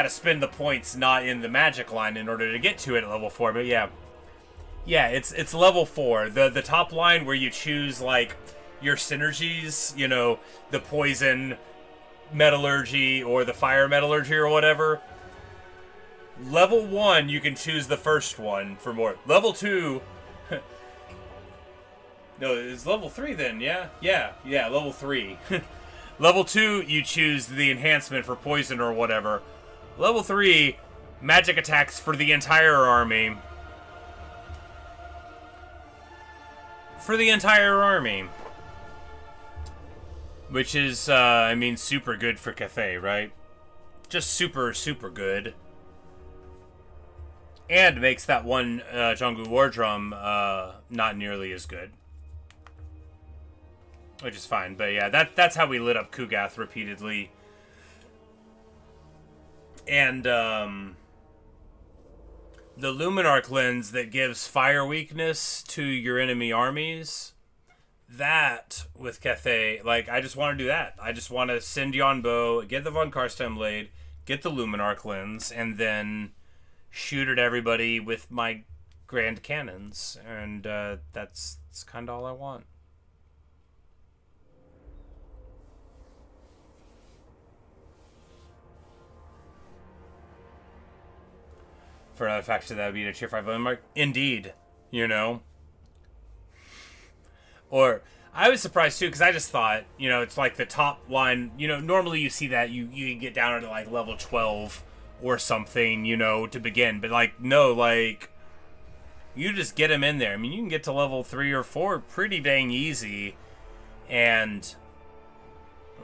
spend the points not in the magic line in order to get to it at level 4, but yeah. Yeah, it's level 4. The top line where you choose like your synergies, you know, the poison metallurgy or the fire metallurgy or whatever. Level 1 you can choose the first one for more. Level 2 no, it's level 3 then, yeah? Yeah, level 3. Level 2, you choose the enhancement for poison or whatever. Level 3, magic attacks for the entire army. For the entire army. Which is, I mean, super good for Cathay, right? Just super, super good. And makes that one Jungle War Drum not nearly as good. Which is fine. But yeah, that's how we lit up Kugath repeatedly. And the Luminarch lens that gives fire weakness to your enemy armies. That, with Cathay, like, I just want to do that. I just want to send Yon Bow, get the Von Karstein Blade, get the Luminarch lens, and then shoot at everybody with my grand cannons. And that's kind of all I want. For another faction, that would be a tier 5 mark. Indeed, you know. Or, I was surprised too, because I just thought, you know, it's like the top line, you know, normally you see that you get down to like level 12 or something, you know, to begin. But like, no, like, you just get them in there. I mean, you can get to level 3 or 4 pretty dang easy. And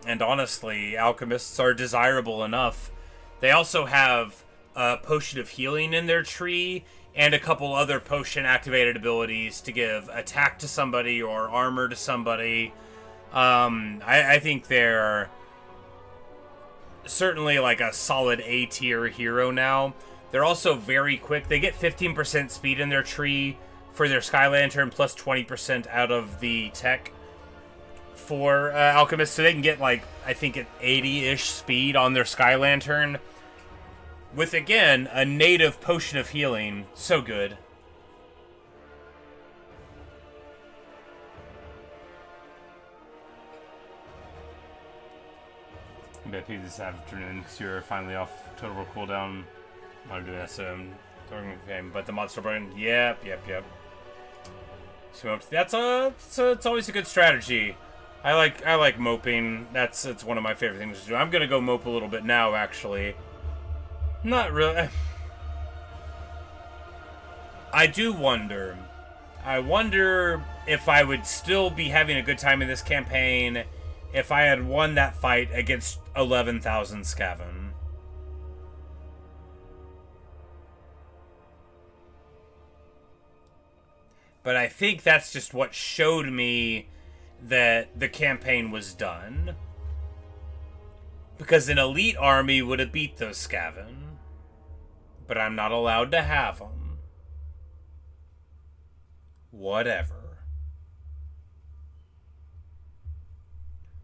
honestly, alchemists are desirable enough. They also have a potion of healing in their tree, and a couple other potion activated abilities to give attack to somebody or armor to somebody. I think they're certainly like a solid A tier hero now. They're also very quick. They get 15% speed in their tree for their Sky Lantern, plus 20% out of the tech for alchemists. So they can get like, I think at 80-ish speed on their Sky Lantern. With, again, a native potion of healing. So good. I bet people this afternoon, because you're finally off total cooldown. I'll do SM during the game. But the monster burn, yep. So it's always a good strategy. I like moping. It's one of my favorite things to do. I'm gonna go mope a little bit now, actually. Not really. I do wonder. I wonder if I would still be having a good time in this campaign if I had won that fight against 11,000 Skaven. But I think that's just what showed me that the campaign was done. Because an elite army would have beat those Skaven. But I'm not allowed to have them. Whatever.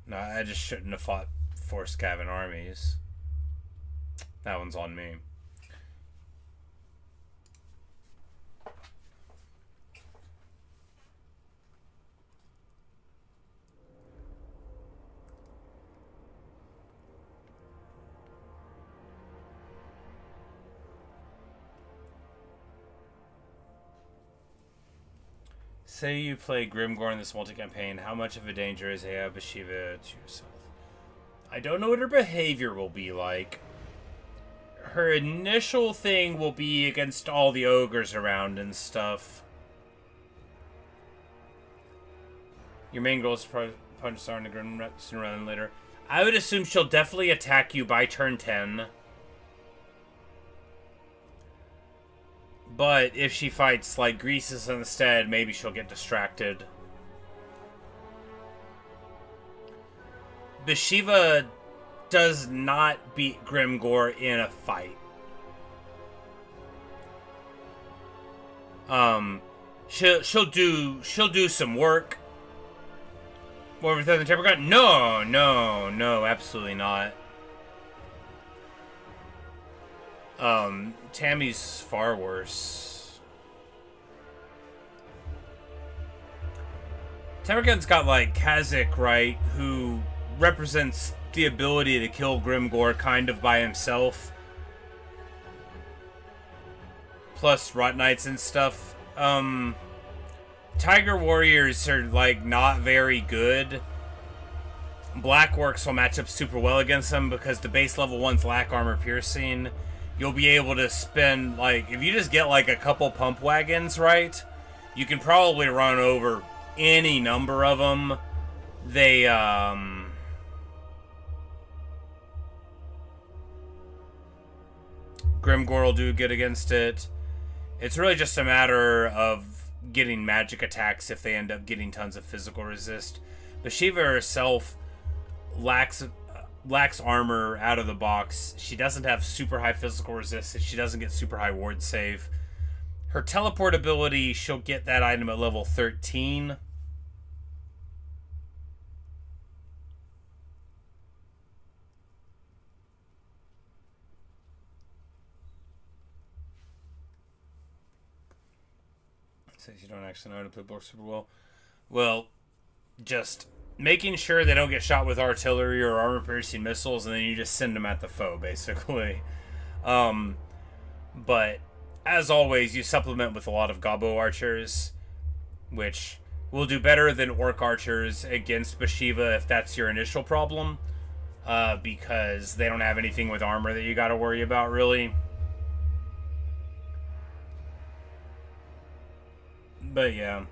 No, I just shouldn't have fought 4 Skaven armies. That one's on me. Say you play Grimgore in this multi-campaign, how much of a danger is Bhashiva to yourself? I don't know what her behavior will be like. Her initial thing will be against all the ogres around and stuff. Your main goal is to punch Sarn and Grim sooner rather than later. I would assume she'll definitely attack you by turn 10. But if she fights, like, Greasus instead, maybe she'll get distracted. Bhashiva does not beat Grimgore in a fight. She'll do some work. More with the Temper Gun? No, absolutely not. Tammy's far worse. Tempergun's got, like, Kazakh, right, who represents the ability to kill Grimgore kind of by himself. Plus Rot Knights and stuff. Tiger Warriors are, like, not very good. Blackworks will match up super well against them because the base level ones lack armor piercing. You'll be able to spend, like, if you just get, like, a couple pump wagons, right, you can probably run over any number of them. They, Grimgore will do good against it. It's really just a matter of getting magic attacks if they end up getting tons of physical resist. Bhashiva herself lacks armor out of the box. She doesn't have super high physical resist. She doesn't get super high ward save. Her teleport ability, she'll get that item at level 13. Says you don't actually know how to play Bork super well. Well, just making sure they don't get shot with artillery or armor-piercing missiles, and then you just send them at the foe, basically. But, as always, you supplement with a lot of Gobbo archers, which will do better than Orc archers against Bhashiva if that's your initial problem, because they don't have anything with armor that you gotta worry about, really. But yeah,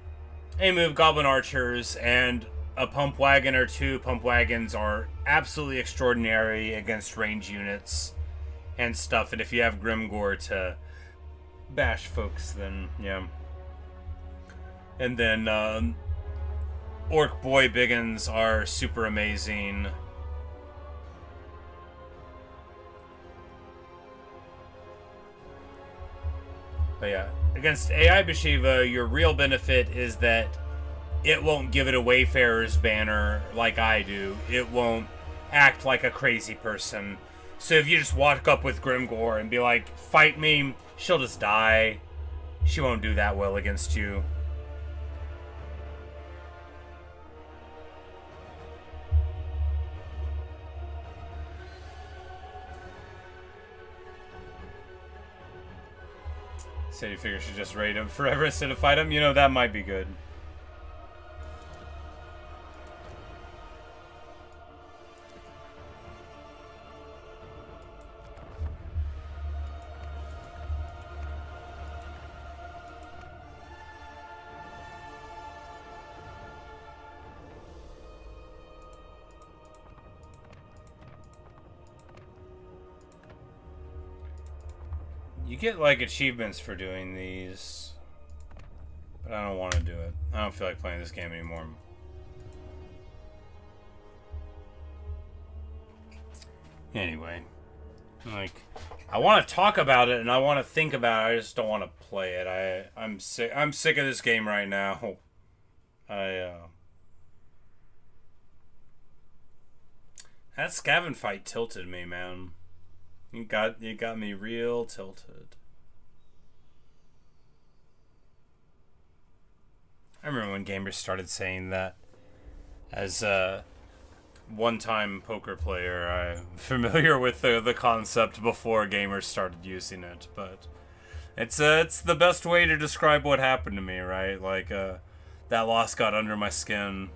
a move Goblin Archers and a pump wagon or two. Pump wagons are absolutely extraordinary against range units and stuff. And if you have Grimgore to bash folks, then yeah. And then Orc Boy Biggins are super amazing. But yeah, against AI Bhashiva, your real benefit is that it won't give it a Wayfarer's banner like I do. It won't act like a crazy person. So if you just walk up with Grimgore and be like, fight me, she'll just die. She won't do that well against you. So you figure she'd just raid him forever instead of fight him? You know, that might be good. You get, like, achievements for doing these, but I don't want to do it. I don't feel like playing this game anymore. Anyway, like, I want to talk about it and I want to think about it. I just don't want to play it. I'm sick. I'm sick of this game right now. That Skaven fight tilted me, man. It got me real tilted. I remember when gamers started saying that. As a one-time poker player, I'm familiar with the concept before gamers started using it, but it's the best way to describe what happened to me, right? Like that loss got under my skin.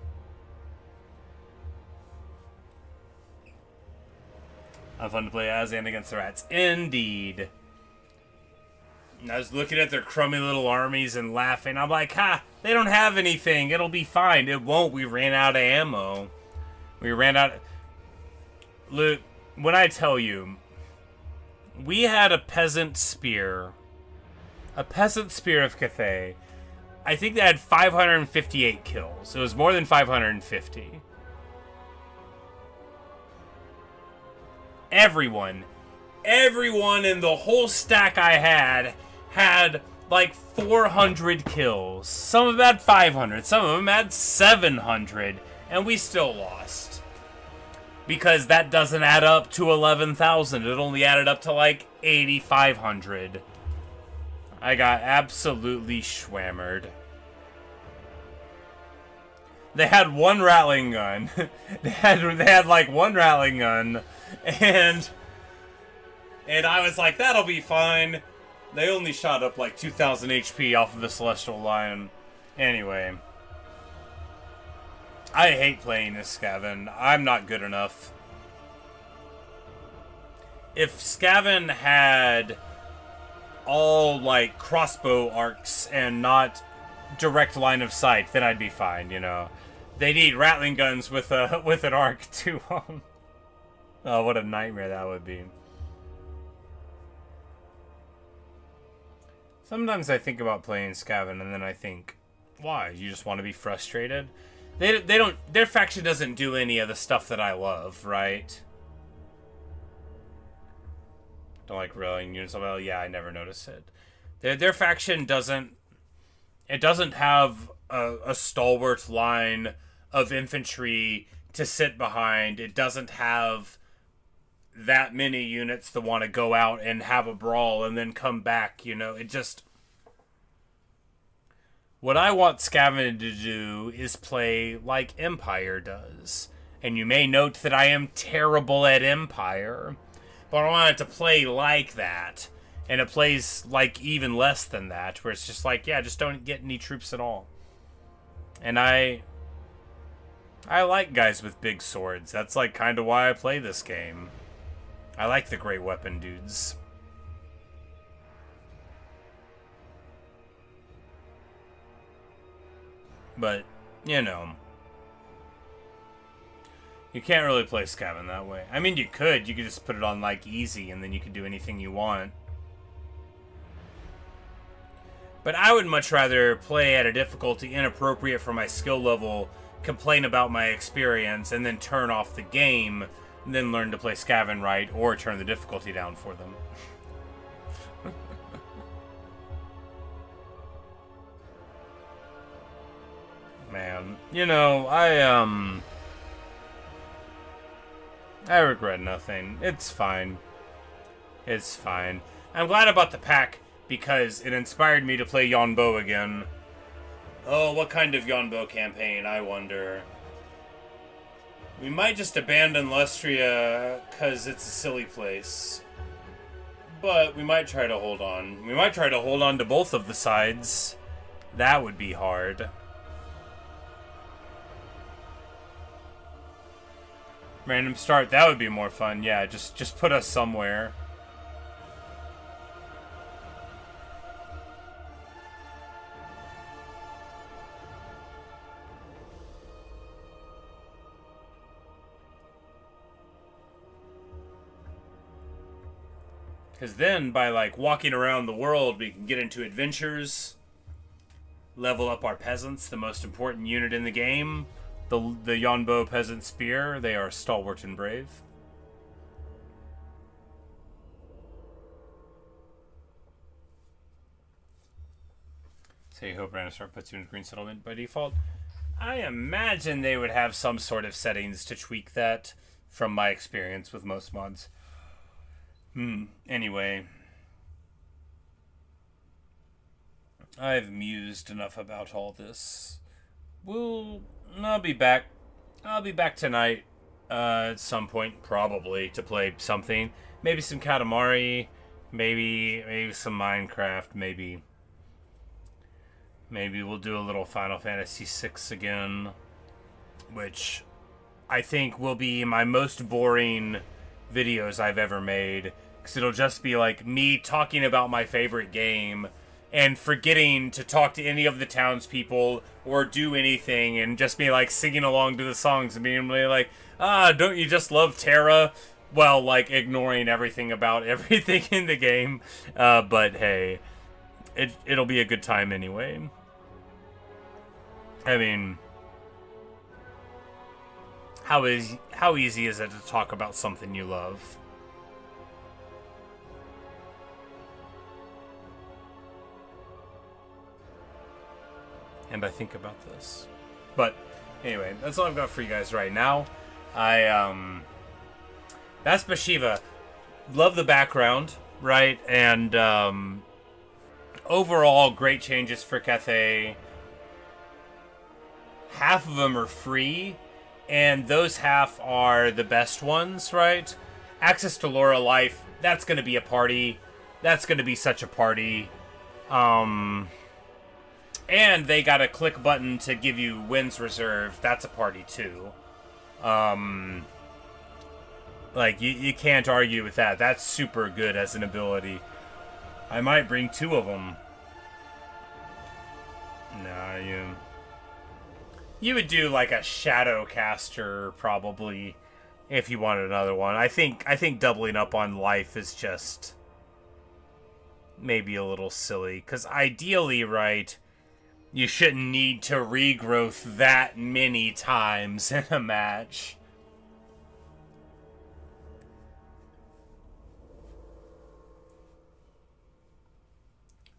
Fun to play as and against the rats. Indeed. And I was looking at their crummy little armies and laughing. I'm like, ha, they don't have anything. It'll be fine. It won't. We ran out of ammo. We ran out of... Look, when I tell you, we had a peasant spear. A peasant spear of Cathay. I think they had 558 kills. It was more than 550. Everyone in the whole stack I had like 400 kills. Some of them had 500, some of them had 700, and we still lost. Because that doesn't add up to 11,000. It only added up to like 8,500. I got absolutely schwammered. They had one rattling gun. they had like one rattling gun. And I was like, that'll be fine. They only shot up like 2,000 HP off of the Celestial Lion. Anyway. I hate playing this Skaven. I'm not good enough. If Skaven had all like crossbow arcs and not direct line of sight, then I'd be fine, you know. They need rattling guns with an arc too. Oh, what a nightmare that would be. Sometimes I think about playing Skaven, and then I think, why? You just want to be frustrated? They don't. Their faction doesn't do any of the stuff that I love, right? Don't like rallying units. Well, yeah, I never noticed it. Their faction doesn't. It doesn't have a stalwart line of infantry to sit behind. It doesn't have that many units that want to go out and have a brawl and then come back. You know, it just. What I want Skaven to do is play like Empire does. And you may note that I am terrible at Empire. But I want it to play like that. And it plays like even less than that. Where it's just like, yeah, just don't get any troops at all. And I like guys with big swords. That's like kind of why I play this game. I like the great weapon dudes. But, you know, you can't really play Skaven that way. I mean, you could just put it on, like, easy, and then you could do anything you want. But I would much rather play at a difficulty inappropriate for my skill level, complain about my experience, and then turn off the game, and then learn to play Skaven right, or turn the difficulty down for them. Man, you know, I regret nothing. It's fine. It's fine. I'm glad about the pack because it inspired me to play Yonbo again. Oh, what kind of Yonbo campaign, I wonder. We might just abandon Lustria because it's a silly place. But we might try to hold on. We might try to hold on to both of the sides. That would be hard. Random start, that would be more fun. Yeah, just put us somewhere. Because then, by like walking around the world, we can get into adventures, level up our peasants, the most important unit in the game. The Yonbo Peasant Spear, they are stalwart and brave. So you hope Ranostar puts you in Green Settlement by default? I imagine they would have some sort of settings to tweak that from my experience with most mods. Anyway. I've mused enough about all this. I'll be back. I'll be back tonight at some point, probably, to play something. Maybe some Katamari, maybe some Minecraft, maybe we'll do a little Final Fantasy VI again, which I think will be my most boring videos I've ever made, because it'll just be like me talking about my favorite game and forgetting to talk to any of the townspeople or do anything, and just be like singing along to the songs and being really like, don't you just love Terra? Well, like ignoring everything about everything in the game. But hey, it'll be a good time anyway. I mean, how easy is it to talk about something you love? And I think about this. But anyway, that's all I've got for you guys right now. That's Bhashiva. Love the background, right? And overall, great changes for Cathay. Half of them are free, and those half are the best ones, right? Access to Laura Life, that's going to be a party. That's going to be such a party. And they got a click button to give you Winds Reserve. That's a party too. Like, you can't argue with that. That's super good as an ability. I might bring 2 of them. Nah, you would do like a Shadowcaster probably if you wanted another one. I think doubling up on life is just maybe a little silly. Because ideally, right, you shouldn't need to regrowth that many times in a match.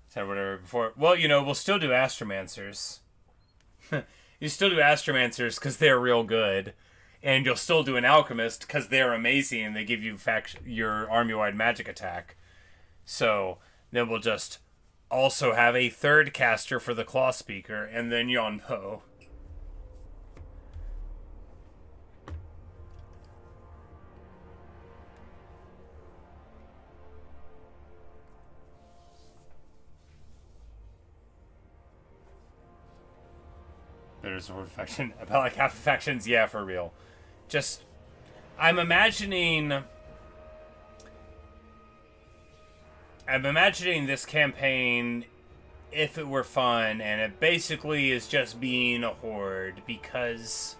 Said whatever before. Well, you know, we'll still do Astromancers. You still do Astromancers because they're real good. And you'll still do an Alchemist because they're amazing and they give you your army-wide magic attack. So then we'll just also have a third caster for the Claw Speaker and then Yonpo. There's a word faction. About like half the factions, yeah, for real. Just, I'm imagining this campaign if it were fun, and it basically is just being a horde, because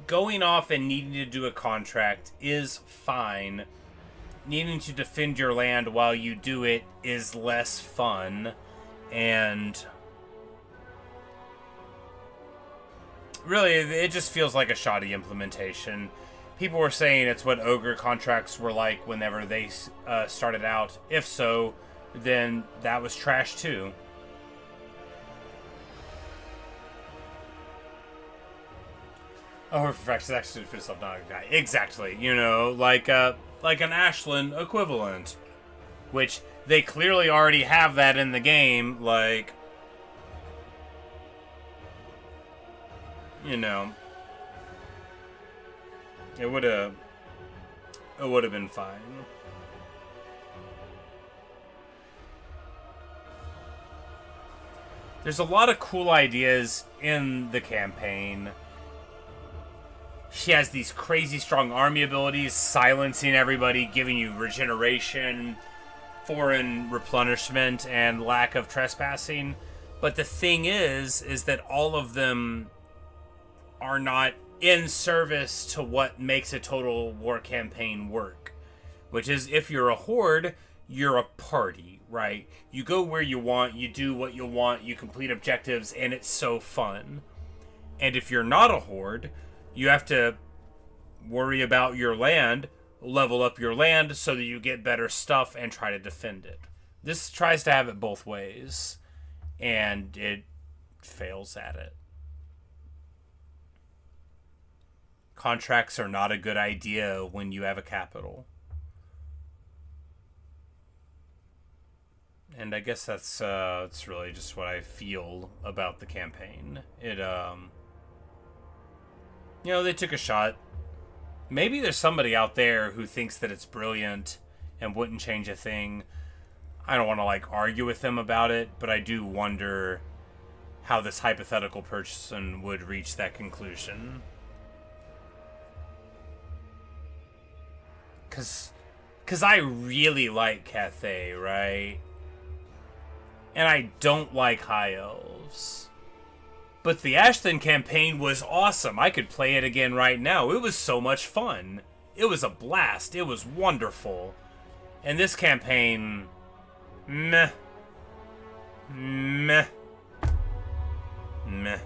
going off and needing to do a contract is fine. Needing to defend your land while you do it is less fun. And really, it just feels like a shoddy implementation. People were saying it's what Ogre contracts were like whenever they started out. If so, then that was trash too. Oh, for fact, it's actually for yourself, not a guy. Exactly. You know, like an Ashland equivalent, which they clearly already have that in the game, like, you know, it would have been fine. There's a lot of cool ideas in the campaign. She has these crazy strong army abilities, silencing everybody, giving you regeneration, foreign replenishment, and lack of trespassing. But the thing is that all of them are not in service to what makes a total war campaign work. Which is, if you're a horde, you're a party, right? You go where you want, you do what you want, you complete objectives, and it's so fun. And if you're not a horde, you have to worry about your land, level up your land so that you get better stuff and try to defend it. This tries to have it both ways, and it fails at it. Contracts are not a good idea when you have a capital. And I guess that's really just what I feel about the campaign. It, you know, they took a shot. Maybe there's somebody out there who thinks that it's brilliant and wouldn't change a thing. I don't want to, like, argue with them about it, but I do wonder how this hypothetical person would reach that conclusion. Cause I really like Cathay, right? And I don't like High Elves. But the Ashton campaign was awesome. I could play it again right now. It was so much fun. It was a blast. It was wonderful. And this campaign, meh. Meh. Meh.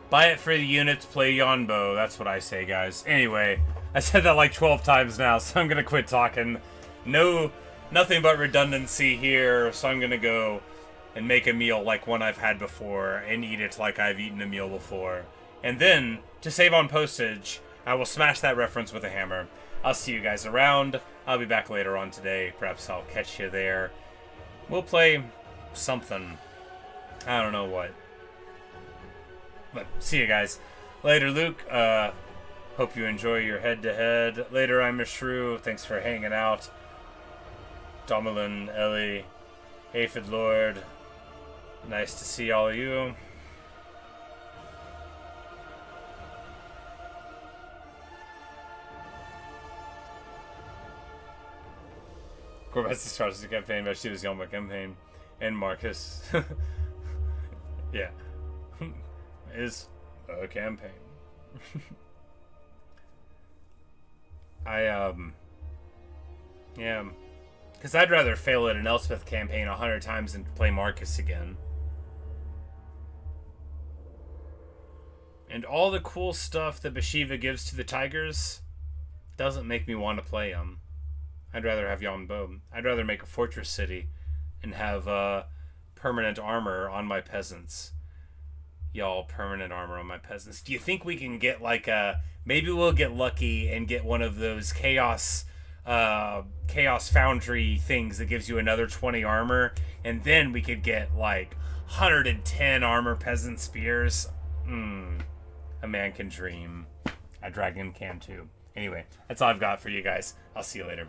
Buy it for the units, play Yonbo. That's what I say, guys. Anyway, I said that like 12 times now, so I'm gonna quit talking. Nothing but redundancy here, so I'm gonna go and make a meal like one I've had before and eat it like I've eaten a meal before. And then, to save on postage, I will smash that reference with a hammer. I'll see you guys around. I'll be back later on today. Perhaps I'll catch you there. We'll play something. I don't know what. But see you guys. Later, Luke. Hope you enjoy your head-to-head. Later, I'm Mishru. Thanks for hanging out. Domelin, Ellie, Aphid Lord. Nice to see all of you. Corvette starts the campaign, but she was on my campaign. And Marcus. Yeah. Is a campaign. Yeah. Because I'd rather fail at an Elspeth campaign 100 times than play Marcus again. And all the cool stuff that Bhashiva gives to the Tigers doesn't make me want to play them. I'd rather have Yon Bo. I'd rather make a fortress city and have permanent armor on my peasants. Y'all, permanent armor on my peasants. Do you think we can get like a... Maybe we'll get lucky and get one of those Chaos Foundry things that gives you another 20 armor, and then we could get like 110 armor peasant spears. A man can dream. A dragon can too. Anyway, that's all I've got for you guys. I'll see you later.